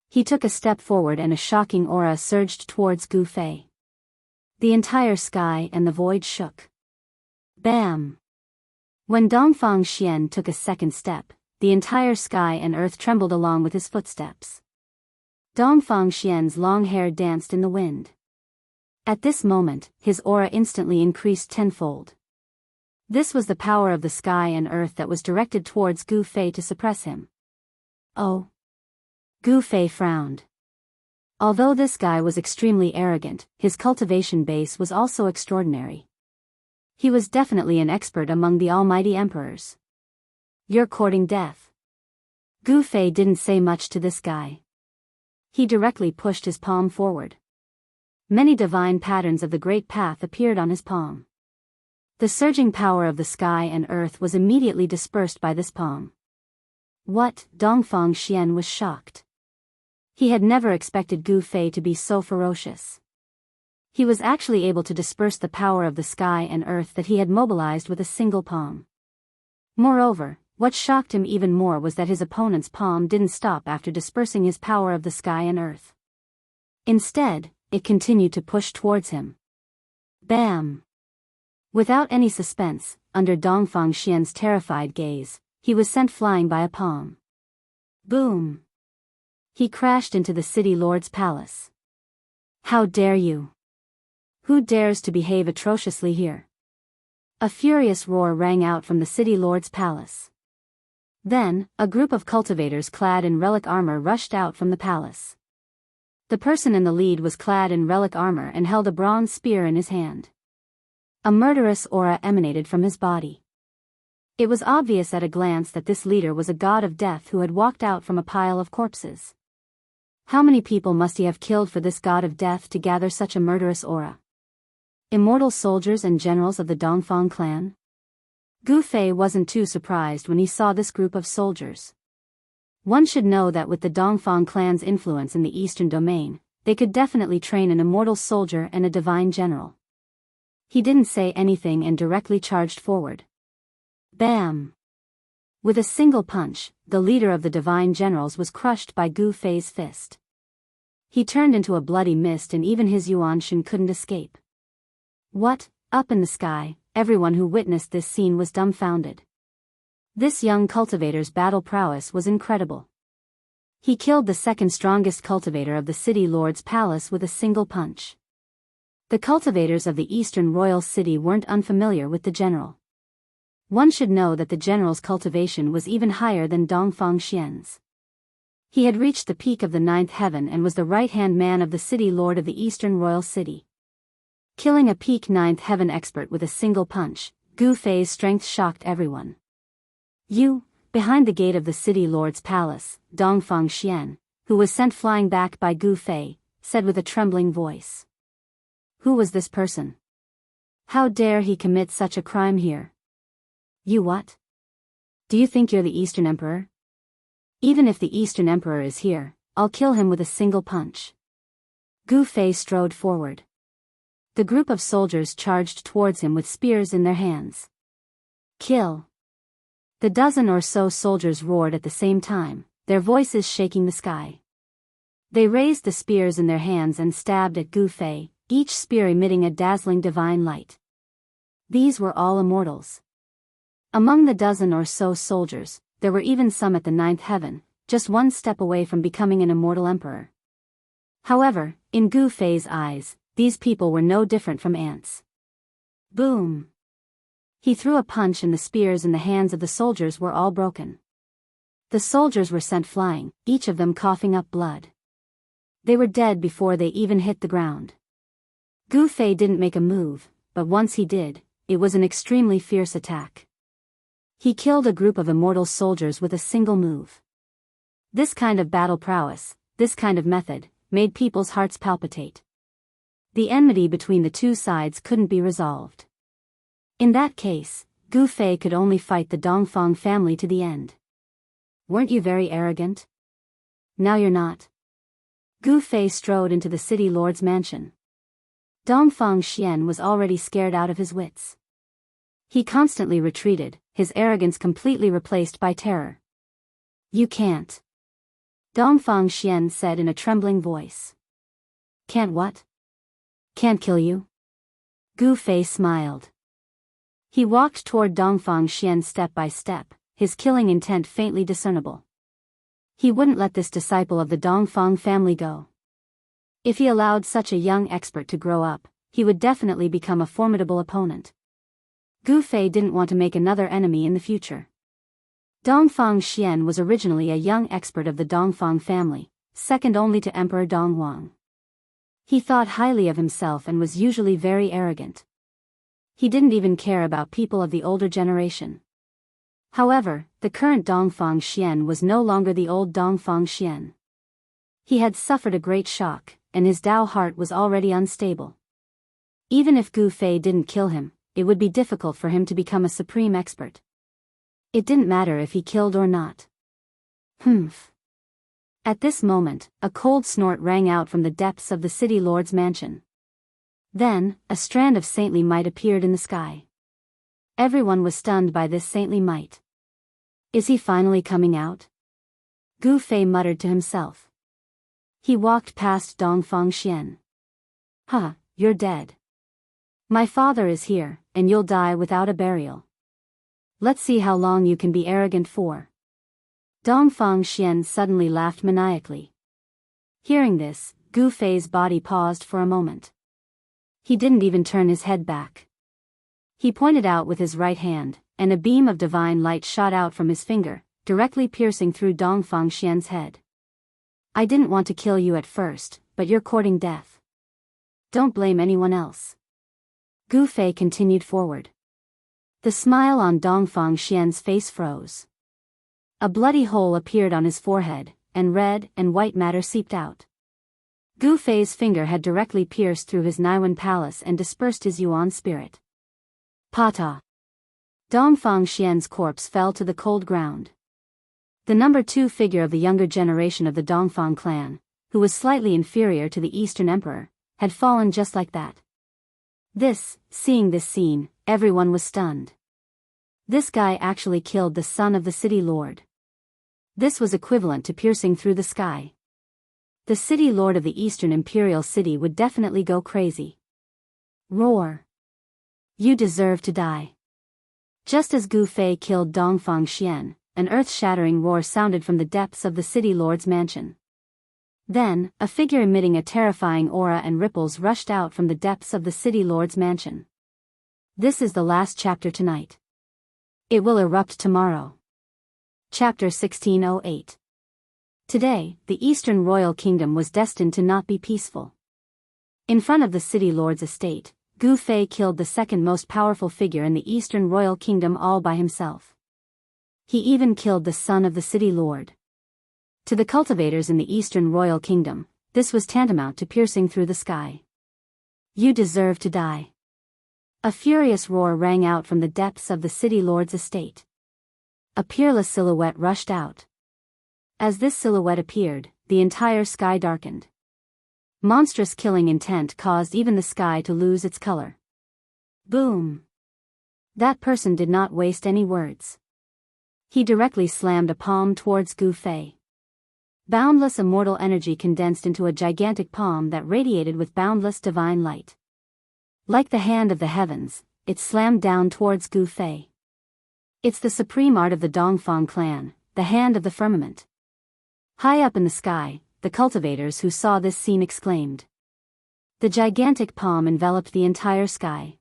He took a step forward and a shocking aura surged towards Gu Fei. The entire sky and the void shook. Bam! When Dongfang Xian took a second step, the entire sky and earth trembled along with his footsteps. Dongfang Xian's long hair danced in the wind. At this moment, his aura instantly increased tenfold. This was the power of the sky and earth that was directed towards Gu Fei to suppress him. Oh. Gu Fei frowned. Although this guy was extremely arrogant, his cultivation base was also extraordinary. He was definitely an expert among the almighty emperors. You're courting death. Gu Fei didn't say much to this guy. He directly pushed his palm forward. Many divine patterns of the Great Path appeared on his palm. The surging power of the sky and earth was immediately dispersed by this palm. What? Dongfang Xian was shocked. He had never expected Gu Fei to be so ferocious. He was actually able to disperse the power of the sky and earth that he had mobilized with a single palm. Moreover, what shocked him even more was that his opponent's palm didn't stop after dispersing his power of the sky and earth. Instead, it continued to push towards him. Bam! Without any suspense, under Dongfang Xian's terrified gaze, he was sent flying by a palm. Boom! He crashed into the city lord's palace. How dare you? Who dares to behave atrociously here? A furious roar rang out from the city lord's palace. Then, a group of cultivators clad in relic armor rushed out from the palace. The person in the lead was clad in relic armor and held a bronze spear in his hand. A murderous aura emanated from his body. It was obvious at a glance that this leader was a god of death who had walked out from a pile of corpses. How many people must he have killed for this god of death to gather such a murderous aura? Immortal soldiers and generals of the Dongfang clan? Gu Fei wasn't too surprised when he saw this group of soldiers. One should know that with the Dongfang clan's influence in the eastern domain, they could definitely train an immortal soldier and a divine general. He didn't say anything and directly charged forward. Bam! With a single punch, the leader of the divine generals was crushed by Gu Fei's fist. He turned into a bloody mist and even his Yuanshun couldn't escape. What? Up in the sky, everyone who witnessed this scene was dumbfounded. This young cultivator's battle prowess was incredible. He killed the second strongest cultivator of the city lord's palace with a single punch. The cultivators of the eastern royal city weren't unfamiliar with the general. One should know that the general's cultivation was even higher than Dongfang Xian's. He had reached the peak of the ninth heaven and was the right-hand man of the city lord of the eastern royal city. Killing a peak ninth heaven expert with a single punch, Gu Fei's strength shocked everyone. You, behind the gate of the city lord's palace, Dongfang Xian, who was sent flying back by Gu Fei, said with a trembling voice. Who was this person? How dare he commit such a crime here? You what? Do you think you're the Eastern Emperor? Even if the Eastern Emperor is here, I'll kill him with a single punch. Gu Fei strode forward. The group of soldiers charged towards him with spears in their hands. Kill! The dozen or so soldiers roared at the same time, their voices shaking the sky. They raised the spears in their hands and stabbed at Gu Fei, each spear emitting a dazzling divine light. These were all immortals. Among the dozen or so soldiers, there were even some at the ninth heaven, just one step away from becoming an immortal emperor. However, in Gu Fei's eyes, these people were no different from ants. Boom! He threw a punch and the spears in the hands of the soldiers were all broken. The soldiers were sent flying, each of them coughing up blood. They were dead before they even hit the ground. Gu Fei didn't make a move, but once he did, it was an extremely fierce attack. He killed a group of immortal soldiers with a single move. This kind of battle prowess, this kind of method, made people's hearts palpitate. The enmity between the two sides couldn't be resolved. In that case, Gu Fei could only fight the Dongfang family to the end. Weren't you very arrogant? Now you're not. Gu Fei strode into the city lord's mansion. Dongfang Xian was already scared out of his wits. He constantly retreated, his arrogance completely replaced by terror. You can't. Dongfang Xian said in a trembling voice. Can't what? Can't kill you? Gu Fei smiled. He walked toward Dongfang Xian step by step, his killing intent faintly discernible. He wouldn't let this disciple of the Dongfang family go. If he allowed such a young expert to grow up, he would definitely become a formidable opponent. Gu Fei didn't want to make another enemy in the future. Dongfang Xian was originally a young expert of the Dongfang family, second only to Emperor Dongwang. He thought highly of himself and was usually very arrogant. He didn't even care about people of the older generation. However, the current Dongfang Xian was no longer the old Dongfang Xian. He had suffered a great shock, and his Dao heart was already unstable. Even if Gu Fei didn't kill him, it would be difficult for him to become a supreme expert. It didn't matter if he killed or not. Humph. At this moment, a cold snort rang out from the depths of the city lord's mansion. Then, a strand of saintly might appeared in the sky. Everyone was stunned by this saintly might. Is he finally coming out? Gu Fei muttered to himself. He walked past Dongfang Xian. Huh, you're dead. My father is here, and you'll die without a burial. Let's see how long you can be arrogant for. Dongfang Xian suddenly laughed maniacally. Hearing this, Gu Fei's body paused for a moment. He didn't even turn his head back. He pointed out with his right hand, and a beam of divine light shot out from his finger, directly piercing through Dongfang Xian's head. I didn't want to kill you at first, but you're courting death. Don't blame anyone else. Gu Fei continued forward. The smile on Dongfang Xian's face froze. A bloody hole appeared on his forehead, and red and white matter seeped out. Gu Fei's finger had directly pierced through his Naiwan palace and dispersed his Yuan spirit. Pata! Dongfang Xian's corpse fell to the cold ground. The number 2 figure of the younger generation of the Dongfang clan, who was slightly inferior to the Eastern Emperor, had fallen just like that. Seeing this scene, everyone was stunned. This guy actually killed the son of the city lord. This was equivalent to piercing through the sky. The city lord of the Eastern Imperial City would definitely go crazy. Roar! You deserve to die. Just as Gu Fei killed Dongfang Xian, an earth-shattering roar sounded from the depths of the city lord's mansion. Then, a figure emitting a terrifying aura and ripples rushed out from the depths of the city lord's mansion. This is the last chapter tonight. It will erupt tomorrow. Chapter 1608. Today, the Eastern Royal Kingdom was destined to not be peaceful. In front of the city lord's estate, Gu Fei killed the second most powerful figure in the Eastern Royal Kingdom all by himself. He even killed the son of the city lord. To the cultivators in the Eastern Royal Kingdom, this was tantamount to piercing through the sky. You deserve to die. A furious roar rang out from the depths of the city lord's estate. A peerless silhouette rushed out. As this silhouette appeared, the entire sky darkened. Monstrous killing intent caused even the sky to lose its color. Boom! That person did not waste any words. He directly slammed a palm towards Gu Fei. Boundless immortal energy condensed into a gigantic palm that radiated with boundless divine light. Like the hand of the heavens, it slammed down towards Gu Fei. It's the supreme art of the Dongfang clan, the hand of the firmament. High up in the sky, the cultivators who saw this scene exclaimed. The gigantic palm enveloped the entire sky.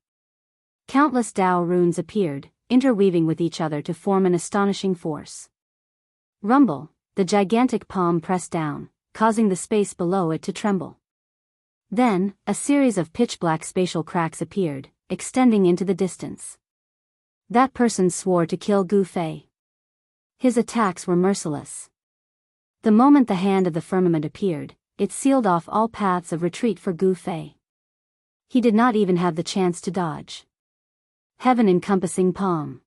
Countless Dao runes appeared, interweaving with each other to form an astonishing force. Rumble, the gigantic palm pressed down, causing the space below it to tremble. Then, a series of pitch-black spatial cracks appeared, extending into the distance. That person swore to kill Gu Fei. His attacks were merciless. The moment the hand of the firmament appeared, it sealed off all paths of retreat for Gu Fei. He did not even have the chance to dodge. Heaven-encompassing palm.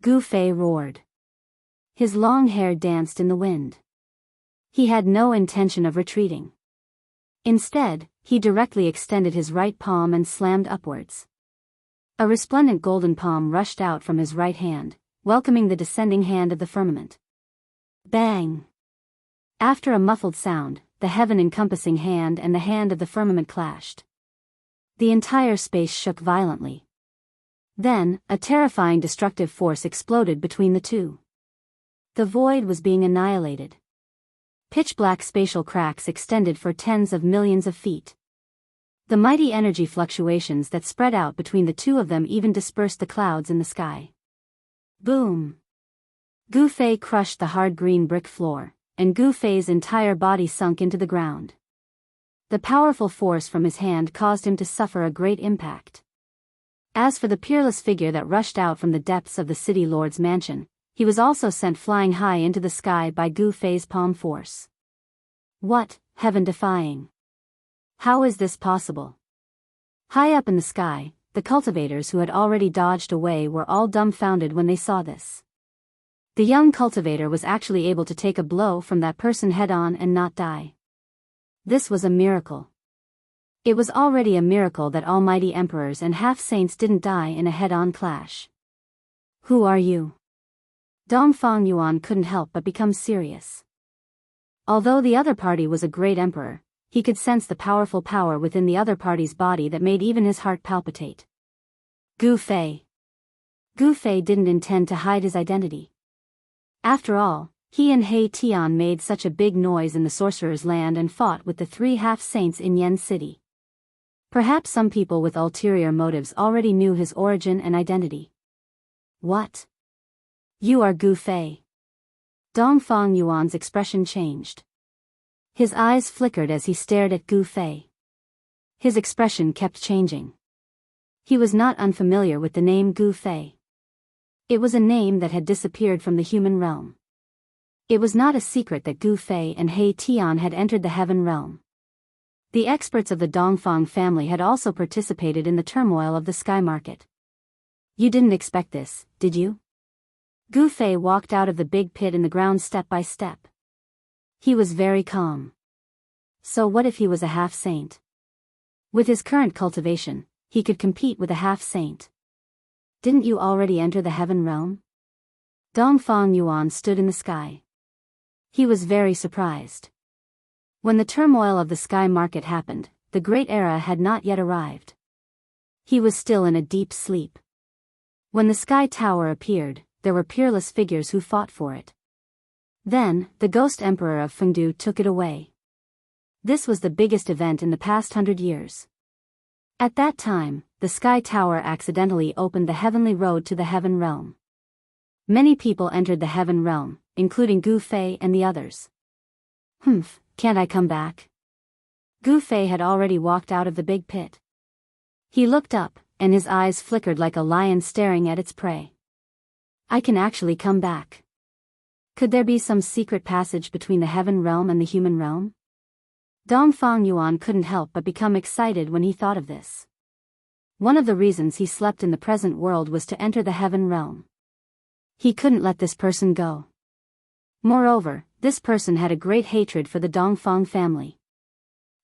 Gu Fei roared. His long hair danced in the wind. He had no intention of retreating. Instead, he directly extended his right palm and slammed upwards. A resplendent golden palm rushed out from his right hand, welcoming the descending hand of the firmament. Bang! After a muffled sound, the heaven-encompassing hand and the hand of the firmament clashed. The entire space shook violently. Then, a terrifying destructive force exploded between the two. The void was being annihilated. Pitch-black spatial cracks extended for tens of millions of feet. The mighty energy fluctuations that spread out between the two of them even dispersed the clouds in the sky. Boom! Gu Fei crushed the hard green brick floor, and Gu Fei's entire body sunk into the ground. The powerful force from his hand caused him to suffer a great impact. As for the peerless figure that rushed out from the depths of the city lord's mansion, he was also sent flying high into the sky by Gu Fei's palm force. What, heaven-defying! How is this possible? High up in the sky, the cultivators who had already dodged away were all dumbfounded when they saw this. The young cultivator was actually able to take a blow from that person head-on and not die. This was a miracle. It was already a miracle that almighty emperors and half-saints didn't die in a head-on clash. Who are you? Dongfang Yuan couldn't help but become serious. Although the other party was a great emperor, he could sense the powerful power within the other party's body that made even his heart palpitate. Gu Fei. Gu Fei didn't intend to hide his identity. After all, he and He Tian made such a big noise in the sorcerer's land and fought with the 3 half-saints in Yen City. Perhaps some people with ulterior motives already knew his origin and identity. What? You are Gu Fei. Dongfang Yuan's expression changed. His eyes flickered as he stared at Gu Fei. His expression kept changing. He was not unfamiliar with the name Gu Fei. It was a name that had disappeared from the human realm. It was not a secret that Gu Fei and He Tian had entered the heaven realm. The experts of the Dongfang family had also participated in the turmoil of the sky market. You didn't expect this, did you? Gu Fei walked out of the big pit in the ground step by step. He was very calm. So what if he was a half-saint? With his current cultivation, he could compete with a half-saint. Didn't you already enter the heaven realm? Dongfang Yuan stood in the sky. He was very surprised. When the turmoil of the sky market happened, the great era had not yet arrived. He was still in a deep sleep. When the sky tower appeared, there were peerless figures who fought for it. Then, the ghost emperor of Fengdu took it away. This was the biggest event in the past 100 years. At that time, the sky tower accidentally opened the heavenly road to the heaven realm. Many people entered the heaven realm, including Gu Fei and the others. Can't I come back? Gu Fei had already walked out of the big pit. He looked up, and his eyes flickered like a lion staring at its prey. I can actually come back. Could there be some secret passage between the heaven realm and the human realm? Dongfang Yuan couldn't help but become excited when he thought of this. One of the reasons he slept in the present world was to enter the heaven realm. He couldn't let this person go. Moreover, this person had a great hatred for the Dongfang family.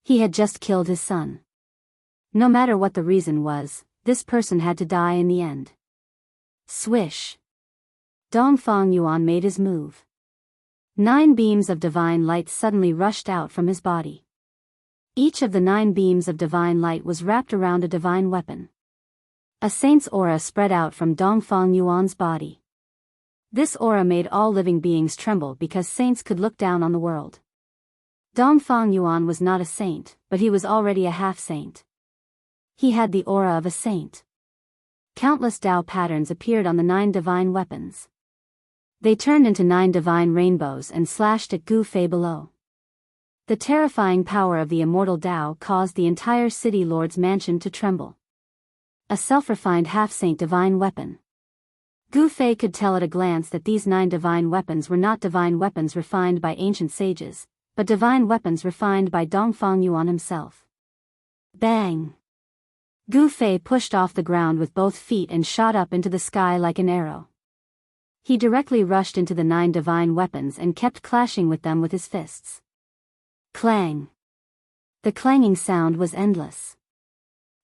He had just killed his son. No matter what the reason was, this person had to die in the end. Swish. Dongfang Yuan made his move. 9 beams of divine light suddenly rushed out from his body. Each of the 9 beams of divine light was wrapped around a divine weapon. A saint's aura spread out from Dongfang Yuan's body. This aura made all living beings tremble because saints could look down on the world. Dongfang Yuan was not a saint, but he was already a half-saint. He had the aura of a saint. Countless Tao patterns appeared on the 9 divine weapons. They turned into 9 divine rainbows and slashed at Gu Fei below. The terrifying power of the immortal Tao caused the entire city lord's mansion to tremble. A self-refined half-saint divine weapon. Gu Fei could tell at a glance that these 9 divine weapons were not divine weapons refined by ancient sages, but divine weapons refined by Dongfang Yuan himself. Bang! Gu Fei pushed off the ground with both feet and shot up into the sky like an arrow. He directly rushed into the 9 divine weapons and kept clashing with them with his fists. Clang! The clanging sound was endless.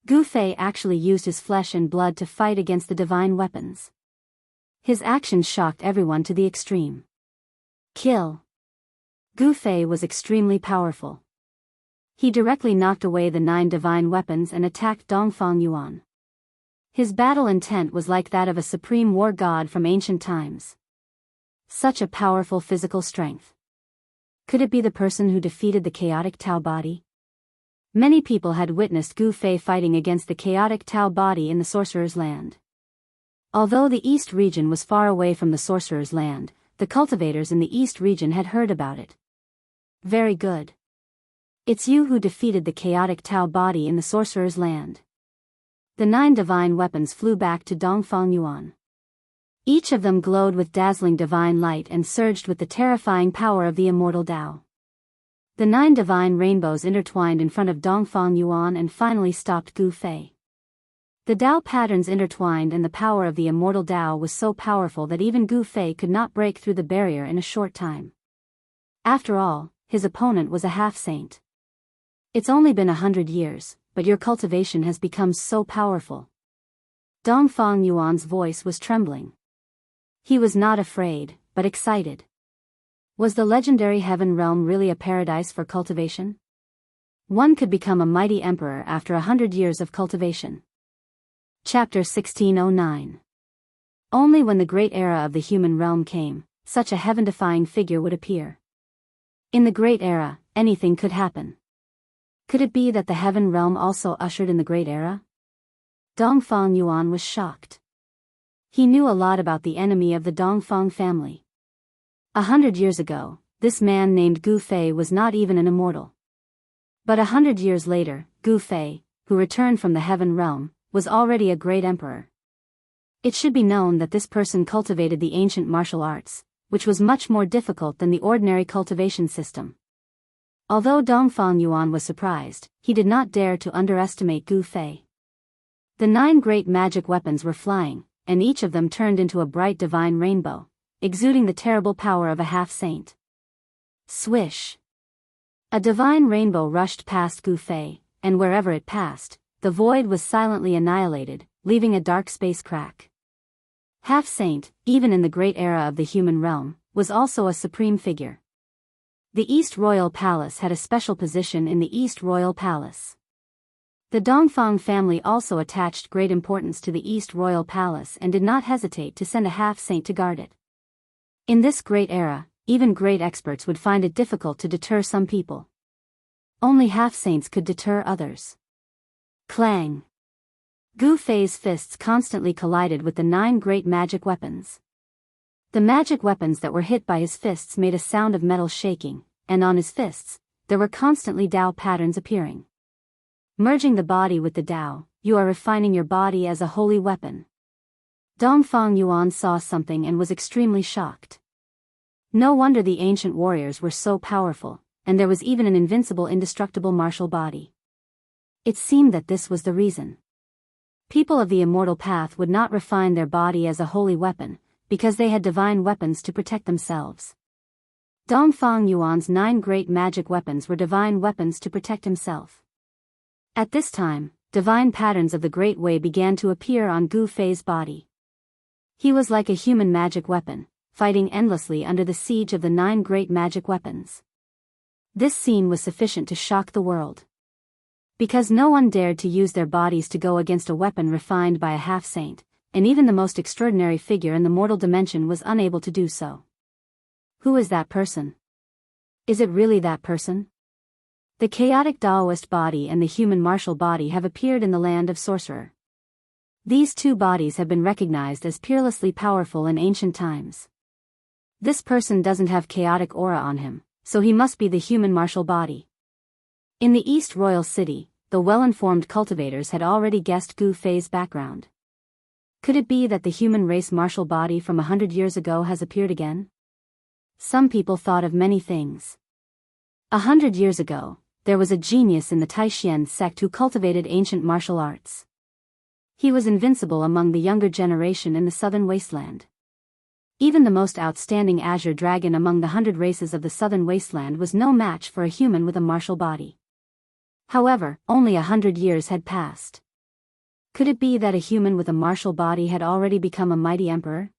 Gu Fei actually used his flesh and blood to fight against the divine weapons. His actions shocked everyone to the extreme. Kill! Gu Fei was extremely powerful. He directly knocked away the 9 divine weapons and attacked Dongfang Yuan. His battle intent was like that of a supreme war god from ancient times. Such a powerful physical strength. Could it be the person who defeated the chaotic Tao body? Many people had witnessed Gu Fei fighting against the chaotic Tao body in the Sorcerer's Land. Although the East region was far away from the Sorcerer's Land, the cultivators in the East region had heard about it. Very good. It's you who defeated the chaotic Tao body in the Sorcerer's Land. The 9 divine weapons flew back to Dongfang Yuan. Each of them glowed with dazzling divine light and surged with the terrifying power of the immortal Tao. The 9 divine rainbows intertwined in front of Dongfang Yuan and finally stopped Gu Fei. The Tao patterns intertwined and the power of the immortal Tao was so powerful that even Gu Fei could not break through the barrier in a short time. After all, his opponent was a half-saint. It's only been 100 years, but your cultivation has become so powerful. Dongfang Yuan's voice was trembling. He was not afraid, but excited. Was the legendary heaven realm really a paradise for cultivation? One could become a mighty emperor after 100 years of cultivation. Chapter 1609. Only when the great era of the human realm came, such a heaven-defying figure would appear. In the great era, anything could happen. Could it be that the heaven realm also ushered in the great era? Dongfang Yuan was shocked. He knew a lot about the enemy of the Dongfang family. 100 years ago, this man named Gu Fei was not even an immortal. But 100 years later, Gu Fei, who returned from the heaven realm, was already a great emperor. It should be known that this person cultivated the ancient martial arts, which was much more difficult than the ordinary cultivation system. Although Dongfang Yuan was surprised, he did not dare to underestimate Gu Fei. The 9 great magic weapons were flying, and each of them turned into a bright divine rainbow, exuding the terrible power of a half-saint. Swish! A divine rainbow rushed past Gu Fei, and wherever it passed, the void was silently annihilated, leaving a dark space crack. Half-saint, even in the great era of the human realm, was also a supreme figure. The East Royal Palace had a special position in the East Royal Palace. The Dongfang family also attached great importance to the East Royal Palace and did not hesitate to send a half-saint to guard it. In this great era, even great experts would find it difficult to deter some people. Only half-saints could deter others. Clang! Gu Fei's fists constantly collided with the 9 great magic weapons. The magic weapons that were hit by his fists made a sound of metal shaking, and on his fists, there were constantly Dao patterns appearing. Merging the body with the Dao, you are refining your body as a holy weapon. Dongfang Yuan saw something and was extremely shocked. No wonder the ancient warriors were so powerful, and there was even an invincible indestructible martial body. It seemed that this was the reason. People of the immortal path would not refine their body as a holy weapon, because they had divine weapons to protect themselves. Dongfang Yuan's 9 great magic weapons were divine weapons to protect himself. At this time, divine patterns of the Great Way began to appear on Gu Fei's body. He was like a human magic weapon, fighting endlessly under the siege of the 9 great magic weapons. This scene was sufficient to shock the world. Because no one dared to use their bodies to go against a weapon refined by a half-saint, and even the most extraordinary figure in the mortal dimension was unable to do so. Who is that person? Is it really that person? The chaotic Taoist body and the human martial body have appeared in the land of Sorcerer. These 2 bodies have been recognized as peerlessly powerful in ancient times. This person doesn't have chaotic aura on him, so he must be the human martial body. In the East Royal City, the well-informed cultivators had already guessed Gu Fei's background. Could it be that the human race martial body from 100 years ago has appeared again? Some people thought of many things. 100 years ago, there was a genius in the Taishan sect who cultivated ancient martial arts. He was invincible among the younger generation in the southern wasteland. Even the most outstanding azure dragon among the 100 races of the southern wasteland was no match for a human with a martial body. However, only 100 years had passed. Could it be that a human with a martial body had already become a mighty emperor?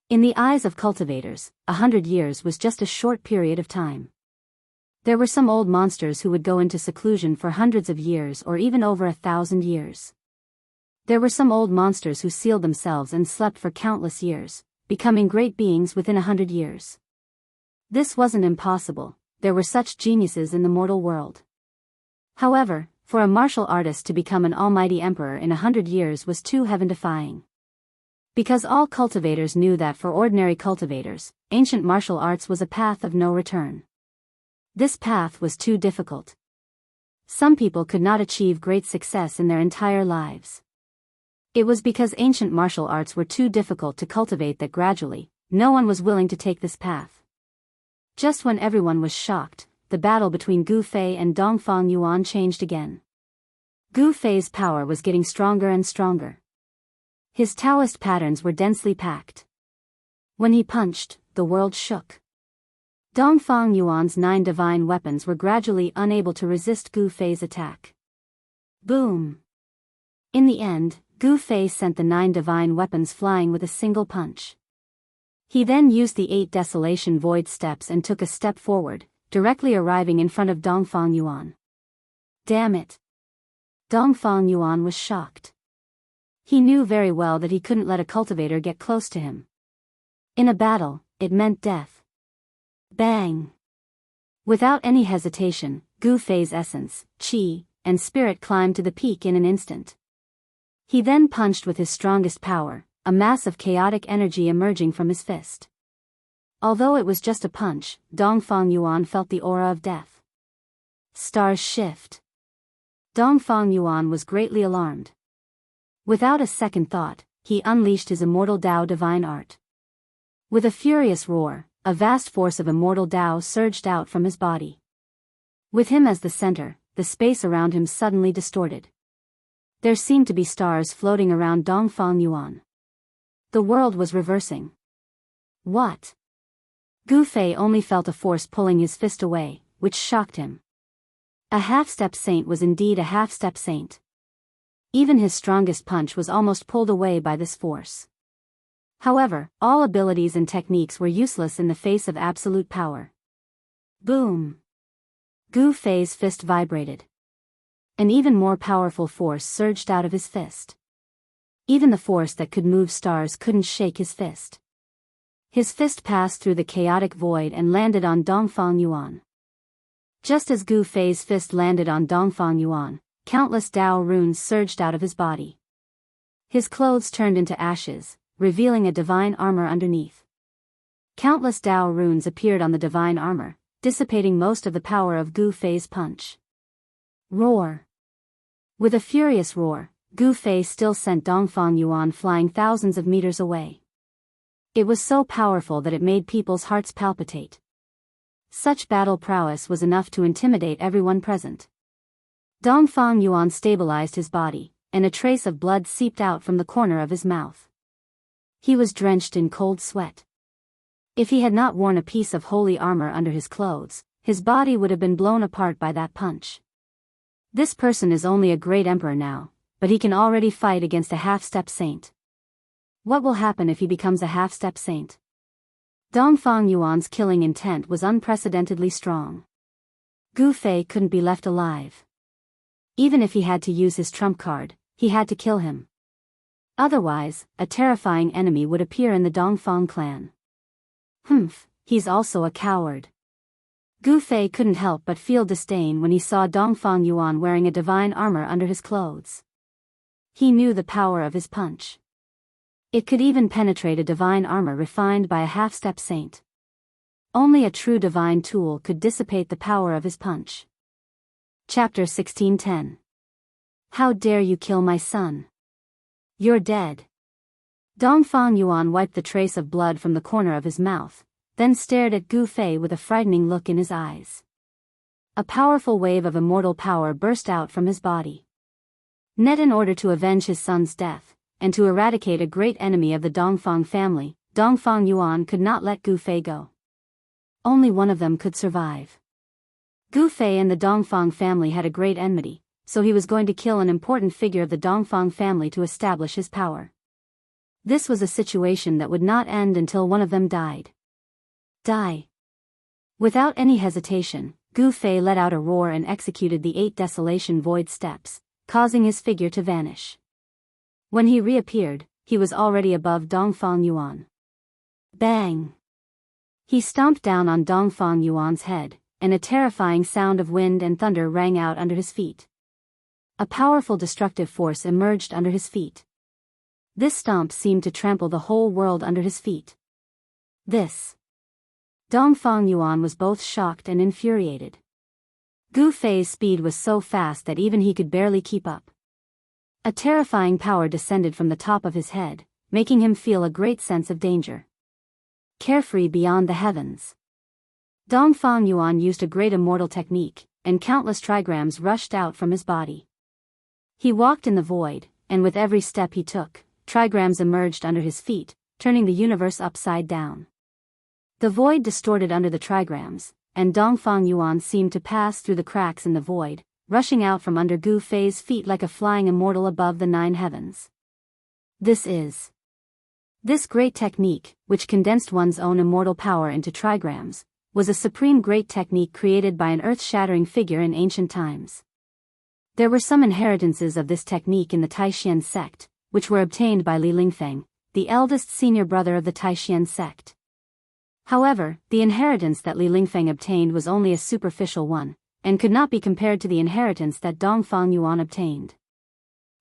In the eyes of cultivators, 100 years was just a short period of time. There were some old monsters who would go into seclusion for hundreds of years or even over 1,000 years. There were some old monsters who sealed themselves and slept for countless years, becoming great beings within 100 years. This wasn't impossible, there were such geniuses in the mortal world. However, for a martial artist to become an almighty emperor in 100 years was too heaven-defying. Because all cultivators knew that for ordinary cultivators, ancient martial arts was a path of no return. This path was too difficult. Some people could not achieve great success in their entire lives. It was because ancient martial arts were too difficult to cultivate that gradually, no one was willing to take this path. Just when everyone was shocked, the battle between Gu Fei and Dongfang Yuan changed again. Gu Fei's power was getting stronger and stronger. His Taoist patterns were densely packed. When he punched, the world shook. Dongfang Yuan's 9 divine weapons were gradually unable to resist Gu Fei's attack. Boom! In the end, Gu Fei sent the 9 divine weapons flying with a single punch. He then used the 8 Desolation Void steps and took a step forward, directly arriving in front of Dongfang Yuan. Damn it! Dongfang Yuan was shocked. He knew very well that he couldn't let a cultivator get close to him. In a battle, it meant death. Bang! Without any hesitation, Gu Fei's essence, qi, and spirit climbed to the peak in an instant. He then punched with his strongest power, a mass of chaotic energy emerging from his fist. Although it was just a punch, Dongfang Yuan felt the aura of death. Stars shift. Dongfang Yuan was greatly alarmed. Without a second thought, he unleashed his immortal Tao divine art. With a furious roar, a vast force of immortal Tao surged out from his body. With him as the center, the space around him suddenly distorted. There seemed to be stars floating around Dongfang Yuan. The world was reversing. What? Gu Fei only felt a force pulling his fist away, which shocked him. A half-step saint was indeed a half-step saint. Even his strongest punch was almost pulled away by this force. However, all abilities and techniques were useless in the face of absolute power. Boom! Gu Fei's fist vibrated. An even more powerful force surged out of his fist. Even the force that could move stars couldn't shake his fist. His fist passed through the chaotic void and landed on Dongfang Yuan. Just as Gu Fei's fist landed on Dongfang Yuan, countless Tao runes surged out of his body. His clothes turned into ashes, revealing a divine armor underneath. Countless Tao runes appeared on the divine armor, dissipating most of the power of Gu Fei's punch. Roar! With a furious roar, Gu Fei still sent Dongfang Yuan flying thousands of meters away. It was so powerful that it made people's hearts palpitate. Such battle prowess was enough to intimidate everyone present. Dongfang Yuan stabilized his body, and a trace of blood seeped out from the corner of his mouth. He was drenched in cold sweat. If he had not worn a piece of holy armor under his clothes, his body would have been blown apart by that punch. This person is only a great emperor now, but he can already fight against a half-step saint. What will happen if he becomes a half-step saint? Dongfang Yuan's killing intent was unprecedentedly strong. Gu Fei couldn't be left alive. Even if he had to use his trump card, he had to kill him. Otherwise, a terrifying enemy would appear in the Dongfang clan. He's also a coward. Gu Fei couldn't help but feel disdain when he saw Dongfang Yuan wearing a divine armor under his clothes. He knew the power of his punch. It could even penetrate a divine armor refined by a half-step saint. Only a true divine tool could dissipate the power of his punch. Chapter 1610. How dare you kill my son? You're dead. Dongfang Yuan wiped the trace of blood from the corner of his mouth, then stared at Gu Fei with a frightening look in his eyes. A powerful wave of immortal power burst out from his body. Net in order to avenge his son's death, and to eradicate a great enemy of the Dongfang family, Dongfang Yuan could not let Gu Fei go. Only one of them could survive. Gu Fei and the Dongfang family had a great enmity, so he was going to kill an important figure of the Dongfang family to establish his power. This was a situation that would not end until one of them died. Die! Without any hesitation, Gu Fei let out a roar and executed the 8 desolation void steps, causing his figure to vanish. When he reappeared, he was already above Dongfang Yuan. Bang! He stomped down on Dongfang Yuan's head, and a terrifying sound of wind and thunder rang out under his feet. A powerful destructive force emerged under his feet. This stomp seemed to trample the whole world under his feet. Dongfang Yuan was both shocked and infuriated. Gu Fei's speed was so fast that even he could barely keep up. A terrifying power descended from the top of his head, making him feel a great sense of danger. Carefree beyond the heavens. Dongfang Yuan used a great immortal technique, and countless trigrams rushed out from his body. He walked in the void, and with every step he took, trigrams emerged under his feet, turning the universe upside down. The void distorted under the trigrams, and Dongfang Yuan seemed to pass through the cracks in the void, rushing out from under Gu Fei's feet like a flying immortal above the 9 heavens. This great technique, which condensed one's own immortal power into trigrams, was a supreme great technique created by an earth-shattering figure in ancient times. There were some inheritances of this technique in the Taishan sect, which were obtained by Li Lingfeng, the eldest senior brother of the Taishan sect. However, the inheritance that Li Lingfeng obtained was only a superficial one, and could not be compared to the inheritance that Dongfang Yuan obtained.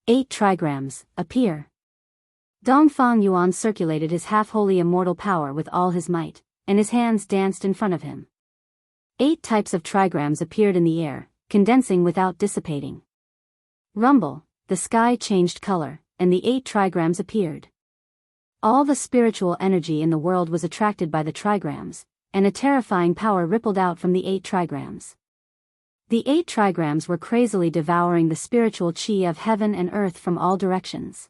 8 trigrams, appear. Dongfang Yuan circulated his half-holy immortal power with all his might, and his hands danced in front of him. 8 types of trigrams appeared in the air, condensing without dissipating. Rumble, the sky changed color, and the 8 trigrams appeared. All the spiritual energy in the world was attracted by the trigrams, and a terrifying power rippled out from the 8 trigrams. The 8 trigrams were crazily devouring the spiritual chi of heaven and earth from all directions.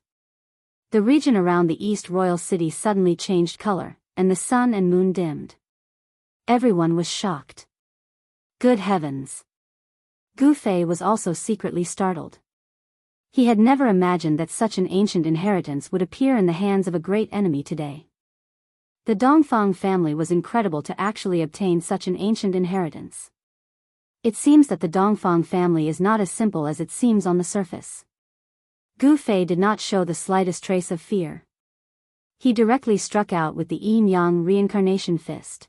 The region around the East Royal City suddenly changed color, and the sun and moon dimmed. Everyone was shocked. Good heavens! Gu Fei was also secretly startled. He had never imagined that such an ancient inheritance would appear in the hands of a great enemy today. The Dongfang family was incredible to actually obtain such an ancient inheritance. It seems that the Dongfang family is not as simple as it seems on the surface. Gu Fei did not show the slightest trace of fear. He directly struck out with the Yin-Yang reincarnation fist.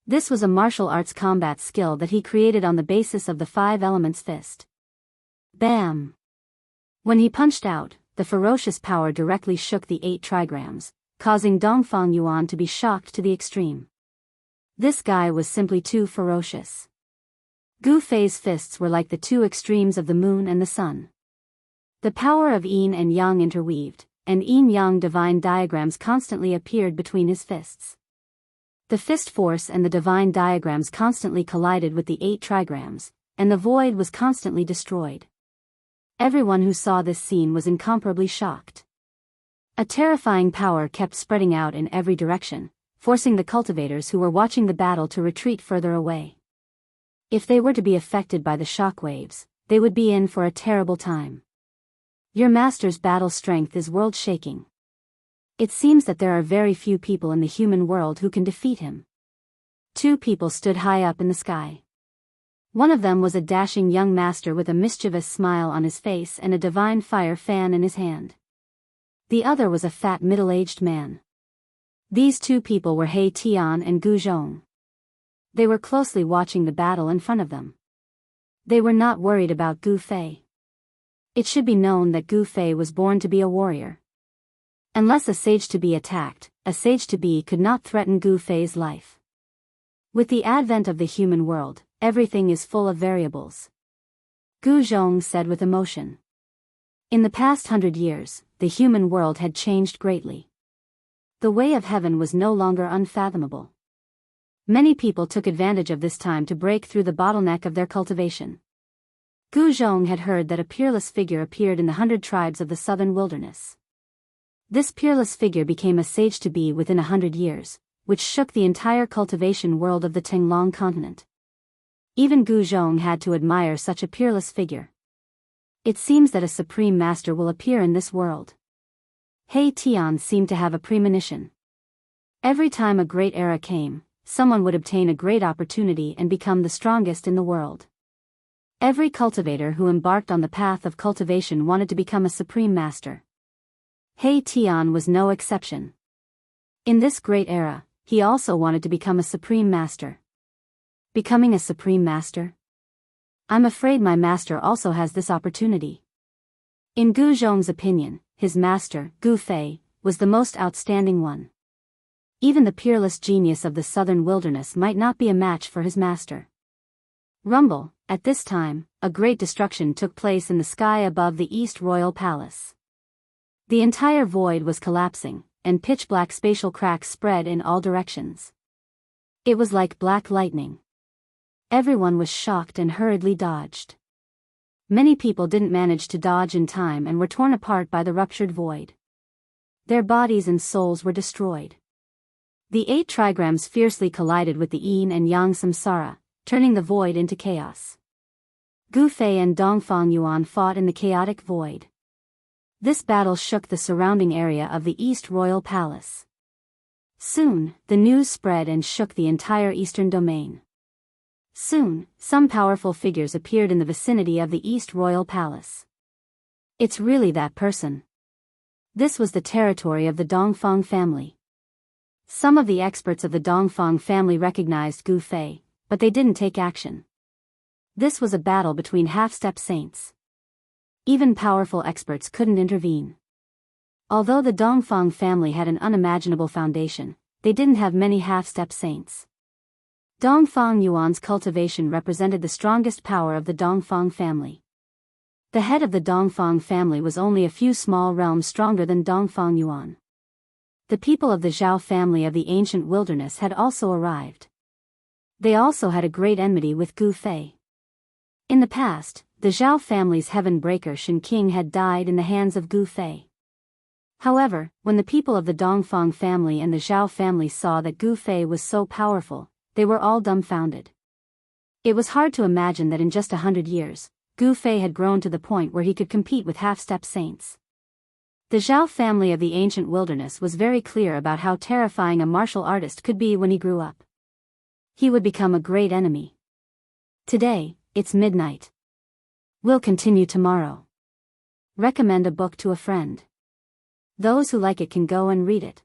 This was a martial arts combat skill that he created on the basis of the 5 elements fist. Bam! When he punched out, the ferocious power directly shook the 8 trigrams, causing Dongfang Yuan to be shocked to the extreme. This guy was simply too ferocious. Gu Fei's fists were like the 2 extremes of the moon and the sun. The power of Yin and Yang interweaved, and Yin-Yang divine diagrams constantly appeared between his fists. The fist force and the divine diagrams constantly collided with the 8 trigrams, and the void was constantly destroyed. Everyone who saw this scene was incomparably shocked. A terrifying power kept spreading out in every direction, forcing the cultivators who were watching the battle to retreat further away. If they were to be affected by the shock waves, they would be in for a terrible time. Your master's battle strength is world-shaking. It seems that there are very few people in the human world who can defeat him. 2 people stood high up in the sky. One of them was a dashing young master with a mischievous smile on his face and a divine fire fan in his hand. The other was a fat middle-aged man. These 2 people were He Tian and Gu Zhong. They were closely watching the battle in front of them. They were not worried about Gu Fei. It should be known that Gu Fei was born to be a warrior. Unless a sage-to-be attacked, a sage-to-be could not threaten Gu Fei's life. With the advent of the human world, everything is full of variables. Gu Zhong said with emotion. In the past 100 years, the human world had changed greatly. The way of heaven was no longer unfathomable. Many people took advantage of this time to break through the bottleneck of their cultivation. Gu Zhong had heard that a peerless figure appeared in the 100 tribes of the southern wilderness. This peerless figure became a sage-to-be within 100 years, which shook the entire cultivation world of the Tenglong continent. Even Gu Zhong had to admire such a peerless figure. It seems that a supreme master will appear in this world. He Tian seemed to have a premonition. Every time a great era came, someone would obtain a great opportunity and become the strongest in the world. Every cultivator who embarked on the path of cultivation wanted to become a supreme master. He Tian was no exception. In this great era, he also wanted to become a supreme master. Becoming a supreme master? I'm afraid my master also has this opportunity. In Gu Zhong's opinion, his master, Gu Fei, was the most outstanding one. Even the peerless genius of the southern wilderness might not be a match for his master. Rumble, at this time, a great destruction took place in the sky above the East Royal Palace. The entire void was collapsing, and pitch-black spatial cracks spread in all directions. It was like black lightning. Everyone was shocked and hurriedly dodged. Many people didn't manage to dodge in time and were torn apart by the ruptured void. Their bodies and souls were destroyed. The 8 trigrams fiercely collided with the yin and yang samsara, turning the void into chaos. Gu Fei and Dongfang Yuan fought in the chaotic void. This battle shook the surrounding area of the East Royal Palace. Soon, the news spread and shook the entire eastern domain. Soon, some powerful figures appeared in the vicinity of the East Royal Palace. It's really that person. This was the territory of the Dongfang family. Some of the experts of the Dongfang family recognized Gu Fei, but they didn't take action. This was a battle between half-step saints. Even powerful experts couldn't intervene. Although the Dongfang family had an unimaginable foundation, they didn't have many half-step saints. Dongfang Yuan's cultivation represented the strongest power of the Dongfang family. The head of the Dongfang family was only a few small realms stronger than Dongfang Yuan. The people of the Zhao family of the ancient wilderness had also arrived. They also had a great enmity with Gu Fei. In the past, the Zhao family's heaven breaker Shen King had died in the hands of Gu Fei. However, when the people of the Dongfang family and the Zhao family saw that Gu Fei was so powerful, they were all dumbfounded. It was hard to imagine that in just 100 years, Gu Fei had grown to the point where he could compete with half-step saints. The Zhao family of the ancient wilderness was very clear about how terrifying a martial artist could be when he grew up. He would become a great enemy. Today, it's midnight. We'll continue tomorrow. Recommend a book to a friend. Those who like it can go and read it.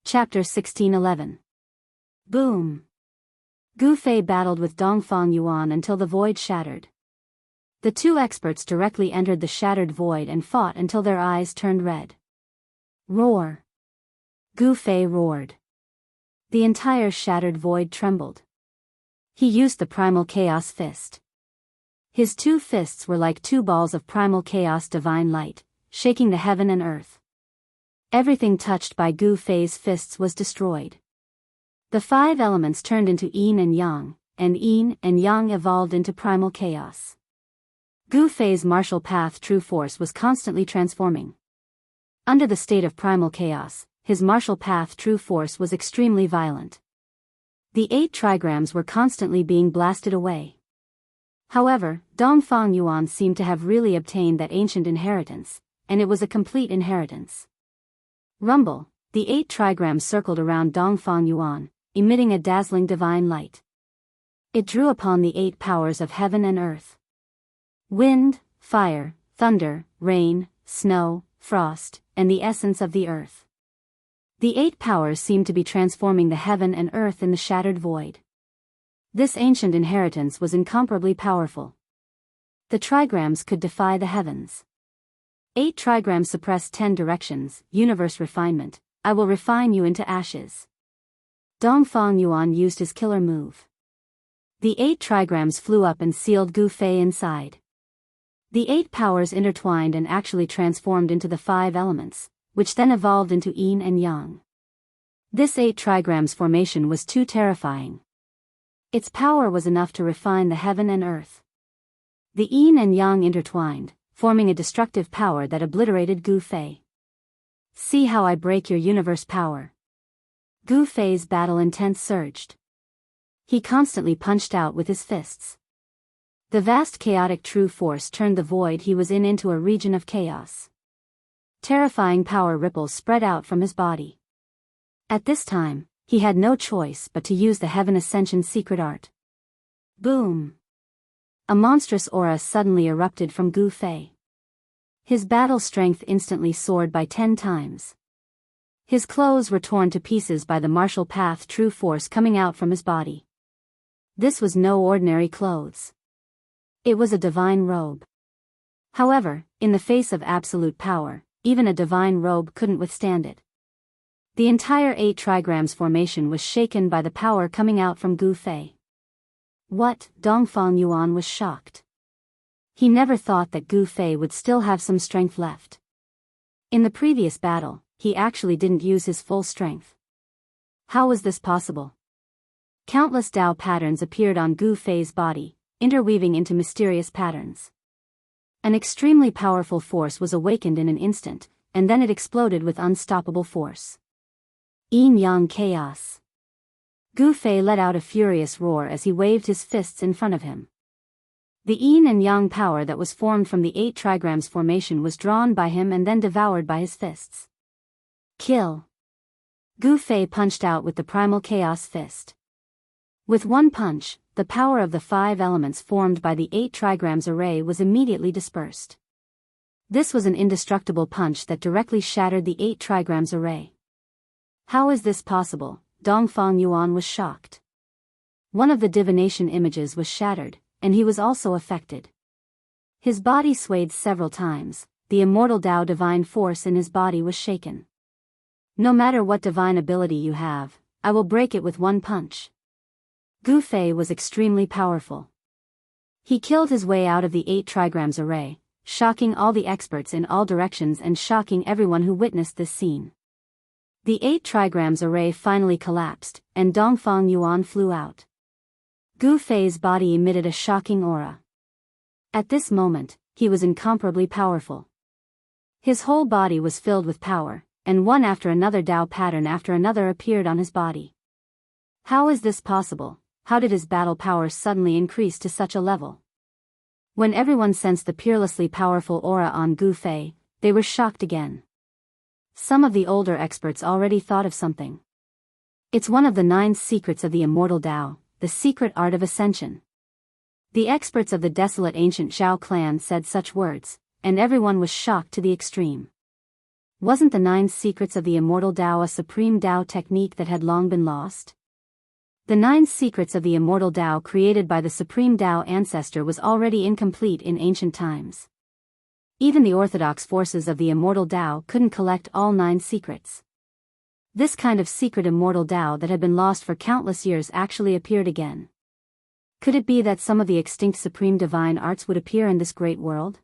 Chapter 1611. Boom! Gu Fei battled with Dongfang Yuan until the void shattered. The two experts directly entered the shattered void and fought until their eyes turned red. Roar! Gu Fei roared. The entire shattered void trembled. He used the primal chaos fist. His two fists were like two balls of primal chaos divine light, shaking the heaven and earth. Everything touched by Gu Fei's fists was destroyed. The five elements turned into yin and yang evolved into primal chaos. Gu Fei's martial path true force was constantly transforming. Under the state of primal chaos, his martial path true force was extremely violent. The 8 trigrams were constantly being blasted away. However, Dongfang Yuan seemed to have really obtained that ancient inheritance, and it was a complete inheritance. Rumble, the 8 trigrams circled around Dongfang Yuan, emitting a dazzling divine light. It drew upon the 8 powers of heaven and earth. Wind, fire, thunder, rain, snow, frost, and the essence of the earth. The 8 powers seemed to be transforming the heaven and earth in the shattered void. This ancient inheritance was incomparably powerful. The trigrams could defy the heavens. 8 trigrams suppress 10 directions, universe refinement, I will refine you into ashes. Dongfang Yuan used his killer move. The 8 trigrams flew up and sealed Gu Fei inside. The 8 powers intertwined and actually transformed into the 5 elements, which then evolved into yin and yang. This 8 trigrams formation was too terrifying. Its power was enough to refine the heaven and earth. The yin and yang intertwined, forming a destructive power that obliterated Gu Fei. See how I break your universe power. Gu Fei's battle intent surged. He constantly punched out with his fists. The vast chaotic true force turned the void he was in into a region of chaos. Terrifying power ripples spread out from his body. At this time, he had no choice but to use the Heaven Ascension secret art. Boom! A monstrous aura suddenly erupted from Gu Fei. His battle strength instantly soared by 10 times. His clothes were torn to pieces by the martial path true force coming out from his body. This was no ordinary clothes. It was a divine robe. However, in the face of absolute power, even a divine robe couldn't withstand it. The entire 8 trigrams formation was shaken by the power coming out from Gu Fei. What? Dongfang Yuan was shocked. He never thought that Gu Fei would still have some strength left. In the previous battle, he actually didn't use his full strength. How was this possible? Countless Tao patterns appeared on Gu Fei's body, interweaving into mysterious patterns. An extremely powerful force was awakened in an instant, and then it exploded with unstoppable force. Yin-yang chaos. Gu Fei let out a furious roar as he waved his fists in front of him. The yin and yang power that was formed from the 8 trigrams formation was drawn by him and then devoured by his fists. Kill. Gu Fei punched out with the primal chaos fist. With one punch, the power of the 5 elements formed by the 8 trigrams array was immediately dispersed. This was an indestructible punch that directly shattered the 8 trigrams array. How is this possible? Dongfang Yuan was shocked. One of the divination images was shattered, and he was also affected. His body swayed several times, the immortal Tao divine force in his body was shaken. No matter what divine ability you have, I will break it with one punch. Gu Fei was extremely powerful. He killed his way out of the 8 trigrams array, shocking all the experts in all directions and shocking everyone who witnessed this scene. The 8 trigrams array finally collapsed, and Dongfang Yuan flew out. Gu Fei's body emitted a shocking aura. At this moment, he was incomparably powerful. His whole body was filled with power, and one after another Dao pattern after another appeared on his body. How is this possible? How did his battle power suddenly increase to such a level? When everyone sensed the peerlessly powerful aura on Gu Fei, they were shocked again. Some of the older experts already thought of something. It's one of the 9 secrets of the immortal Dao, the secret art of ascension. The experts of the desolate ancient Zhao clan said such words, and everyone was shocked to the extreme. Wasn't the 9 secrets of the immortal Dao a supreme Dao technique that had long been lost? The 9 secrets of the immortal Dao created by the supreme Dao ancestor was already incomplete in ancient times. Even the orthodox forces of the immortal Dao couldn't collect all 9 secrets. This kind of secret immortal Dao that had been lost for countless years actually appeared again. Could it be that some of the extinct supreme divine arts would appear in this great world?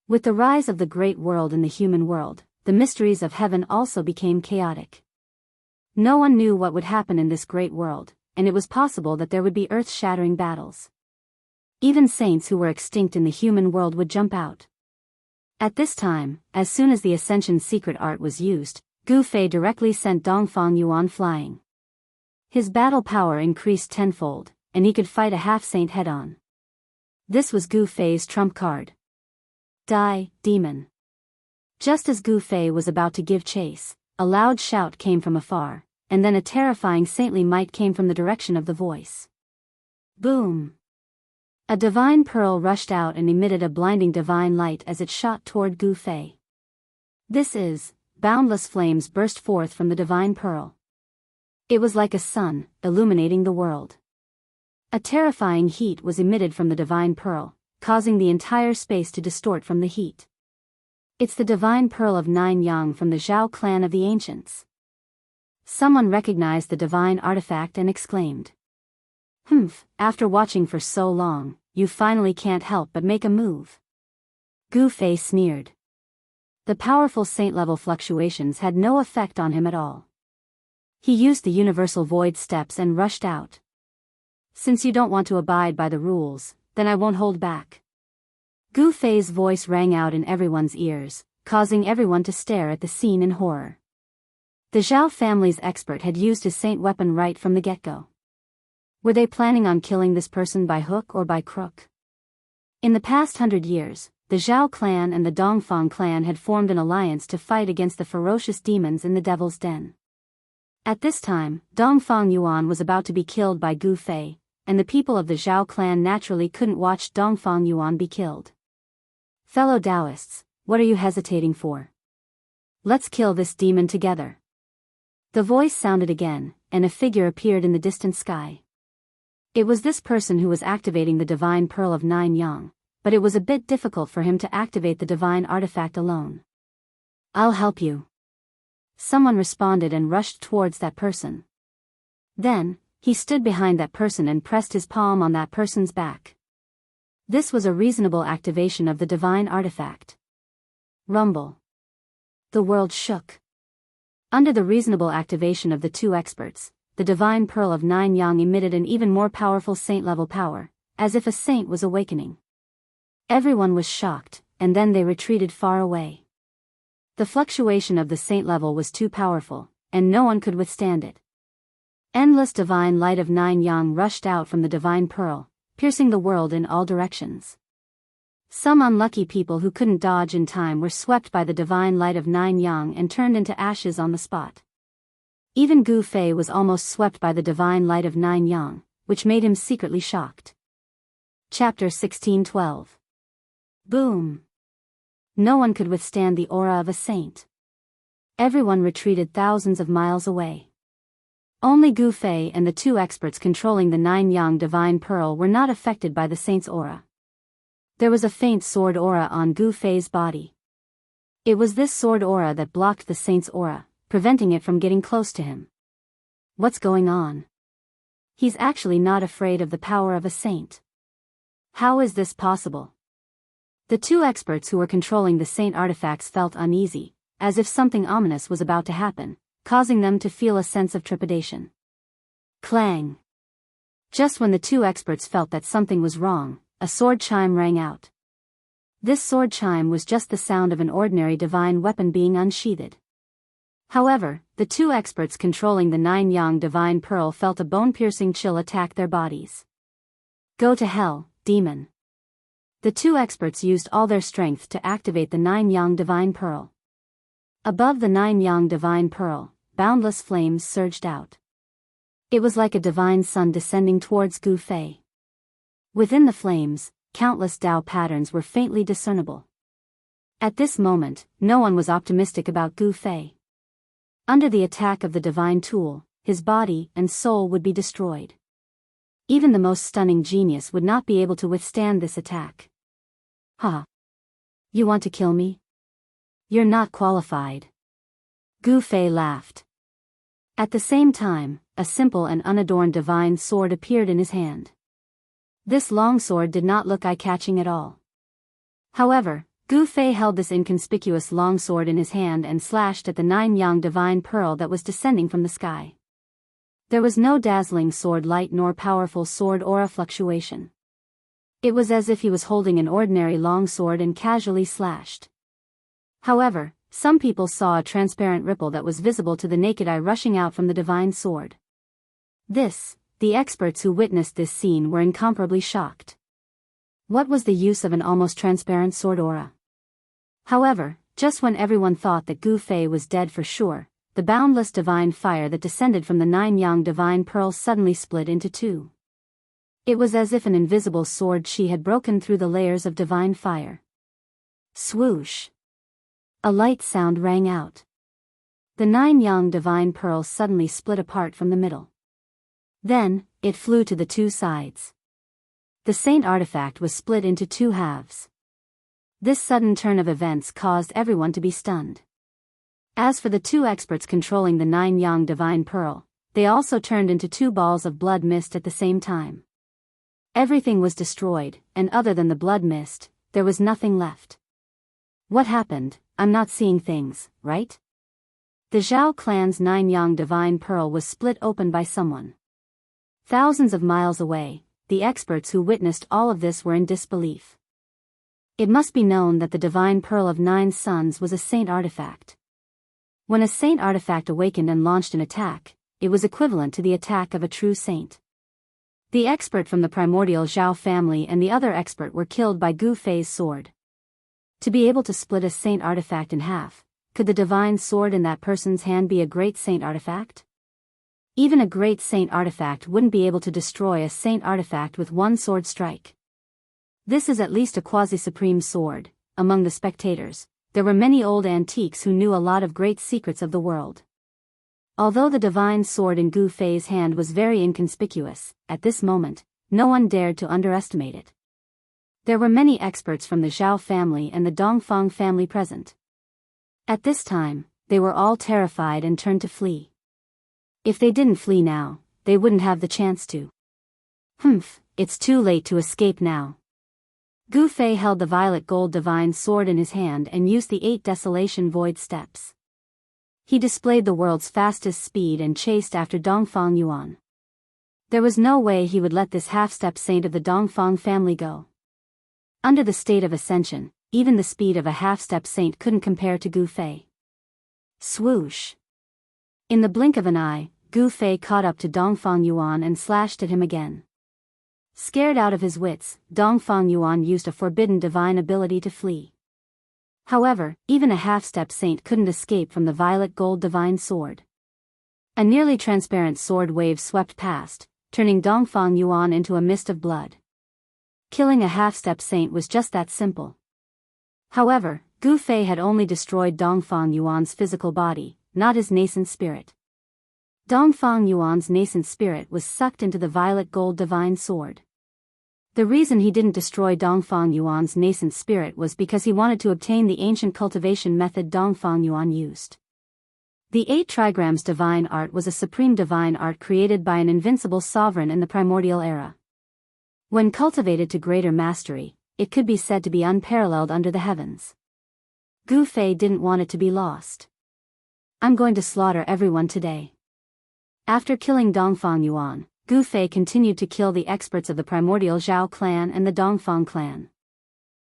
With the rise of the great world in the human world, the mysteries of heaven also became chaotic. No one knew what would happen in this great world, and it was possible that there would be earth-shattering battles. Even saints who were extinct in the human world would jump out. At this time, as soon as the Ascension secret art was used, Gu Fei directly sent Dongfang Yuan flying. His battle power increased tenfold, and he could fight a half-saint head-on. This was Gu Fei's trump card. Die, demon. Just as Gu Fei was about to give chase, a loud shout came from afar, and then a terrifying saintly might came from the direction of the voice. Boom! A divine pearl rushed out and emitted a blinding divine light as it shot toward Gu Fei. This is, boundless flames burst forth from the divine pearl. It was like a sun, illuminating the world. A terrifying heat was emitted from the divine pearl, causing the entire space to distort from the heat. It's the divine pearl of 9 yang from the Zhao clan of the ancients. Someone recognized the divine artifact and exclaimed. Humph, after watching for so long, you finally can't help but make a move. Gu Fei sneered. The powerful saint-level fluctuations had no effect on him at all. He used the universal void steps and rushed out. Since you don't want to abide by the rules, then I won't hold back. Gu Fei's voice rang out in everyone's ears, causing everyone to stare at the scene in horror. The Zhao family's expert had used his saint weapon right from the get-go. Were they planning on killing this person by hook or by crook? In the past 100 years, the Zhao clan and the Dongfang clan had formed an alliance to fight against the ferocious demons in the Devil's Den. At this time, Dongfang Yuan was about to be killed by Gu Fei, and the people of the Zhao clan naturally couldn't watch Dongfang Yuan be killed. Fellow Taoists, what are you hesitating for? Let's kill this demon together. The voice sounded again, and a figure appeared in the distant sky. It was this person who was activating the divine pearl of 9 yang, but it was a bit difficult for him to activate the divine artifact alone. I'll help you. Someone responded and rushed towards that person. Then, he stood behind that person and pressed his palm on that person's back. This was a reasonable activation of the divine artifact. Rumble. The world shook. Under the reasonable activation of the 2 experts, the divine pearl of 9 yang emitted an even more powerful saint-level power, as if a saint was awakening. Everyone was shocked, and then they retreated far away. The fluctuation of the saint level was too powerful, and no one could withstand it. Endless divine light of 9 yang rushed out from the divine pearl, piercing the world in all directions. Some unlucky people who couldn't dodge in time were swept by the divine light of 9 yang and turned into ashes on the spot. Even Gu Fei was almost swept by the divine light of 9 yang, which made him secretly shocked. Chapter 16:12. Boom! No one could withstand the aura of a saint. Everyone retreated thousands of miles away. Only Gu Fei and the 2 experts controlling the 9 yang divine pearl were not affected by the saint's aura. There was a faint sword aura on Gu Fei's body. It was this sword aura that blocked the saint's aura, preventing it from getting close to him. What's going on? He's actually not afraid of the power of a saint. How is this possible? The two experts who were controlling the saint artifacts felt uneasy, as if something ominous was about to happen, causing them to feel a sense of trepidation. Clang! Just when the two experts felt that something was wrong, a sword chime rang out. This sword chime was just the sound of an ordinary divine weapon being unsheathed. However, the two experts controlling the 9-yang divine pearl felt a bone-piercing chill attack their bodies. Go to hell, demon. The two experts used all their strength to activate the 9-yang divine pearl. Above the 9-yang divine pearl, boundless flames surged out. It was like a divine sun descending towards Gu Fei. Within the flames, countless Dao patterns were faintly discernible. At this moment, no one was optimistic about Gu Fei. Under the attack of the divine tool, his body and soul would be destroyed. Even the most stunning genius would not be able to withstand this attack. Ha! You want to kill me? You're not qualified. Gu Fei laughed. At the same time, a simple and unadorned divine sword appeared in his hand. This long sword did not look eye-catching at all. However, Gu Fei held this inconspicuous long sword in his hand and slashed at the 9-yang divine pearl that was descending from the sky. There was no dazzling sword light nor powerful sword aura fluctuation. It was as if he was holding an ordinary long sword and casually slashed. However, some people saw a transparent ripple that was visible to the naked eye rushing out from the divine sword. The experts who witnessed this scene were incomparably shocked. What was the use of an almost transparent sword aura? However, just when everyone thought that Gu Fei was dead for sure, the boundless divine fire that descended from the 9-yang divine pearl suddenly split into two. It was as if an invisible sword chi had broken through the layers of divine fire. Swoosh! A light sound rang out. The 9-yang divine pearl suddenly split apart from the middle. Then, it flew to the two sides. The saint artifact was split into two halves. This sudden turn of events caused everyone to be stunned. As for the two experts controlling the 9-yang divine pearl, they also turned into two balls of blood mist at the same time. Everything was destroyed, and other than the blood mist, there was nothing left. What happened? I'm not seeing things, right? The Zhao clan's 9-yang divine pearl was split open by someone. Thousands of miles away, the experts who witnessed all of this were in disbelief. It must be known that the divine pearl of 9 suns was a saint artifact. When a saint artifact awakened and launched an attack, it was equivalent to the attack of a true saint. The expert from the primordial Zhao family and the other expert were killed by Gu Fei's sword. To be able to split a saint artifact in half, could the divine sword in that person's hand be a great saint artifact? Even a great saint artifact wouldn't be able to destroy a saint artifact with one sword strike. This is at least a quasi-supreme sword. Among the spectators, there were many old antiques who knew a lot of great secrets of the world. Although the divine sword in Gu Fei's hand was very inconspicuous, at this moment, no one dared to underestimate it. There were many experts from the Zhao family and the Dongfang family present. At this time, they were all terrified and turned to flee. If they didn't flee now, they wouldn't have the chance to. It's too late to escape now. Gu Fei held the violet gold divine sword in his hand and used the 8 desolation void steps. He displayed the world's fastest speed and chased after Dongfang Yuan. There was no way he would let this half-step saint of the Dongfang family go. Under the state of ascension, even the speed of a half-step saint couldn't compare to Gu Fei. Swoosh! In the blink of an eye, Gu Fei caught up to Dongfang Yuan and slashed at him again. Scared out of his wits, Dongfang Yuan used a forbidden divine ability to flee. However, even a half-step saint couldn't escape from the violet gold divine sword. A nearly transparent sword wave swept past, turning Dongfang Yuan into a mist of blood. Killing a half-step saint was just that simple. However, Gu Fei had only destroyed Dongfang Yuan's physical body, not his nascent spirit. Dongfang Yuan's nascent spirit was sucked into the violet gold divine sword. The reason he didn't destroy Dongfang Yuan's nascent spirit was because he wanted to obtain the ancient cultivation method Dongfang Yuan used. The 8 trigrams divine art was a supreme divine art created by an invincible sovereign in the primordial era. When cultivated to greater mastery, it could be said to be unparalleled under the heavens. Gu Fei didn't want it to be lost. I'm going to slaughter everyone today. After killing Dongfang Yuan, Gu Fei continued to kill the experts of the primordial Zhao clan and the Dongfang clan.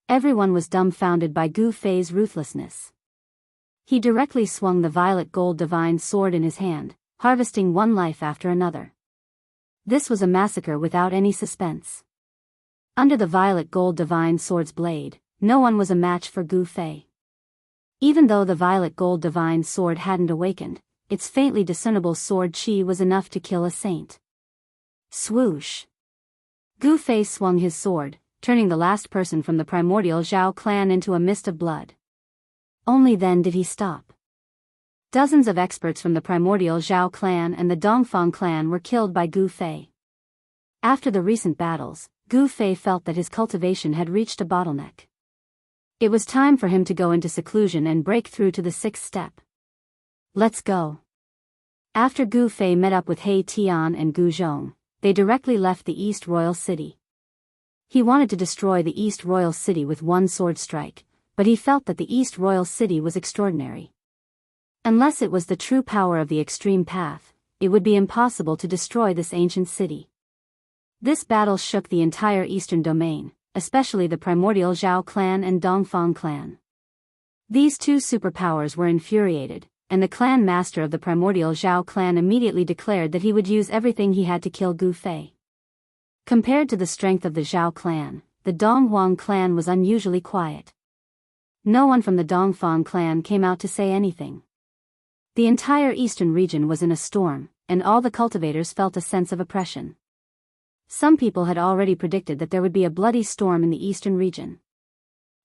Everyone was dumbfounded by Gu Fei's ruthlessness. He directly swung the violet gold divine sword in his hand, harvesting one life after another. This was a massacre without any suspense. Under the violet gold divine sword's blade, no one was a match for Gu Fei. Even though the violet gold divine sword hadn't awakened, its faintly discernible sword chi was enough to kill a saint. Swoosh! Gu Fei swung his sword, turning the last person from the primordial Zhao clan into a mist of blood. Only then did he stop. Dozens of experts from the primordial Zhao clan and the Dongfang clan were killed by Gu Fei. After the recent battles, Gu Fei felt that his cultivation had reached a bottleneck. It was time for him to go into seclusion and break through to the 6th step. Let's go. After Gu Fei met up with He Tian and Gu Zhong, they directly left the East Royal City. He wanted to destroy the East Royal City with one sword strike, but he felt that the East Royal City was extraordinary. Unless it was the true power of the extreme path, it would be impossible to destroy this ancient city. This battle shook the entire eastern domain, especially the primordial Zhao clan and Dongfang clan. These two superpowers were infuriated, and the clan master of the primordial Zhao clan immediately declared that he would use everything he had to kill Gu Fei. Compared to the strength of the Zhao clan, the Donghuang clan was unusually quiet. No one from the Dongfang clan came out to say anything. The entire eastern region was in a storm, and all the cultivators felt a sense of oppression. Some people had already predicted that there would be a bloody storm in the eastern region.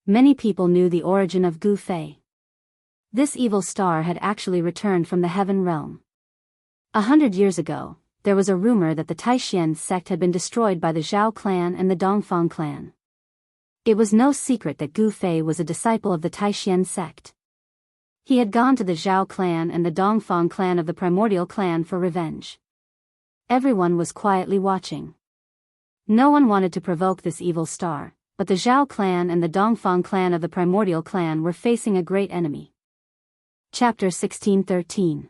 Many people knew the origin of Gu Fei. This evil star had actually returned from the heaven realm. 100 years ago, there was a rumor that the Taishan sect had been destroyed by the Zhao clan and the Dongfang clan. It was no secret that Gu Fei was a disciple of the Taishan sect. He had gone to the Zhao clan and the Dongfang clan of the primordial clan for revenge. Everyone was quietly watching. No one wanted to provoke this evil star, but the Zhao clan and the Dongfang clan of the primordial clan were facing a great enemy. Chapter 1613.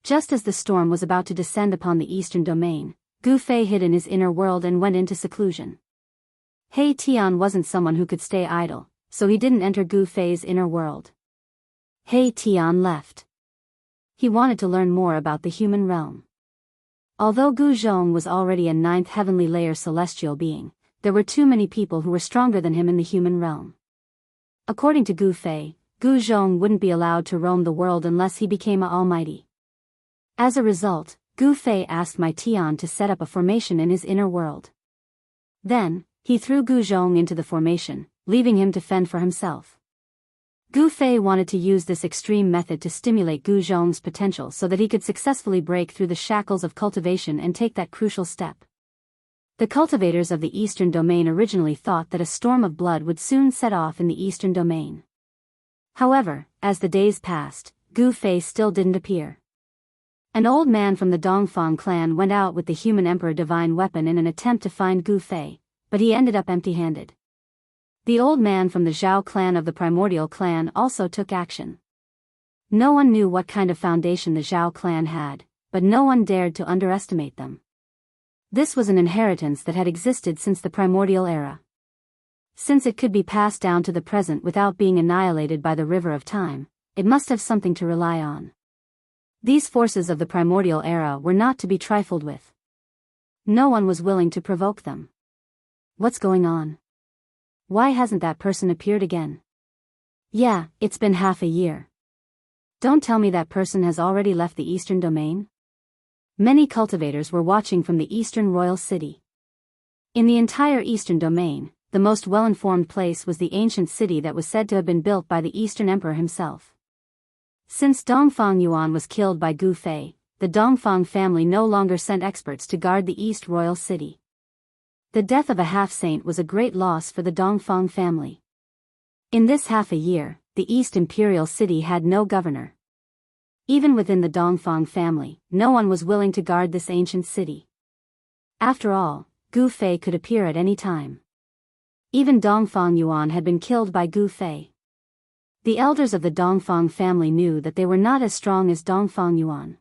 Just as the storm was about to descend upon the eastern domain, Gu Fei hid in his inner world and went into seclusion. He Tian wasn't someone who could stay idle, so he didn't enter Gu Fei's inner world. He Tian left. He wanted to learn more about the human realm. Although Gu Zhong was already a 9th heavenly layer celestial being, there were too many people who were stronger than him in the human realm. According to Gu Fei, Gu Zhong wouldn't be allowed to roam the world unless he became an almighty. As a result, Gu Fei asked Mai Tian to set up a formation in his inner world. Then, he threw Gu Zhong into the formation, leaving him to fend for himself. Gu Fei wanted to use this extreme method to stimulate Gu Zhong's potential so that he could successfully break through the shackles of cultivation and take that crucial step. The cultivators of the Eastern Domain originally thought that a storm of blood would soon set off in the Eastern Domain. However, as the days passed, Gu Fei still didn't appear. An old man from the Dongfang clan went out with the human emperor divine weapon in an attempt to find Gu Fei, but he ended up empty-handed. The old man from the Zhao clan of the primordial clan also took action. No one knew what kind of foundation the Zhao clan had, but no one dared to underestimate them. This was an inheritance that had existed since the primordial era. Since it could be passed down to the present without being annihilated by the river of time, it must have something to rely on. These forces of the primordial era were not to be trifled with. No one was willing to provoke them. What's going on? Why hasn't that person appeared again? Yeah, it's been half a year. Don't tell me that person has already left the Eastern Domain? Many cultivators were watching from the Eastern Royal City. In the entire Eastern Domain, the most well-informed place was the ancient city that was said to have been built by the Eastern Emperor himself. Since Dongfang Yuan was killed by Gu Fei, the Dongfang family no longer sent experts to guard the East Royal City. The death of a half-saint was a great loss for the Dongfang family. In this half a year, the East Imperial City had no governor. Even within the Dongfang family, no one was willing to guard this ancient city. After all, Gu Fei could appear at any time. Even Dongfang Yuan had been killed by Gu Fei. The elders of the Dongfang family knew that they were not as strong as Dongfang Yuan.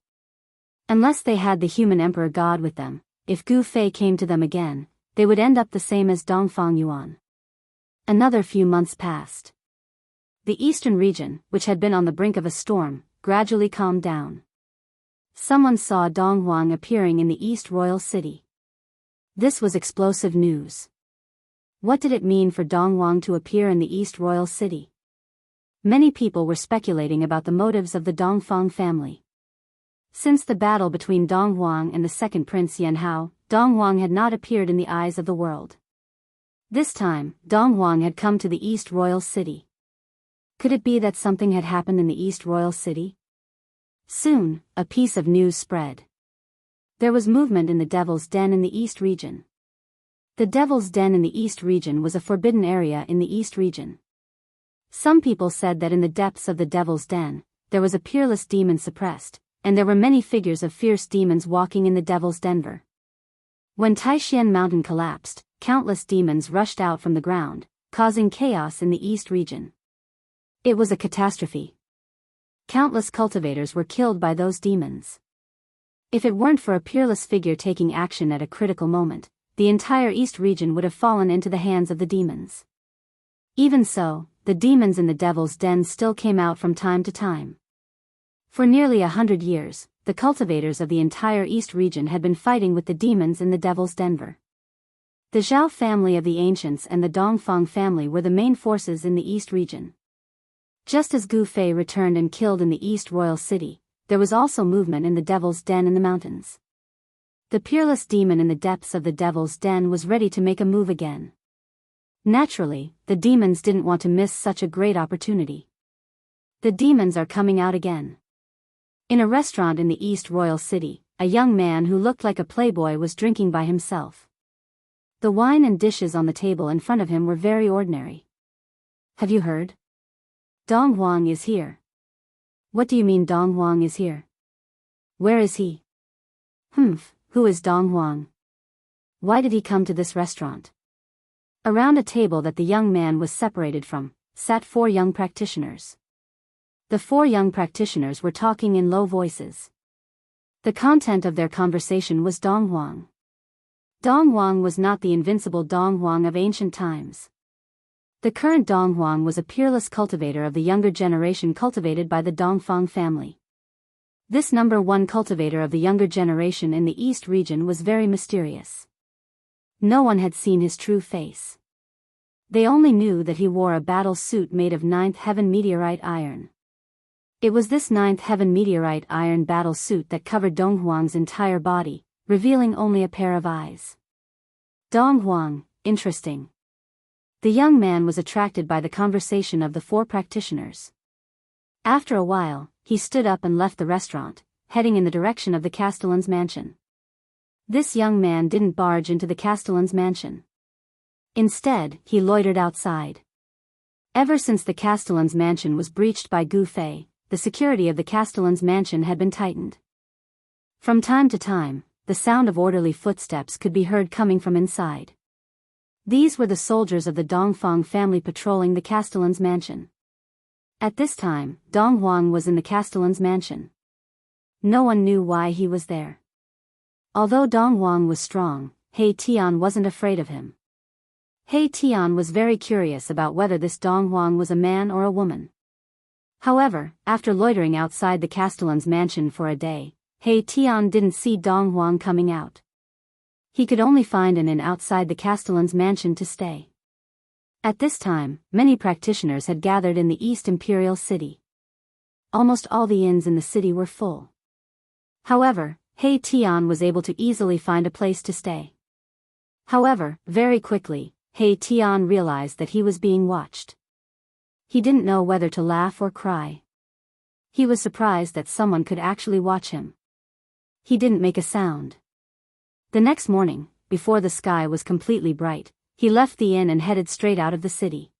Unless they had the human emperor god with them, if Gu Fei came to them again, they would end up the same as Dongfang Yuan. Another few months passed. The eastern region, which had been on the brink of a storm, gradually calmed down. Someone saw Dong Huang appearing in the East Royal City. This was explosive news. What did it mean for Dong Huang to appear in the East Royal City? Many people were speculating about the motives of the Dongfang family. Since the battle between Dong Huang and the second prince Yan Hao, Dong Huang had not appeared in the eyes of the world. This time, Dong Huang had come to the East Royal City. Could it be that something had happened in the East Royal City? Soon, a piece of news spread. There was movement in the Devil's Den in the East region. The Devil's Den in the East region was a forbidden area in the East region. Some people said that in the depths of the Devil's Den, there was a peerless demon suppressed, and there were many figures of fierce demons walking in the Devil's Den. When Taishan Mountain collapsed, countless demons rushed out from the ground, causing chaos in the East region. It was a catastrophe. Countless cultivators were killed by those demons. If it weren't for a peerless figure taking action at a critical moment, the entire East region would have fallen into the hands of the demons. Even so, the demons in the Devil's Den still came out from time to time. For nearly 100 years, the cultivators of the entire East region had been fighting with the demons in the Devil's Den. The Zhao family of the ancients and the Dongfang family were the main forces in the East region. Just as Gu Fei returned and killed in the East Royal City, there was also movement in the Devil's Den in the mountains. The peerless demon in the depths of the Devil's Den was ready to make a move again. Naturally, the demons didn't want to miss such a great opportunity. The demons are coming out again. In a restaurant in the East Royal City, a young man who looked like a playboy was drinking by himself. The wine and dishes on the table in front of him were very ordinary. Have you heard? Dong Huang is here. What do you mean Dong Huang is here? Where is he? Who is Dong Huang? Why did he come to this restaurant? Around a table that the young man was separated from, sat 4 young practitioners. The 4 young practitioners were talking in low voices. The content of their conversation was Dong Huang. Dong Huang was not the invincible Dong Huang of ancient times. The current Dong Huang was a peerless cultivator of the younger generation cultivated by the Dongfang family. This number 1 cultivator of the younger generation in the East region was very mysterious. No one had seen his true face. They only knew that he wore a battle suit made of 9th heaven meteorite iron. It was this 9th heaven meteorite iron battle suit that covered Dong Huang's entire body, revealing only a pair of eyes. Dong Huang, interesting. The young man was attracted by the conversation of the 4 practitioners. After a while, he stood up and left the restaurant, heading in the direction of the Castellan's mansion. This young man didn't barge into the Castellan's mansion. Instead, he loitered outside. Ever since the Castellan's mansion was breached by Gu Fei, the security of the Castellan's mansion had been tightened. From time to time, the sound of orderly footsteps could be heard coming from inside. These were the soldiers of the Dongfang family patrolling the Castellan's mansion. At this time, Dong Huang was in the Castellan's mansion. No one knew why he was there. Although Dong Huang was strong, He Tian wasn't afraid of him. He Tian was very curious about whether this Dong Huang was a man or a woman. However, after loitering outside the Castellan's mansion for a day, He Tian didn't see Dong Huang coming out. He could only find an inn outside the Castellan's mansion to stay. At this time, many practitioners had gathered in the East Imperial City. Almost all the inns in the city were full. However, He Tian was able to easily find a place to stay. However, very quickly, He Tian realized that he was being watched. He didn't know whether to laugh or cry. He was surprised that someone could actually watch him. He didn't make a sound. The next morning, before the sky was completely bright, he left the inn and headed straight out of the city.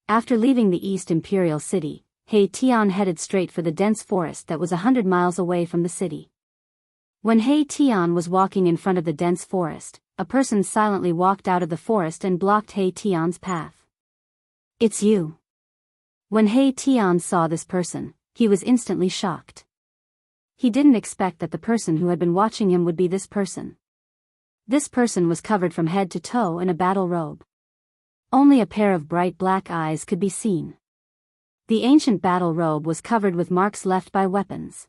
After leaving the East Imperial City, He Tian headed straight for the dense forest that was 100 miles away from the city. When He Tian was walking in front of the dense forest, a person silently walked out of the forest and blocked He Tian's path. "It's you." When He Tian saw this person, he was instantly shocked. He didn't expect that the person who had been watching him would be this person. This person was covered from head to toe in a battle robe. Only a pair of bright black eyes could be seen. The ancient battle robe was covered with marks left by weapons.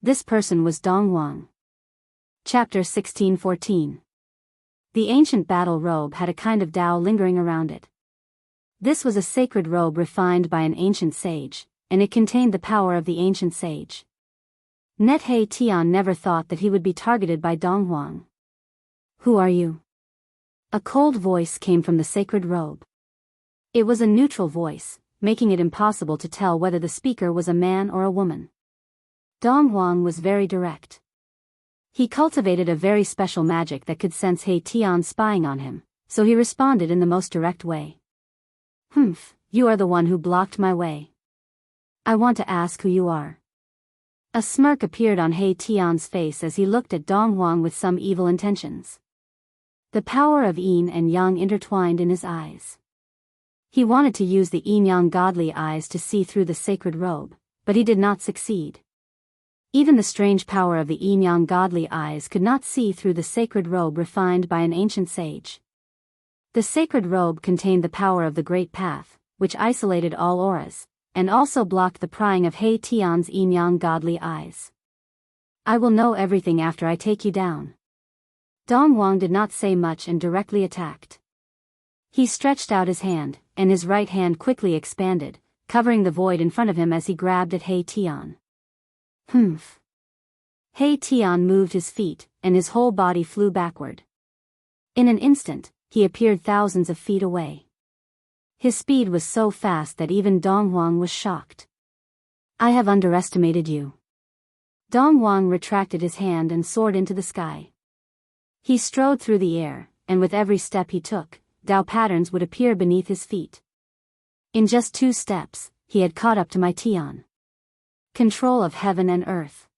This person was Dong Wang. Chapter 16:14. The ancient battle robe had a kind of Tao lingering around it. This was a sacred robe refined by an ancient sage, and it contained the power of the ancient sage. Net He Tian never thought that he would be targeted by Dong Wang. "Who are you?" A cold voice came from the sacred robe. It was a neutral voice, making it impossible to tell whether the speaker was a man or a woman. Dong Wang was very direct. He cultivated a very special magic that could sense He Tian spying on him, so he responded in the most direct way. "Humph, you are the one who blocked my way. I want to ask who you are." A smirk appeared on He Tian's face as he looked at Dong Wang with some evil intentions. The power of yin and yang intertwined in his eyes. He wanted to use the yin-yang godly eyes to see through the sacred robe, but he did not succeed. Even the strange power of the yin-yang godly eyes could not see through the sacred robe refined by an ancient sage. The sacred robe contained the power of the Great Path, which isolated all auras, and also blocked the prying of He Tian's yin-yang godly eyes. "I will know everything after I take you down." Dong Wang did not say much and directly attacked. He stretched out his hand, and his right hand quickly expanded, covering the void in front of him as he grabbed at He Tian. "Humph." He Tian moved his feet, and his whole body flew backward. In an instant, he appeared thousands of feet away. His speed was so fast that even Dong Wang was shocked. "I have underestimated you." Dong Wang retracted his hand and soared into the sky. He strode through the air, and with every step he took, Tao patterns would appear beneath his feet. In just 2 steps, he had caught up to my Tian. Control of heaven and earth.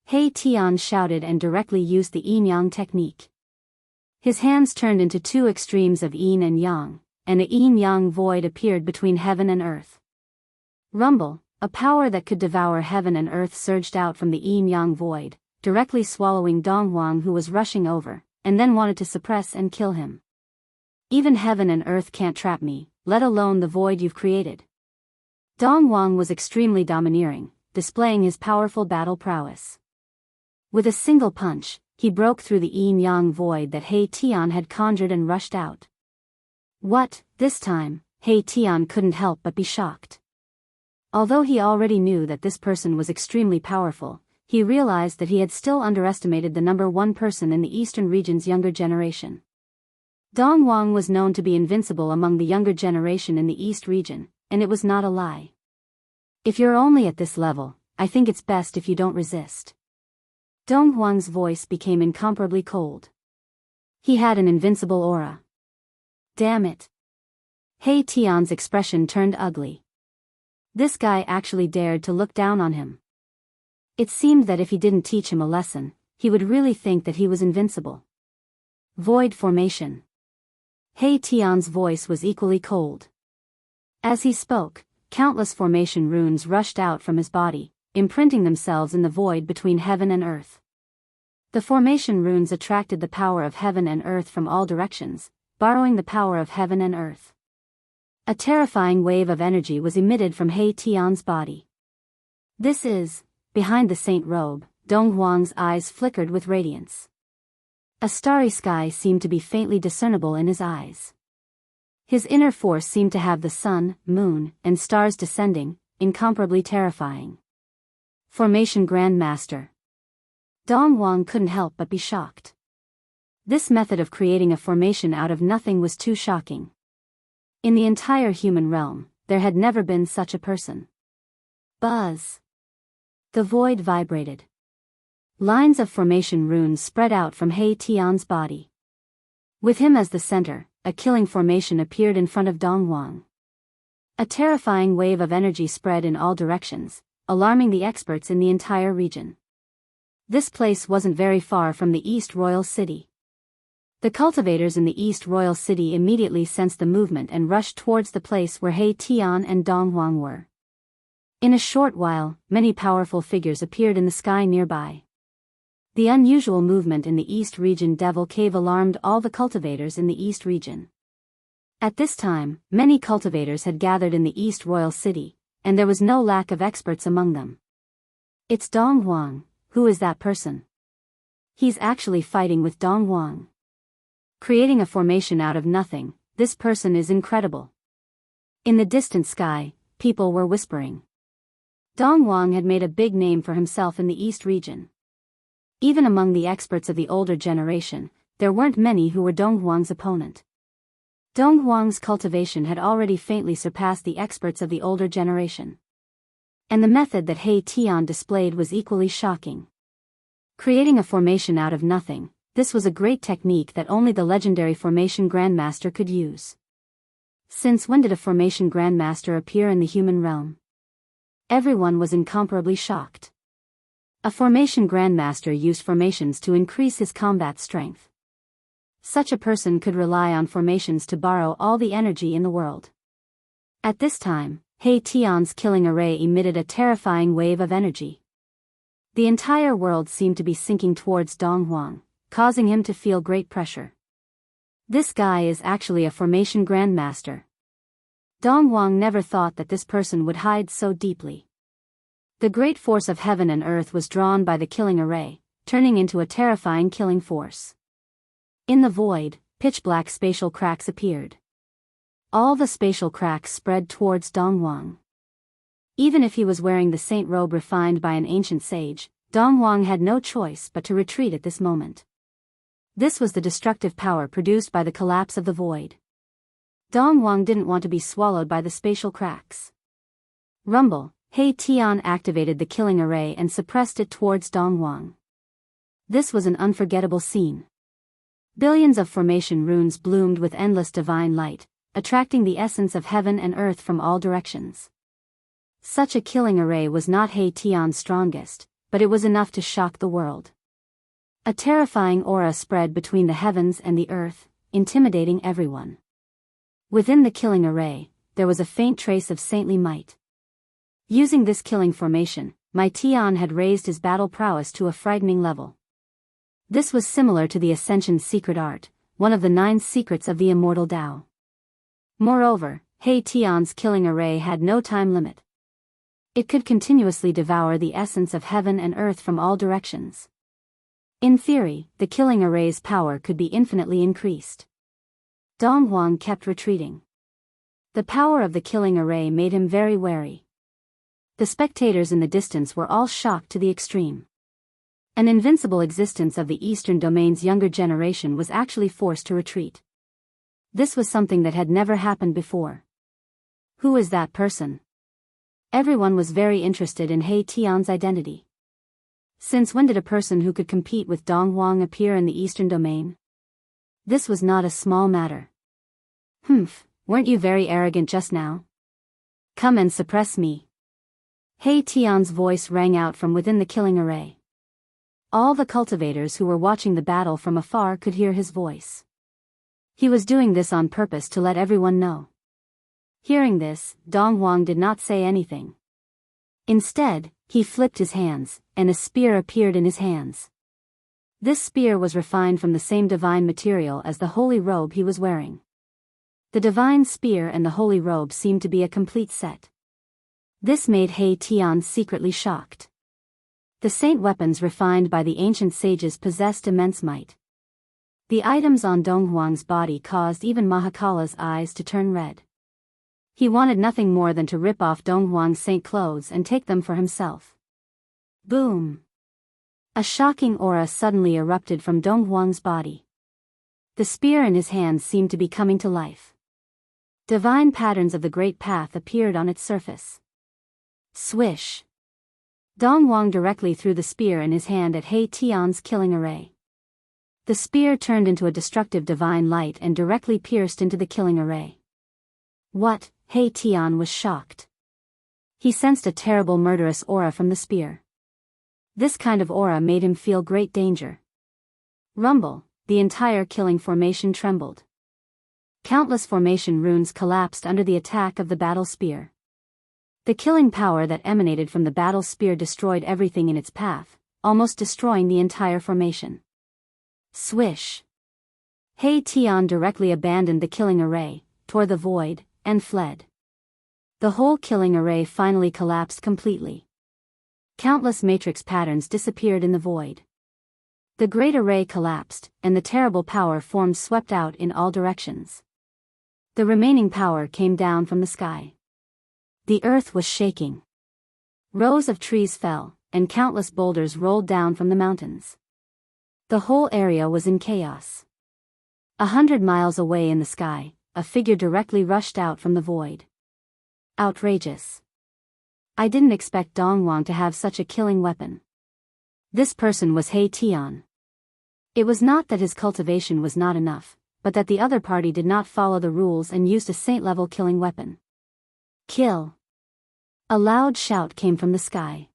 He Tian shouted and directly used the yin-yang technique. His hands turned into 2 extremes of yin and yang, and a yin-yang void appeared between heaven and earth. Rumble, a power that could devour heaven and earth surged out from the yin-yang void, directly swallowing Dong Wang, who was rushing over, and then wanted to suppress and kill him. "Even heaven and earth can't trap me, let alone the void you've created." Dong Wang was extremely domineering, displaying his powerful battle prowess. With a single punch, he broke through the yin-yang void that He Tian had conjured and rushed out. What, this time, He Tian couldn't help but be shocked. Although he already knew that this person was extremely powerful, he realized that he had still underestimated the number 1 person in the eastern region's younger generation. Dong Wang was known to be invincible among the younger generation in the East region, and it was not a lie. "If you're only at this level, I think it's best if you don't resist." Dong Wang's voice became incomparably cold. He had an invincible aura. Damn it. He Tian's expression turned ugly. This guy actually dared to look down on him. It seemed that if he didn't teach him a lesson, he would really think that he was invincible. Void formation. He Tian's voice was equally cold. As he spoke, countless formation runes rushed out from his body, imprinting themselves in the void between heaven and earth. The formation runes attracted the power of heaven and earth from all directions, borrowing the power of heaven and earth. A terrifying wave of energy was emitted from He Tian's body. "This is..." Behind the saint robe, Dong Wang's eyes flickered with radiance. A starry sky seemed to be faintly discernible in his eyes. His inner force seemed to have the sun, moon, and stars descending, incomparably terrifying. Formation Grand Master. Dong Wang couldn't help but be shocked. This method of creating a formation out of nothing was too shocking. In the entire human realm, there had never been such a person. Buzz. The void vibrated. Lines of formation runes spread out from He Tian's body. With him as the center, a killing formation appeared in front of Dong Wang. A terrifying wave of energy spread in all directions, alarming the experts in the entire region. This place wasn't very far from the East Royal City. The cultivators in the East Royal City immediately sensed the movement and rushed towards the place where He Tian and Dong Huang were. In a short while, many powerful figures appeared in the sky nearby. The unusual movement in the East region Devil Cave alarmed all the cultivators in the East region. At this time, many cultivators had gathered in the East Royal City, and there was no lack of experts among them. It's Dong Huang. Who is that person? He's actually fighting with Dong Huang. Creating a formation out of nothing, this person is incredible. In the distant sky, people were whispering. Dong Huang had made a big name for himself in the East region. Even among the experts of the older generation, there weren't many who were Dong Huang's opponent. Dong Huang's cultivation had already faintly surpassed the experts of the older generation. And the method that He Tian displayed was equally shocking. Creating a formation out of nothing, this was a great technique that only the legendary formation grandmaster could use. Since when did a formation grandmaster appear in the human realm? Everyone was incomparably shocked. A formation grandmaster used formations to increase his combat strength. Such a person could rely on formations to borrow all the energy in the world. At this time, He Tian's killing array emitted a terrifying wave of energy. The entire world seemed to be sinking towards Dong Huang, causing him to feel great pressure. This guy is actually a formation grandmaster. Dong Huang never thought that this person would hide so deeply. The great force of heaven and earth was drawn by the killing array, turning into a terrifying killing force. In the void, pitch-black spatial cracks appeared. All the spatial cracks spread towards Dong Huang. Even if he was wearing the saint robe refined by an ancient sage, Dong Huang had no choice but to retreat at this moment. This was the destructive power produced by the collapse of the void. Dong Huang didn't want to be swallowed by the spatial cracks. Rumble, He Tian activated the killing array and suppressed it towards Dong Huang. This was an unforgettable scene. Billions of formation runes bloomed with endless divine light, attracting the essence of heaven and earth from all directions. Such a killing array was not He Tian's strongest, but it was enough to shock the world. A terrifying aura spread between the heavens and the earth, intimidating everyone. Within the killing array, there was a faint trace of saintly might. Using this killing formation, Mai Tian had raised his battle prowess to a frightening level. This was similar to the Ascension's secret art, one of the 9 secrets of the immortal Tao. Moreover, He Tian's killing array had no time limit. It could continuously devour the essence of heaven and earth from all directions. In theory, the killing array's power could be infinitely increased. Dong Huang kept retreating. The power of the killing array made him very wary. The spectators in the distance were all shocked to the extreme. An invincible existence of the Eastern Domain's younger generation was actually forced to retreat. This was something that had never happened before. Who is that person? Everyone was very interested in He Tian's identity. Since when did a person who could compete with Dong Huang appear in the Eastern Domain? This was not a small matter. Weren't you very arrogant just now? Come and suppress me. He Tian's voice rang out from within the killing array. All the cultivators who were watching the battle from afar could hear his voice. He was doing this on purpose to let everyone know. Hearing this, Dong Huang did not say anything. Instead, he flipped his hands, and a spear appeared in his hands. This spear was refined from the same divine material as the holy robe he was wearing. The divine spear and the holy robe seemed to be a complete set. This made He Tian secretly shocked. The saint weapons refined by the ancient sages possessed immense might. The items on Dong Huang's body caused even Mahakala's eyes to turn red. He wanted nothing more than to rip off Dong Huang's saint clothes and take them for himself. Boom! A shocking aura suddenly erupted from Dong Huang's body. The spear in his hands seemed to be coming to life. Divine patterns of the Great Path appeared on its surface. Swish! Dong Huang directly threw the spear in his hand at He Tian's killing array. The spear turned into a destructive divine light and directly pierced into the killing array. What, He Tian was shocked. He sensed a terrible murderous aura from the spear. This kind of aura made him feel great danger. Rumble, the entire killing formation trembled. Countless formation runes collapsed under the attack of the battle spear. The killing power that emanated from the battle spear destroyed everything in its path, almost destroying the entire formation. Swish! He Tian directly abandoned the killing array, tore the void, and fled. The whole killing array finally collapsed completely. Countless matrix patterns disappeared in the void. The great array collapsed, and the terrible power forms swept out in all directions. The remaining power came down from the sky. The earth was shaking. Rows of trees fell, and countless boulders rolled down from the mountains. The whole area was in chaos. 100 miles away in the sky, a figure directly rushed out from the void. Outrageous. I didn't expect Dongwang to have such a killing weapon. This person was He Tian. It was not that his cultivation was not enough, but that the other party did not follow the rules and used a saint-level killing weapon. Kill! A loud shout came from the sky.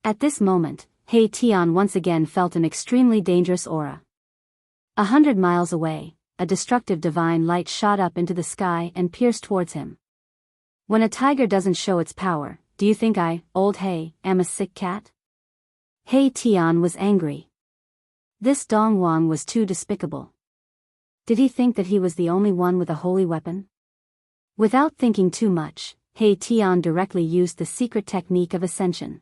At this moment, He Tian once again felt an extremely dangerous aura. 100 miles away, a destructive divine light shot up into the sky and pierced towards him. When a tiger doesn't show its power, do you think I, old He, am a sick cat? He Tian was angry. This Dongwang was too despicable. Did he think that he was the only one with a holy weapon? Without thinking too much, He Tian directly used the secret technique of ascension.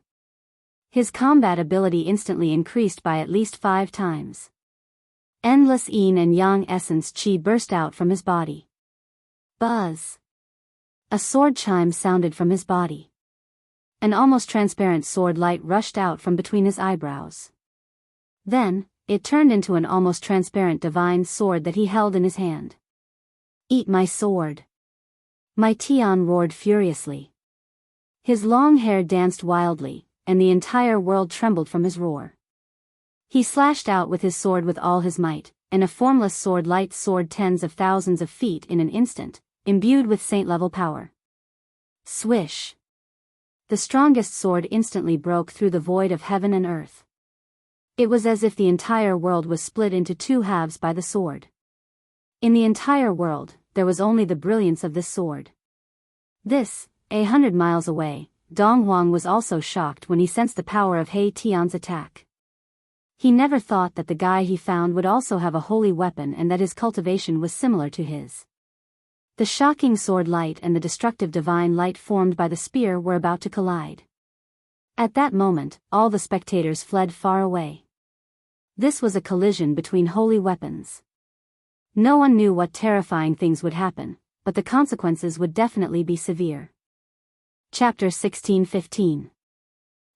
His combat ability instantly increased by at least 5 times. Endless yin and yang essence chi burst out from his body. Buzz! A sword chime sounded from his body. An almost transparent sword light rushed out from between his eyebrows. Then, it turned into an almost transparent divine sword that he held in his hand. Eat my sword! My Tian roared furiously. His long hair danced wildly, and the entire world trembled from his roar. He slashed out with his sword with all his might, and a formless sword light soared tens of thousands of feet in an instant, imbued with saint-level power. Swish! The strongest sword instantly broke through the void of heaven and earth. It was as if the entire world was split into 2 halves by the sword. In the entire world, there was only the brilliance of this sword. 100 miles away, Dongwang was also shocked when he sensed the power of He Tian's attack. He never thought that the guy he found would also have a holy weapon and that his cultivation was similar to his. The shocking sword light and the destructive divine light formed by the spear were about to collide. At that moment, all the spectators fled far away. This was a collision between holy weapons. No one knew what terrifying things would happen, but the consequences would definitely be severe. Chapter 1615.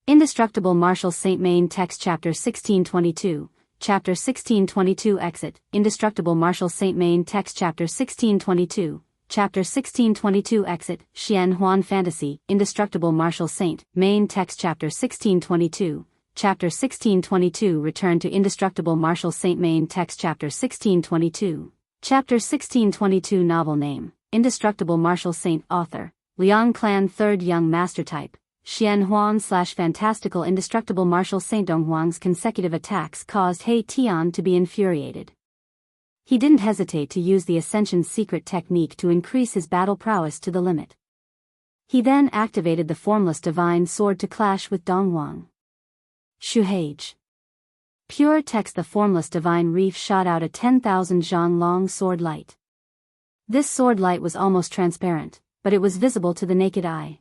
Indestructible Martial Saint Main Text Chapter 1622, Chapter 1622 Exit, Indestructible Martial Saint Main Text Chapter 1622, Chapter 1622 Exit, Xian Huan Fantasy, Indestructible Martial Saint, Main Text Chapter 1622, Chapter 1622 Return to Indestructible Martial Saint Main Text Chapter 1622, Chapter 1622 Novel Name, Indestructible Martial Saint Author, Liang Clan 3rd Young Master Type, Xian Huan / Fantastical Indestructible Martial Saint. Donghuang's consecutive attacks caused He Tian to be infuriated. He didn't hesitate to use the Ascension's secret technique to increase his battle prowess to the limit. He then activated the formless divine sword to clash with Dongwang. Shuhage. Pure text. The formless divine reef shot out a 10,000 zhang long sword light. This sword light was almost transparent, but it was visible to the naked eye.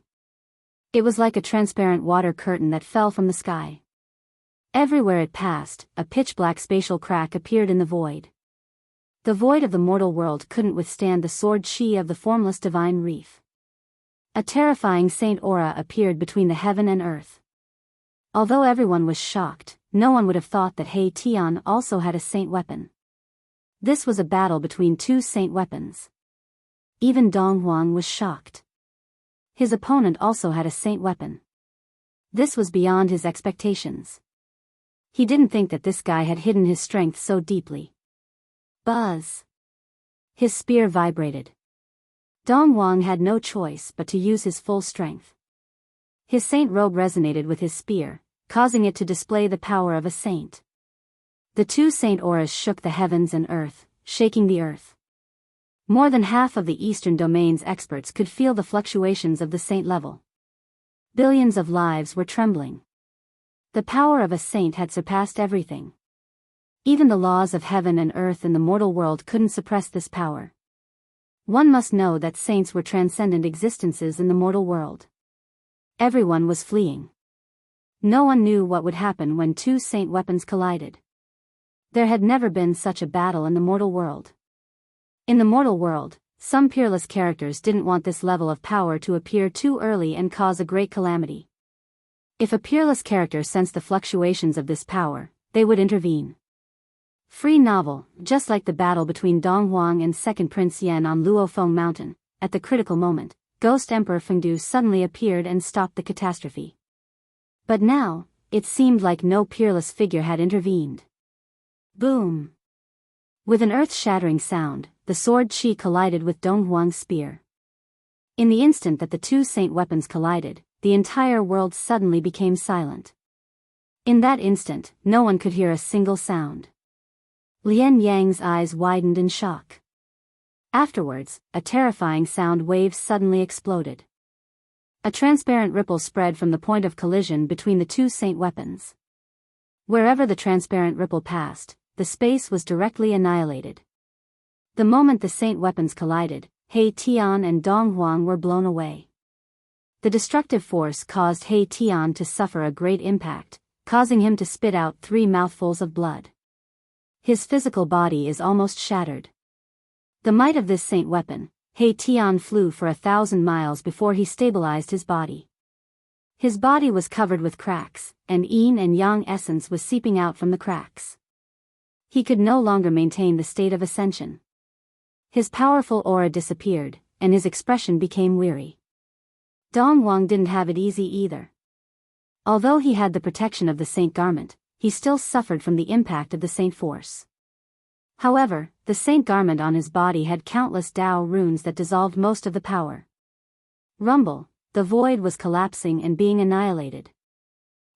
It was like a transparent water curtain that fell from the sky. Everywhere it passed, a pitch-black spatial crack appeared in the void. The void of the mortal world couldn't withstand the sword chi of the formless divine reef. A terrifying saint aura appeared between the heaven and earth. Although everyone was shocked, no one would have thought that He Tian also had a saint weapon. This was a battle between 2 saint weapons. Even Donghuang was shocked. His opponent also had a saint weapon. This was beyond his expectations. He didn't think that this guy had hidden his strength so deeply. Buzz! His spear vibrated. Dong Huang had no choice but to use his full strength. His saint robe resonated with his spear, causing it to display the power of a saint. The two saint auras shook the heavens and earth, shaking the earth. More than half of the Eastern Domain's experts could feel the fluctuations of the saint level. Billions of lives were trembling. The power of a saint had surpassed everything. Even the laws of heaven and earth in the mortal world couldn't suppress this power. One must know that saints were transcendent existences in the mortal world. Everyone was fleeing. No one knew what would happen when two saint weapons collided. There had never been such a battle in the mortal world. In the mortal world, some peerless characters didn't want this level of power to appear too early and cause a great calamity. If a peerless character sensed the fluctuations of this power, they would intervene. Free novel, just like the battle between Dong Huang and Second Prince Yan on Luofeng Mountain. At the critical moment, Ghost Emperor Fengdu suddenly appeared and stopped the catastrophe. But now, it seemed like no peerless figure had intervened. Boom! With an earth-shattering sound, the sword Qi collided with Dong Huang's spear. In the instant that the two saint weapons collided, the entire world suddenly became silent. In that instant, no one could hear a single sound. Lian Yang's eyes widened in shock. Afterwards, a terrifying sound wave suddenly exploded. A transparent ripple spread from the point of collision between the two saint weapons. Wherever the transparent ripple passed, the space was directly annihilated. The moment the saint weapons collided, He Tian and Dong Huang were blown away. The destructive force caused He Tian to suffer a great impact, causing him to spit out 3 mouthfuls of blood. His physical body is almost shattered. The might of this saint weapon, He Tian flew for 1,000 miles before he stabilized his body. His body was covered with cracks, and yin and yang essence was seeping out from the cracks. He could no longer maintain the state of ascension. His powerful aura disappeared, and his expression became weary. Dong Huang didn't have it easy either. Although he had the protection of the saint garment, he still suffered from the impact of the saint force. However, the saint garment on his body had countless Dao runes that dissolved most of the power. Rumble, the void was collapsing and being annihilated.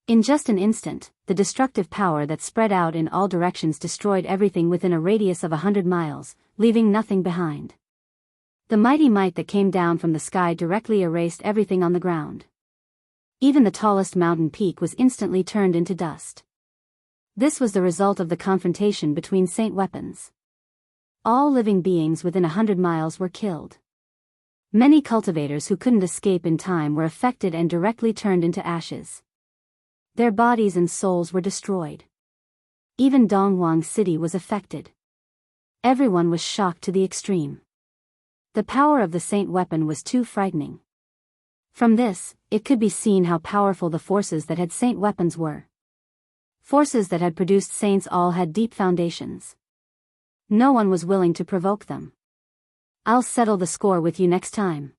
In just an instant, the destructive power that spread out in all directions destroyed everything within a radius of 100 miles, leaving nothing behind. The mighty might that came down from the sky directly erased everything on the ground. Even the tallest mountain peak was instantly turned into dust. This was the result of the confrontation between saint weapons. All living beings within 100 miles were killed. Many cultivators who couldn't escape in time were affected and directly turned into ashes. Their bodies and souls were destroyed. Even Dong Huang City was affected. Everyone was shocked to the extreme. The power of the saint weapon was too frightening. From this, it could be seen how powerful the forces that had saint weapons were. Forces that had produced saints all had deep foundations. No one was willing to provoke them. I'll settle the score with you next time.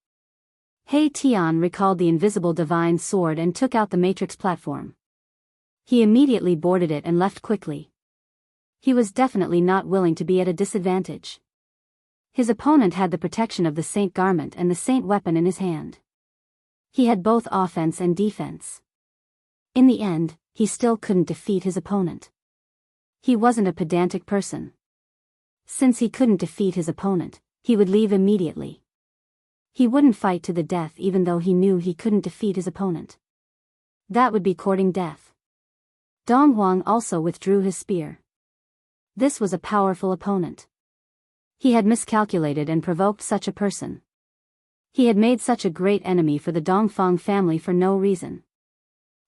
He Tian recalled the invisible divine sword and took out the matrix platform. He immediately boarded it and left quickly. He was definitely not willing to be at a disadvantage. His opponent had the protection of the saint garment and the saint weapon in his hand. He had both offense and defense. In the end, he still couldn't defeat his opponent. He wasn't a pedantic person. Since he couldn't defeat his opponent, he would leave immediately. He wouldn't fight to the death even though he knew he couldn't defeat his opponent. That would be courting death. Dong Huang also withdrew his spear. This was a powerful opponent. He had miscalculated and provoked such a person. He had made such a great enemy for the Dongfang family for no reason.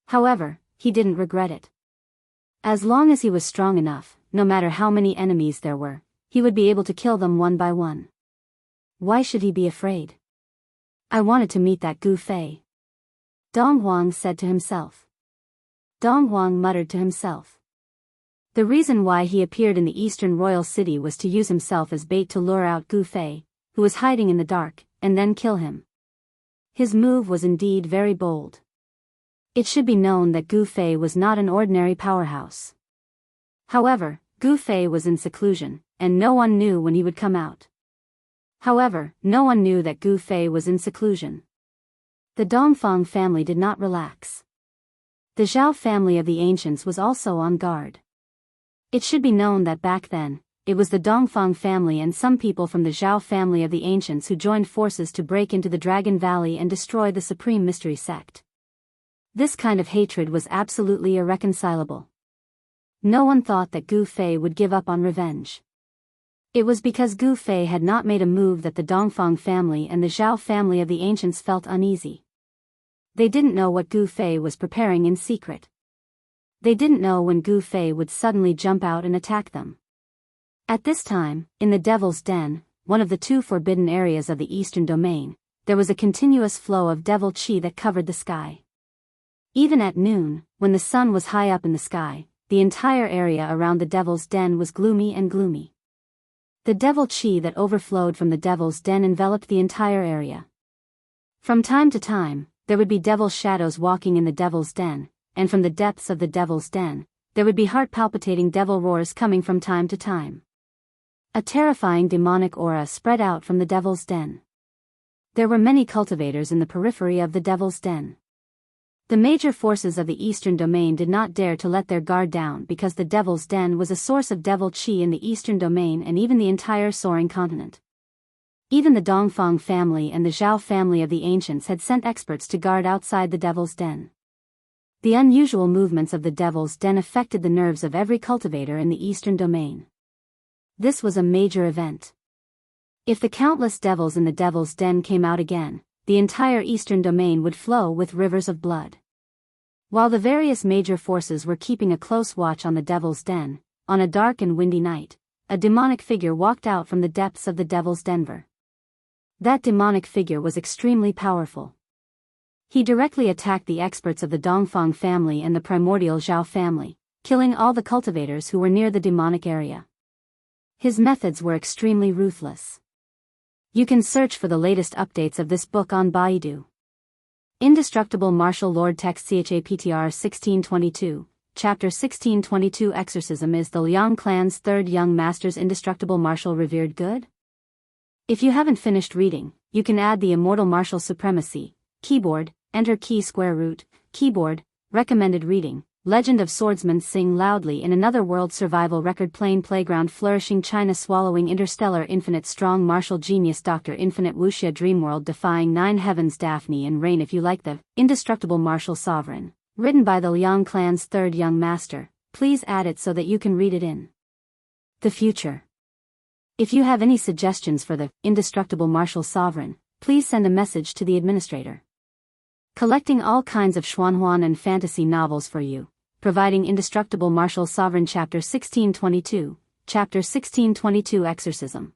However, he didn't regret it. As long as he was strong enough, no matter how many enemies there were, he would be able to kill them one by one. Why should he be afraid? I wanted to meet that Gu Fei. Dong Huang said to himself. Dong Huang muttered to himself. The reason why he appeared in the eastern royal city was to use himself as bait to lure out Gu Fei, who was hiding in the dark, and then kill him. His move was indeed very bold. It should be known that Gu Fei was not an ordinary powerhouse. However, Gu Fei was in seclusion, and no one knew when he would come out. However, no one knew that Gu Fei was in seclusion. The Dongfang family did not relax. The Zhao family of the ancients was also on guard. It should be known that back then, it was the Dongfang family and some people from the Zhao family of the ancients who joined forces to break into the Dragon Valley and destroy the Supreme Mystery Sect. This kind of hatred was absolutely irreconcilable. No one thought that Gu Fei would give up on revenge. It was because Gu Fei had not made a move that the Dongfang family and the Zhao family of the ancients felt uneasy. They didn't know what Gu Fei was preparing in secret. They didn't know when Gu Fei would suddenly jump out and attack them. At this time, in the Devil's Den, one of the two forbidden areas of the Eastern Domain, there was a continuous flow of devil qi that covered the sky. Even at noon, when the sun was high up in the sky, the entire area around the Devil's Den was gloomy and gloomy. The devil qi that overflowed from the Devil's Den enveloped the entire area. From time to time, there would be devil shadows walking in the Devil's Den, and from the depths of the Devil's Den, there would be heart-palpitating devil roars coming from time to time. A terrifying demonic aura spread out from the Devil's Den. There were many cultivators in the periphery of the Devil's Den. The major forces of the Eastern Domain did not dare to let their guard down because the Devil's Den was a source of devil qi in the Eastern Domain and even the entire soaring continent. Even the Dongfang family and the Zhao family of the ancients had sent experts to guard outside the Devil's Den. The unusual movements of the Devil's Den affected the nerves of every cultivator in the Eastern Domain. This was a major event. If the countless devils in the Devil's Den came out again, the entire Eastern Domain would flow with rivers of blood. While the various major forces were keeping a close watch on the Devil's Den, on a dark and windy night, a demonic figure walked out from the depths of the Devil's Den. That demonic figure was extremely powerful. He directly attacked the experts of the Dongfang family and the primordial Zhao family, killing all the cultivators who were near the demonic area. His methods were extremely ruthless. You can search for the latest updates of this book on Baidu. Indestructible Martial Lord Text CHAPTR 1622, Chapter 1622 Exorcism. Is the Liang clan's third young master's indestructible martial revered good? If you haven't finished reading, you can add the Immortal Martial Supremacy, Keyboard, Enter Key Square Root, Keyboard, Recommended Reading, Legend of Swordsman Sing Loudly in Another World Survival Record Plain Playground Flourishing China Swallowing Interstellar Infinite Strong Martial Genius Dr. Infinite Wuxia Dreamworld Defying Nine Heavens Daphne and Rain. If you like the Indestructible Martial Sovereign, written by the Liang clan's third young master, please add it so that you can read it in the future. If you have any suggestions for the Indestructible Martial Sovereign, please send a message to the administrator. Collecting all kinds of Xuanhuan and fantasy novels for you, providing Indestructible Martial Sovereign Chapter 1622, Chapter 1622 Exorcism.